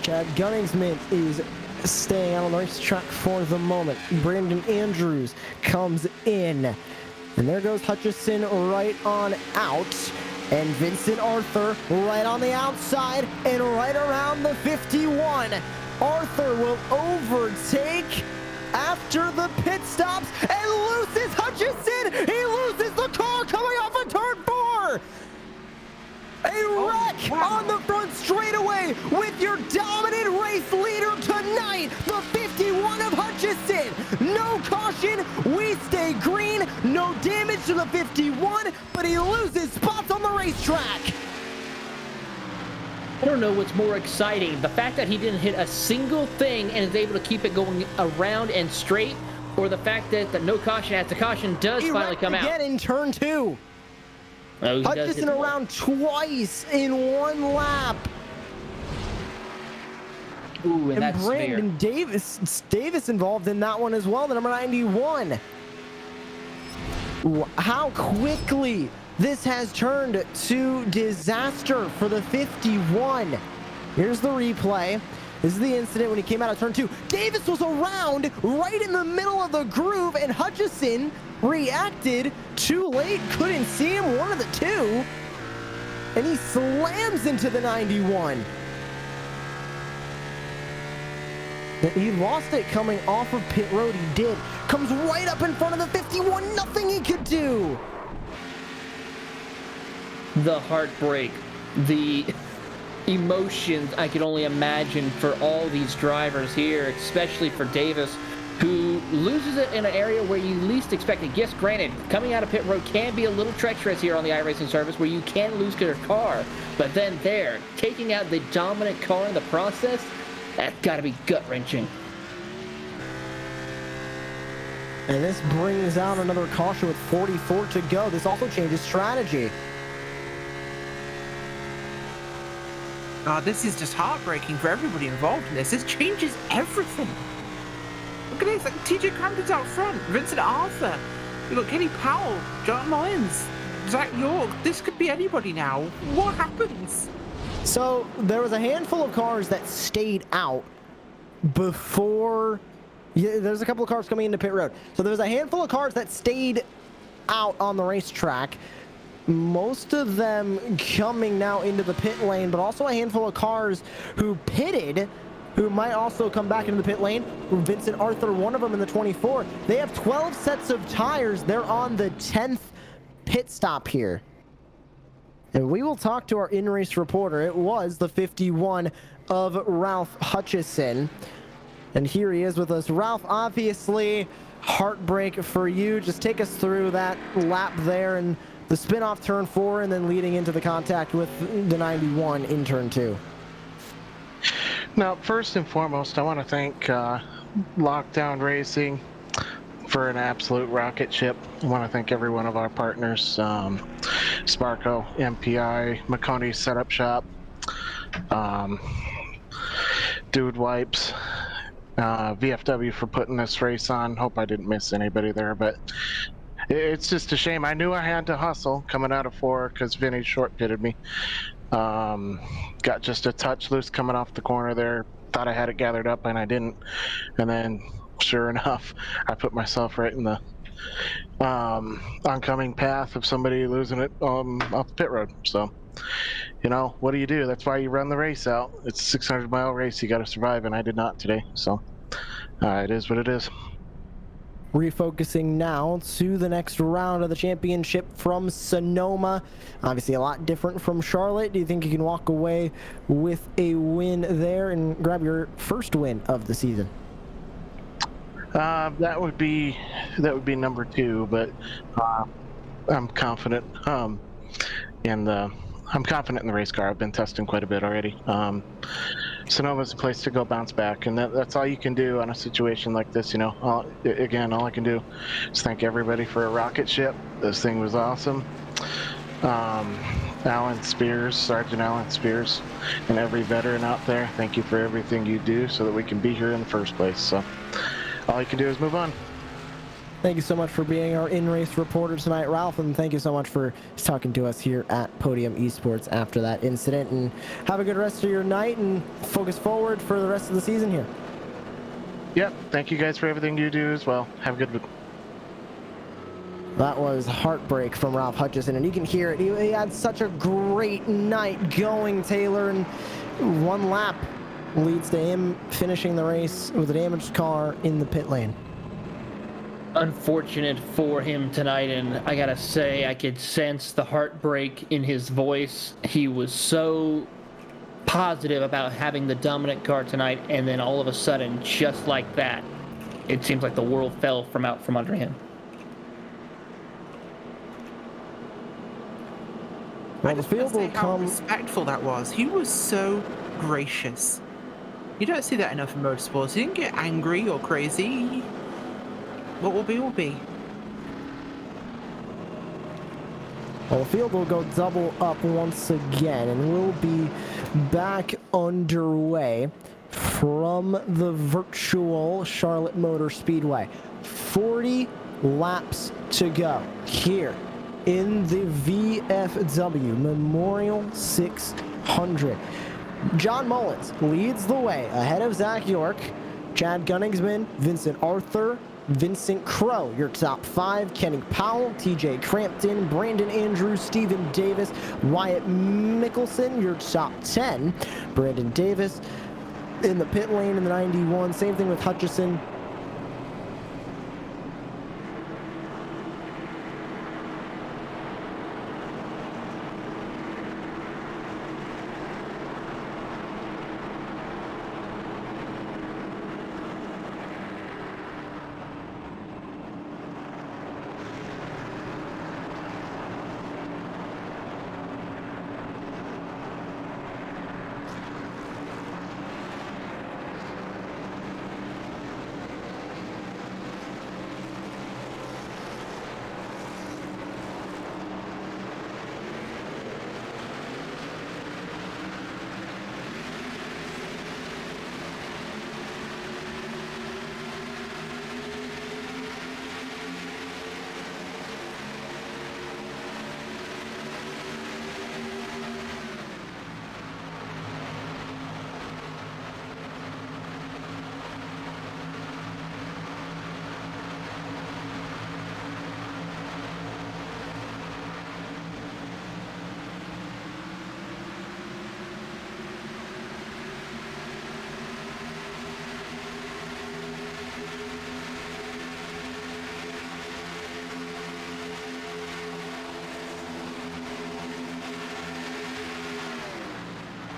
Chad Gunningsman is staying out on the racetrack for the moment. Brandon Andrews comes in. And there goes Hutchison right on out. And Vincent Arthur right on the outside and right around the 51. Arthur will overtake after the pit stops and loses Hutchison. He loses the car coming off of turn 4. A wreck on the front straightaway with your dominant race leader tonight, the 51 of Hutchison. No caution, we stay green, no damage to the 51, but he loses spots on the racetrack. I don't know what's more exciting, the fact that he didn't hit a single thing and is able to keep it going around and straight, or the fact that the no caution after caution does finally come out. Again in turn 2. Oh, Hutchison around twice in 1 lap. Ooh, and that's Brandon Davis involved in that one as well, the number 91. How quickly this has turned to disaster for the 51. Here's the replay. This is the incident when he came out of turn 2. Davis was around right in the middle of the groove, and Hutchison reacted too late, couldn't see him, one of the two, and he slams into the 91. He lost it coming off of pit road, he did. Comes right up in front of the 51, nothing he could do. The heartbreak, the emotions I could only imagine for all these drivers here, especially for Davis, who loses it in an area where you least expect it. Yes, granted, coming out of pit road can be a little treacherous here on the iRacing service where you can lose your car, but then there, taking out the dominant car in the process, that's got to be gut-wrenching. And this brings out another caution with 44 to go. This also changes strategy. This is just heartbreaking for everybody involved in this. This changes everything. Look at this, like TJ Crampton's out front, Vincent Arthur. You've got Kenny Powell, John Mullins, Zach York. This could be anybody now. What happens? So there was a handful of cars that stayed out before. Yeah, there's a couple of cars coming into pit road. So there was a handful of cars that stayed out on the racetrack. Most of them coming now into the pit lane, but also a handful of cars who pitted, who might also come back into the pit lane. Vincent Arthur, one of them in the 24. They have 12 sets of tires. They're on the 10th pit stop here. And we will talk to our in-race reporter. It was the 51 of Ralph Hutchison. And here he is with us. Ralph, obviously, heartbreak for you. Just take us through that lap there and the spin off turn 4 and then leading into the contact with the 91 in turn 2. Now, first and foremost, I want to thank Lockdown Racing for an absolute rocket ship. I want to thank every one of our partners, Sparco, MPI, McConey's Setup Shop, Dude Wipes, VFW for putting this race on. Hope I didn't miss anybody there, but it's just a shame. I knew I had to hustle coming out of 4 because Vinny short pitted me. Got just a touch loose coming off the corner there. Thought I had it gathered up and I didn't. And then sure enough, I put myself right in the oncoming path of somebody losing it off the pit road. So, you know, what do? That's why you run the race out. It's a 600-mile race. You got to survive, and I did not today. So it is what it is. Refocusing now to the next round of the championship from Sonoma. Obviously a lot different from Charlotte. Do you think you can walk away with a win there and grab your first win of the season? That would be number 2, but I'm confident in the race car. I've been testing quite a bit already. Sonoma's a place to go bounce back, and that's all you can do on a situation like this. You know, all I can do is thank everybody for a rocket ship. This thing was awesome. Alan Spears, Sergeant Alan Spears, and every veteran out there, thank you for everything you do so that we can be here in the first place. So all you can do is move on. Thank you so much for being our in-race reporter tonight, Ralph, and thank you so much for talking to us here at Podium Esports after that incident. And have a good rest of your night and focus forward for the rest of the season here. Yep. Thank you guys for everything you do as well. Have a good one. That was heartbreak from Ralph Hutchison, and you can hear it. He had such a great night going, Taylor, and 1 lap leads to him finishing the race with a damaged car in the pit lane. Unfortunate for him tonight, and I gotta say, I could sense the heartbreak in his voice. He was so positive about having the dominant car tonight, and then all of a sudden, just like that, it seems like the world fell from out from under him. Well, the field will How come. respectful that was. He was so gracious. You don't see that enough in motorsports. He didn't get angry or crazy. What will be, will be. Well, the field will go double up once again, and we'll be back underway from the virtual Charlotte Motor Speedway. 40 laps to go here in the VFW Memorial 600. John Mullins leads the way ahead of Zach York, Chad Gunningsman, Vincent Arthur, Vincent Crow, your top 5, Kenny Powell, TJ Crampton, Brandon Andrews, Stephen Davis, Wyatt Mickelson, your top 10, Brandon Davis in the pit lane in the 91, same thing with Hutchison.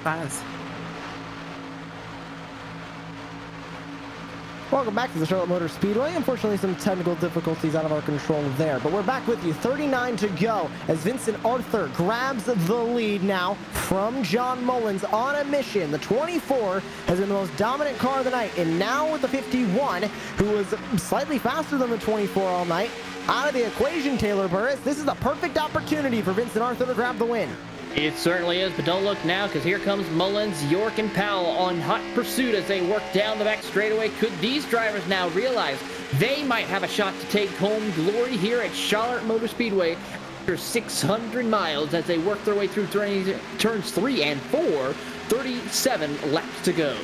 Baz. Welcome back to the Charlotte Motor Speedway. Unfortunately, some technical difficulties out of our control there, but we're back with you. 39 to go as Vincent Arthur grabs the lead now from John Mullins on a mission. The 24 has been the most dominant car of the night, and now with the 51, who was slightly faster than the 24 all night, out of the equation, Taylor Burris, this is the perfect opportunity for Vincent Arthur to grab the win. It certainly is, but don't look now, because here comes Mullins, York, and Powell on hot pursuit as they work down the back straightaway. Could these drivers now realize they might have a shot to take home glory here at Charlotte Motor Speedway after 600 miles as they work their way through turns 3 and 4, 37 laps to go.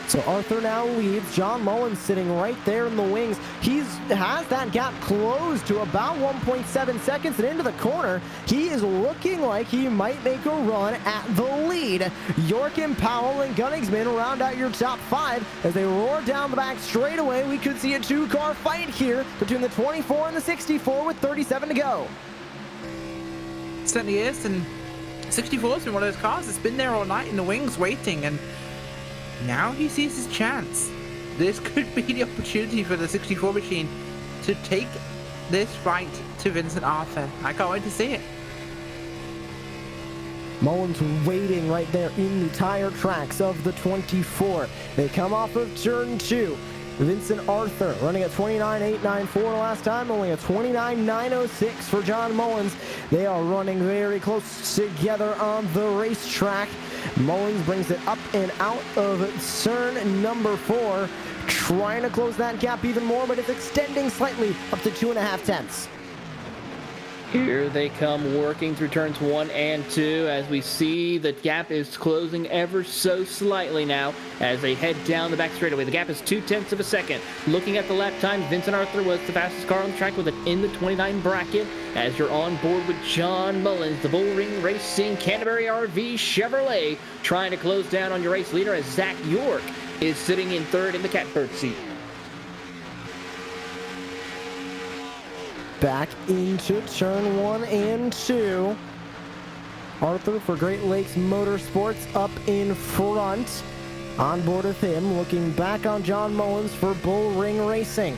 So Arthur now leads. John Mullins sitting right there in the wings. He has that gap closed to about 1.7 seconds, and into the corner, he is looking like he might make a run at the lead. York and Powell and Gunningsman round out your top 5 as they roar down the back straightaway. We could see a 2-car fight here between the 24 and the 64 with 37 to go. Certainly is, and 64's been one of those cars that's been there all night in the wings waiting, and now he sees his chance. This could be the opportunity for the 64 machine to take this fight to Vincent Arthur. I can't wait to see it. Mullins waiting right there in the tire tracks of the 24. They come off of turn 2. Vincent Arthur running at 29.894 last time, only a 29.906 for John Mullins. They are running very close together on the racetrack. Mullins brings it up and out of turn number 4, trying to close that gap even more, but it's extending slightly up to 2.5 tenths. Here they come, working through turns 1 and 2 as we see the gap is closing ever so slightly now as they head down the back straightaway. The gap is 0.2 of a second. Looking at the lap time, Vincent Arthur was the fastest car on the track with an in the 29 bracket as you're on board with John Mullins, the Bullring Racing Canterbury RV Chevrolet, trying to close down on your race leader as Zach York is sitting in third in the catbird seat. Back into turn 1 and 2. Arthur for Great Lakes Motorsports up in front. On board with him, looking back on John Mullins for Bull Ring Racing.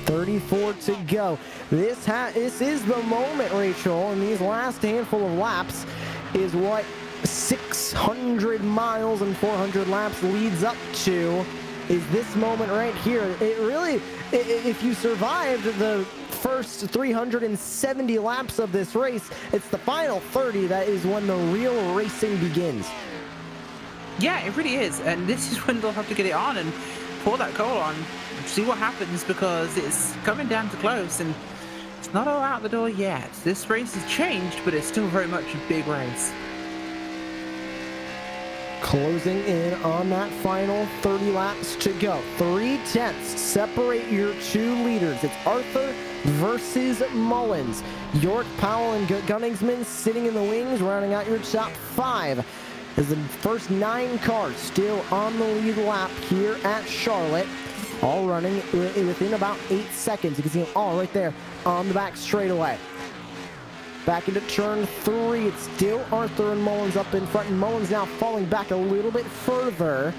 34 to go. This is the moment, Rachel, and these last handful of laps is what 600 miles and 400 laps leads up to. Is this moment right here. It really, if you survived the first 370 laps of this race, it's the final 30 that is when the real racing begins. Yeah, it really is, and this is when they'll have to get it on and pour that coal on, see what happens, because it's coming down to close, and it's not all out the door yet. This race has changed, but it's still very much a big race. Closing in on that final 30 laps to go. 3/10 separate your two leaders. It's Arthur versus Mullins. York, Powell, and Gunningsman sitting in the wings, rounding out your top 5. As the first 9 cars still on the lead lap here at Charlotte, all running within about 8 seconds. You can see them all right there on the back straightaway. Back into turn 3, it's still Arthur and Mullins up in front, and Mullins now falling back a little bit further.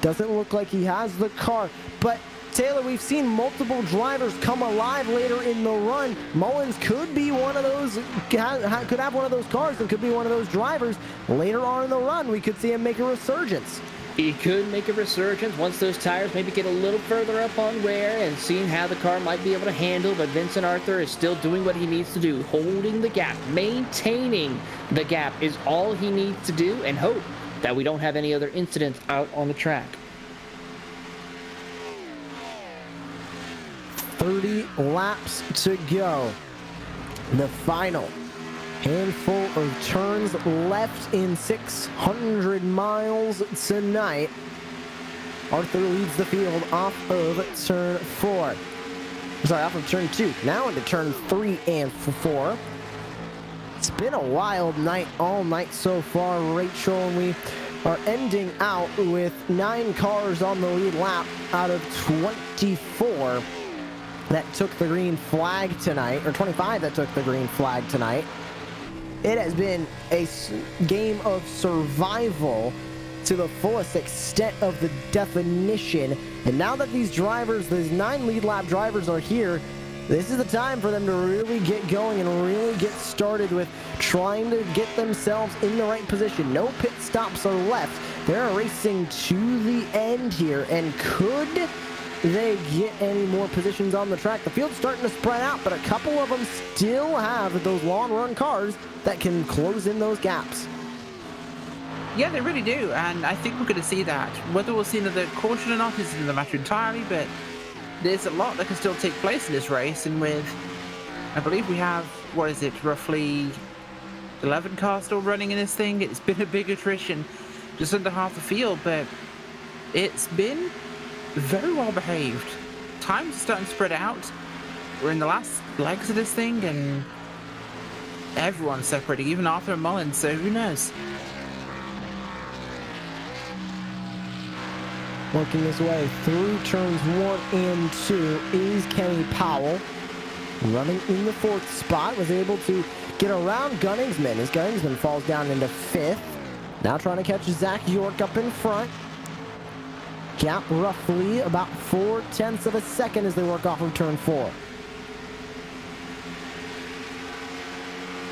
Doesn't look like he has the car, but Taylor, we've seen multiple drivers come alive later in the run. Mullins could be one of those, could have one of those cars and could be one of those drivers later on in the run. We could see him make a resurgence. He could make a resurgence once those tires maybe get a little further up on wear and seeing how the car might be able to handle, but Vincent Arthur is still doing what he needs to do, holding the gap, maintaining the gap is all he needs to do, and hope that we don't have any other incidents out on the track. 30 laps to go. The final handful of turns left in 600 miles tonight. Arthur leads the field off of turn 4. Sorry, off of turn 2. Now into turn 3 and 4. It's been a wild night all night so far, Rachel, and we are ending out with 9 cars on the lead lap out of 24 that took the green flag tonight, or 25 that took the green flag tonight. It has been a game of survival to the fullest extent of the definition. And now that these drivers, these 9 lead lap drivers are here, this is the time for them to really get going and really get started with trying to get themselves in the right position. No pit stops are left. They're racing to the end here, and could they get any more positions on the track? The field's starting to spread out, but a couple of them still have those long run cars that can close in those gaps. Yeah, they really do, and I think we're going to see that. Whether we'll see another caution or not is another matter entirely, but there's a lot that can still take place in this race, and with, I believe we have, what is it, roughly 11 cars still running in this thing. It's been a big attrition, just under half the field, but it's been very well behaved. Time's starting to spread out. We're in the last legs of this thing, and everyone's separating, even Arthur and Mullins, so who knows? Working his way through turns 1 and 2 is Kenny Powell. Running in the 4th spot, was able to get around Gunningsman as Gunningsman falls down into 5th. Now trying to catch Zach York up in front. Gap roughly about 0.4 of a second as they work off of turn 4.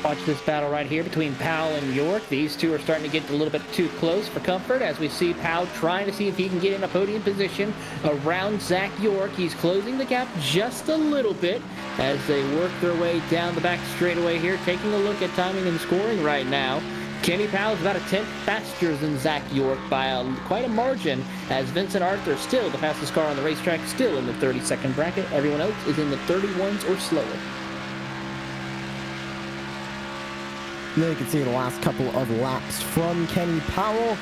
Watch this battle right here between Powell and York. These two are starting to get a little bit too close for comfort as we see Powell trying to see if he can get in a podium position around Zach York. He's closing the gap just a little bit as they work their way down the back straightaway here. Taking a look at timing and scoring right now. Kenny Powell is about a 10th faster than Zach York by quite a margin, as Vincent Arthur still the fastest car on the racetrack, still in the 32nd bracket. Everyone else is in the 31s or slower. And then you can see the last couple of laps from Kenny Powell.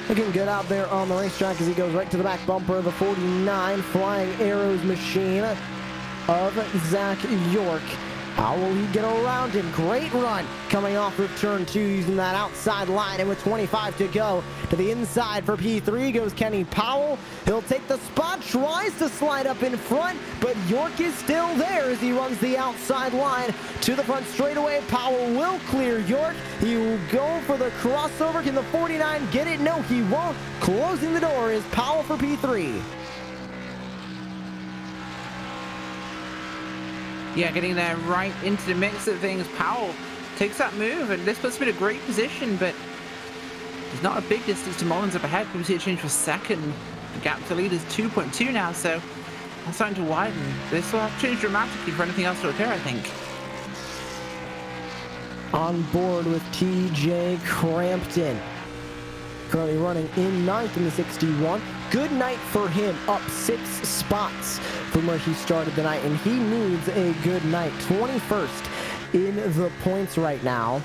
Looking good out there on the racetrack as he goes right to the back bumper of the 49 Flying Arrows machine of Zach York. How will he get around him? Great run coming off of turn 2 using that outside line, and with 25 to go to the inside for P3 goes Kenny Powell. He'll take the spot, tries to slide up in front, but York is still there as he runs the outside line to the front straightaway. Powell will clear York. He will go for the crossover. Can the 49 get it? No, he won't. Closing the door is Powell for P3. Yeah, getting there right into the mix of things. Powell takes that move, and this puts him in a great position, but there's not a big distance to Mullins up ahead. We see it change for second. The gap to lead is 2.2 now, so that's starting to widen. This will have to change dramatically for anything else to occur, I think. On board with TJ Crampton. Currently running in 9th in the 61. Good night for him, up 6 spots from where he started the night, and he needs a good night. 21st in the points right now.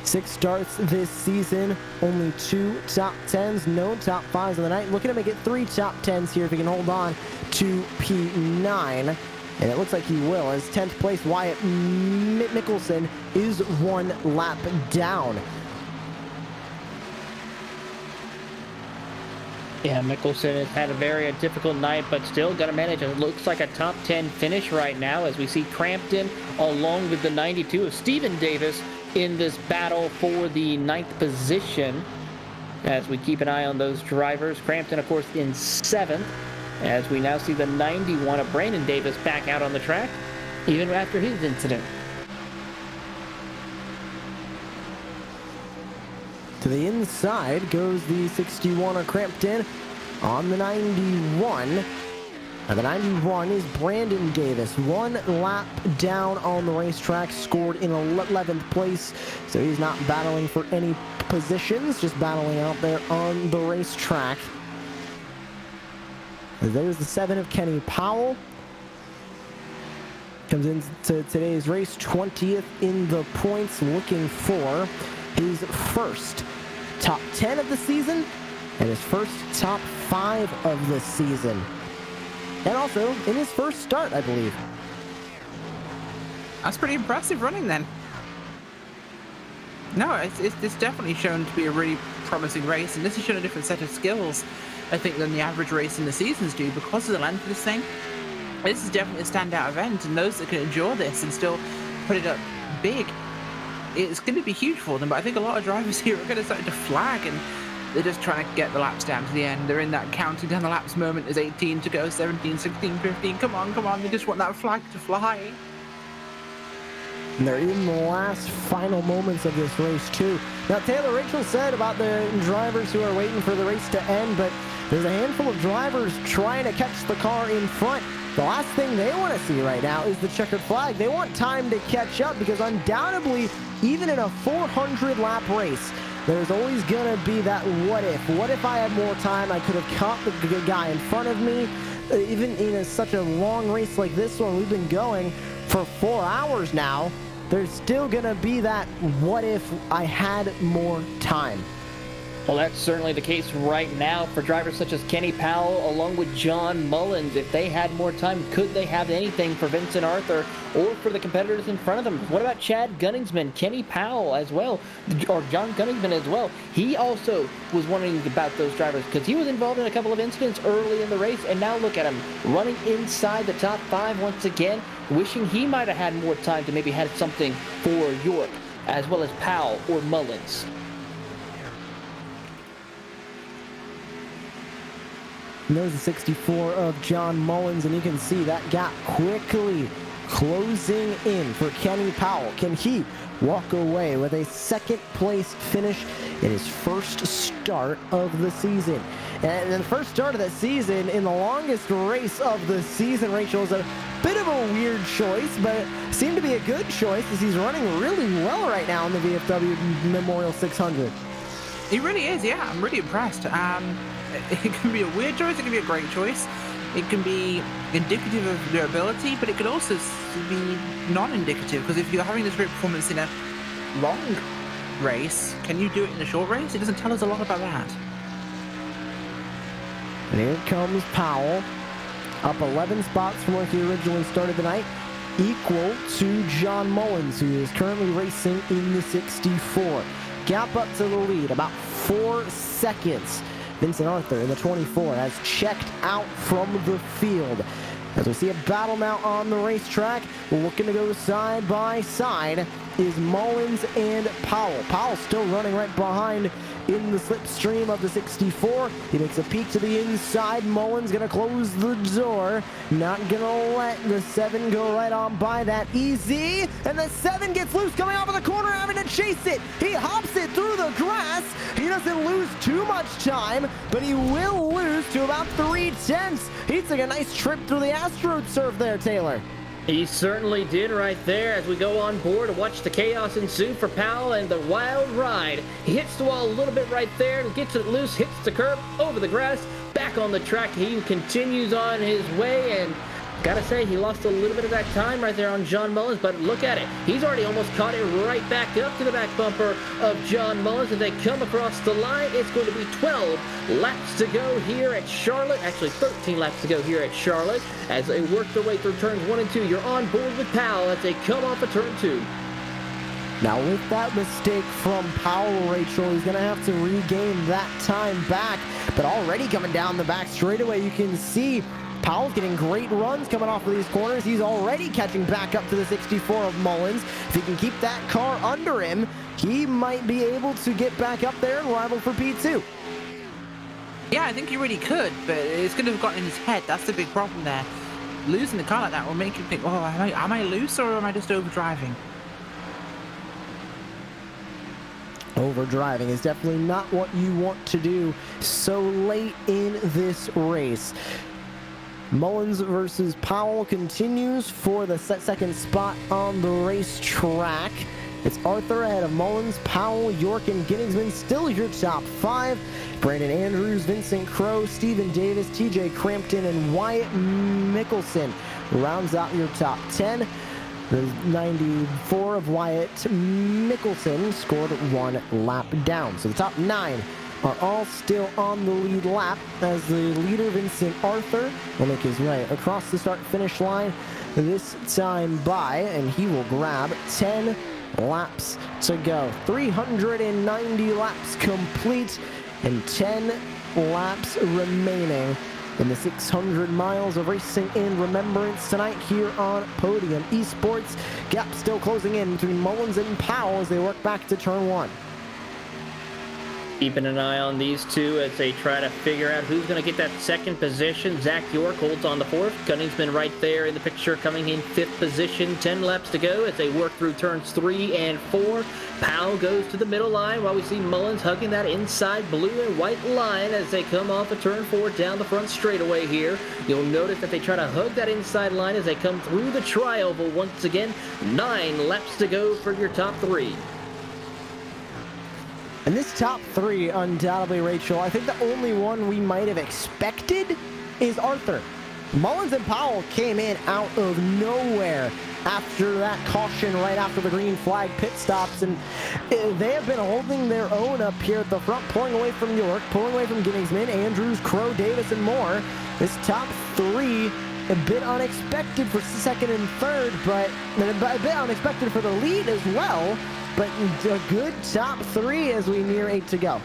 6 starts this season, only 2 top 10s, no top 5s of the night. Looking to make it 3 top 10s here if he can hold on to P9. And it looks like he will, as 10th place Wyatt Mickelson is 1 lap down. Yeah, Mickelson has had a very difficult night, but still got to manage. It looks like a top 10 finish right now as we see Crampton along with the 92 of Stephen Davis in this battle for the 9th position. As we keep an eye on those drivers. Crampton, of course, in 7th. As we now see the 91 of Brandon Davis back out on the track, even after his incident. To the inside goes the 61 of Crampton on the 91. Now the 91 is Brandon Davis. 1 lap down on the racetrack, scored in 11th place. So he's not battling for any positions, just battling out there on the racetrack. There's the 7 of Kenny Powell. Comes into today's race 20th in the points, looking for his first top 10 of the season and his first top 5 of the season. And also in his first start, I believe. That's pretty impressive running then. No, it's definitely shown to be a really promising race, and this has shown a different set of skills, I think, than the average race in the seasons do because of the length of this thing. This is definitely a standout event, and those that can endure this and still put it up big, it's going to be huge for them. But I think a lot of drivers here are going to start to flag, and they're just trying to get the laps down to the end. They're in that counting down the laps moment. There's 18 to go, 17, 16, 15. Come on. They just want that flag to fly. And they're in the last final moments of this race too. Now Taylor Rachel said about the drivers who are waiting for the race to end, but there's a handful of drivers trying to catch the car in front. The last thing they want to see right now is the checkered flag. They want time to catch up because undoubtedly, even in a 400 lap race, there's always going to be that what if. What if I had more time? I could have caught the guy in front of me. Even in such a long race like this one, we've been going for 4 hours now. There's still going to be that what if I had more time. Well, that's certainly the case right now for drivers such as Kenny Powell along with John Mullins. If they had more time, could they have anything for Vincent Arthur or for the competitors in front of them? What about Chad Gunningsman, Kenny Powell as well, or John Gunningsman as well? He also was wondering about those drivers because he was involved in a couple of incidents early in the race, and now look at him running inside the top 5 once again, wishing he might have had more time to maybe have something for York as well as Powell or Mullins. And there's the 64 of John Mullins, and you can see that gap quickly closing in for Kenny Powell. Can he walk away with a second place finish in his first start of the season? And the first start of the season in the longest race of the season, Rachel, is a bit of a weird choice, but it seemed to be a good choice as he's running really well right now in the VFW Memorial 600. He really is, yeah. I'm really impressed. It can be a weird choice, it can be a great choice. It can be indicative of their ability, but it could also be non-indicative, because if you're having this great performance in a long race, can you do it in a short race? It doesn't tell us a lot about that. And here comes Powell, up 11 spots from where he originally started the night, equal to John Mullins, who is currently racing in the 64. Gap up to the lead, about 4 seconds. Vincent Arthur in the 24 has checked out from the field. As we see a battle now on the racetrack, looking to go side by side is Mullins and Powell. Powell still running right behind in the slipstream of the 64. He makes a peek to the inside. Mullins gonna close the door. Not gonna let the 7 go right on by that easy. And the 7 gets loose coming off of the corner, having to chase it. He hops it through the grass. He doesn't lose too much time, but he will lose to about 3/10. He took a nice trip through the AstroTurf there, Taylor. He certainly did right there as we go on board to watch the chaos ensue for Powell and the wild ride. He hits the wall a little bit right there, gets it loose, hits the curb, over the grass, back on the track. He continues on his way, and gotta say, he lost a little bit of that time right there on John Mullins, but look at it. He's already almost caught it right back up to the back bumper of John Mullins. As they come across the line, it's going to be 12 laps to go here at Charlotte. Actually, 13 laps to go here at Charlotte as they work their way through turns 1 and 2. You're on board with Powell as they come off of turn 2. Now with that mistake from Powell, Rachel, he's going to have to regain that time back. But already coming down the back straightaway, you can see Powell's getting great runs coming off of these corners. He's already catching back up to the 64 of Mullins. If he can keep that car under him, he might be able to get back up there and rival for P2. Yeah, I think he really could, but it's going to have gotten in his head. That's the big problem there. Losing the car like that will make him think, oh, am I loose or am I just overdriving? Overdriving is definitely not what you want to do so late in this race. Mullins versus Powell continues for the second spot on the racetrack. It's Arthur ahead of Mullins, Powell, York, and Ginningsman still your top 5. Brandon Andrews, Vincent Crowe, Stephen Davis, TJ Crampton, and Wyatt Mickelson rounds out your top 10. The 94 of Wyatt Mickelson scored 1 lap down. So the top 9 are all still on the lead lap as the leader, Vincent Arthur, will make his way across the start-finish line this time by, and he will grab 10 laps to go. 390 laps complete and 10 laps remaining in the 600 miles of racing in remembrance tonight here on Podium Esports. Gap still closing in between Mullins and Powell as they work back to turn 1. Keeping an eye on these two as they try to figure out who's going to get that second position. Zach York holds on the 4th. Gunningsman right there in the picture coming in 5th position. 10 laps to go as they work through turns 3 and 4. Powell goes to the middle line while we see Mullins hugging that inside blue and white line as they come off of turn 4 down the front straightaway here. You'll notice that they try to hug that inside line as they come through the tri-oval once again. 9 laps to go for your top 3. And this top 3, undoubtedly, Rachel, I think the only one we might have expected is Arthur. Mullins and Powell came in out of nowhere after that caution right after the green flag pit stops, and they have been holding their own up here at the front, pulling away from York, pulling away from Ginningsman, Andrews, Crowe, Davis, and more. This top 3, a bit unexpected for second and third, but a bit unexpected for the lead as well. But a good top 3 as we near 8 to go.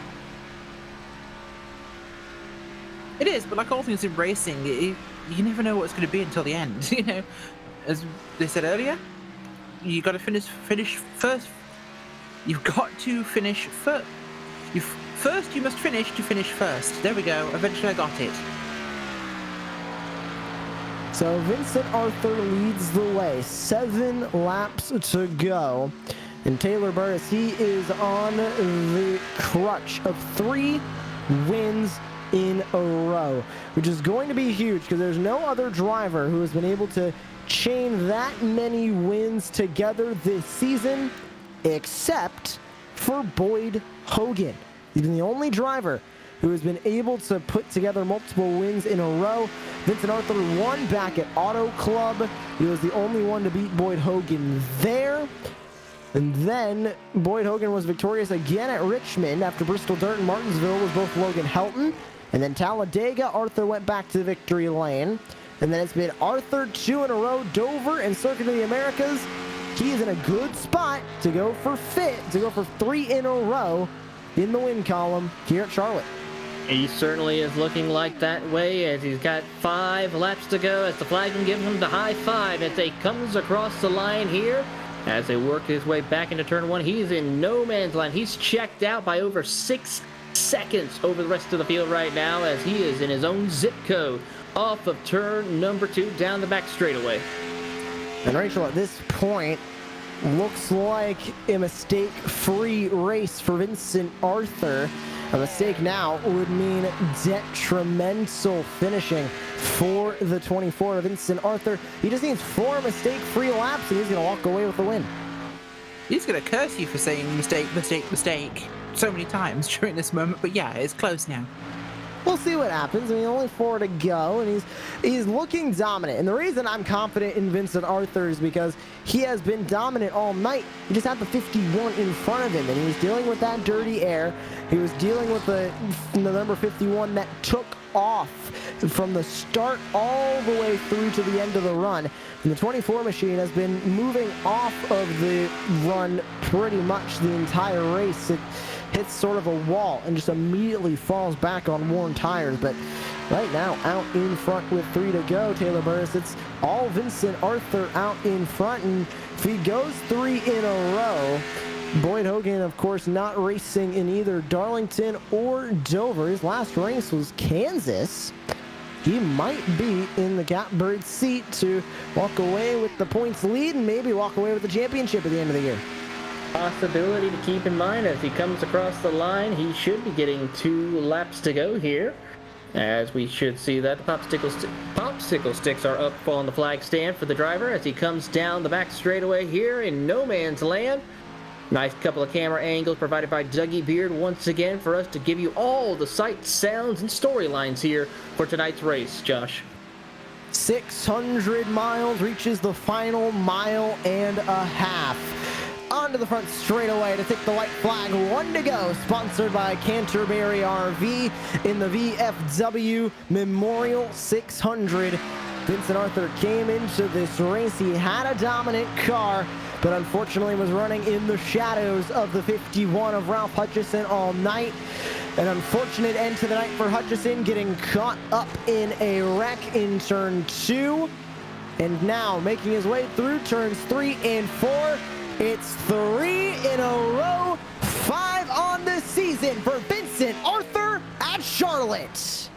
It is, but like all things in racing, you never know what it's going to be until the end. You know, as they said earlier, you got to finish first. You've got to finish first. You must finish to finish first. There we go. Eventually, I got it. So Vincent Arthur leads the way. 7 laps to go. And Taylor Burris, he is on the crutch of 3 wins in a row, which is going to be huge because there's no other driver who has been able to chain that many wins together this season except for Boyd Hogan. He's been the only driver who has been able to put together multiple wins in a row. Vincent Arthur won back at Auto Club. He was the only one to beat Boyd Hogan there. And then Boyd Hogan was victorious again at Richmond after Bristol Dirt and Martinsville was both Logan Helton. And then Talladega, Arthur went back to victory lane. And then it's been Arthur 2 in a row, Dover, and Circuit of the Americas. He is in a good spot to go for 3 in a row in the win column here at Charlotte. He certainly is looking like that way as he's got 5 laps to go as the flag can give him the high five as he comes across the line here. As they work his way back into turn 1, he's in no man's land. He's checked out by over 6 seconds over the rest of the field right now as he is in his own zip code off of turn number 2 down the back straightaway. And Rachel, at this point, looks like a mistake-free race for Vincent Arthur. A mistake now would mean detrimental finishing for the 24 of Vincent Arthur. He just needs 4 mistake-free laps and he's going to walk away with the win. He's going to curse you for saying mistake, mistake, mistake so many times during this moment, but yeah, it's close now. We'll see what happens. I mean, only 4 to go, and he's looking dominant. And the reason I'm confident in Vincent Arthur is because he has been dominant all night. He just had the 51 in front of him, and he was dealing with that dirty air. He was dealing with the number 51 that took off from the start all the way through to the end of the run. And the 24 machine has been moving off of the run pretty much the entire race. It hits sort of a wall and just immediately falls back on worn tires. But right now, out in front with 3 to go, Taylor Burris, it's all Vincent Arthur out in front. And if he goes 3 in a row, Boyd Hogan, of course, not racing in either Darlington or Dover. His last race was Kansas. He might be in the catbird seat to walk away with the points lead and maybe walk away with the championship at the end of the year. Possibility to keep in mind as he comes across the line. He should be getting 2 laps to go here, as we should see that the popsicle sticks are up on the flag stand for the driver as he comes down the back straightaway here in no man's land. Nice couple of camera angles provided by Dougie Beard once again for us to give you all the sights, sounds, and storylines here for tonight's race, Josh. 600 miles reaches the final mile and a half. Onto the front straightaway to take the white flag. 1 to go, sponsored by Canterbury RV in the VFW Memorial 600. Vincent Arthur came into this race. He had a dominant car, but unfortunately was running in the shadows of the 51 of Ralph Hutchison all night. An unfortunate end to the night for Hutchison, getting caught up in a wreck in turn 2. And now making his way through turns 3 and 4. It's 3 in a row, 5 on the season for Vincent Arthur at Charlotte.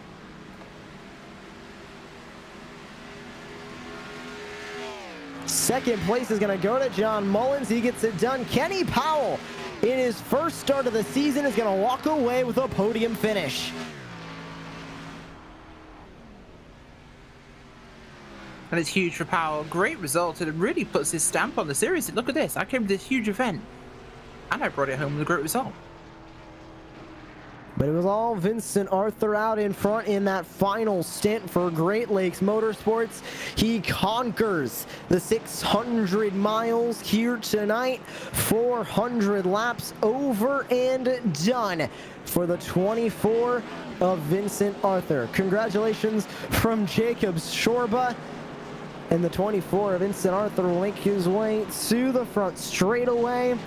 Second place is going to go to John Mullins. He gets it done. Kenny Powell, in his first start of the season, is going to walk away with a podium finish. And it's huge for Powell. Great result. It really puts his stamp on the series. Look at this. I came to this huge event, and I brought it home with a great result. But it was all Vincent Arthur out in front in that final stint for Great Lakes Motorsports. He conquers the 600 miles here tonight. 400 laps over and done for the 24 of Vincent Arthur. Congratulations from Jacobs Shorba. And the 24 of Vincent Arthur will make his way to the front straightaway.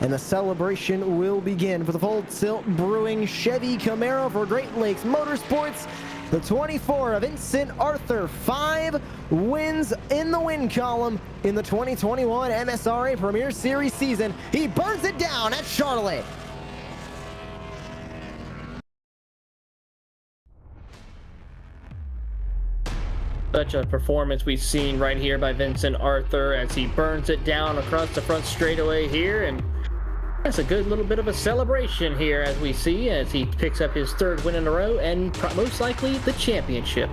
And the celebration will begin for the Full Tilt Brewing Chevy Camaro for Great Lakes Motorsports. The 24 of Vincent Arthur, 5 wins in the win column in the 2021 MSRA Premier Series season. He burns it down at Charlotte. Such a performance we've seen right here by Vincent Arthur as he burns it down across the front straightaway here, and that's a good little bit of a celebration here as we see as he picks up his 3rd win in a row and most likely the championship.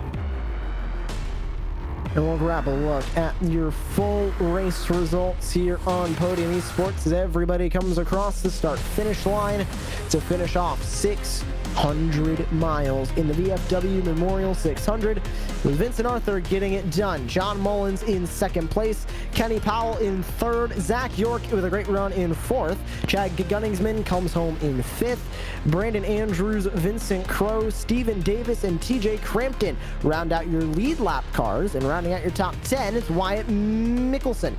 And we'll grab a look at your full race results here on Podium Esports as everybody comes across the start-finish line to finish off 6 600 miles in the VFW Memorial 600, with Vincent Arthur getting it done. John Mullins in second place, Kenny Powell in third, Zach York with a great run in fourth, Chad Gunningsman comes home in fifth, Brandon Andrews, Vincent Crowe, Stephen Davis, and TJ Crampton round out your lead lap cars, and rounding out your top 10 is Wyatt Mickelson.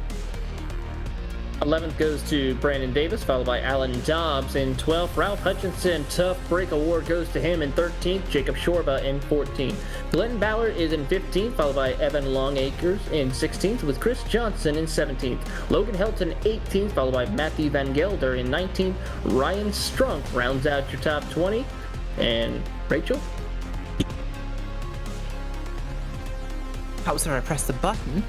11th goes to Brandon Davis, followed by Alan Dobbs in 12th. Ralph Hutchinson Tough Break Award goes to him in 13th. Jacob Shorba in 14th. Glenn Ballard is in 15th, followed by Evan Longacres in 16th, with Chris Johnson in 17th. Logan Helton 18th, followed by Matthew Van Gelder in 19th. Ryan Strunk rounds out your top 20. And Rachel? Oh, sorry, I pressed the button.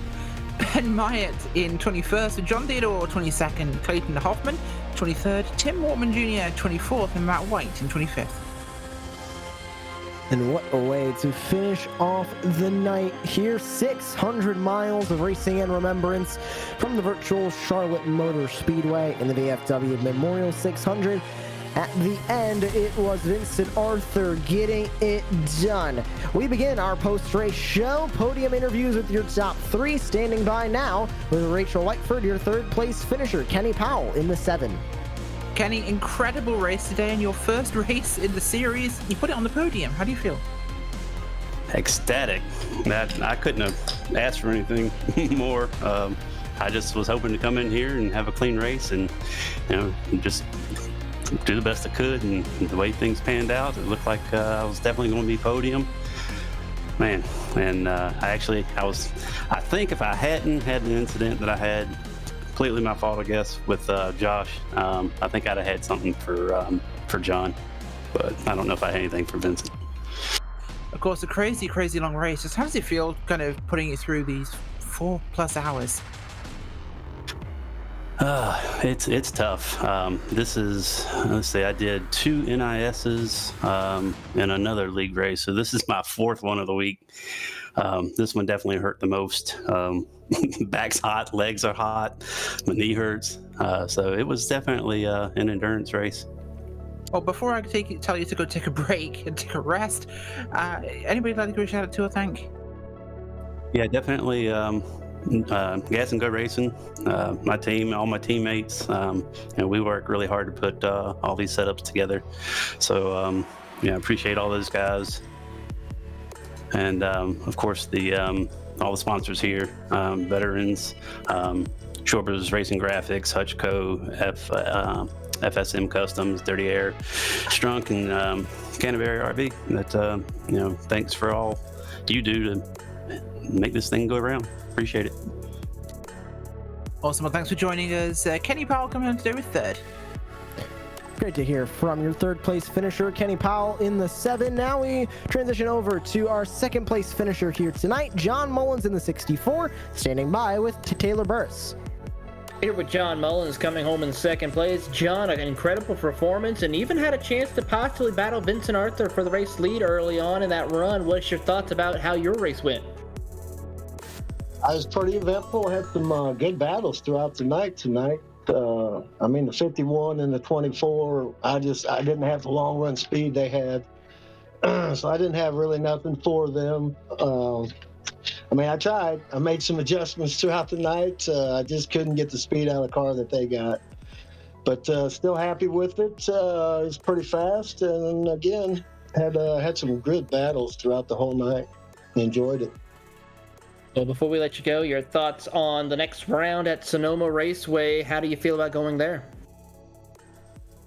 Ben Myatt in 21st, John Theodore 22nd, Clayton Hoffman 23rd, Tim Mortman Jr. 24th, and Matt White in 25th. And what a way to finish off the night here. 600 miles of racing and remembrance from the virtual Charlotte Motor Speedway in the VFW Memorial 600. At the end, it was Vincent Arthur getting it done. We begin our post-race show. Podium interviews with your top three. Standing by now with Rachel Whiteford, your third place finisher, Kenny Powell in the 7. Kenny, incredible race today, and your first race in the series. You put it on the podium. How do you feel? Ecstatic. I couldn't have asked for anything more. I just was hoping to come in here and have a clean race and, just do the best I could, and the way things panned out, it looked like I was definitely going to be podium, man. And I think if I hadn't had the incident that I had, completely my fault, I guess, with Josh, I think I'd have had something for John, but I don't know if I had anything for Vincent. Of course, a crazy long race. Just how does it feel kind of putting you through these 4+ hours? It's tough. This is, let's see, I did 2 NISs and another league race, so this is my 4th one of the week. This one definitely hurt the most. Back's hot, legs are hot, my knee hurts, so it was definitely an endurance race. Well, before I tell you to go take a break and take a rest, anybody like to give a shout out to or thank? Yeah, definitely. Gas and Go Racing, my team, all my teammates, and we work really hard to put all these setups together. So, I appreciate all those guys. And of course, all the sponsors here, veterans, Shorba's Racing Graphics, HutchCo, FSM Customs, Dirty Air, Strunk, and Canterbury RV. That thanks for all you do to make this thing go around. Appreciate it. Awesome. Well, thanks for joining us. Kenny Powell coming on today with 3rd. Great to hear from your third place finisher, Kenny Powell, in the 7. Now we transition over to our second place finisher here tonight, John Mullins in the 64, standing by with Taylor Burris. Here with John Mullins coming home in second place. John, an incredible performance, and even had a chance to possibly battle Vincent Arthur for the race lead early on in that run. What's your thoughts about how your race went? I was pretty eventful. Had some good battles throughout the night tonight. The 51 and the 24, I didn't have the long run speed they had. So I didn't have really nothing for them. I tried. I made some adjustments throughout the night. I just couldn't get the speed out of the car that they got. But still happy with it. It was pretty fast. And again, had some good battles throughout the whole night. Enjoyed it. Well, before we let you go, your thoughts on the next round at Sonoma Raceway. How do you feel about going there?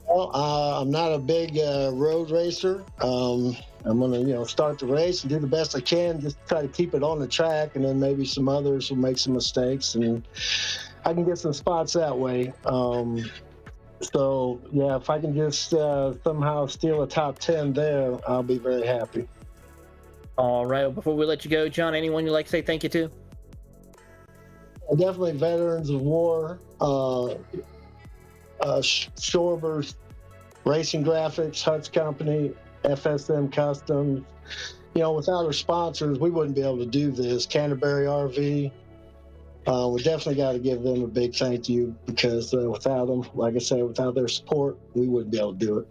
Well, I'm not a big road racer. I'm going to, start the race and do the best I can, just try to keep it on the track, and then maybe some others will make some mistakes, and I can get some spots that way. So, yeah, if I can just somehow steal a top 10 there, I'll be very happy. All right. Well, before we let you go, John, anyone you'd like to say thank you to? Definitely Veterans of War, Shorba's Racing Graphics, Hutch Company, FSM Customs. Without our sponsors, we wouldn't be able to do this. Canterbury RV, we definitely got to give them a big thank you, because without them, like I said, without their support, we wouldn't be able to do it.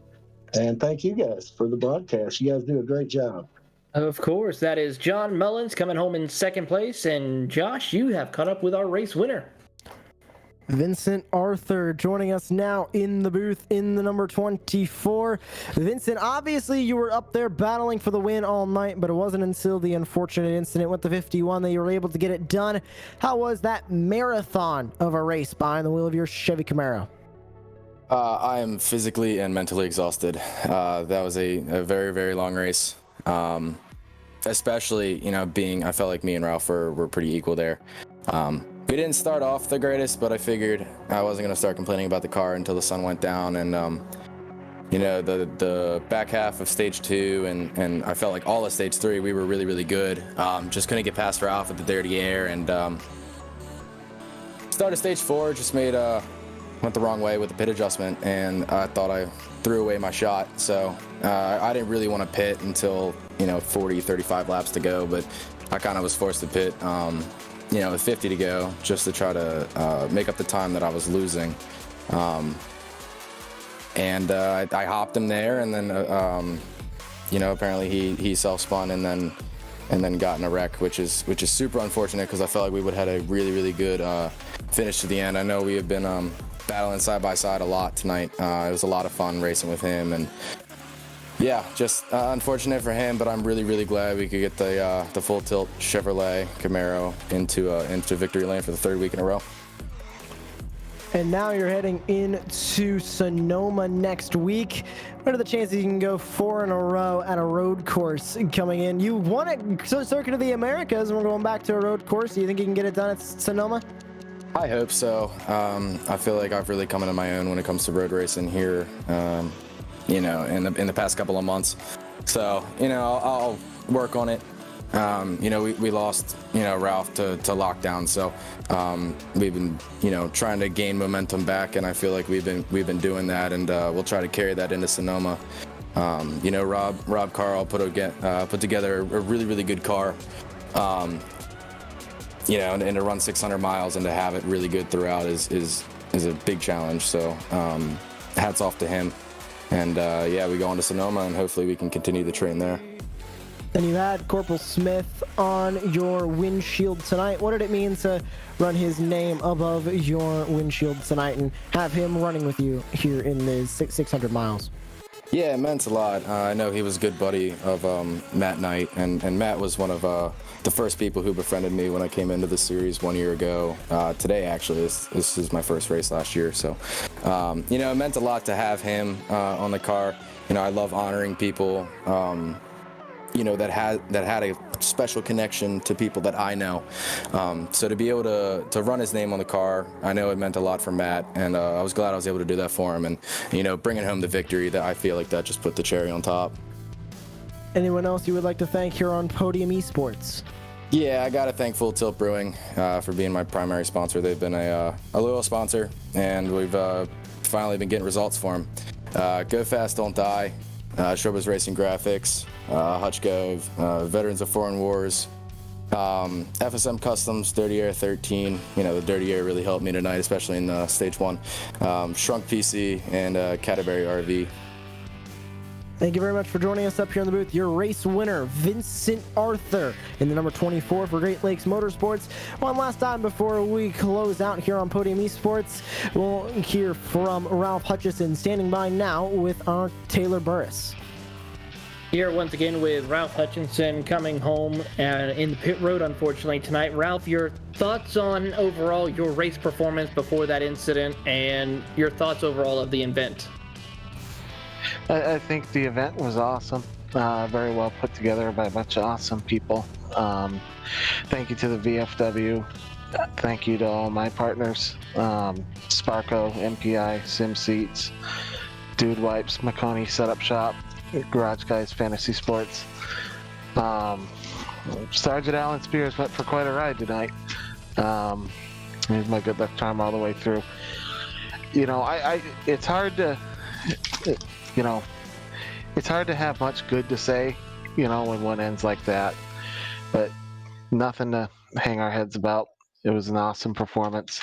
And thank you guys for the broadcast. You guys do a great job. Of course, that is John Mullins coming home in second place. And Josh, you have caught up with our race winner. Vincent Arthur joining us now in the booth in the number 24. Vincent, obviously you were up there battling for the win all night, but it wasn't until the unfortunate incident with the 51 that you were able to get it done. How was that marathon of a race behind the wheel of your Chevy Camaro? I am physically and mentally exhausted. That was a very, very long race. Especially, I felt like me and Ralph were pretty equal there. We didn't start off the greatest, but I figured I wasn't going to start complaining about the car until the sun went down. And, the back half of stage 2 and I felt like all of stage 3, we were really, really good. Just couldn't get past Ralph with the dirty air. And started stage 4, just went the wrong way with the pit adjustment. And I thought I threw away my shot. So I didn't really want to pit until, 40, 35 laps to go. But I kind of was forced to pit. With 50 to go, just to try to make up the time that I was losing. I hopped him there, and then, apparently he self-spun and then got in a wreck, which is super unfortunate because I felt like we would have had a really, really good finish to the end. I know we have been battling side by side a lot tonight. It was a lot of fun racing with him, and yeah, just unfortunate for him, but I'm really, really glad we could get the full tilt Chevrolet Camaro into victory lane for the 3rd week in a row. And now you're heading into Sonoma next week. What are the chances you can go 4 in a row at a road course coming in? You won at Circuit of the Americas, and we're going back to a road course. Do you think you can get it done at Sonoma? I hope so. I feel like I've really come into my own when it comes to road racing here. In the past couple of months. So, I'll work on it. We lost, Ralph to lockdown. So, we've been, trying to gain momentum back, and I feel like we've been doing that, and we'll try to carry that into Sonoma. Rob Carl put together a really, really good car. And to run 600 miles and to have it really good throughout is a big challenge. So, hats off to him. And we go on to Sonoma, and hopefully we can continue the train there. And you had Corporal Smith on your windshield tonight. What did it mean to run his name above your windshield tonight and have him running with you here in the 600 miles? Yeah, it meant a lot. I know he was a good buddy of Matt Knight, and Matt was one of the first people who befriended me when I came into the series 1 year ago. Today, actually, this is my first race last year, so it meant a lot to have him on the car. I love honoring people, that had a special connection to people that I know. So to be able to run his name on the car, I know it meant a lot for Matt, and I was glad I was able to do that for him. And bringing home the victory, that I feel like that just put the cherry on top. Anyone else you would like to thank here on Podium Esports? Yeah, I got to thank Full Tilt Brewing for being my primary sponsor. They've been a loyal sponsor, and we've finally been getting results for them. Go Fast, Don't Die, Shorba's Racing Graphics, HutchCo, Veterans of Foreign Wars, FSM Customs, Dirty Air 13. The Dirty Air really helped me tonight, especially in Stage 1. Shrunk PC and Canterbury RV. Thank you very much for joining us up here in the booth. Your race winner, Vincent Arthur, in the number 24 for Great Lakes Motorsports. One last time before we close out here on Podium Esports, we'll hear from Ralph Hutchison, standing by now with our Taylor Burris. Here once again with Ralph Hutchinson coming home in the pit road, unfortunately, tonight. Ralph, your thoughts on overall your race performance before that incident and your thoughts overall of the event? I think the event was awesome. Very well put together by a bunch of awesome people. Thank you to the VFW. Thank you to all my partners. Sparko, MPI, Sim Seats, Dude Wipes, Maconi Setup Shop, Garage Guys Fantasy Sports. Sergeant Alan Spears went for quite a ride tonight. He's my good luck charm all the way through. It's hard to, it's hard to have much good to say, when one ends like that. But nothing to hang our heads about. It was an awesome performance.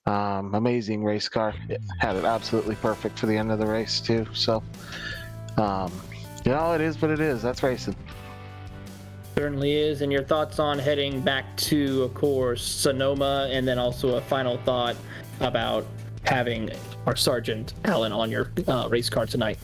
Amazing race car. It had it absolutely perfect for the end of the race too. So, it is what it is. That's racing. Certainly is. And your thoughts on heading back to, of course, Sonoma, and then also a final thought about having our Sergeant Allen on your race car tonight.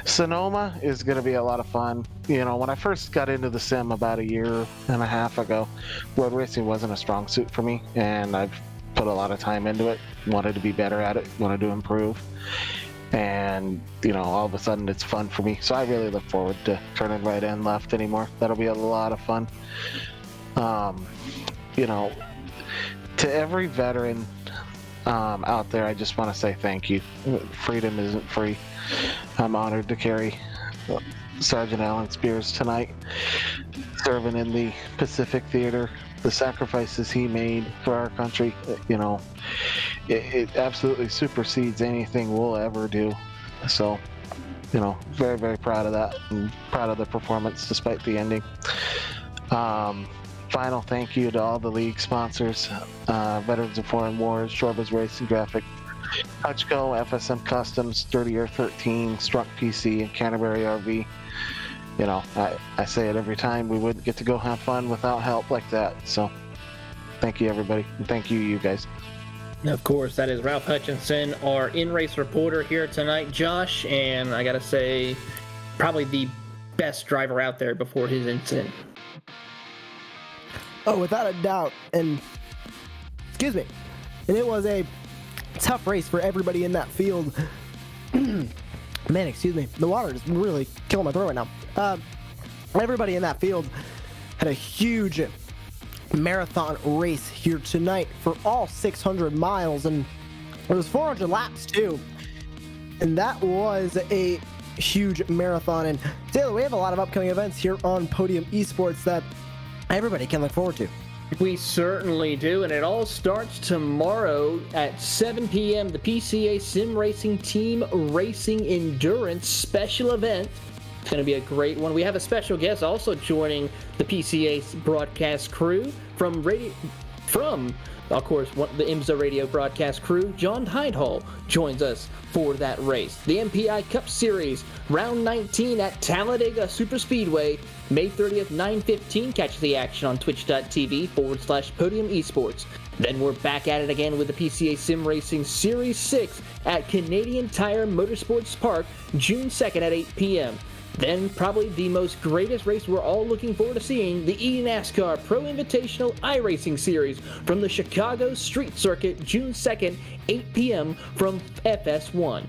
Sonoma is going to be a lot of fun. When I first got into the sim about a year and a half ago, road racing wasn't a strong suit for me, and I've put a lot of time into it, wanted to be better at it, wanted to improve. And, all of a sudden it's fun for me. So I really look forward to turning right and left anymore. That'll be a lot of fun. To every veteran out there, I just want to say thank you. Freedom isn't free. I'm honored to carry Sergeant Alan Spears tonight, serving in the Pacific Theater. The sacrifices he made for our country, it absolutely supersedes anything we'll ever do. So, very, very proud of that, and proud of the performance despite the ending. Final thank you to all the league sponsors, Veterans of Foreign Wars, Shorba's Racing Graphic, HutchCo, FSM Customs, Dirty Air 13, Strunk PC, and Canterbury RV. I say it every time, we wouldn't get to go have fun without help like that. So thank you, everybody. And thank you guys. Of course, that is Ralph Hutchinson, our in-race reporter here tonight, Josh, and I gotta say, probably the best driver out there before his incident. Oh, without a doubt. And excuse me. And it was a tough race for everybody in that field. Man, excuse me. The water is really killing my throat right now. Everybody in that field had a huge marathon race here tonight for all 600 miles, and it was 400 laps too. And that was a huge marathon. And Taylor, we have a lot of upcoming events here on Podium Esports that everybody can look forward to. We certainly do, and it all starts tomorrow at 7 p.m. The PCA Sim Racing Team Racing Endurance special event. It's going to be a great one. We have a special guest also joining the PCA broadcast crew from, of course, the IMSA radio broadcast crew. John Hydehall joins us for that race. The MPI Cup Series, round 19 at Talladega Superspeedway, May 30th, 9:15. Catch the action on twitch.tv/Podium Esports. Then we're back at it again with the PCA Sim Racing Series 6 at Canadian Tire Motorsports Park, June 2nd at 8 p.m. Then probably the most greatest race we're all looking forward to seeing, the eNASCAR Pro Invitational iRacing Series from the Chicago Street Circuit, June 2nd, 8 p.m. from FS1.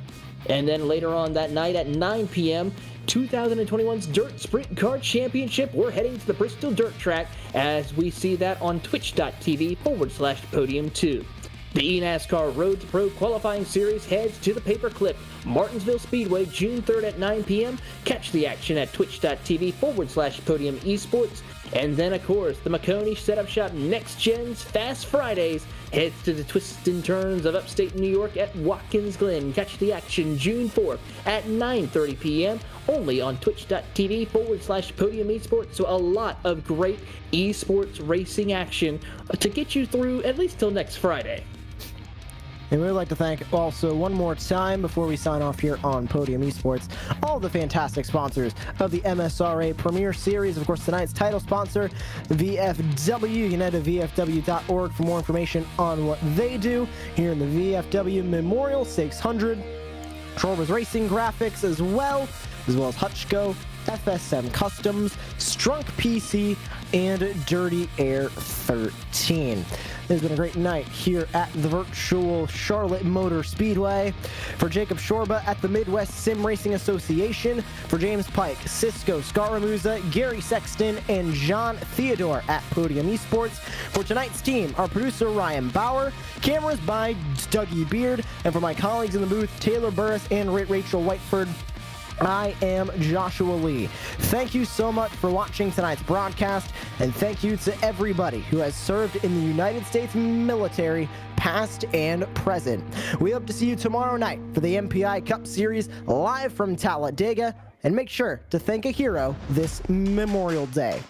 And then later on that night at 9 p.m., 2021's Dirt Sprint Car Championship. We're heading to the Bristol Dirt Track as we see that on twitch.tv/Podium2. The eNASCAR Road to Pro Qualifying Series heads to the Paperclip, Martinsville Speedway, June 3rd at 9 p.m. Catch the action at twitch.tv/Podium Esports. And then, of course, the Maconi Setup Shop Next Gen's Fast Fridays heads to the twists and turns of upstate New York at Watkins Glen. Catch the action June 4th at 9:30 p.m. only on twitch.tv/Podium Esports. So a lot of great esports racing action to get you through at least till next Friday. And we'd like to thank also one more time before we sign off here on Podium Esports, all the fantastic sponsors of the MSRA Premier Series. Of course, tonight's title sponsor, VFW. You can head to VFW.org for more information on what they do here in the VFW Memorial 600. Shorba's Racing Graphics as well as HutchCo, FSM Customs, Strunk PC, and Dirty Air 13. It's been a great night here at the virtual Charlotte Motor Speedway. For Jacob Shorba at the Midwest Sim Racing Association, for James Pike, Cisco Scaramuza, Gary Sexton, and John Theodore at Podium Esports. For tonight's team, our producer Ryan Bauer, cameras by Dougie Beard, and for my colleagues in the booth, Taylor Burris and Rachel Whiteford, I am Joshua Lee. Thank you so much for watching tonight's broadcast, and thank you to everybody who has served in the United States military, past and present. We hope to see you tomorrow night for the MPI Cup Series live from Talladega, and make sure to thank a hero this Memorial Day.